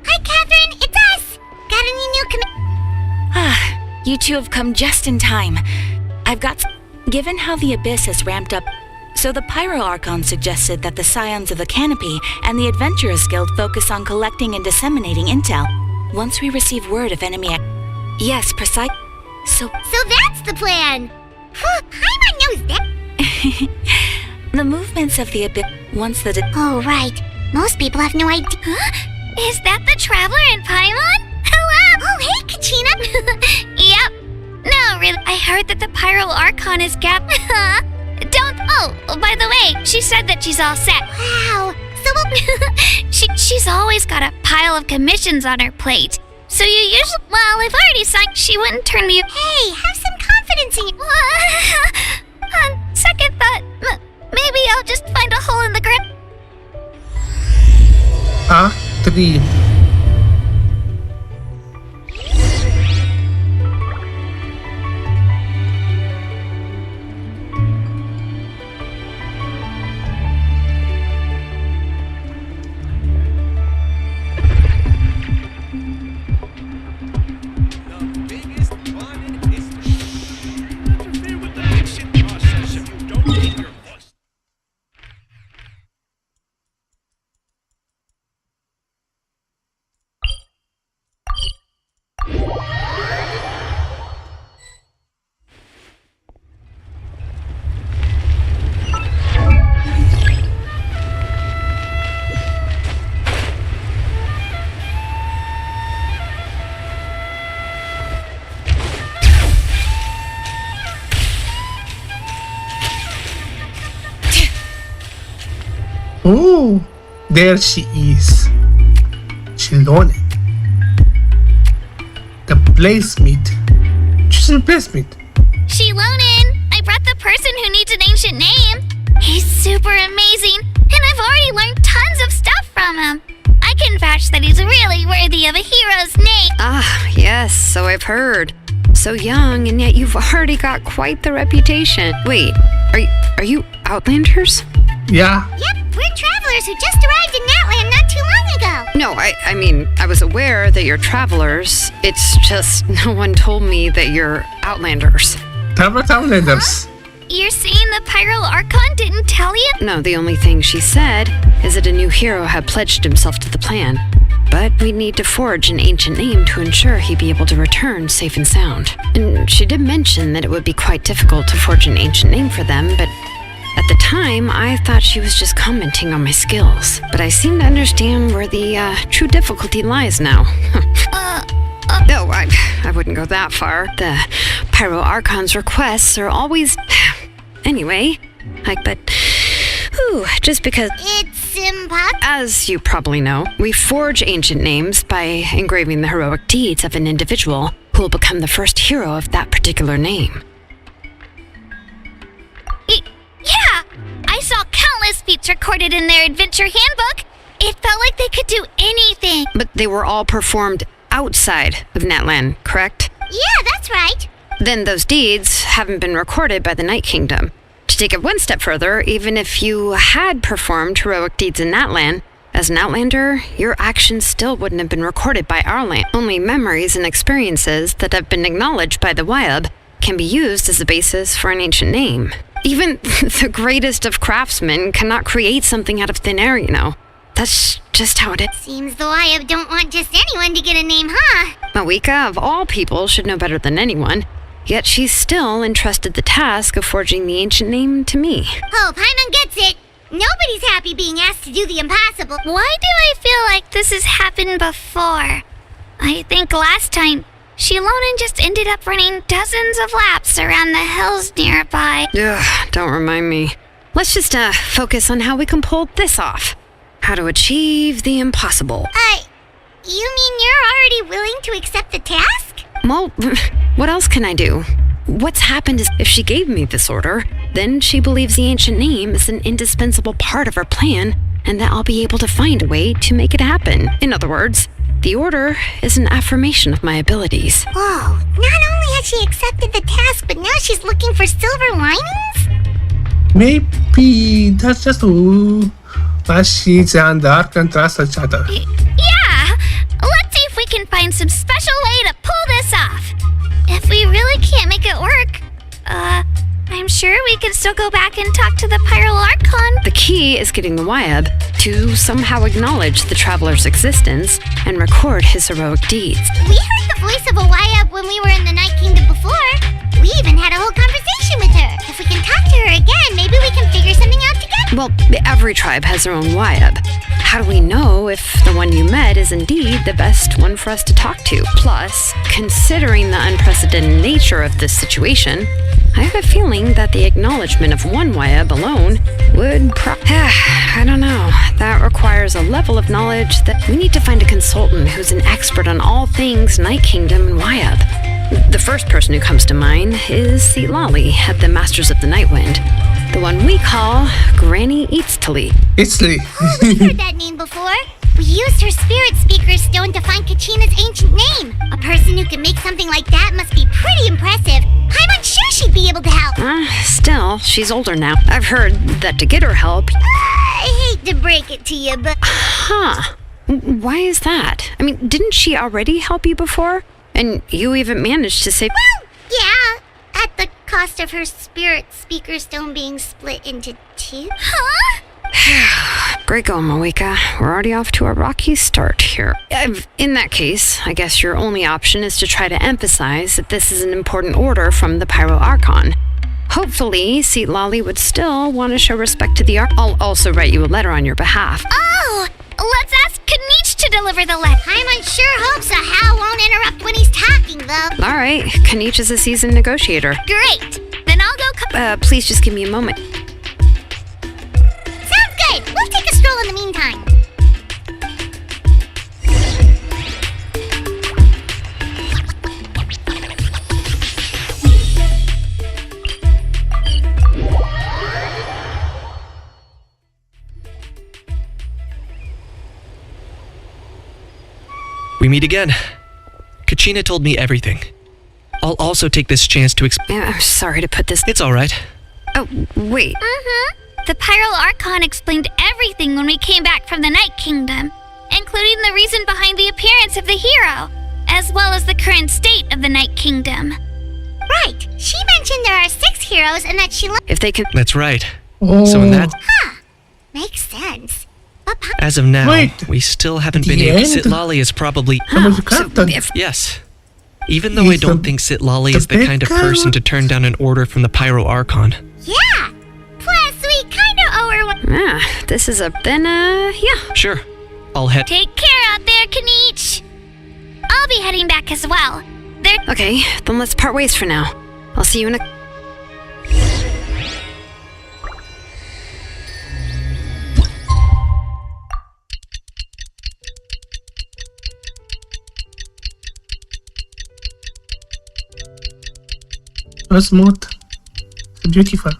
Hi, Catherine. It's us. Got any new You two have come just in time. Given how the Abyss has ramped up, so the Pyro Archon suggested that the Scions of the Canopy and the Adventurers Guild focus on collecting and disseminating intel. Once we receive word of enemy Yes, precise. So that's the plan. Paimon knows that. The movements of the Abyss once the... Oh, right. Most people have no idea. Is that the Traveler in Paimon? Hello! Oh, hey, Kachina. Yep. No, really. I heard that the Pyro Archon is by the way, she said that she's all set. Wow. So she's always got a pile of commissions on her plate. So you usually... Well, I've already signed... She wouldn't turn me... Hey, have some confidence in you. On second thought, maybe I'll just find a hole in the ground. 3. Oh, there she is. Chilone. The blacksmith. She's a blacksmith. Shilonin, I brought the person who needs an ancient name. He's super amazing, and I've already learned tons of stuff from him. I can vouch that he's really worthy of a hero's name. Ah, yes, so I've heard. So young, and yet you've already got quite the reputation. Wait, are you Outlanders? Yeah. Yep, we're travelers who just arrived in Natlan not too long ago. No, I mean, I was aware that you're travelers. It's just no one told me that you're Outlanders. Outlanders. You're saying the Pyro Archon didn't tell you? No, the only thing she said is that a new hero had pledged himself to the plan. But we'd need to forge an ancient name to ensure he'd be able to return safe and sound. And she did mention that it would be quite difficult to forge an ancient name for them, but at the time, I thought she was just commenting on my skills. But I seem to understand where the true difficulty lies now. No, I wouldn't go that far. The Pyro Archon's requests are always... Anyway, just because... It's impossible. As you probably know, we forge ancient names by engraving the heroic deeds of an individual who will become the first hero of that particular name. Yeah! I saw countless feats recorded in their adventure handbook. It felt like they could do anything. But they were all performed outside of Natlan, correct? Yeah, that's right. Then those deeds haven't been recorded by the Night Kingdom. To take it one step further, even if you had performed heroic deeds in Natlan, as an Outlander, your actions still wouldn't have been recorded by our land. Only memories and experiences that have been acknowledged by the Wyab can be used as a basis for an ancient name. Even the greatest of craftsmen cannot create something out of thin air, you know. That's just how it is. Seems the Wyab don't want just anyone to get a name, huh? Mawika, of all people, should know better than anyone. Yet she's still entrusted the task of forging the ancient name to me. Oh, Paimon gets it. Nobody's happy being asked to do the impossible. Why do I feel like this has happened before? I think last time, Shilonin just ended up running dozens of laps around the hills nearby. Ugh, don't remind me. Let's just focus on how we can pull this off. How to achieve the impossible. You mean you're already willing to accept the task? Well, what else can I do? what's happened is if she gave me this order, then she believes the ancient name is an indispensable part of her plan, and that I'll be able to find a way to make it happen. In other words, the order is an affirmation of my abilities. Whoa, not only has she accepted the task, but now she's looking for silver linings? Maybe that's just who she's and the Archon trust each other. Yeah! Let's see if we can find some special way to pull this off. If we really can't make it work, I'm sure we can still go back and talk to the Pyral Archon. The key is getting the Wyab to somehow acknowledge the traveler's existence and record his heroic deeds. We heard the voice of a Wyab when we were in the Night Kingdom before. We even had a whole conversation with her. If we can talk to her again, maybe we can figure something out together. Well, every tribe has their own Wyab. How do we know if the one you met is indeed the best one for us to talk to? Plus, considering the unprecedented nature of this situation, I have a feeling that the acknowledgement of one Wyab alone would I don't know. That requires a level of knowledge that we need to find a consultant who's an expert on all things Night Kingdom and Wyab. The first person who comes to mind is Seatlali at the Masters of the Nightwind, the one we call Granny Eatstali. Eatstali. Oh, we've heard that name before. We used her spirit speaker stone to find Kachina's ancient name. A person who can make something like that must be pretty impressive. I'm unsure she'd be able to help. Still, she's older now. I've heard that to get her help... I hate to break it to you, but... Huh. Why is that? I mean, didn't she already help you before? And you even managed to save... Well, yeah. At the cost of her spirit speaker stone being split into two. Huh? Great going, Moeka. We're already off to a rocky start here. In that case, I guess your only option is to try to emphasize that this is an important order from the Pyro Archon. Hopefully, Seatlali would still want to show respect to the I'll also write you a letter on your behalf. Oh! Let's ask Kanich to deliver the letter. I'm unsure hopes a Hal won't interrupt when he's talking, though. All right. Kanich is a seasoned negotiator. Great. Then I'll go... please just give me a moment. Sounds good. We'll take a stroll in the meantime. We meet again. Kachina told me everything. I'll also take this chance to I'm sorry to put this... It's all right. Oh, wait. The Pyral Archon explained everything when we came back from the Night Kingdom, including the reason behind the appearance of the hero, as well as the current state of the Night Kingdom. Right. She mentioned there are 6 heroes and that she... If they can... That's right. So in that... Huh. Makes sense. As of now, we still haven't been able... Seatlali is probably... Yes. Even though I don't think Seatlali is the kind of person to turn down an order from the Pyro Archon. Yeah. Plus, we kind of owe her one. This is yeah. Sure. I'll head... Take care out there, Kanich. I'll be heading back as well. Okay, then let's part ways for now. I'll see you in a... So smooth, so beautiful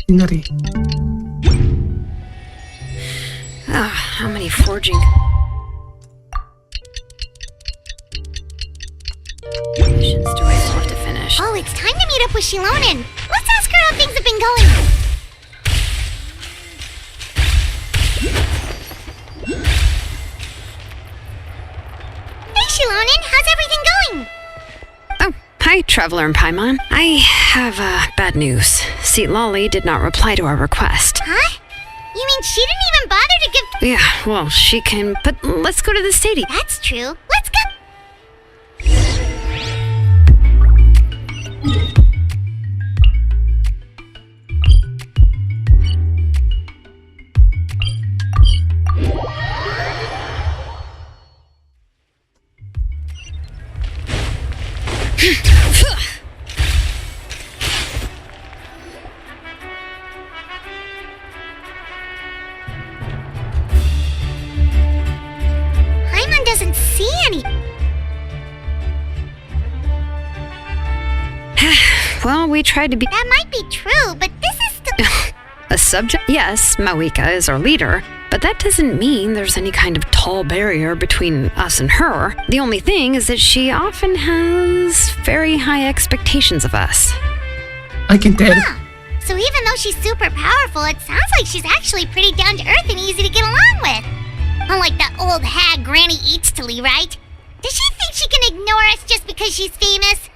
scenery. How many forging missions do I still have to finish? Oh, it's time to meet up with Shilonen. Let's ask her how things have been going. Hey, Shilonen, how's everything going? Hi, Traveler and Paimon. I have bad news. Seatlali did not reply to our request. Huh? You mean she didn't even bother to give... Yeah, well, she can... But let's go to the stadium. That's true. Let's go... Paimon doesn't see any... well, we tried to be That might be true, but this is still... a subject. Yes, Mawika is our leader, but that doesn't mean there's any kind of tall barrier between us and her. The only thing is that she often has very high expectations of us. I can tell. So even though she's super powerful, it sounds like she's actually pretty down to earth and easy to get along with. Unlike that old hag Granny Eatstily, right? Does she think she can ignore us just because she's famous?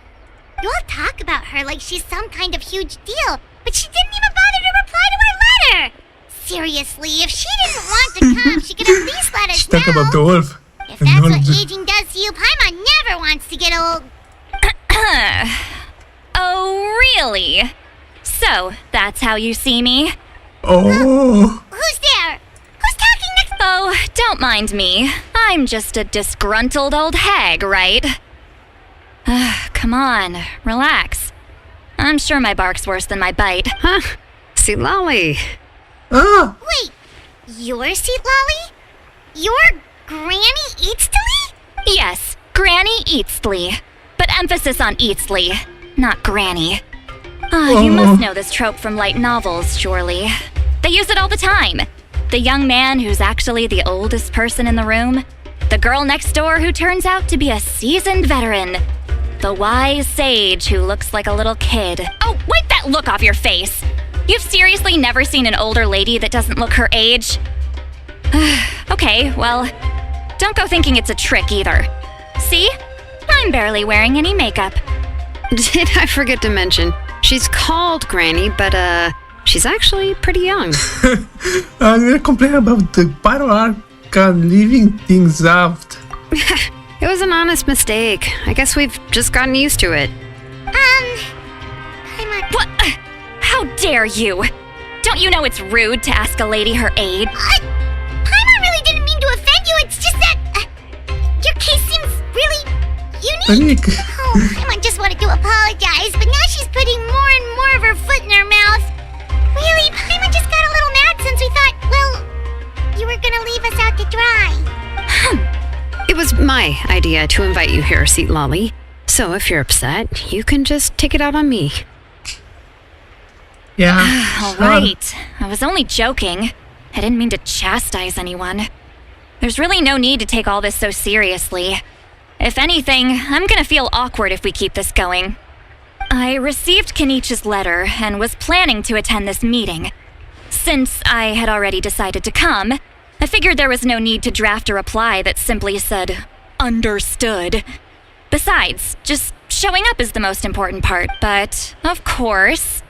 You all talk about her like she's some kind of huge deal, but she didn't even bother to reply to our letter! Seriously, if she didn't want to come, she could at least let us know. Talk about the wolf. If that's what aging does to you, Paimon never wants to get old. Oh, really? So, that's how you see me? Oh. Who's there? Who's talking next? Oh, don't mind me. I'm just a disgruntled old hag, right? Come on, relax. I'm sure my bark's worse than my bite. Huh? See, Lolly. Ah. Wait, you're Seat Lolly? You're Granny Eatstily? Yes, Granny Eatstly. But emphasis on Eatstly, not Granny. You must know this trope from light novels, surely. They use it all the time. The young man who's actually the oldest person in the room. The girl next door who turns out to be a seasoned veteran. The wise sage who looks like a little kid. Oh, wipe that look off your face! You've seriously never seen an older lady that doesn't look her age? Okay, well, don't go thinking it's a trick either. See? I'm barely wearing any makeup. Did I forget to mention, she's called Granny, but she's actually pretty young. I'm gonna complain about the battle arc and leaving things out. It was an honest mistake. I guess we've just gotten used to it. Paimon. What? How dare you? Don't you know it's rude to ask a lady her age? Paimon really didn't mean to offend you, it's just that... your case seems really unique. Oh, Paimon just wanted to apologize, but now she's putting more and more of her foot in her mouth. Really, Paimon just got a little mad since we thought, well, you were gonna leave us out to dry. It was my idea to invite you here, Seat Lolly. So if you're upset, you can just take it out on me. Yeah. All right. I was only joking. I didn't mean to chastise anyone. There's really no need to take all this so seriously. If anything, I'm gonna feel awkward if we keep this going. I received Kenichi's letter and was planning to attend this meeting. Since I had already decided to come, I figured there was no need to draft a reply that simply said, "Understood." Besides, just showing up is the most important part, but, of course...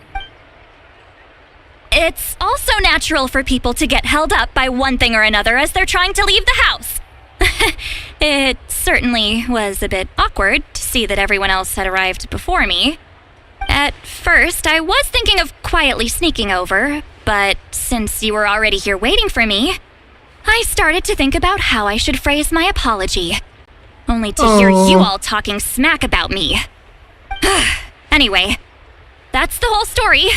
It's also natural for people to get held up by one thing or another as they're trying to leave the house. It certainly was a bit awkward to see that everyone else had arrived before me. At first, I was thinking of quietly sneaking over, but since you were already here waiting for me, I started to think about how I should phrase my apology. Only to hear you all talking smack about me. Anyway, that's the whole story.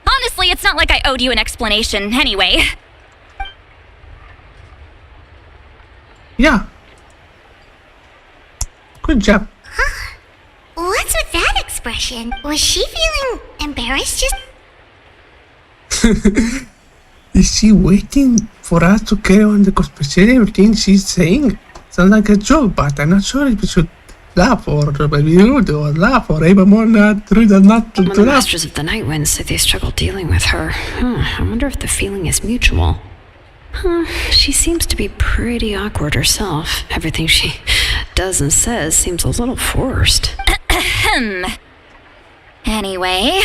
Honestly, it's not like I owed you an explanation anyway. Yeah. Good job. Huh? What's with that expression? Was she feeling embarrassed just... Is she waiting for us to carry on the conversation? Everything she's saying sounds like a joke, but I'm not sure if we should laugh or maybe rude or laugh or even more not rude or not to When the laugh. Masters of the Night Wind said they struggle dealing with her. I wonder if the feeling is mutual. She seems to be pretty awkward herself. Everything she does and says seems a little forced. Anyway,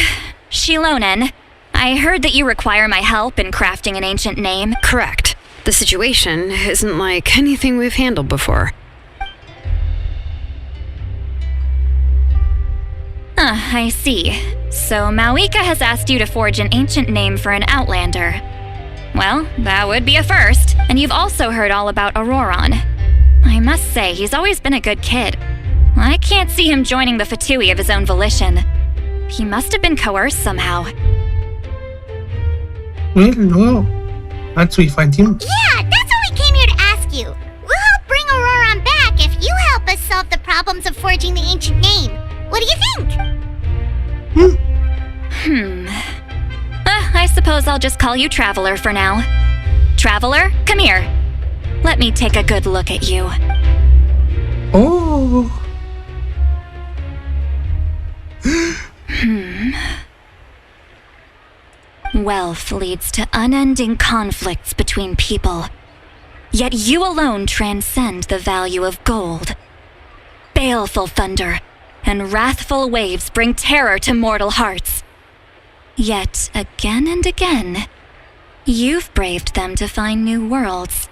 Shilonen, I heard that you require my help in crafting an ancient name. Correct. The situation isn't like anything we've handled before. I see. So Mawika has asked you to forge an ancient name for an Outlander. Well, that would be a first. And you've also heard all about Auroron. I must say, he's always been a good kid. I can't see him joining the Fatui of his own volition. He must have been coerced somehow. Well, no. Once we find him. Yeah, that's what we came here to ask you. We'll help bring Auroron back if you help us solve the problems of forging the ancient name. What do you think? I suppose I'll just call you Traveler for now. Traveler, come here. Let me take a good look at you. Oh. Wealth leads to unending conflicts between people. Yet you alone transcend the value of gold. Baleful thunder and wrathful waves bring terror to mortal hearts. Yet again and again, you've braved them to find new worlds.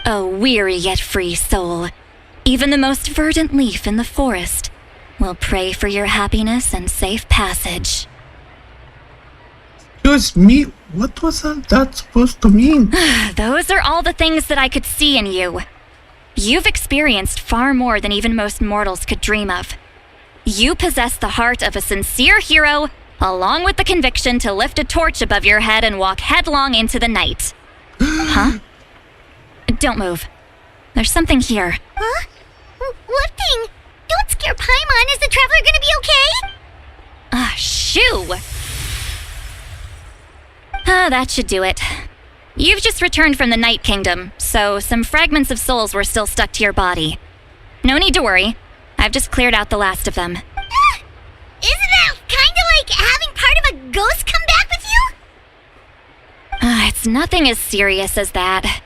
O weary yet free soul, even the most verdant leaf in the forest will pray for your happiness and safe passage. Excuse me, what was all that supposed to mean? Those are all the things that I could see in you. You've experienced far more than even most mortals could dream of. You possess the heart of a sincere hero, along with the conviction to lift a torch above your head and walk headlong into the night. Huh? Don't move. There's something here. Huh? What thing? Don't scare Paimon. Is the Traveler gonna be okay? Shoo! That should do it. You've just returned from the Night Kingdom, so some fragments of souls were still stuck to your body. No need to worry. I've just cleared out the last of them. Isn't that kinda like having part of a ghost come back with you? It's nothing as serious as that.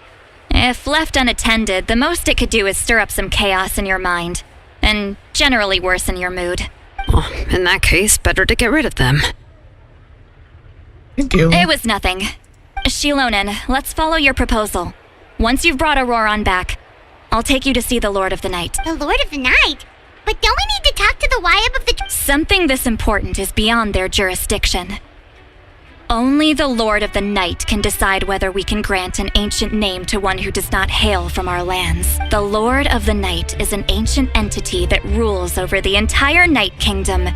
If left unattended, the most it could do is stir up some chaos in your mind, and generally worsen your mood. Well, in that case, better to get rid of them. Thank you. It was nothing. Shilonen, let's follow your proposal. Once you've brought Auroron back, I'll take you to see the Lord of the Night. The Lord of the Night? But don't we need to talk to the Wyab of the... Something this important is beyond their jurisdiction. Only the Lord of the Night can decide whether we can grant an ancient name to one who does not hail from our lands. The Lord of the Night is an ancient entity that rules over the entire Night Kingdom,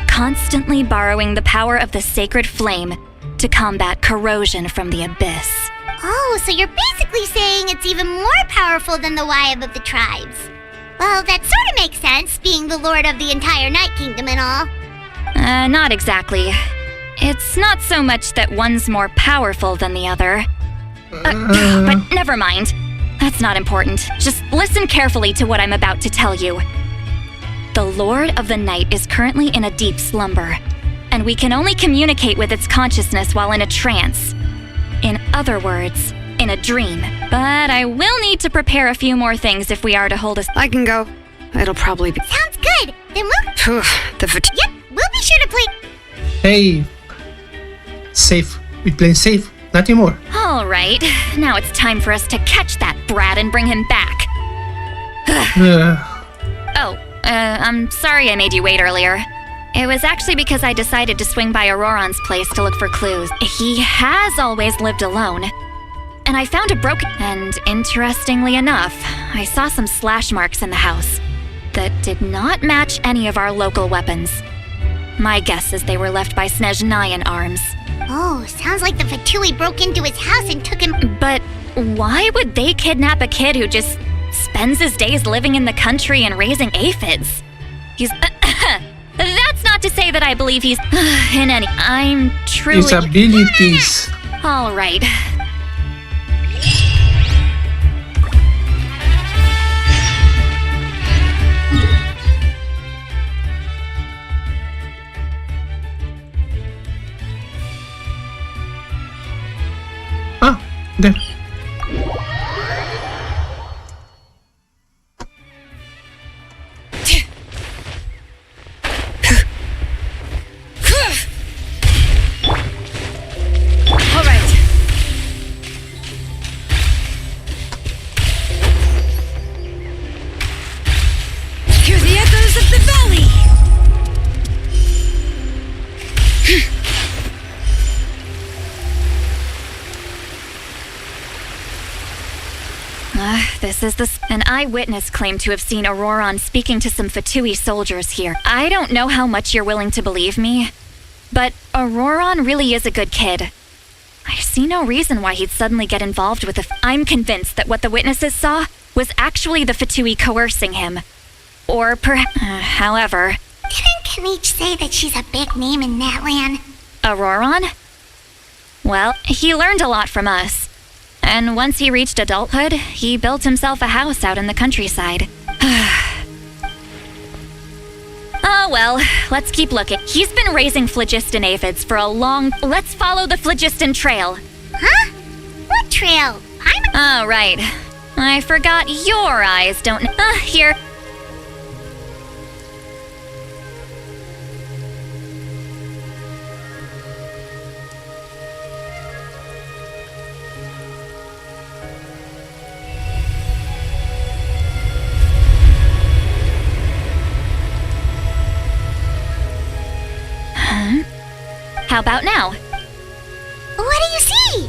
constantly borrowing the power of the sacred flame to combat corrosion from the abyss. Oh, so you're basically saying it's even more powerful than the Wyab of the tribes. Well, that sort of makes sense, being the lord of the entire Night Kingdom and all. Not exactly. It's not so much that one's more powerful than the other. But never mind. That's not important. Just listen carefully to what I'm about to tell you. The Lord of the Night is currently in a deep slumber, and we can only communicate with its consciousness while in a trance. In other words, in a dream. But I will need to prepare a few more things if we are to hold us. I can go. It'll probably be... Sounds good. Then we'll... Yep, we'll be sure to play... Hey. Safe. We play safe. Not anymore. All right. Now it's time for us to catch that brat and bring him back. I'm sorry I made you wait earlier. It was actually because I decided to swing by Auroron's place to look for clues. He has always lived alone. And I found a broken... And interestingly enough, I saw some slash marks in the house that did not match any of our local weapons. My guess is they were left by Snezhnayan arms. Oh, sounds like the Fatui broke into his house and took him... But why would they kidnap a kid who just spends his days living in the country and raising aphids? He's... That's not to say that I believe he's... in any... I'm truly... His abilities. All right. There. All right. Hear the echoes of the valley. This is an eyewitness claimed to have seen Auroron speaking to some Fatui soldiers here. I don't know how much you're willing to believe me, but Auroron really is a good kid. I see no reason why he'd suddenly get involved with I'm convinced that what the witnesses saw was actually the Fatui coercing him. Or perhaps... however, Didn't Kanich say that she's a big name in Natlan? Auroron? Well, he learned a lot from us. And once he reached adulthood, he built himself a house out in the countryside. Oh well, let's keep looking. He's been raising phlogiston aphids for a long... Let's follow the phlogiston trail. Huh? What trail? Oh, right. I forgot your eyes don't... here. How about now? What do you see?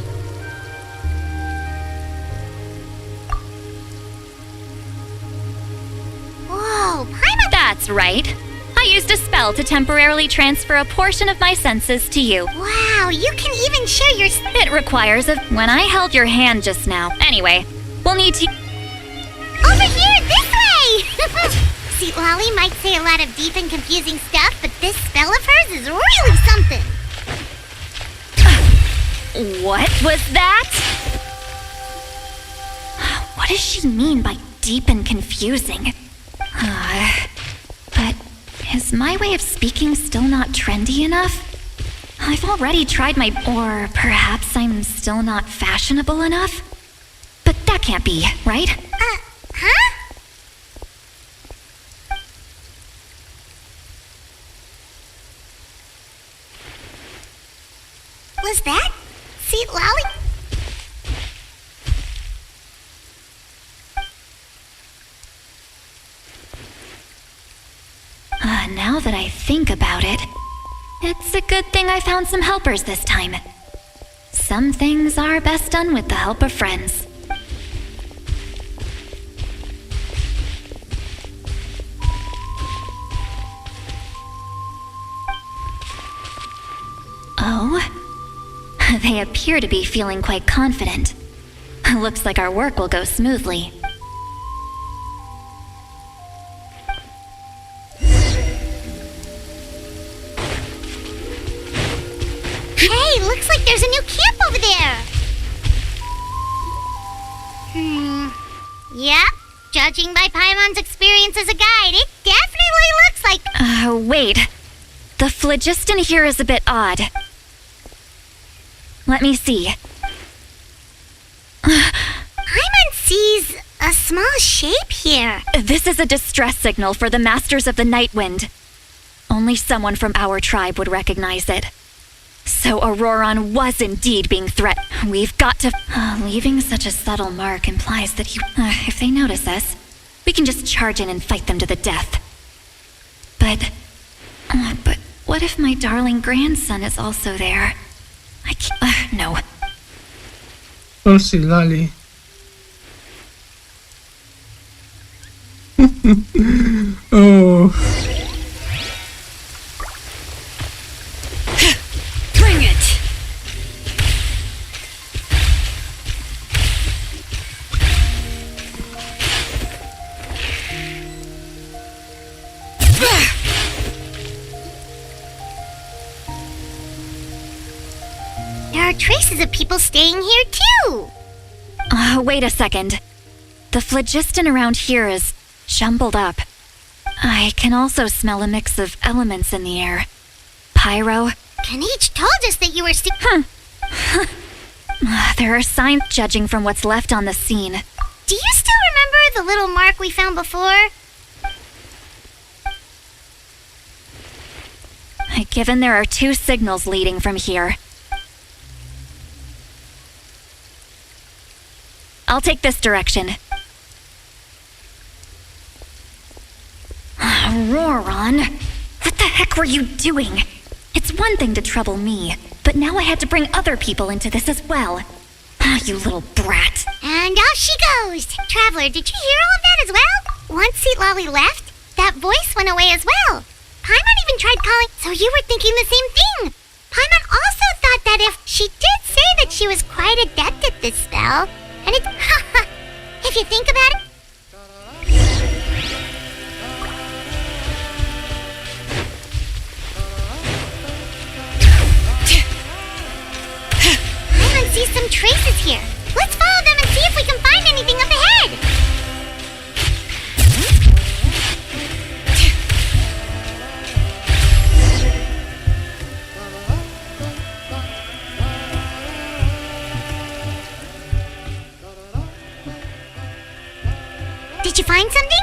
Whoa, Paimon! That's right. I used a spell to temporarily transfer a portion of my senses to you. Wow, you can even show your... It requires a... When I held your hand just now. Anyway, we'll need to... Over here, this way! See, Lolly might say a lot of deep and confusing stuff, but this spell of hers is really something. What was that? What does she mean by deep and confusing? But is my way of speaking still not trendy enough? I've already tried my... Or perhaps I'm still not fashionable enough? But that can't be, right? Huh? Was that? See, Lolly? Now that I think about it, it's a good thing I found some helpers this time. Some things are best done with the help of friends. Oh? They appear to be feeling quite confident. Looks like our work will go smoothly. Hey, looks like there's a new camp over there. Yep. Judging by Paimon's experience as a guide, it definitely looks like... Wait. The phlogiston here is a bit odd. Let me see. Paimon sees a small shape here. This is a distress signal for the Masters of the Night Wind. Only someone from our tribe would recognize it. So Auroron was indeed being threatened. We've got to... leaving such a subtle mark implies that he... if they notice us, we can just charge in and fight them to the death. But what if my darling grandson is also there? I can't... no. Forse Lali. Oh. Bring it! There are traces of people staying here too. Wait a second. The phlogiston around here is jumbled up. I can also smell a mix of elements in the air. Pyro. Kanich told us that you were There are signs judging from what's left on the scene. Do you still remember the little mark we found before? Given there are 2 signals leading from here. I'll take this direction. Auroron, what the heck were you doing? It's one thing to trouble me, but now I had to bring other people into this as well. You little brat. And off she goes. Traveler, did you hear all of that as well? Once Seat Lolly left, that voice went away as well. Paimon even tried calling, so you were thinking the same thing. Paimon also thought that if she did say that she was quite adept at this spell, and it's... if you think about it... see some traces here. Let's follow them and see if we can find anything up ahead. Did you find something?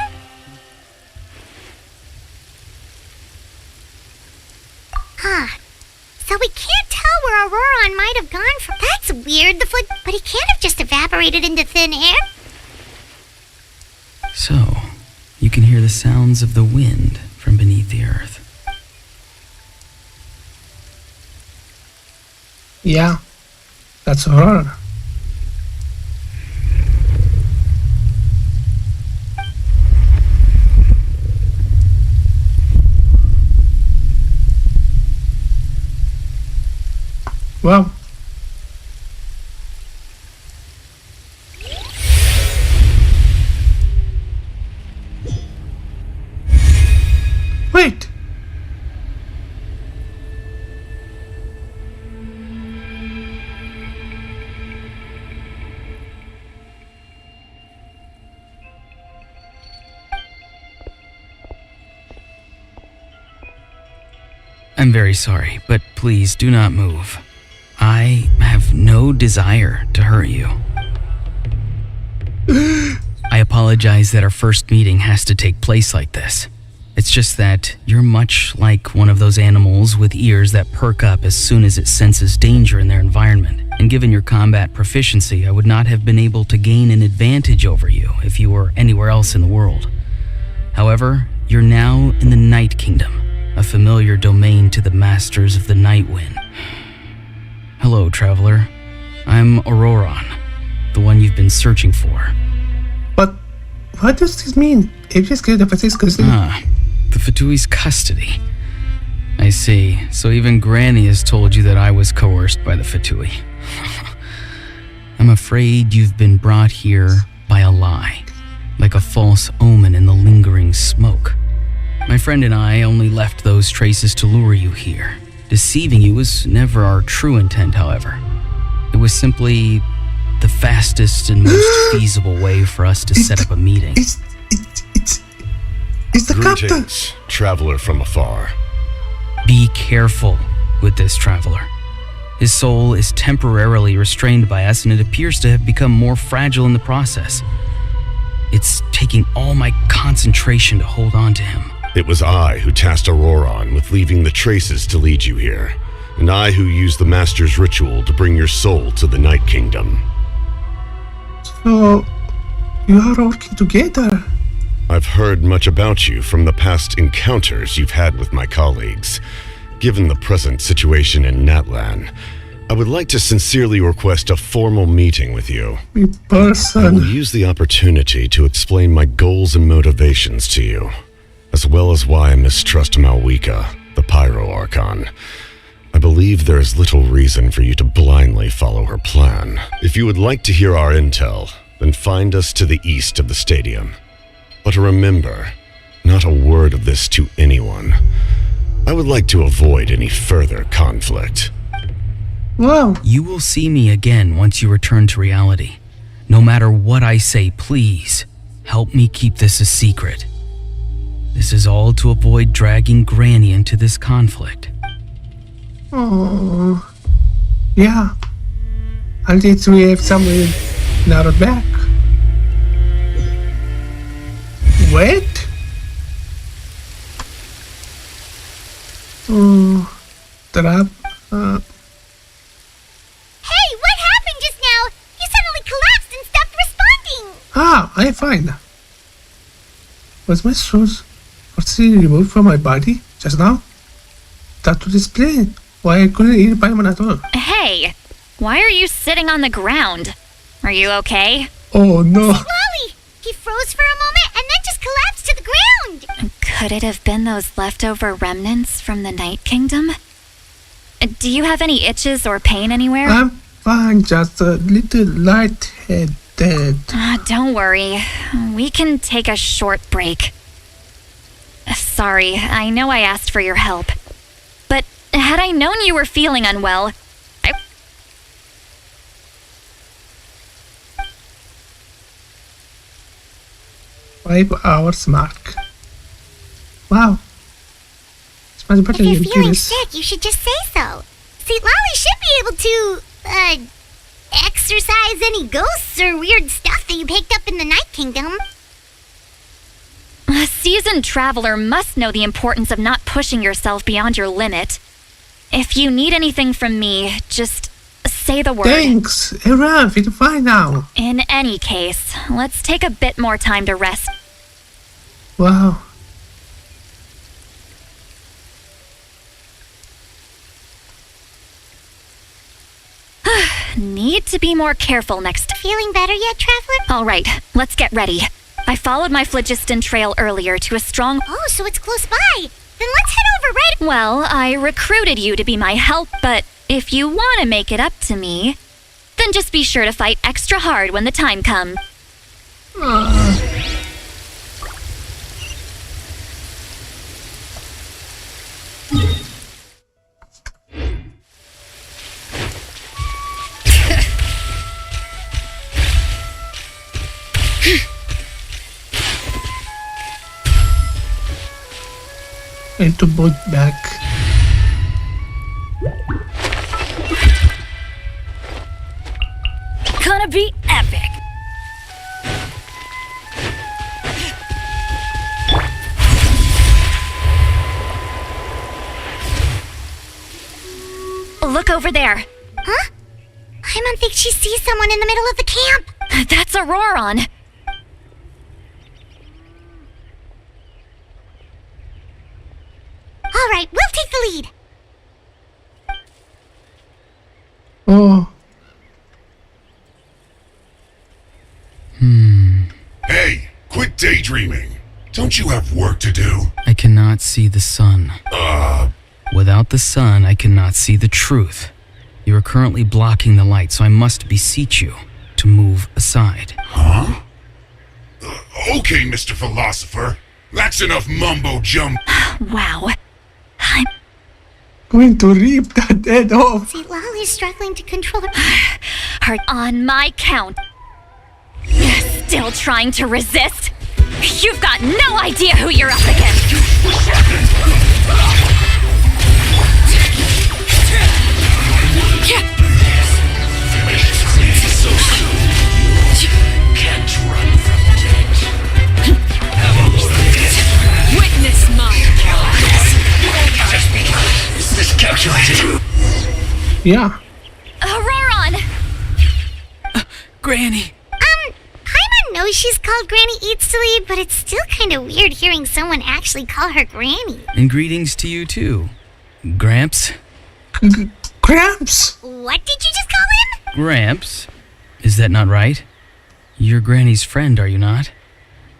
Huh. So we can't tell where Auroron might have gone from. That's weird, but he can't have just evaporated into thin air. So, you can hear the sounds of the wind from beneath the earth. Yeah, that's Auroron. Wow. Wait. I'm very sorry, but please do not move. I have no desire to hurt you. I apologize that our first meeting has to take place like this. It's just that you're much like one of those animals with ears that perk up as soon as it senses danger in their environment. And given your combat proficiency, I would not have been able to gain an advantage over you if you were anywhere else in the world. However, you're now in the Night Kingdom, a familiar domain to the masters of the Night Wind. Hello, traveler. I'm Auroron, the one you've been searching for. But what does this mean? If you scared of Francisco's the Fatui's custody. I see. So even Granny has told you that I was coerced by the Fatui. I'm afraid you've been brought here by a lie, like a false omen in the lingering smoke. My friend and I only left those traces to lure you here. Deceiving you was never our true intent, however. It was simply the fastest and most feasible way for us to set up a meeting. It's the captain. Greetings, traveler from afar. Be careful with this traveler. His soul is temporarily restrained by us, and it appears to have become more fragile in the process. It's taking all my concentration to hold on to him. It was I who tasked Auroron with leaving the traces to lead you here, and I who used the Master's ritual to bring your soul to the Night Kingdom. So, you are working together? I've heard much about you from the past encounters you've had with my colleagues. Given the present situation in Natlan, I would like to sincerely request a formal meeting with you. In person. I will use the opportunity to explain my goals and motivations to you, as well as why I mistrust Malwika, the Pyro Archon. I believe there is little reason for you to blindly follow her plan. If you would like to hear our intel, then find us to the east of the stadium. But remember, not a word of this to anyone. I would like to avoid any further conflict. Wow. You will see me again once you return to reality. No matter what I say, please, help me keep this a secret. This is all to avoid dragging Granny into this conflict. Oh, yeah. At least we have someone in our back. Wait. Trap. Hey, what happened just now? You suddenly collapsed and stopped responding. I'm fine. Was my shoes forcibly removed from my body just now? That would explain why I couldn't eat Paimon at all. Hey, why are you sitting on the ground? Are you okay? Oh no. Lolly, he froze for a moment and then just collapsed to the ground. Could it have been those leftover remnants from the Night Kingdom? Do you have any itches or pain anywhere? I'm fine, just a little lightheaded. Don't worry. We can take a short break. Sorry, I know I asked for your help. But had I known you were feeling unwell, 5 hours mark. Wow. It's much better If you're than feeling previous. sick, you should just say so. See, Lolly should be able to, exorcise any ghosts or weird stuff that you picked up in the Night Kingdom. A seasoned traveler must know the importance of not pushing yourself beyond your limit. If you need anything from me, just say the word. Thanks. Aaron, feel fine now. In any case, let's take a bit more time to rest. Wow. Need to be more careful next. Feeling better yet, Traveler? All right, let's get ready. I followed my phlogiston trail earlier to a strong... Oh, so it's close by. Then let's head over right... Well, I recruited you to be my help, but if you want to make it up to me, then just be sure to fight extra hard when the time comes. And to boot back. Gonna be epic. Look over there. Huh? Paimon thinks she sees someone in the middle of the camp. That's Auroron. All right, we'll take the lead. Oh. Hey, quit daydreaming. Don't you have work to do? I cannot see the sun. Without the sun, I cannot see the truth. You are currently blocking the light, so I must beseech you to move aside. Huh? Okay, Mr. Philosopher. That's enough mumbo jump. Wow. Going to rip that head off. See, Lolly's struggling to control her... Heart on my count. Still trying to resist? You've got no idea who you're up against. Witness my Is this calculated? Yeah. Auroron! Granny! Paimon knows she's called Granny Eats to Lead, but it's still kind of weird hearing someone actually call her Granny. And greetings to you too, Gramps. Gramps? What did you just call him? Gramps? Is that not right? You're Granny's friend, are you not?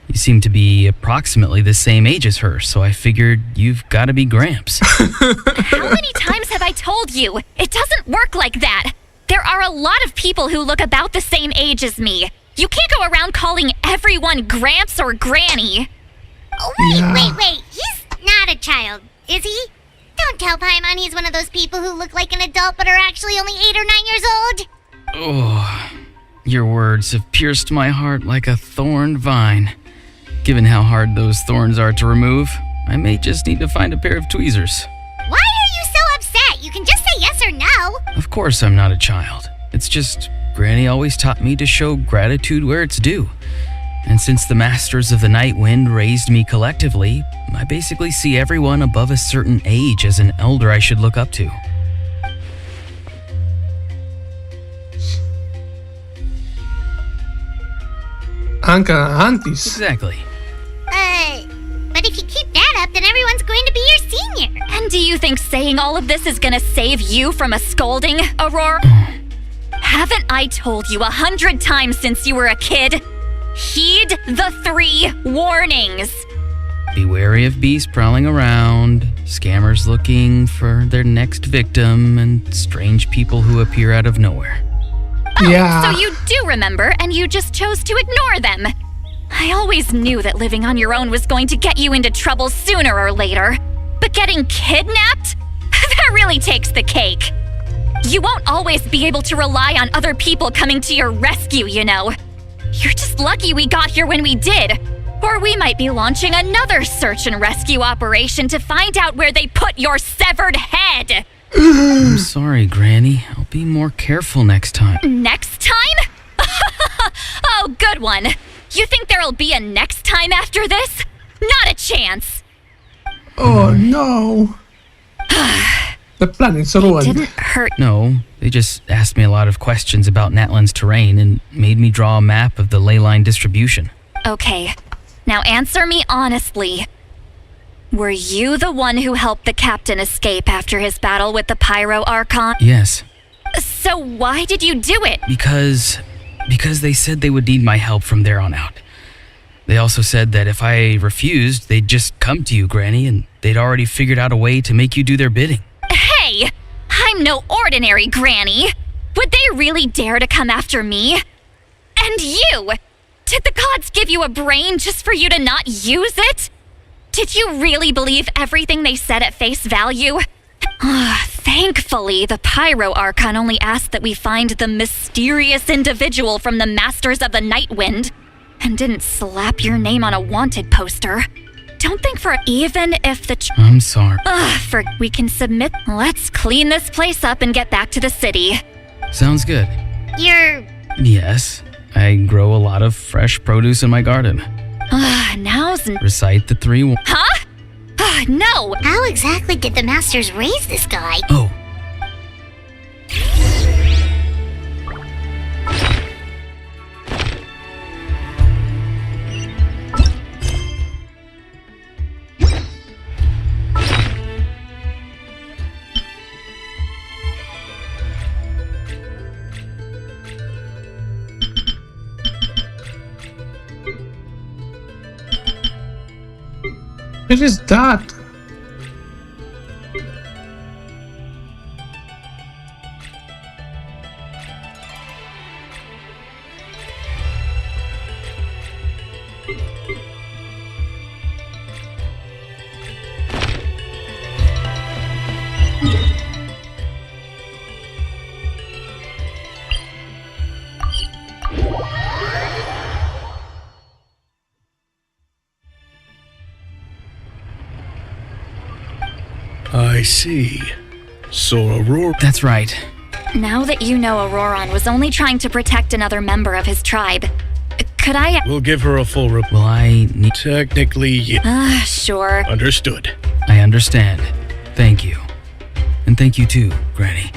You seem to be approximately the same age as her, so I figured you've got to be Gramps. How many times have I told you? It doesn't work like that. There are a lot of people who look about the same age as me. You can't go around calling everyone Gramps or Granny. Oh, wait. He's not a child, is he? Don't tell Paimon he's one of those people who look like an adult but are actually only 8 or 9 years old. Oh, your words have pierced my heart like a thorn vine. Given how hard those thorns are to remove, I may just need to find a pair of tweezers. Why are you so upset? You can just say yes or no. Of course I'm not a child. It's just Granny always taught me to show gratitude where it's due. And since the Masters of the Night Wind raised me collectively, I basically see everyone above a certain age as an elder I should look up to. Uncle and aunties. Exactly. But if you keep that up, then everyone's going to be your senior. And do you think saying all of this is gonna save you from a scolding, Aurora? Haven't I told you 100 times since you were a kid? Heed the 3 warnings. Be wary of beasts prowling around, scammers looking for their next victim, and strange people who appear out of nowhere. Oh, Yeah. so you do remember, and you just chose to ignore them. I always knew that living on your own was going to get you into trouble sooner or later. But getting kidnapped? That really takes the cake. You won't always be able to rely on other people coming to your rescue, you know. You're just lucky we got here when we did. Or we might be launching another search and rescue operation to find out where they put your severed head. I'm sorry, Granny. I'll be more careful next time. Next time? Oh, good one. You think there'll be a next time after this? Not a chance. Oh no. The plan is ruined. Didn't hurt. No, they just asked me a lot of questions about Natlan's terrain and made me draw a map of the ley line distribution. Okay, now answer me honestly. Were you the one who helped the captain escape after his battle with the Pyro Archon? Yes. So why did you do it? Because they said they would need my help from there on out. They also said that if I refused, they'd just come to you, Granny, and they'd already figured out a way to make you do their bidding. Hey, I'm no ordinary Granny. Would they really dare to come after me? And you! Did the gods give you a brain just for you to not use it? Did you really believe everything they said at face value? Thankfully, the Pyro Archon only asked that we find the mysterious individual from the Masters of the Night Wind, and didn't slap your name on a wanted poster. Don't think for even if the I'm sorry. we can submit. Let's clean this place up and get back to the city. Sounds good. You're... Yes, I grow a lot of fresh produce in my garden. Now's... Recite the 3... Huh? No! How exactly did the masters raise this guy? Oh. What is that? I see. So Aurora... That's right. Now that you know Auroron was only trying to protect another member of his tribe, could I... We'll give her a full report. Will I need... Technically, sure. Understood. I understand. Thank you. And thank you too, Granny.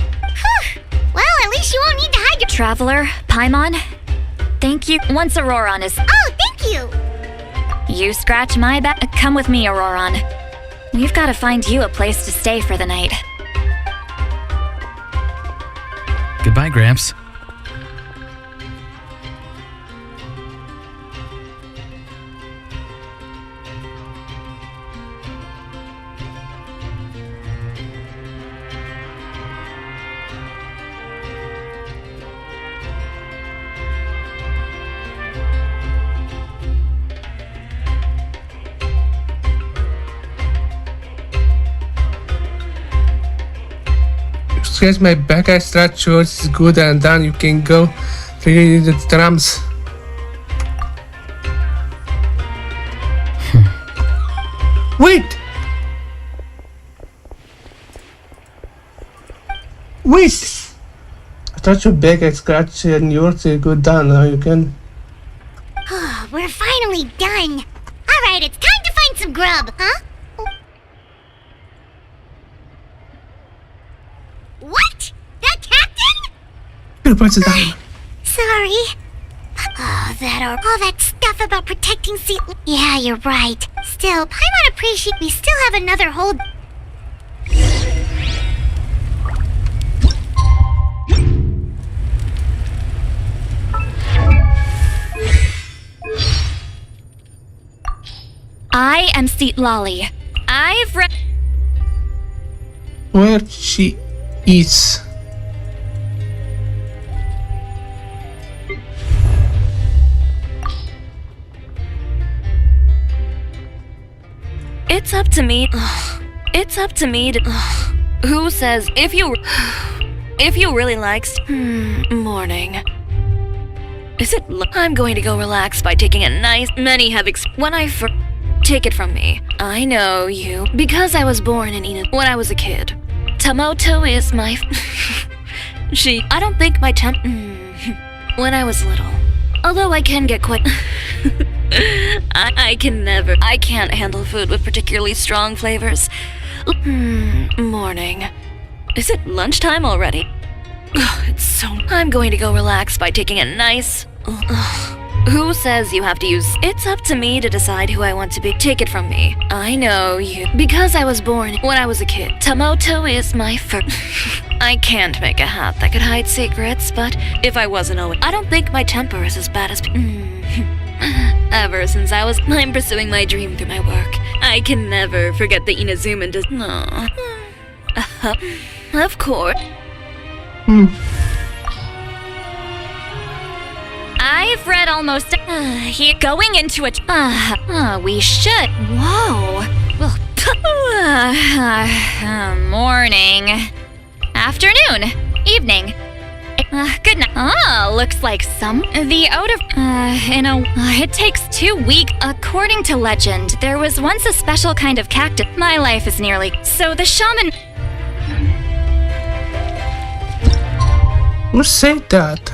Well, at least you won't need to hide your... Traveler, Paimon, thank you. Once Auroron is... Oh, thank you! You scratch my back. Come with me, Auroron. We've got to find you a place to stay for the night. Goodbye, Gramps. Scratch my back, I stretch yours is good, and then you can go read the drums. Wait! Wait! I touch your back, I scratch and yours is good done. Now you can... We're finally done. Alright, it's time to find some grub, huh? What? The captain? Here, put it down. Sorry. All that stuff about protecting sea... Yeah, you're right. Still, Paimon appreciate we still have another hold... I am Seatlali. I've read... Where she is. It's up to me. It's up to me to... Who says if you really likes... morning. Is it? I'm going to go relax by taking a nice. Many have when I take it from me. I know you because I was born in Ina when I was a kid. Tamoto is my. I don't think my when I was little. Although I can get quite. I can't handle food with particularly strong flavors. Morning. Is it lunchtime already? It's so. I'm going to go relax by taking a nice. Who says you have to use? It's up to me to decide who I want to be. Take it from me. I know you because I was born when I was a kid. Tamoto is my I can't make a hat that could hide secrets, but if I wasn't always, I don't think my temper is as bad as. Ever since I'm pursuing my dream through my work. I can never forget the Inazuman does. Of course. I've read almost here going into it. We should. Whoa. Morning. Afternoon. Evening. Good night. Looks like the odor. It takes 2 weeks. According to legend, there was once a special kind of cactus. My life is nearly. So the shaman. Who said that?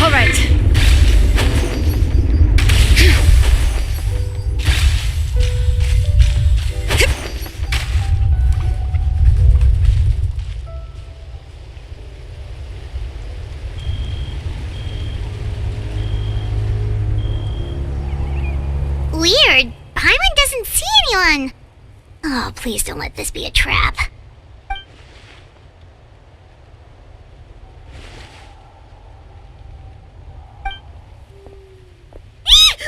All right. Weird. Paimon doesn't see anyone. Oh, please don't let this be a trap.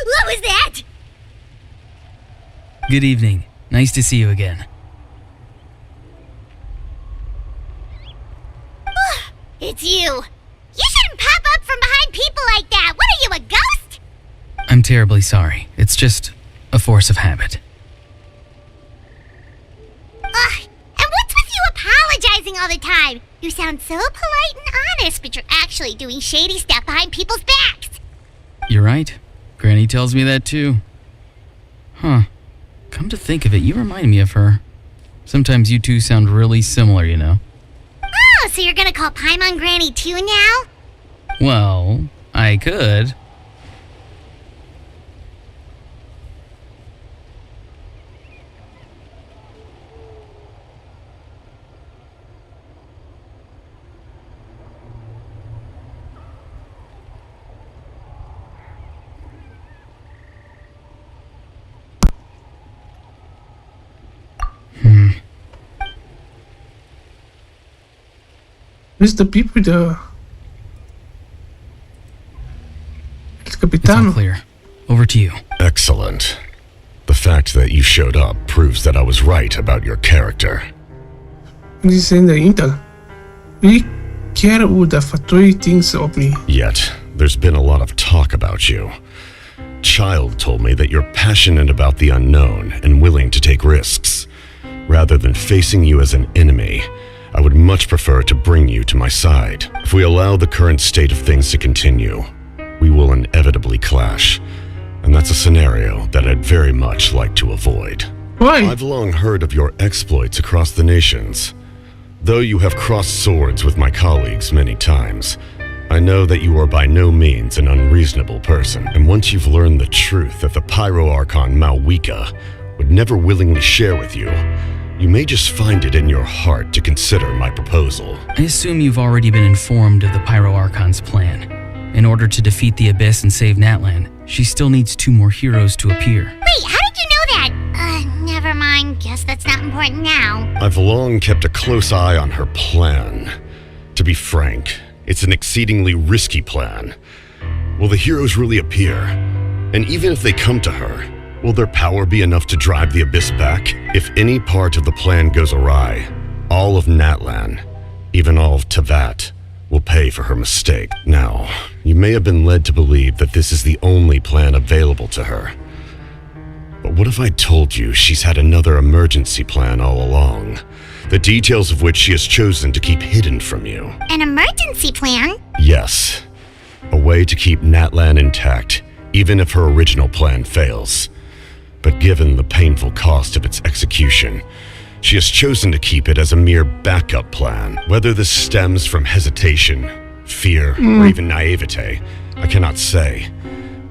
What was that? Good evening. Nice to see you again. It's you. You shouldn't pop up from behind people like that. What are you, a ghost? I'm terribly sorry. It's just a force of habit. And what's with you apologizing all the time? You sound so polite and honest, but you're actually doing shady stuff behind people's backs. You're right. Granny tells me that too. Huh. Come to think of it, you remind me of her. Sometimes you two sound really similar, you know. Oh, so you're gonna call Paimon Granny too now? Well, I could. Where's the people there? El Capitano. It's all clear. Over to you. Excellent. The fact that you showed up proves that I was right about your character. Dicendo ainda. Really care would have fatui things of me. Yet, there's been a lot of talk about you. Child told me that you're passionate about the unknown and willing to take risks. Rather than facing you as an enemy, I would much prefer to bring you to my side. If we allow the current state of things to continue, we will inevitably clash. And that's a scenario that I'd very much like to avoid. Why? I've long heard of your exploits across the nations. Though you have crossed swords with my colleagues many times, I know that you are by no means an unreasonable person. And once you've learned the truth that the Pyro Archon Malwika would never willingly share with you, you may just find it in your heart to consider my proposal. I assume you've already been informed of the Pyro Archon's plan. In order to defeat the Abyss and save Natlan, she still needs 2 more heroes to appear. Wait, how did you know that? Never mind. Guess that's not important now. I've long kept a close eye on her plan. To be frank, it's an exceedingly risky plan. Will the heroes really appear? And even if they come to her, will their power be enough to drive the Abyss back? If any part of the plan goes awry, all of Natlan, even all of Tevat, will pay for her mistake. Now, you may have been led to believe that this is the only plan available to her. But what if I told you she's had another emergency plan all along, the details of which she has chosen to keep hidden from you? An emergency plan? Yes. A way to keep Natlan intact, even if her original plan fails. But given the painful cost of its execution, she has chosen to keep it as a mere backup plan. Whether this stems from hesitation, fear, or even naivete, I cannot say.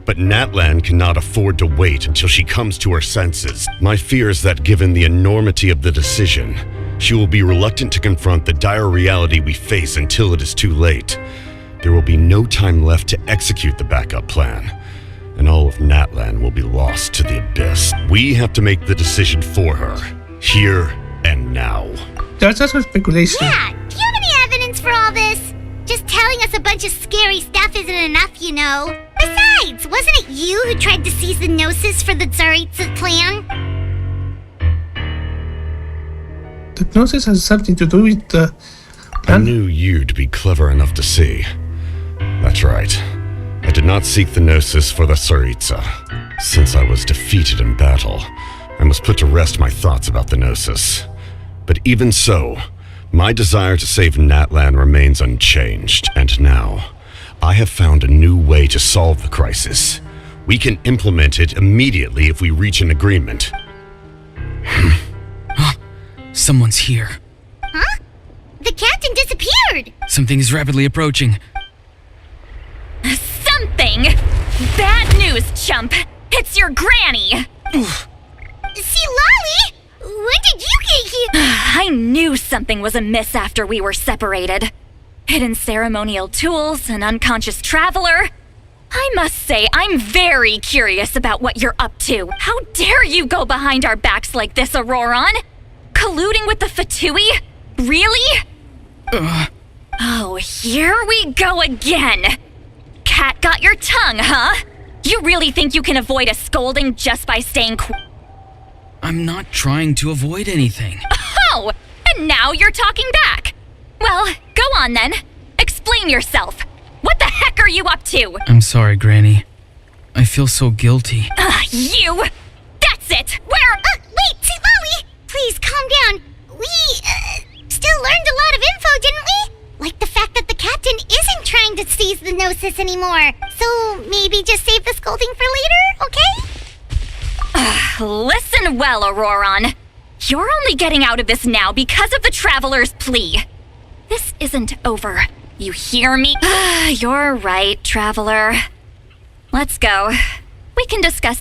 But Natlan cannot afford to wait until she comes to her senses. My fear is that given the enormity of the decision, she will be reluctant to confront the dire reality we face until it is too late. There will be no time left to execute the backup plan, and all of Natlan will be lost to the Abyss. We have to make the decision for her, here and now. That's just a speculation. Yeah, do you have any evidence for all this? Just telling us a bunch of scary stuff isn't enough, you know. Besides, wasn't it you who tried to seize the Gnosis for the Tsaritsa plan? The Gnosis has something to do with the I knew you to be clever enough to see. That's right. I did not seek the Gnosis for the Tsaritsa. Since I was defeated in battle, I must put to rest my thoughts about the Gnosis. But even so, my desire to save Natlan remains unchanged, and now, I have found a new way to solve the crisis. We can implement it immediately if we reach an agreement. Someone's here. Huh? The captain disappeared! Something is rapidly approaching. Something? Bad news, chump! It's your granny! See, Lolly? When did you get here? I knew something was amiss after we were separated. Hidden ceremonial tools, an unconscious traveler. I must say, I'm very curious about what you're up to. How dare you go behind our backs like this, Auroron? Colluding with the Fatui? Really? Oh, here we go again. Cat got your tongue, huh? You really think you can avoid a scolding just by staying I'm not trying to avoid anything. Oh, and now you're talking back. Well, go on then. Explain yourself. What the heck are you up to? I'm sorry, Granny. I feel so guilty. You! That's it! Where? Wait, see, Lolly! Please, calm down. We, still learned a lot of info, didn't we? Like the fact that the captain isn't trying to seize the Gnosis anymore. So, maybe just save the scolding for later, okay? Listen well, Auroron. You're only getting out of this now because of the Traveler's plea. This isn't over. You hear me? You're right, Traveler. Let's go. We can discuss...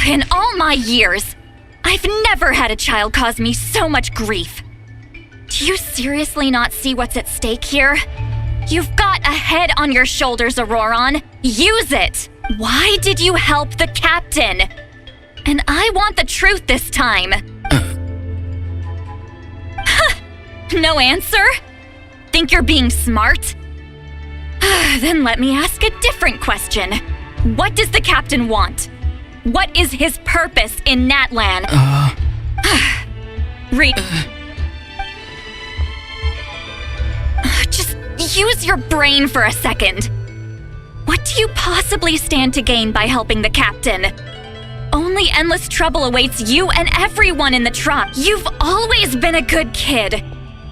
In all my years, I've never had a child cause me so much grief. Do you seriously not see what's at stake here? You've got a head on your shoulders, Auroron. Use it! Why did you help the captain? And I want the truth this time. No answer? Think you're being smart? Then let me ask a different question. What does the captain want? What is his purpose in Natlan? Just use your brain for a second. What do you possibly stand to gain by helping the captain? Only endless trouble awaits you and everyone in the tribe. You've always been a good kid.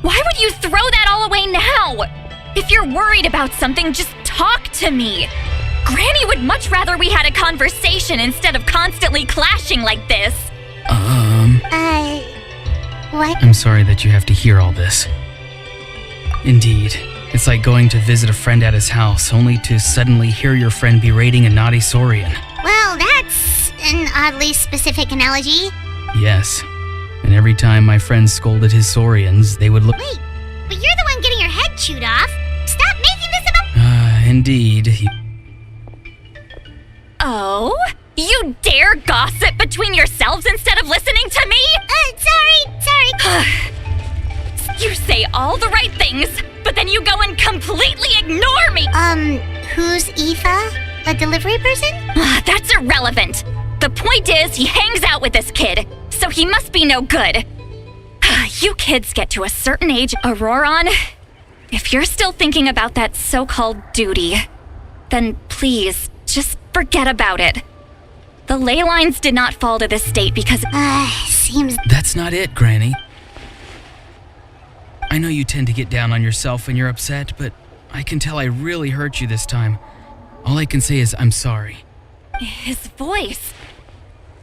Why would you throw that all away now? If you're worried about something, just talk to me. Granny would much rather we had a conversation instead of constantly clashing like this. What? I'm sorry that you have to hear all this. Indeed, it's like going to visit a friend at his house, only to suddenly hear your friend berating a naughty Saurian. Well, that's an oddly specific analogy. Yes, and every time my friend scolded his Saurians, they would look— Wait, but you're the one getting your head chewed off. Stop making this about— Indeed. Oh? You dare gossip between yourselves instead of listening to me? Sorry. You say all the right things, but then you go and completely ignore me! Who's Aoife? A delivery person? That's irrelevant. The point is, he hangs out with this kid, so he must be no good. You kids get to a certain age, Auroron. If you're still thinking about that so-called duty, then please, just forget about it. The ley lines did not fall to this state because— seems— That's not it, Granny. I know you tend to get down on yourself when you're upset, but I can tell I really hurt you this time. All I can say is I'm sorry. His voice.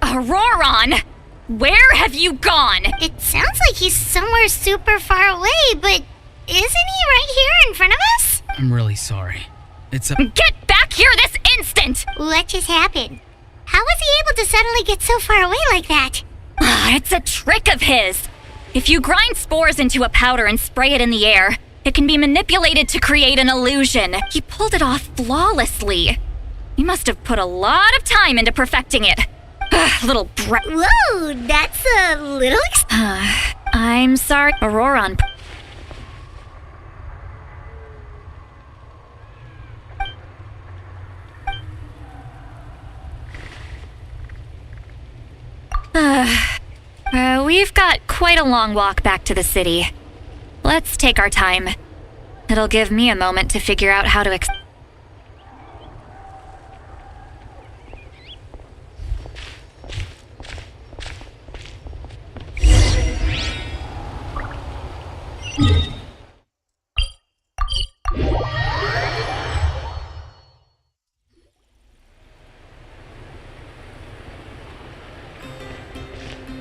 Auroron! Where have you gone? It sounds like he's somewhere super far away, but isn't he right here in front of us? I'm really sorry. It's a— Get back here this instant! What just happened? How was he able to suddenly get so far away like that? It's a trick of his. If you grind spores into a powder and spray it in the air, it can be manipulated to create an illusion. He pulled it off flawlessly. He must have put a lot of time into perfecting it. Little brat. Whoa, that's a little I'm sorry, Auroron. We've got quite a long walk back to the city. Let's take our time. It'll give me a moment to figure out how to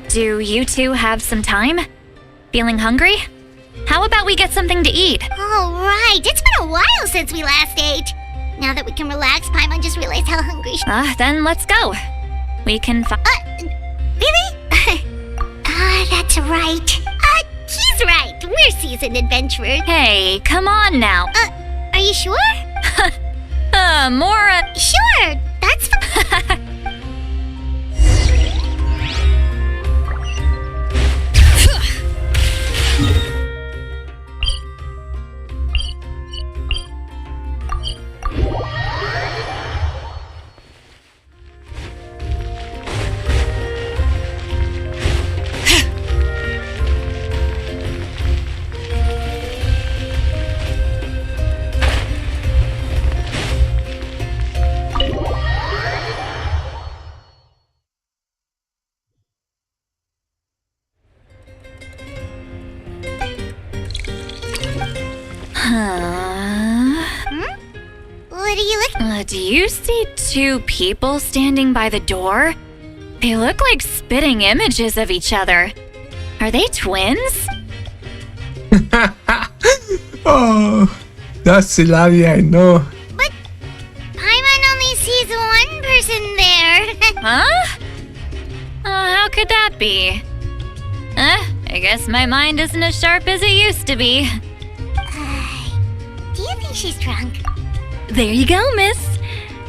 Do you two have some time? Feeling hungry? How about we get something to eat? All right, it's been a while since we last ate. Now that we can relax, Paimon just realized how hungry she— Then let's go. We can really? That's right. He's right. We're seasoned adventurers. Hey, come on now. Are you sure? More— Sure, that's fine. What are you looking— Do you see two people standing by the door? They look like spitting images of each other. Are they twins? Oh, that's Hilaria, I know. But Paimon only sees one person there. Huh? How could that be? I guess my mind isn't as sharp as it used to be. Do you think she's drunk? There you go, miss.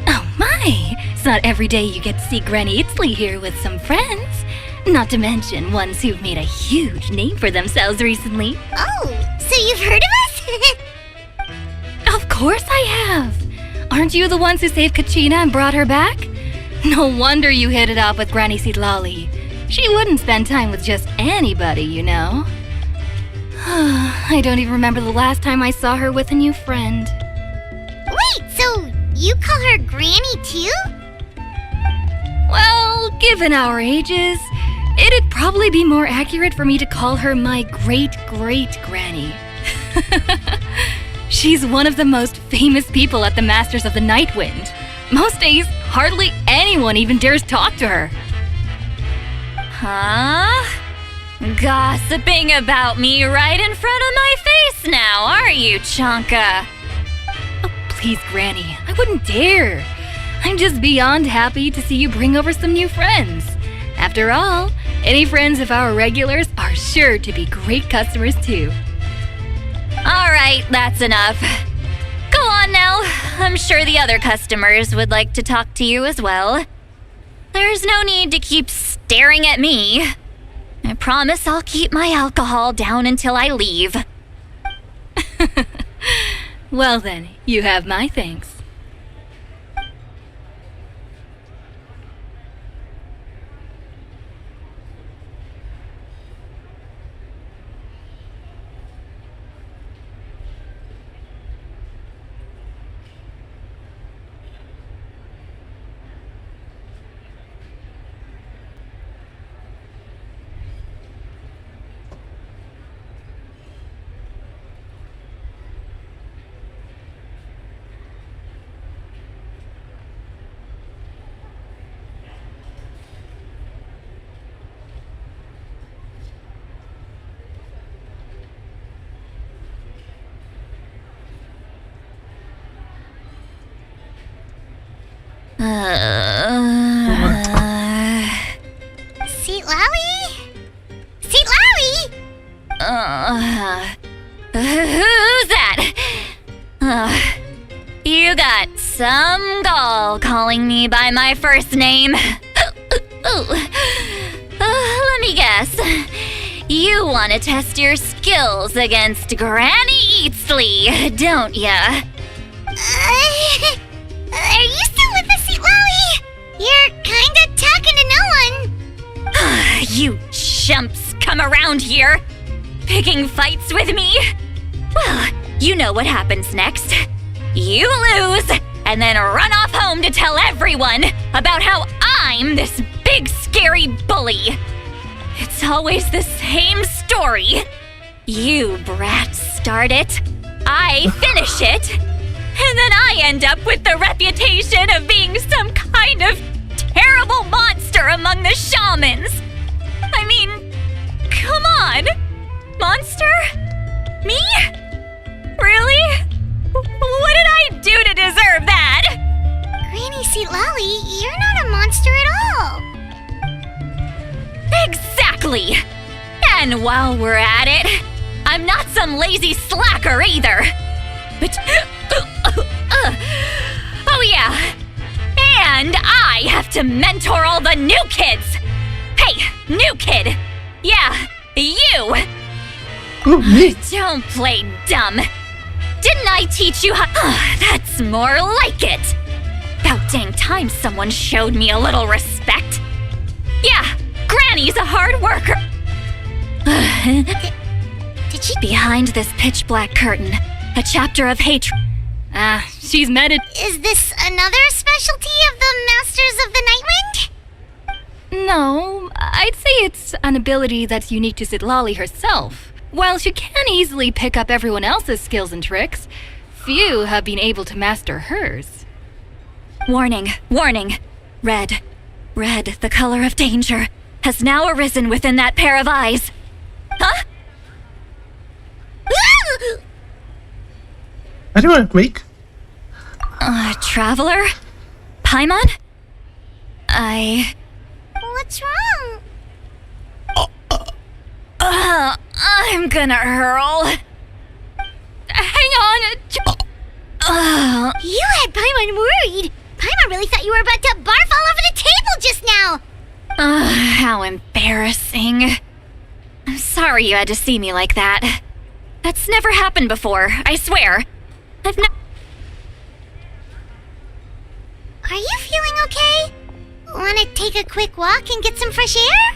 Oh my, it's not every day you get to see Granny Itzley here with some friends. Not to mention ones who've made a huge name for themselves recently. Oh, so you've heard of us? Of course I have. Aren't you the ones who saved Kachina and brought her back? No wonder you hit it off with Granny Sidlali. She wouldn't spend time with just anybody, you know. I don't even remember the last time I saw her with a new friend. Wait, so you call her Granny too? Well, given our ages, it'd probably be more accurate for me to call her my great-great-granny. She's one of the most famous people at the Masters of the Night Wind. Most days, hardly anyone even dares talk to her. Huh? Gossiping about me right in front of my face now, are you, Chonka? Oh, please, Granny, I wouldn't dare. I'm just beyond happy to see you bring over some new friends. After all, any friends of our regulars are sure to be great customers too. All right, that's enough. Go on now. I'm sure the other customers would like to talk to you as well. There's no need to keep staring at me. I promise I'll keep my alcohol down until I leave. Well then, you have my thanks. Seat Lally? Seat Lally? Who's that? You got some gall calling me by my first name. Let me guess. You want to test your skills against Granny Eatsley, don't ya? Are you still with us, Seat Lally? You're kinda talking to no one. You chumps come around here, picking fights with me? Well, you know what happens next. You lose, and then run off home to tell everyone about how I'm this big scary bully. It's always the same story. You brats start it, I finish it, and then I end up with the reputation of being some kind of terrible monster among the shamans. I mean, come on. Monster? Me? Really? What did I do to deserve that? Granny Seat Lally, you're not a monster at all. Exactly. And while we're at it, I'm not some lazy slacker either. But, oh yeah. And I have to mentor all the new kids. Hey, new kid. Yeah, you. Don't play dumb. Didn't I teach you how? That's more like it. About dang time someone showed me a little respect. Yeah, Granny's a hard worker. Did she? Behind this pitch black curtain, a chapter of hatred. She's met it. Is this another specialty of the Masters of the Nightwind? No, I'd say it's an ability that's unique to Zitlali herself. While she can easily pick up everyone else's skills and tricks, few have been able to master hers. Warning, warning. Red, the color of danger, has now arisen within that pair of eyes. Huh? Anyone awake? Traveler? Paimon? What's wrong? I'm gonna hurl. Hang on. You had Paimon worried. Paimon really thought you were about to barf all over the table just now. How embarrassing. I'm sorry you had to see me like that. That's never happened before, I swear. Are you feeling okay? Want to take a quick walk and get some fresh air?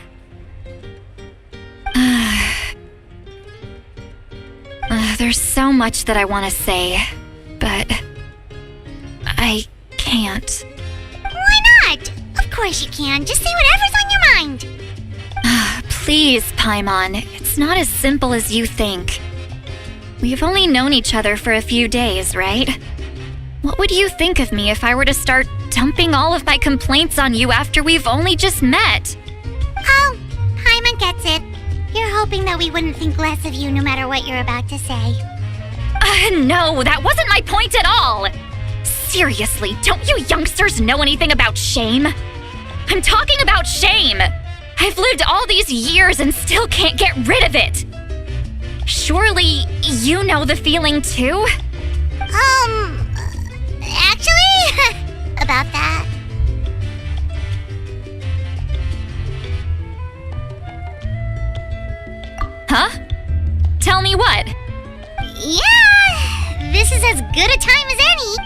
There's so much that I want to say, but I can't. Why not? Of course you can. Just say whatever's on your mind. Please, Paimon, it's not as simple as you think. We've only known each other for a few days, right? What would you think of me if I were to start dumping all of my complaints on you after we've only just met? Oh, Paimon gets it. You're hoping that we wouldn't think less of you no matter what you're about to say. No, that wasn't my point at all! Seriously, don't you youngsters know anything about shame? I'm talking about shame! I've lived all these years and still can't get rid of it! Surely, you know the feeling too? Actually, about that. Huh? Tell me what? Yeah, this is as good a time as any.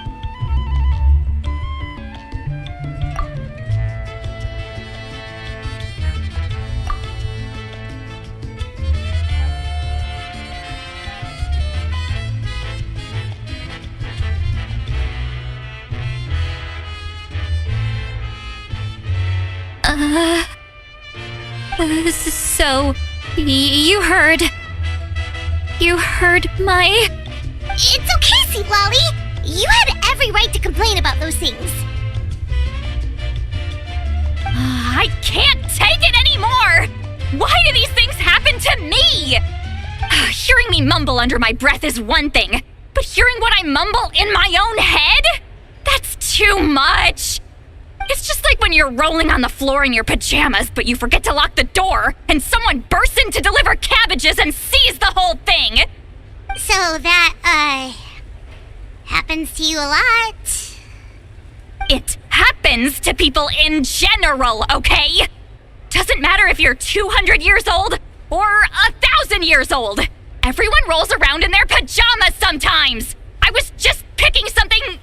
So, you heard my... It's okay, Sweet Lolly. You had every right to complain about those things. I can't take it anymore! Why do these things happen to me? Hearing me mumble under my breath is one thing, but hearing what I mumble in my own head? That's too much! It's just like when you're rolling on the floor in your pajamas, but you forget to lock the door, and someone bursts in to deliver cabbages and sees the whole thing! So that, happens to you a lot. It happens to people in general, okay? Doesn't matter if you're 200 years old or 1,000 years old. Everyone rolls around in their pajamas sometimes. I was just picking something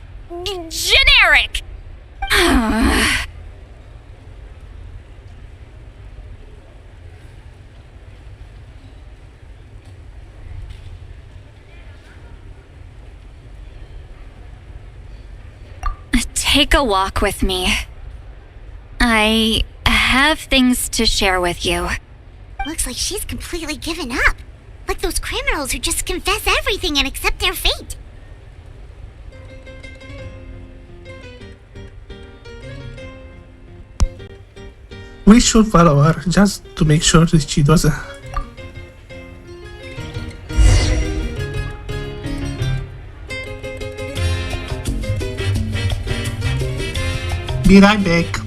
generic. Take a walk with me. I have things to share with you. Looks like she's completely given up. Like those criminals who just confess everything and accept their fate. We should follow her just to make sure that she doesn't. Be right back.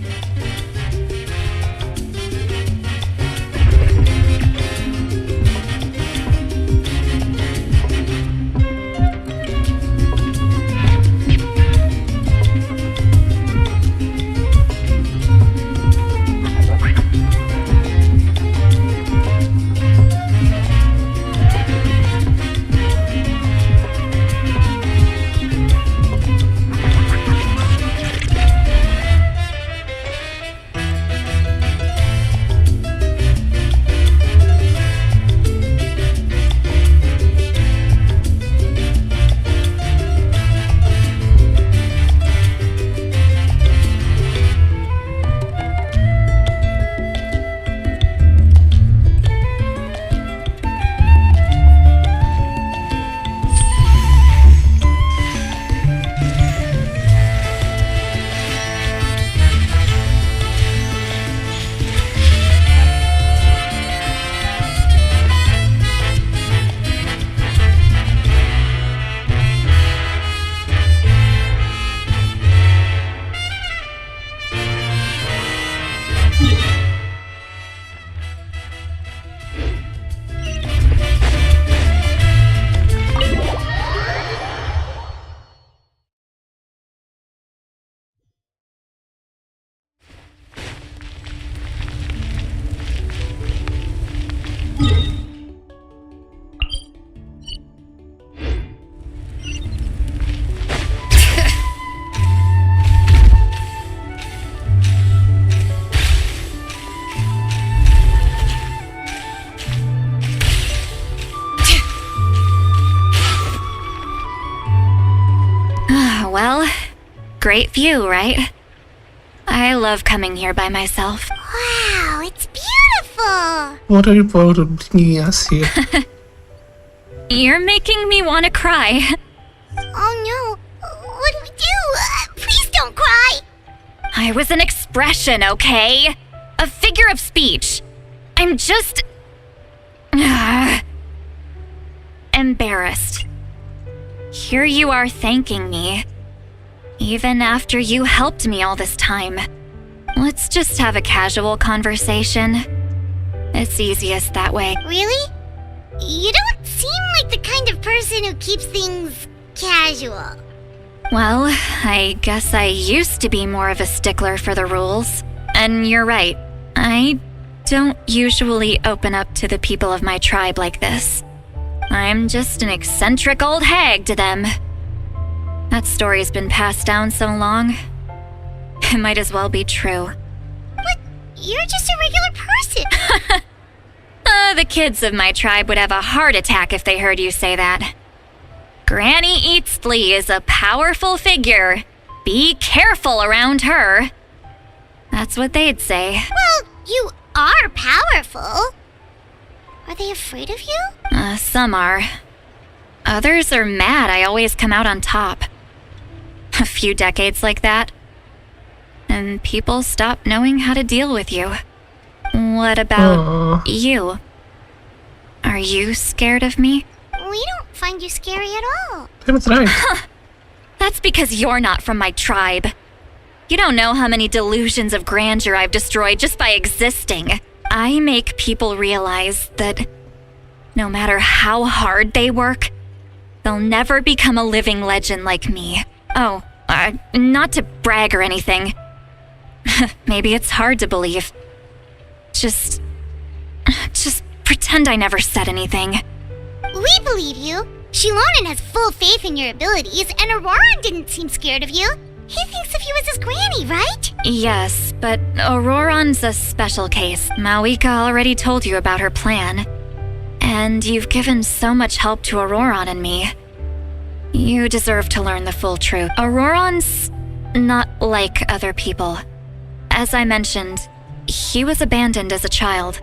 Well, great view, right? I love coming here by myself. Wow, it's beautiful! What are you bringing us here? You're making me want to cry. Oh no, what do we do? Please don't cry! I was an expression, okay? A figure of speech. I'm just Embarrassed. Here you are thanking me, even after you helped me all this time. Let's just have a casual conversation. It's easiest that way. Really? You don't seem like the kind of person who keeps things casual. Well, I guess I used to be more of a stickler for the rules. And you're right, I don't usually open up to the people of my tribe like this. I'm just an eccentric old hag to them. That story's been passed down so long, it might as well be true. But you're just a regular person. The kids of my tribe would have a heart attack if they heard you say that. Granny Eatsley is a powerful figure. Be careful around her. That's what they'd say. Well, you are powerful. Are they afraid of you? Some are. Others are mad I always come out on top. A few decades like that, and people stop knowing how to deal with you. What about you? Are you scared of me? We don't find you scary at all. That's right. That's because you're not from my tribe. You don't know how many delusions of grandeur I've destroyed just by existing. I make people realize that no matter how hard they work, they'll never become a living legend like me. Oh, not to brag or anything. Maybe it's hard to believe. Just pretend I never said anything. We believe you. Shilonen has full faith in your abilities, and Auroran didn't seem scared of you. He thinks of you as his granny, right? Yes, but Auroran's a special case. Mawika already told you about her plan. And you've given so much help to Auroran and me. You deserve to learn the full truth. Auroran's not like other people. As I mentioned, he was abandoned as a child.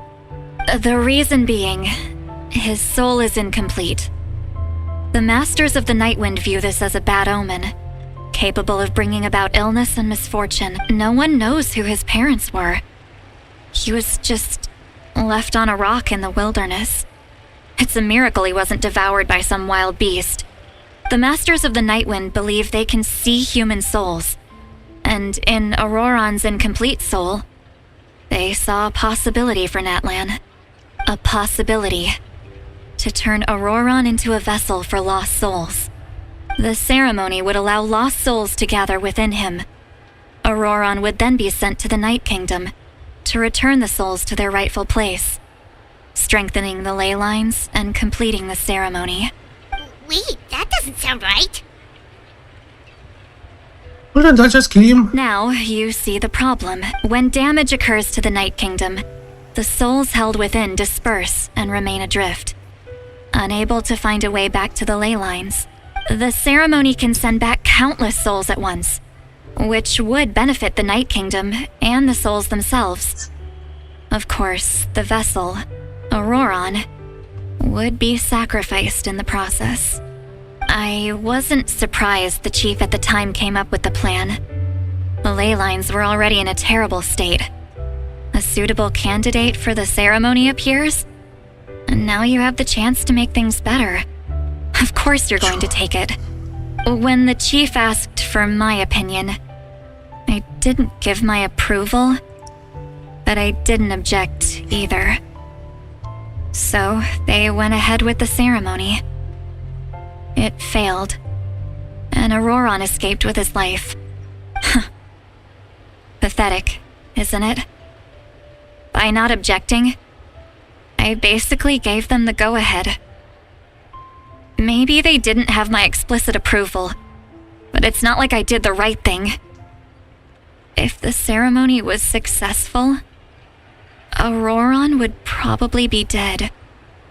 The reason being, his soul is incomplete. The Masters of the Nightwind view this as a bad omen, capable of bringing about illness and misfortune. No one knows who his parents were. He was just left on a rock in the wilderness. It's a miracle he wasn't devoured by some wild beast. The Masters of the Nightwind believe they can see human souls, and in Auroran's incomplete soul, they saw a possibility for Natlan. A possibility to turn Auroran into a vessel for lost souls. The ceremony would allow lost souls to gather within him. Auroran would then be sent to the Night Kingdom to return the souls to their rightful place, strengthening the ley lines and completing the ceremony. Wait, that doesn't sound right. Wouldn't I just kill him? Now you see the problem. When damage occurs to the Night Kingdom, the souls held within disperse and remain adrift, unable to find a way back to the ley lines. The ceremony can send back countless souls at once, which would benefit the Night Kingdom and the souls themselves. Of course, the vessel, Auroran, would be sacrificed in the process. I wasn't surprised the chief at the time came up with the plan. The ley lines were already in a terrible state. A suitable candidate for the ceremony appears, and now you have the chance to make things better. Of course you're going to take it. When the chief asked for my opinion, I didn't give my approval, but I didn't object either. So they went ahead with the ceremony. It failed, and Auroran escaped with his life. Pathetic, isn't it? By not objecting, I basically gave them the go-ahead. Maybe they didn't have my explicit approval, but it's not like I did the right thing. If the ceremony was successful, Auroran would probably be dead.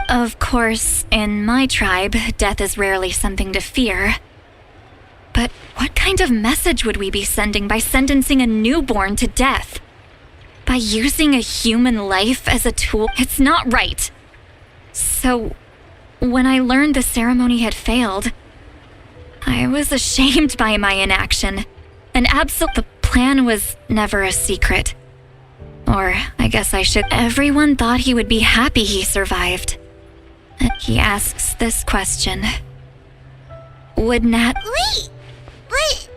Of course, in my tribe, death is rarely something to fear. But what kind of message would we be sending by sentencing a newborn to death? By using a human life as a tool? It's not right. So, when I learned the ceremony had failed, I was ashamed by my inaction. The plan was never a secret. Or, I guess I should. Everyone thought he would be happy he survived. He asks this question. Would Nat... Wait, but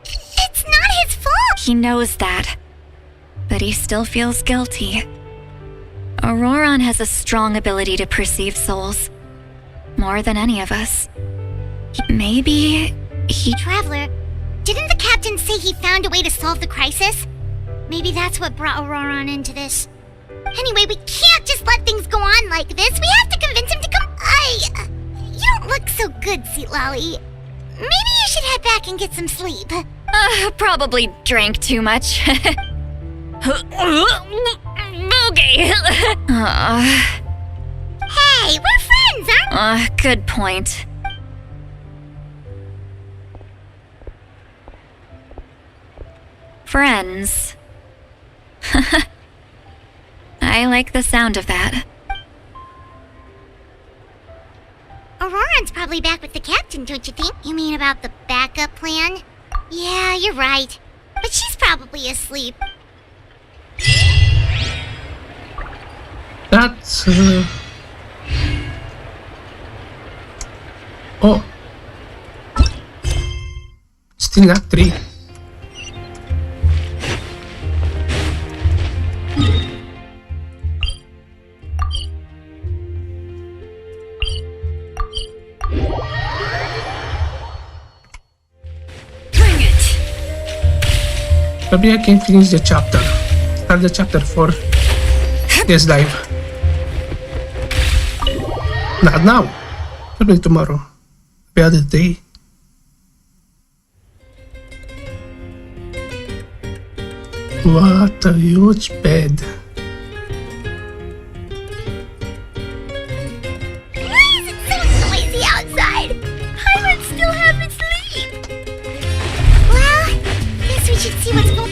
it's not his fault. He knows that, but he still feels guilty. Auroron has a strong ability to perceive souls, more than any of us. Maybe he... Traveler, didn't the captain say he found a way to solve the crisis? Maybe that's what brought Auroron into this. Anyway, we can't just let things go on like this. We have to convince him to come... You don't look so good, Seatlolly. Maybe you should head back and get some sleep. Probably drank too much. Boogie! Hey, we're friends, aren't we? Good point. Friends. I like the sound of that. Auroron's probably back with the captain, don't you think? You mean about the backup plan? Yeah, you're right. But she's probably asleep. That's... Oh. Still not 3. Maybe I can finish the chapter. Start the chapter 4. This live. Not now. Probably tomorrow. The other day. What a huge bed. Why is it so noisy outside? I would still have to sleep. Well, guess we should see what's going on.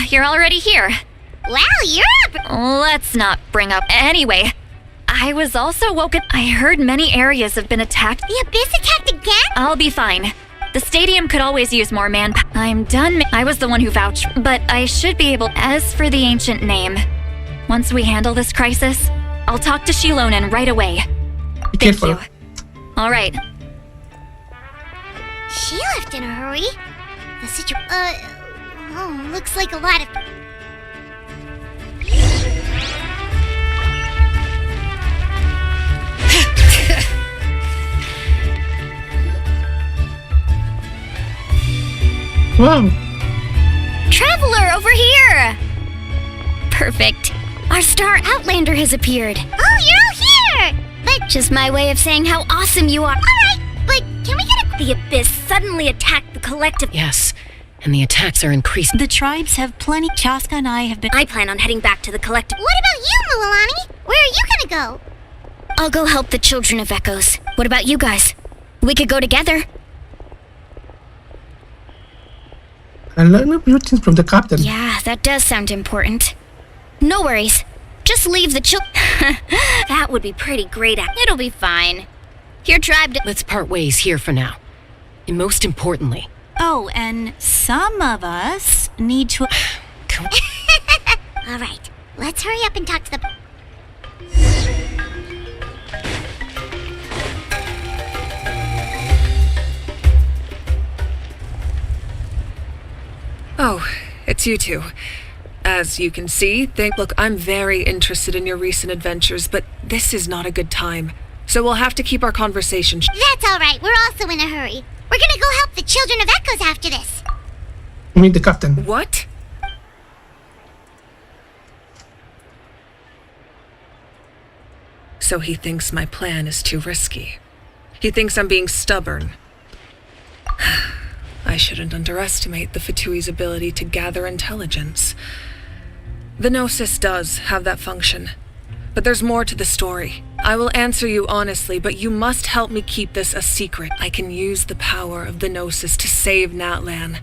You're already here. Wow, you're up! Let's not bring up... Anyway, I was also woken... I heard many areas have been attacked. The Abyss attacked again? I'll be fine. The stadium could always use more manpower. I'm done. I was the one who vouched, but I should be able... As for the ancient name, once we handle this crisis, I'll talk to Shilonen right away. Be careful. Thank you. All right. She left in a hurry. The oh, looks like a lot of... Wow. Traveler, over here! Perfect. Our star Outlander has appeared. Oh, you're all here! But... Just my way of saying how awesome you are. Alright, but can we get a... The Abyss suddenly attacked the collective... Yes, and the attacks are increasing. The tribes have plenty. Chaska and I have been... I plan on heading back to the collective... What about you, Mualani? Where are you gonna go? I'll go help the Children of Echoes. What about you guys? We could go together. I learned a few things from the captain. Yeah, that does sound important. No worries. Just leave the That would be pretty great. It'll be fine. Your tribe... Let's part ways here for now. And most importantly... Oh, and some of us need to... Alright, let's hurry up and talk to the... Oh, it's you two. As you can see, look, I'm very interested in your recent adventures, but this is not a good time. So we'll have to keep our conversation. That's alright, we're also in a hurry. We're gonna go help the Children of Echoes after this. You mean the captain? What? So he thinks my plan is too risky. He thinks I'm being stubborn. I shouldn't underestimate the Fatui's ability to gather intelligence. The Gnosis does have that function, but there's more to the story. I will answer you honestly, but you must help me keep this a secret. I can use the power of the Gnosis to save Natlan,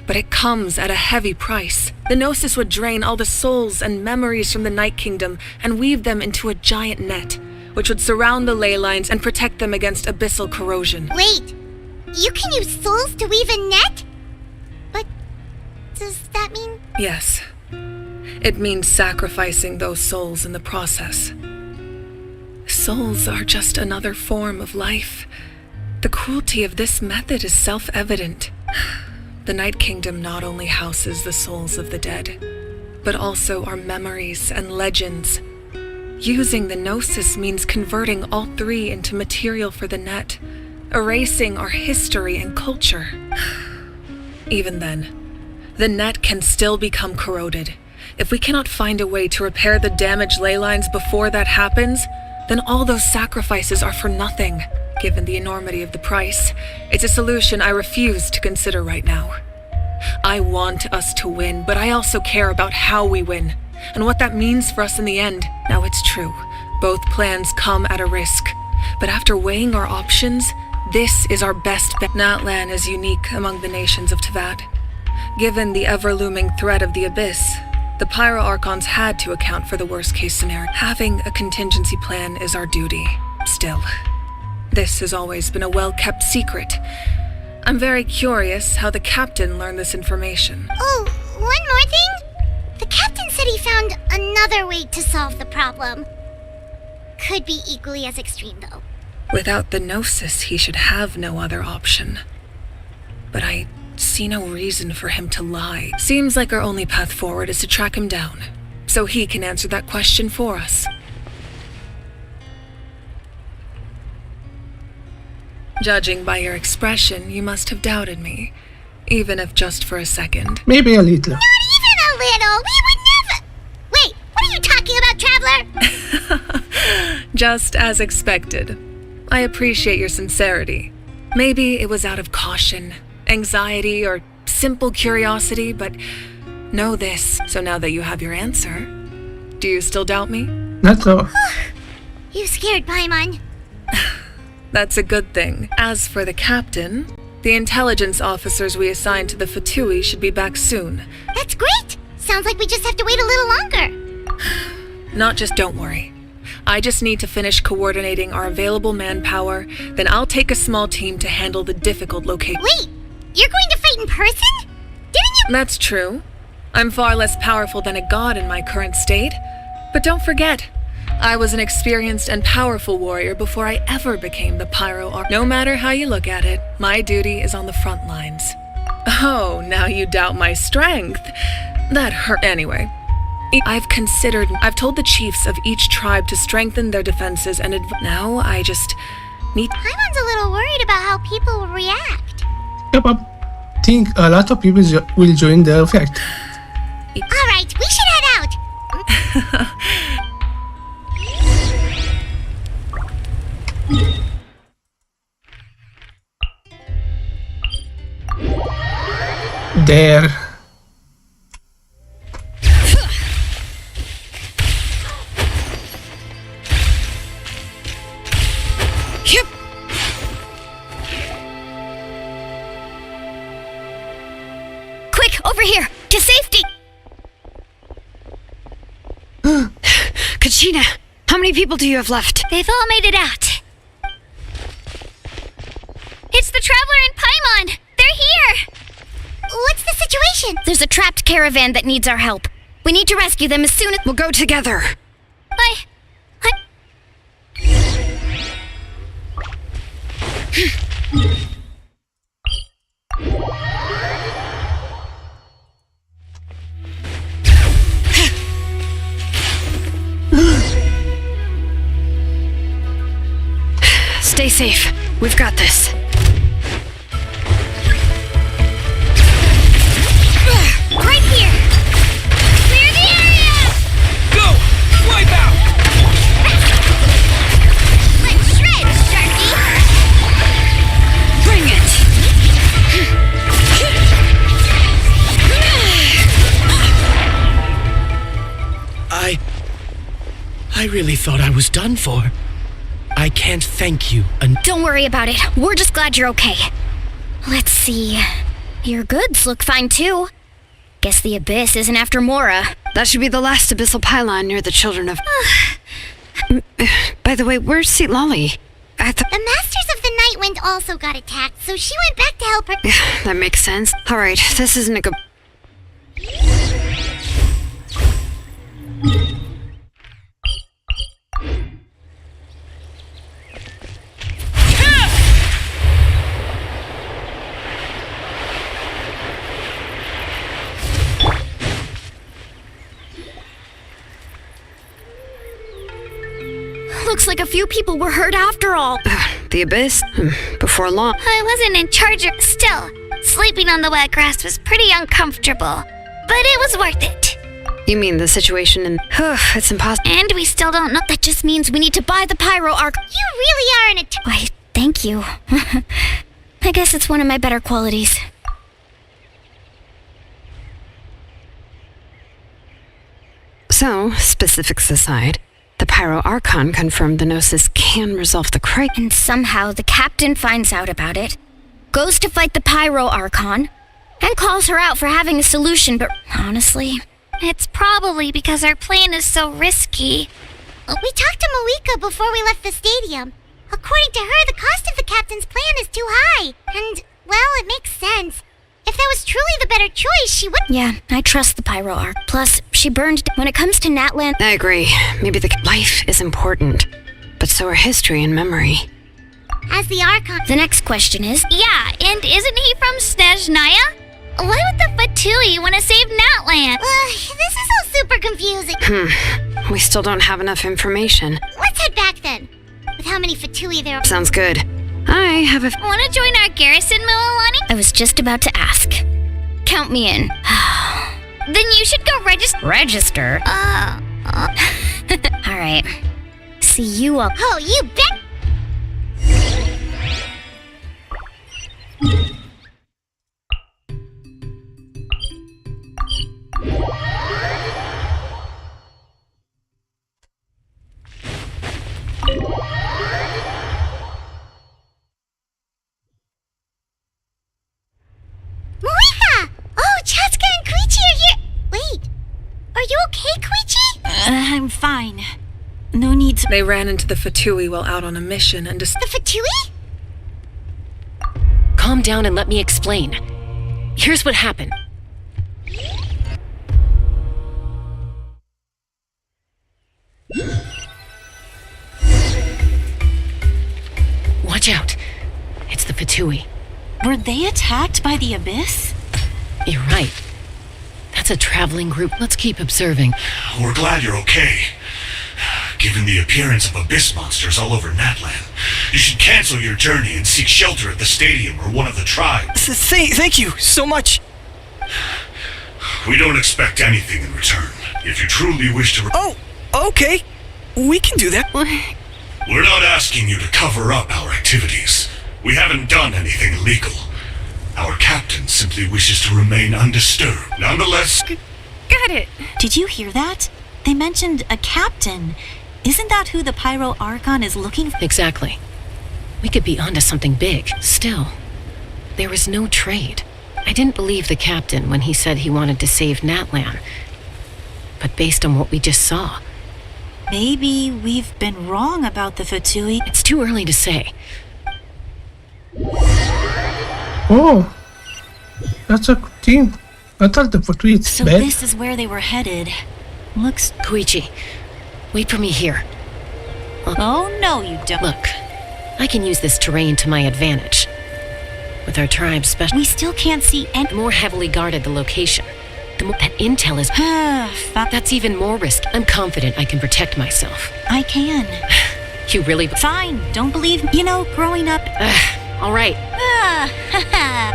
but it comes at a heavy price. The Gnosis would drain all the souls and memories from the Night Kingdom and weave them into a giant net, which would surround the ley lines and protect them against abyssal corrosion. Wait, you can use souls to weave a net? But does that mean... Yes. It means sacrificing those souls in the process. Souls are just another form of life. The cruelty of this method is self-evident. The Night Kingdom not only houses the souls of the dead, but also our memories and legends. Using the Gnosis means converting all three into material for the net, erasing our history and culture. Even then, the net can still become corroded. If we cannot find a way to repair the damaged ley lines before that happens, then all those sacrifices are for nothing. Given the enormity of the price, it's a solution I refuse to consider right now. I want us to win, but I also care about how we win, and what that means for us in the end. Now, it's true, both plans come at a risk, but after weighing our options, this is our best bet. Natlan is unique among the nations of Teyvat. Given the ever-looming threat of the Abyss, the Pyro Archons had to account for the worst-case scenario. Having a contingency plan is our duty. Still, this has always been a well-kept secret. I'm very curious how the captain learned this information. Oh, one more thing? The captain said he found another way to solve the problem. Could be equally as extreme, though. Without the Gnosis, he should have no other option. But I see no reason for him to lie. Seems like our only path forward is to track him down, so he can answer that question for us. Judging by your expression, you must have doubted me, even if just for a second. Maybe a little. Not even a little! We would never... Wait, what are you talking about, Traveler? Just as expected. I appreciate your sincerity. Maybe it was out of caution, anxiety, or simple curiosity, but know this. So now that you have your answer, do you still doubt me? Not so. You scared Paimon. That's a good thing. As for the captain, the intelligence officers we assigned to the Fatui should be back soon. That's great! Sounds like we just have to wait a little longer. Not just don't worry. I just need to finish coordinating our available manpower, then I'll take a small team to handle the difficult location. Wait, you're going to fight in person? Didn't you? That's true. I'm far less powerful than a god in my current state. But don't forget, I was an experienced and powerful warrior before I ever became the Pyro Archon. No matter how you look at it, my duty is on the front lines. Oh, now you doubt my strength. That hurt. Anyway, I've told the chiefs of each tribe to strengthen their defenses and now I just need... Paimon's a little worried about how people will react. Yep, I think a lot of people will join the fight. Alright, we should head out. There. Quick, over here! To safety! Kachina, how many people do you have left? They've all made it out. It's the Traveler and Paimon! They're here! What's the situation? There's a trapped caravan that needs our help. We need to rescue them as soon as... We'll go together. Stay safe. We've got this. Right here! Clear the area! Go! Wipe out! Let's shred, Sharky! Bring it! I really thought I was done for. I can't thank you. Don't worry about it. We're just glad you're okay. Let's see. Your goods look fine too. Guess the Abyss isn't after Mora. That should be the last abyssal pylon near the Children of... By the way, where's Lolly? The Masters of the Night Wind also got attacked, so she went back to help her. That makes sense. Alright, this isn't a good... Looks like a few people were hurt after all. The Abyss? Before long. I wasn't in charge of... Still, sleeping on the wet grass was pretty uncomfortable. But it was worth it. You mean the situation in... it's impossible. And we still don't know... That just means we need to buy the pyro arc. You really are an Why, thank you. I guess it's one of my better qualities. So, specifics aside, the Pyro Archon confirmed the Gnosis can resolve the crisis. And somehow the captain finds out about it, goes to fight the Pyro Archon, and calls her out for having a solution, but honestly... It's probably because our plan is so risky. We talked to Malika before we left the stadium. According to her, the cost of the captain's plan is too high. And, well, it makes sense. If that was truly the better choice, she would... Yeah, I trust the Pyro Arc. Plus, she burned... When it comes to Natlan... I agree. Maybe the life is important, but so are history and memory. As the Archon... The next question is... Yeah, and isn't he from Snezhnaya? Why would the Fatui want to save Natlan? This is all super confusing. We still don't have enough information. Let's head back then. With how many Fatui there are... Sounds good. I have a... Want to join our garrison, Mililani? I was just about to ask. Count me in. Then you should go register. Register? Alright. See you up. Oh, you bet! Marika! Oh, Chaska and Koichi are here! Wait, are you okay, Koichi? I'm fine. No need to... They ran into the Fatui while out on a mission and... The Fatui? Calm down and let me explain. Here's what happened. Watch out. It's the Fatui. Were they attacked by the Abyss? You're right. That's a traveling group. Let's keep observing. We're glad you're okay. Given the appearance of abyss monsters all over Natlan, you should cancel your journey and seek shelter at the stadium or one of the tribes. Thank you so much. We don't expect anything in return. If you truly wish to... Oh, okay. We can do that. We're not asking you to cover up our activities. We haven't done anything illegal. Our captain simply wishes to remain undisturbed. Nonetheless... Got it. Did you hear that? They mentioned a captain. Isn't that who the Pyro Archon is looking for? Exactly. We could be onto something big. Still, there was no trade. I didn't believe the captain when he said he wanted to save Natlan. But based on what we just saw... Maybe we've been wrong about the Fatui. It's too early to say. Oh, that's a good thing. I thought the Fatui is So bad. this is where they were headed. Looks... Koichi, wait for me here. Oh, no, you don't. Look, I can use this terrain to my advantage. With our tribe's special... We still can't see any... The more heavily guarded the location, the more that intel is... That's even more risk. I'm confident I can protect myself. I can. You really... Fine, don't believe... You know, growing up... All right.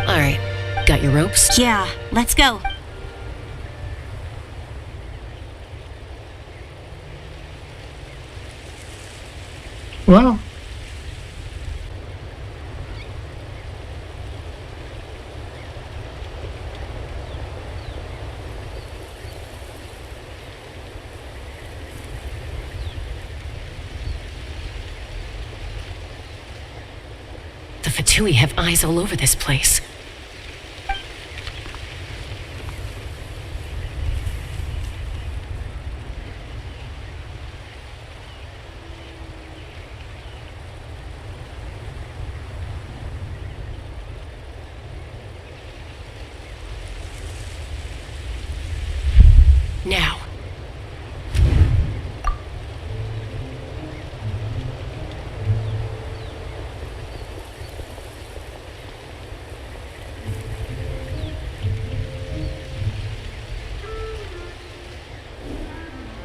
All right. Got your ropes? Yeah, let's go. Wow. The Fatui have eyes all over this place.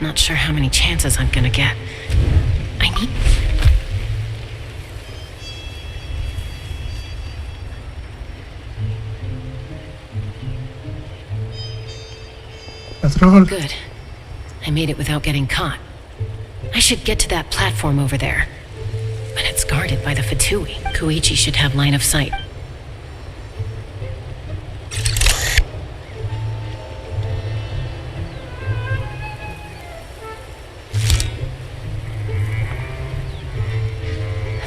Not sure how many chances I'm gonna get. I need... Patrol. Good. I made it without getting caught. I should get to that platform over there. But it's guarded by the Fatui. Koichi should have line of sight.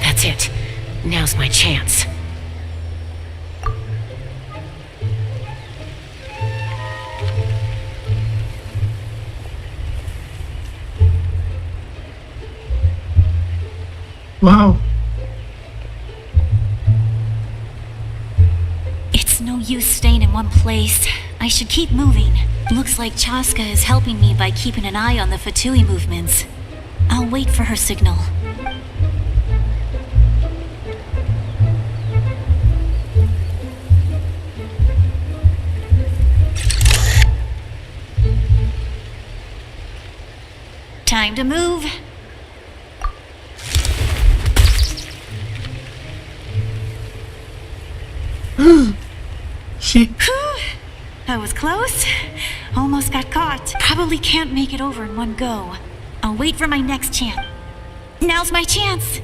That's it. Now's my chance. Wow. It's no use staying in one place. I should keep moving. Looks like Chaska is helping me by keeping an eye on the Fatui movements. I'll wait for her signal. Time to move. She... That was close. Almost got caught. Probably can't make it over in one go. I'll wait for my next chance. Now's my chance.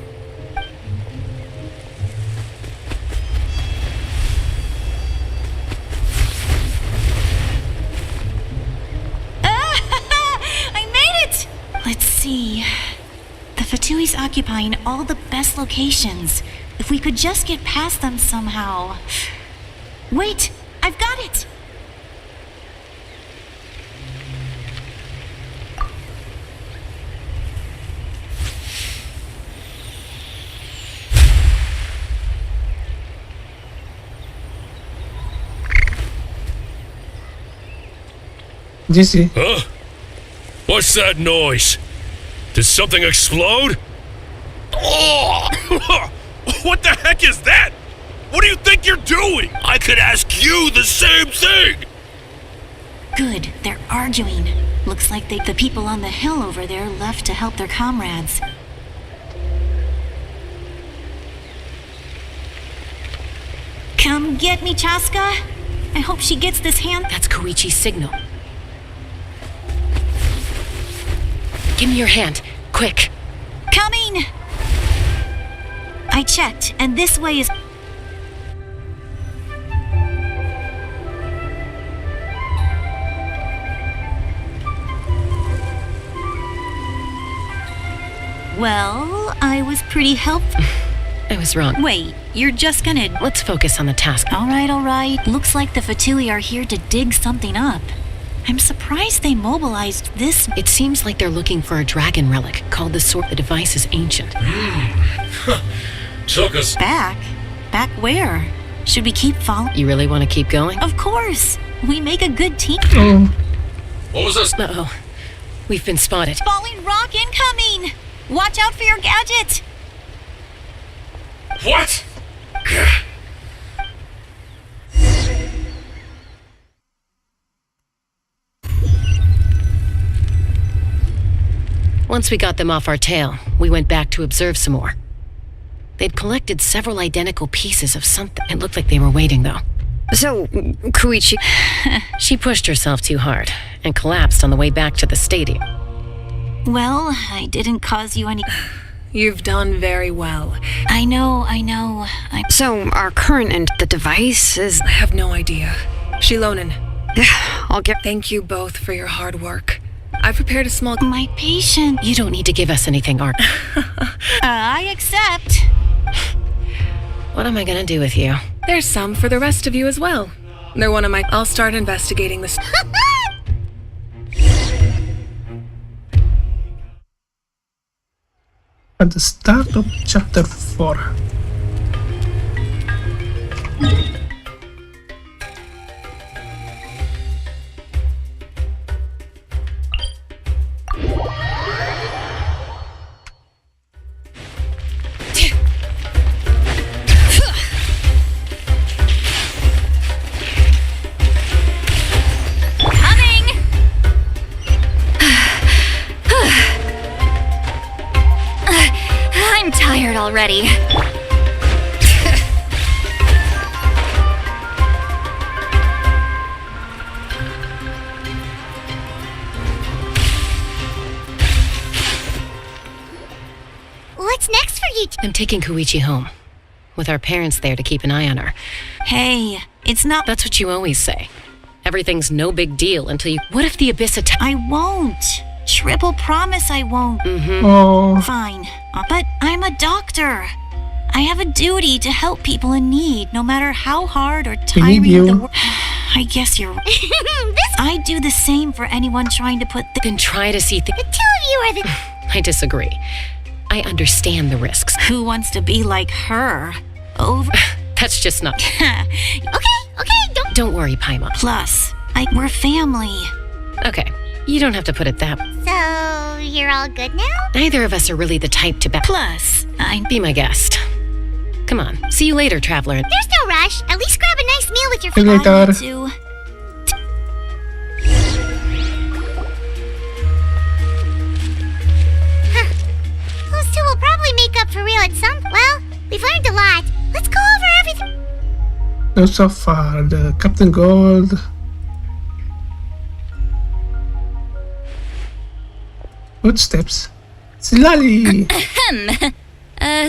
I made it! Let's see. The Fatui's occupying all the best locations. If we could just get past them somehow. Wait! I've got it! Jesse. Huh? What's that noise? Did something explode? Oh! What the heck is that? What do you think you're doing? I could ask you the same thing! Good, they're arguing. Looks like the people on the hill over there left to help their comrades. Come get me, Chaska. I hope she gets this hand. That's Koichi's signal. Give me your hand, quick. Coming! I checked, and this way is... Well, I was pretty helpful. I was wrong. Wait, you're just gonna... Let's focus on the task. All right. Looks like the Fatui are here to dig something up. I'm surprised they mobilized this... It seems like they're looking for a dragon relic called the Sword. The device is ancient. Took us... Back? Back where? Should we keep following? You really want to keep going? Of course! We make a good team. What was this? Uh-oh. We've been spotted. Falling rock incoming! Watch out for your gadget! What? Once we got them off our tail, we went back to observe some more. They'd collected several identical pieces of something. It looked like they were waiting, though. So, Koichi... She pushed herself too hard and collapsed on the way back to the stadium. Well, I didn't cause you any... You've done very well. I know. So, our current and the device is... I have no idea. Shilonen. I'll get... Thank you both for your hard work. I prepared a small... My patient... You don't need to give us anything, Art. I accept. What am I gonna do with you? There's some for the rest of you as well. They're one of my... I'll start investigating this... At the start of chapter 4. already. What's next for you? I'm taking Koichi home, with our parents there to keep an eye on her. Hey, it's not. That's what you always say. Everything's no big deal until you. What if the abyss attacks? I won't. Triple promise I won't. Oh. Fine. But I'm a doctor. I have a duty to help people in need, no matter how hard or tiring the work. I guess you're. I do the same for anyone trying to put. Then try to see The two of you are the. I disagree. I understand the risks. Who wants to be like her? Over. That's just not. Okay, Don't worry, Paimon. Plus, we're family. Okay, you don't have to put it that way. So, you're all good now? Neither of us are really the type to Plus, Be my guest. Come on, see you later, traveler. There's no rush. At least grab a nice meal with your See you later. I need to. Those two will probably make up for real at some. Well, we've learned a lot. Let's go over everything. So far, the Captain Gold. Footsteps. Silali!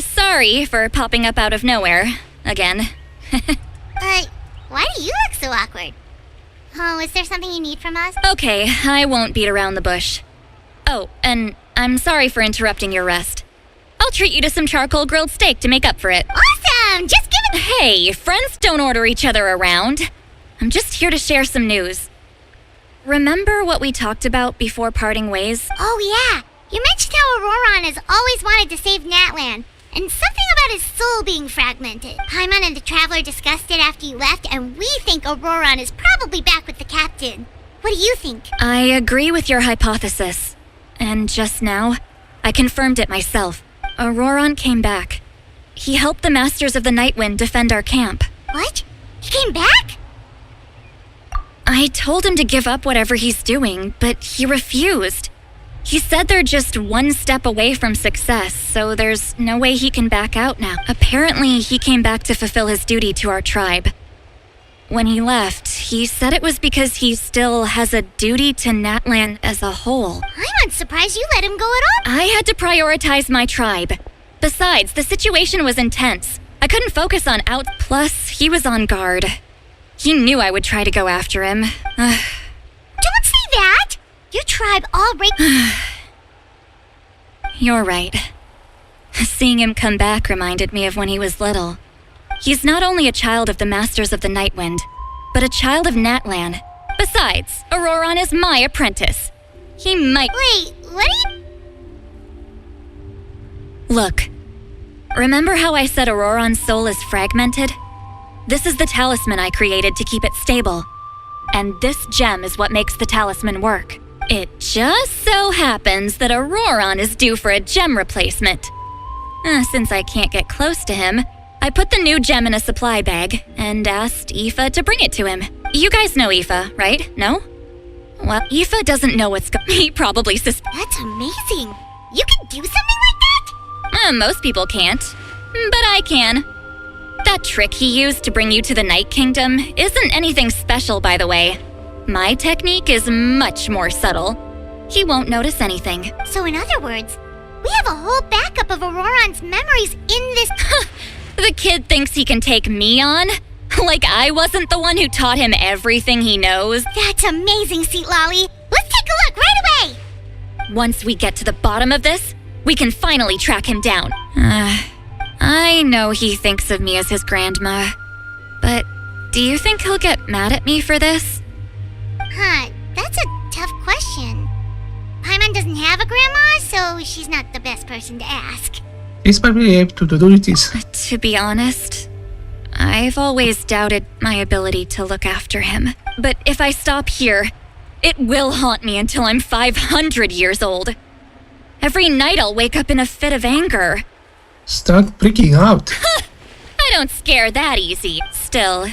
Sorry for popping up out of nowhere. Again. Why do you look so awkward? Oh, is there something you need from us? Okay, I won't beat around the bush. Oh, and I'm sorry for interrupting your rest. I'll treat you to some charcoal grilled steak to make up for it. Awesome! Just give it. Hey, friends don't order each other around. I'm just here to share some news. Remember what we talked about before parting ways? Oh, yeah. You mentioned how Auroron has always wanted to save Natlan, and something about his soul being fragmented. Paimon and the Traveler discussed it after you left, and we think Auroron is probably back with the Captain. What do you think? I agree with your hypothesis. And just now, I confirmed it myself. Auroron came back. He helped the Masters of the Nightwind defend our camp. What? He came back? I told him to give up whatever he's doing, but he refused. He said they're just one step away from success, so there's no way he can back out now. Apparently, he came back to fulfill his duty to our tribe. When he left, he said it was because he still has a duty to Natlan as a whole. I'm not surprised you let him go at all. I had to prioritize my tribe. Besides, the situation was intense. I couldn't focus on out. Plus, he was on guard. He knew I would try to go after him. Don't say that! Your tribe already. You're right. Seeing him come back reminded me of when he was little. He's not only a child of the Masters of the Nightwind, but a child of Natlan. Besides, Auroron is my apprentice. He might. Wait, what are you. Look, remember how I said Auroron's soul is fragmented? This is the talisman I created to keep it stable. And this gem is what makes the talisman work. It just so happens that Auroron is due for a gem replacement. Since I can't get close to him, I put the new gem in a supply bag and asked Aoife to bring it to him. You guys know Aoife, right? No? Well, Aoife doesn't know what's he probably That's amazing. You can do something like that? Most people can't, but I can. That trick he used to bring you to the Night Kingdom isn't anything special, by the way. My technique is much more subtle. He won't notice anything. So in other words, we have a whole backup of Auroron's memories in this... The kid thinks he can take me on? Like I wasn't the one who taught him everything he knows? That's amazing, Seatlolly. Let's take a look right away! Once we get to the bottom of this, we can finally track him down. I know he thinks of me as his grandma, but do you think he'll get mad at me for this? That's a tough question. Paimon doesn't have a grandma, so she's not the best person to ask. He's probably able to do this. To be honest, I've always doubted my ability to look after him. But if I stop here, it will haunt me until I'm 500 years old. Every night I'll wake up in a fit of anger. Start freaking out. I don't scare that easy. Still,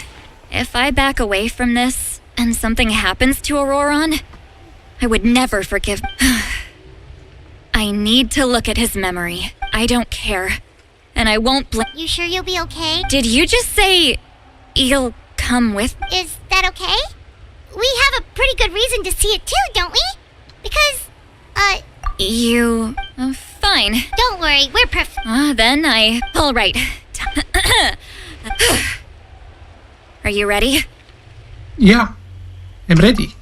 if I back away from this and something happens to Auroron, I would never forgive. I need to look at his memory. I don't care. and I won't You sure you'll be okay? Did you just say you'll come with? Is that okay? We have a pretty good reason to see it too, don't we? Because, You... fine. Don't worry, we're Then I... Alright. Are you ready? Yeah, I'm ready.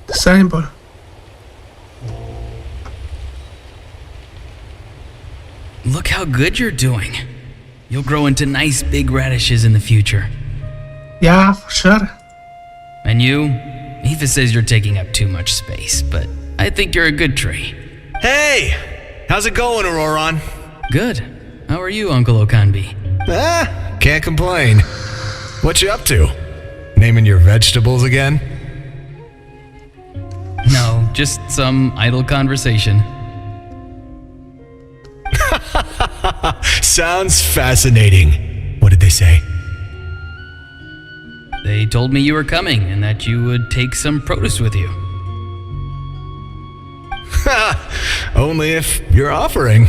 The symbol. Look how good you're doing. You'll grow into nice big radishes in the future. Yeah, for sure. And you? Eva says you're taking up too much space, but I think you're a good tree. Hey! How's it going, Auroron? Good. How are you, Uncle Okanbi? Can't complain. What you up to? Naming your vegetables again? No, just some idle conversation. Sounds fascinating. What did they say? They told me you were coming and that you would take some produce with you. Only if you're offering.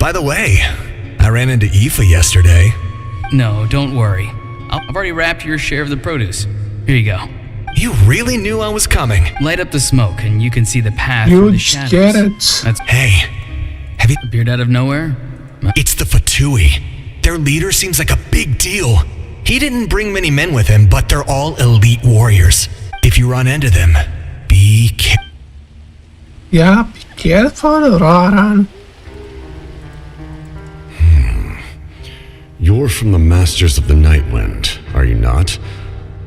By the way, I ran into Aoife yesterday. No, don't worry. I've already wrapped your share of the produce. Here you go. You really knew I was coming. Light up the smoke and you can see the path through the shadows. That's Hey, have you appeared out of nowhere? It's the Fatui. Their leader seems like a big deal. He didn't bring many men with him, but they're all elite warriors. If you run into them, be careful. Yeah, be careful, Auroron. You're from the Masters of the Nightwind, are you not?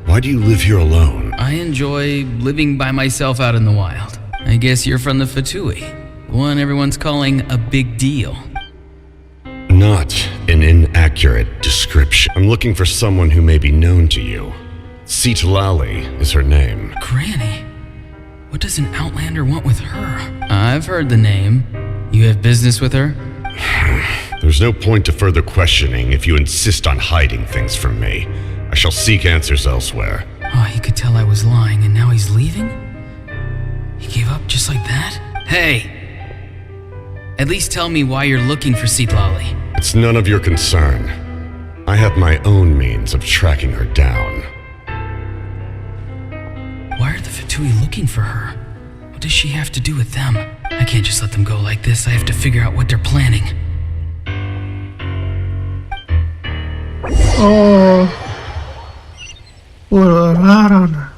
Why do you live here alone? I enjoy living by myself out in the wild. I guess you're from the Fatui, the one everyone's calling a big deal. Not an inaccurate description. I'm looking for someone who may be known to you. Citlali is her name. Granny? What does an Outlander want with her? I've heard the name. You have business with her? There's no point to further questioning if you insist on hiding things from me. I shall seek answers elsewhere. Oh, he could tell I was lying and now he's leaving? He gave up just like that? Hey! At least tell me why you're looking for Citlali. It's none of your concern. I have my own means of tracking her down. Why are the Fatui looking for her? What does she have to do with them? I can't just let them go like this. I have to figure out what they're planning. Oh, Auroron.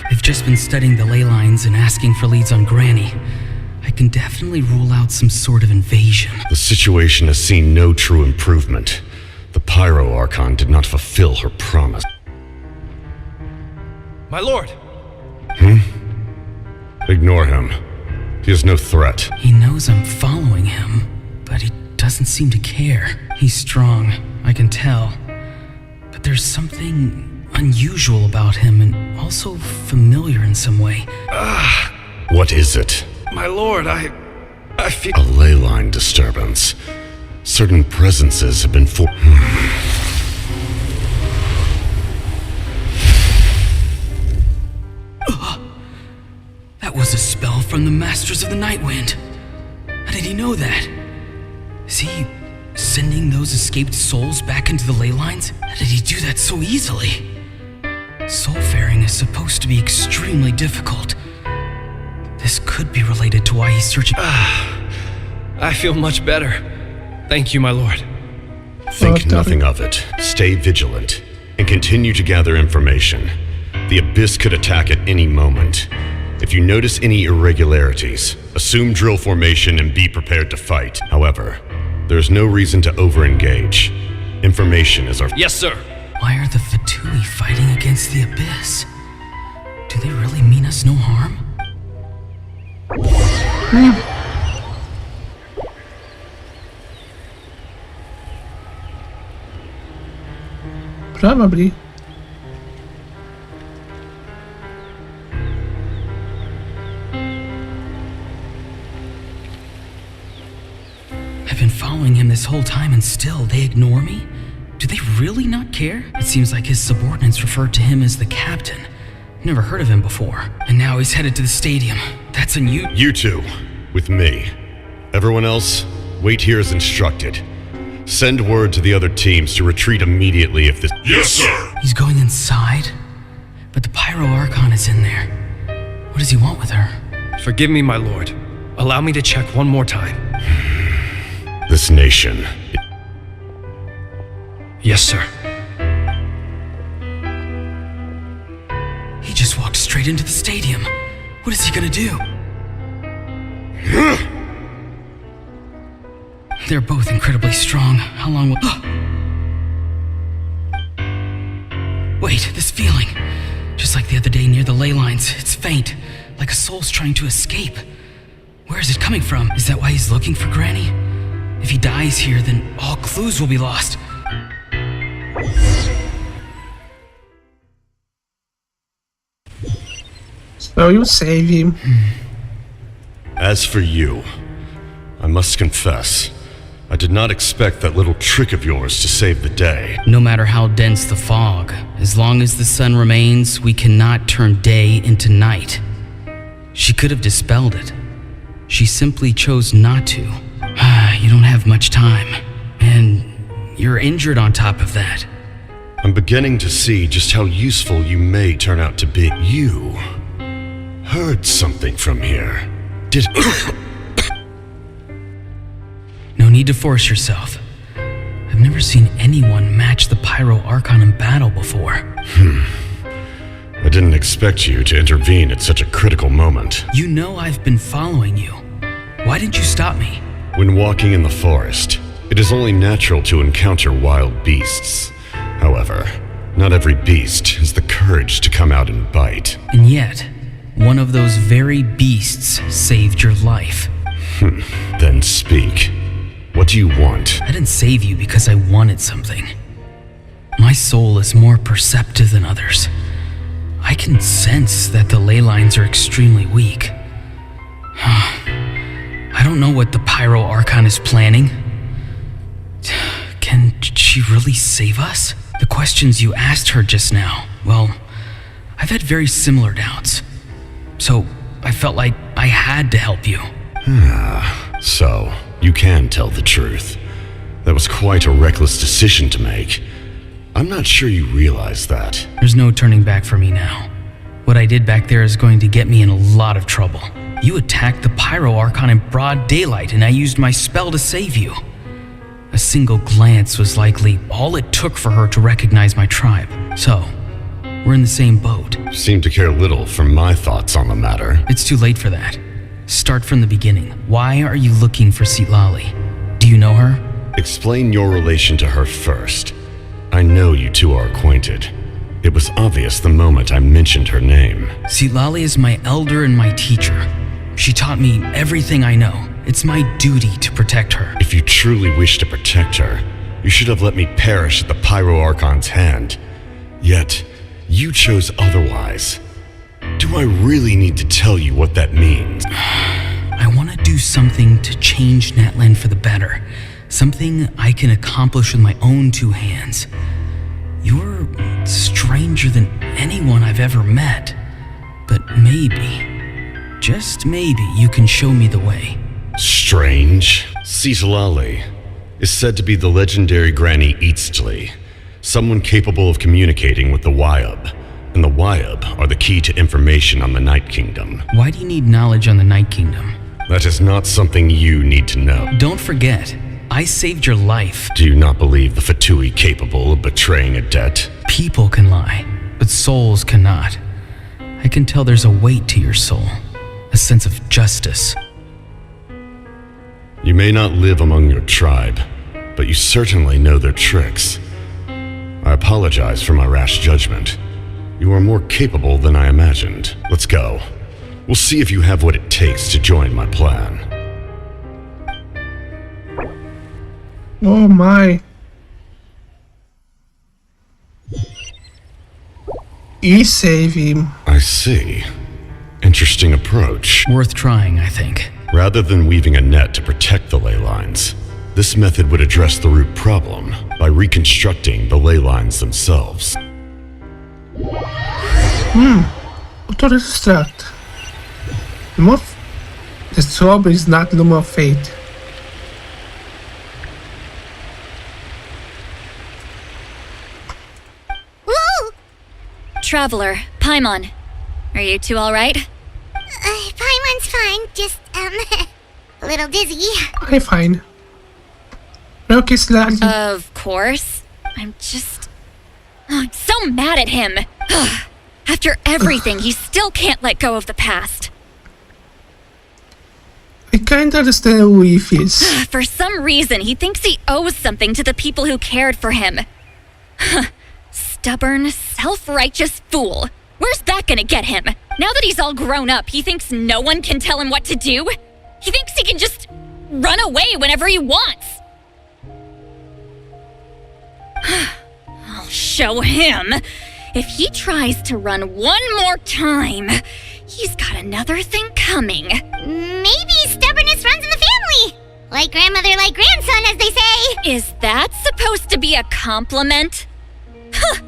I've just been studying the ley lines and asking for leads on Granny. I can definitely rule out some sort of invasion. The situation has seen no true improvement. The Pyro Archon did not fulfill her promise. My lord! Ignore him. He is no threat. He knows I'm following him, but he doesn't seem to care. He's strong, I can tell. But there's something unusual about him and also familiar in some way. What is it? My lord, I feel... A ley line disturbance. Certain presences have been That was a spell from the Masters of the Nightwind. How did he know that? Is he sending those escaped souls back into the ley lines? How did he do that so easily? Soulfaring is supposed to be extremely difficult. This could be related to why he's searching. I feel much better. Thank you, my lord. Think nothing of it. Stay vigilant and continue to gather information. The Abyss could attack at any moment. If you notice any irregularities, assume drill formation and be prepared to fight. However, there's no reason to over-engage. Information is our... Yes, sir. Why are the Fatui fighting against the Abyss? Do they really mean us no harm? Probably. this whole time and still they ignore me? Do they really not care? It seems like his subordinates referred to him as the captain. Never heard of him before. And now he's headed to the stadium. That's unusual. You two, with me. Everyone else, wait here as instructed. Send word to the other teams to retreat immediately if this— Yes, sir! He's going inside? But the Pyro Archon is in there. What does he want with her? Forgive me, my lord. Allow me to check one more time. This nation. Yes, sir. He just walked straight into the stadium. What is he gonna do? They're both incredibly strong. How long will— Wait, this feeling. Just like the other day near the ley lines, it's faint, like a soul's trying to escape. Where is it coming from? Is that why he's looking for Granny? If he dies here, then all clues will be lost. So you save him. As for you, I must confess, I did not expect that little trick of yours to save the day. No matter how dense the fog, as long as the sun remains, we cannot turn day into night. She could have dispelled it. She simply chose not to. You don't have much time, and you're injured on top of that. I'm beginning to see just how useful you may turn out to be. You heard something from here. Did— No need to force yourself. I've never seen anyone match the Pyro Archon in battle before. I didn't expect you to intervene at such a critical moment. You know I've been following you. Why didn't you stop me? When walking in the forest, it is only natural to encounter wild beasts. However, not every beast has the courage to come out and bite. And yet, one of those very beasts saved your life. Then speak. What do you want? I didn't save you because I wanted something. My soul is more perceptive than others. I can sense that the ley lines are extremely weak. I don't know what the Pyro Archon is planning. Can she really save us? The questions you asked her just now, well, I've had very similar doubts. So I felt like I had to help you. So, you can tell the truth. That was quite a reckless decision to make. I'm not sure you realize that. There's no turning back for me now. What I did back there is going to get me in a lot of trouble. You attacked the Pyro Archon in broad daylight, and I used my spell to save you. A single glance was likely all it took for her to recognize my tribe. So, we're in the same boat. Seem to care little for my thoughts on the matter. It's too late for that. Start from the beginning. Why are you looking for Citlali? Do you know her? Explain your relation to her first. I know you two are acquainted. It was obvious the moment I mentioned her name. Citlali is my elder and my teacher. She taught me everything I know. It's my duty to protect her. If you truly wish to protect her, you should have let me perish at the Pyro Archon's hand. Yet, you chose otherwise. Do I really need to tell you what that means? I want to do something to change Natlan for the better. Something I can accomplish with my own two hands. You're stranger than anyone I've ever met. But maybe, just maybe, you can show me the way. Strange? Citlali is said to be the legendary Granny Eastli, someone capable of communicating with the Wyab. And the Wyab are the key to information on the Night Kingdom. Why do you need knowledge on the Night Kingdom? That is not something you need to know. Don't forget, I saved your life. Do you not believe the Fatui capable of betraying a debt? People can lie, but souls cannot. I can tell there's a weight to your soul, a sense of justice. You may not live among your tribe, but you certainly know their tricks. I apologize for my rash judgment. You are more capable than I imagined. Let's go. We'll see if you have what it takes to join my plan. Oh my. He saved him. I see. Interesting approach. Worth trying, I think. Rather than weaving a net to protect the ley lines, This method would address the root problem by reconstructing the ley lines themselves. Auto-destruct. The sword is not Loom of Fate. Woo! Traveler, Paimon, are you two alright? Paimon's fine, just, a little dizzy. Okay, fine. Okay, Slally. Of course. I'm so mad at him. After everything, he still can't let go of the past. I can't understand who he is. For some reason, he thinks he owes something to the people who cared for him. Stubborn, self-righteous fool. Where's that gonna get him? Now that he's all grown up, he thinks no one can tell him what to do? He thinks he can just run away whenever he wants. I'll show him. If he tries to run one more time, he's got another thing coming. Maybe stubbornness runs in the family. Like grandmother, like grandson, as they say. Is that supposed to be a compliment? Huh,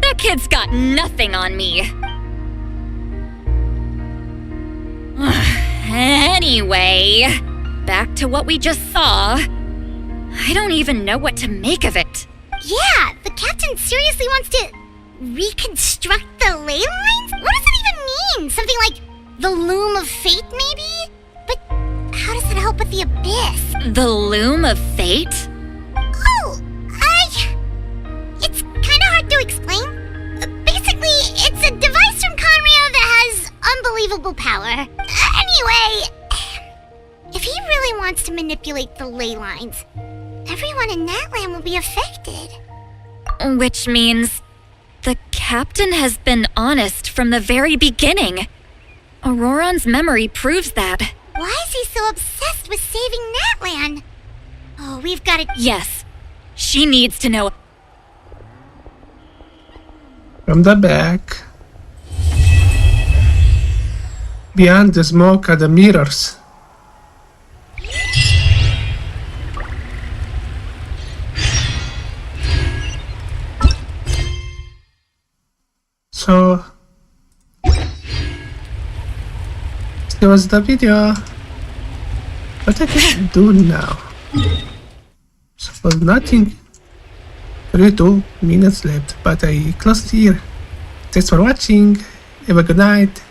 that kid's got nothing on me. Anyway, back to what we just saw. I don't even know what to make of it. Yeah, the captain seriously wants to reconstruct the ley lines? What does that even mean? Something like the Loom of Fate, maybe? But how does that help with the abyss? The Loom of Fate? Oh, it's kind of hard to explain. Basically, it's a device from Conrio that has unbelievable power. Anyway, if he really wants to manipulate the ley lines, everyone in Natlan will be affected. Which means the captain has been honest from the very beginning. Auroran's memory proves that. Why is he so obsessed with saving Natlan? Oh, we've got to... Yes, she needs to know. From the back. Behind the smoke are the mirrors. So this was the video. What I can do now? Suppose nothing. 32 minutes left, but I close here. Thanks for watching. Have a good night.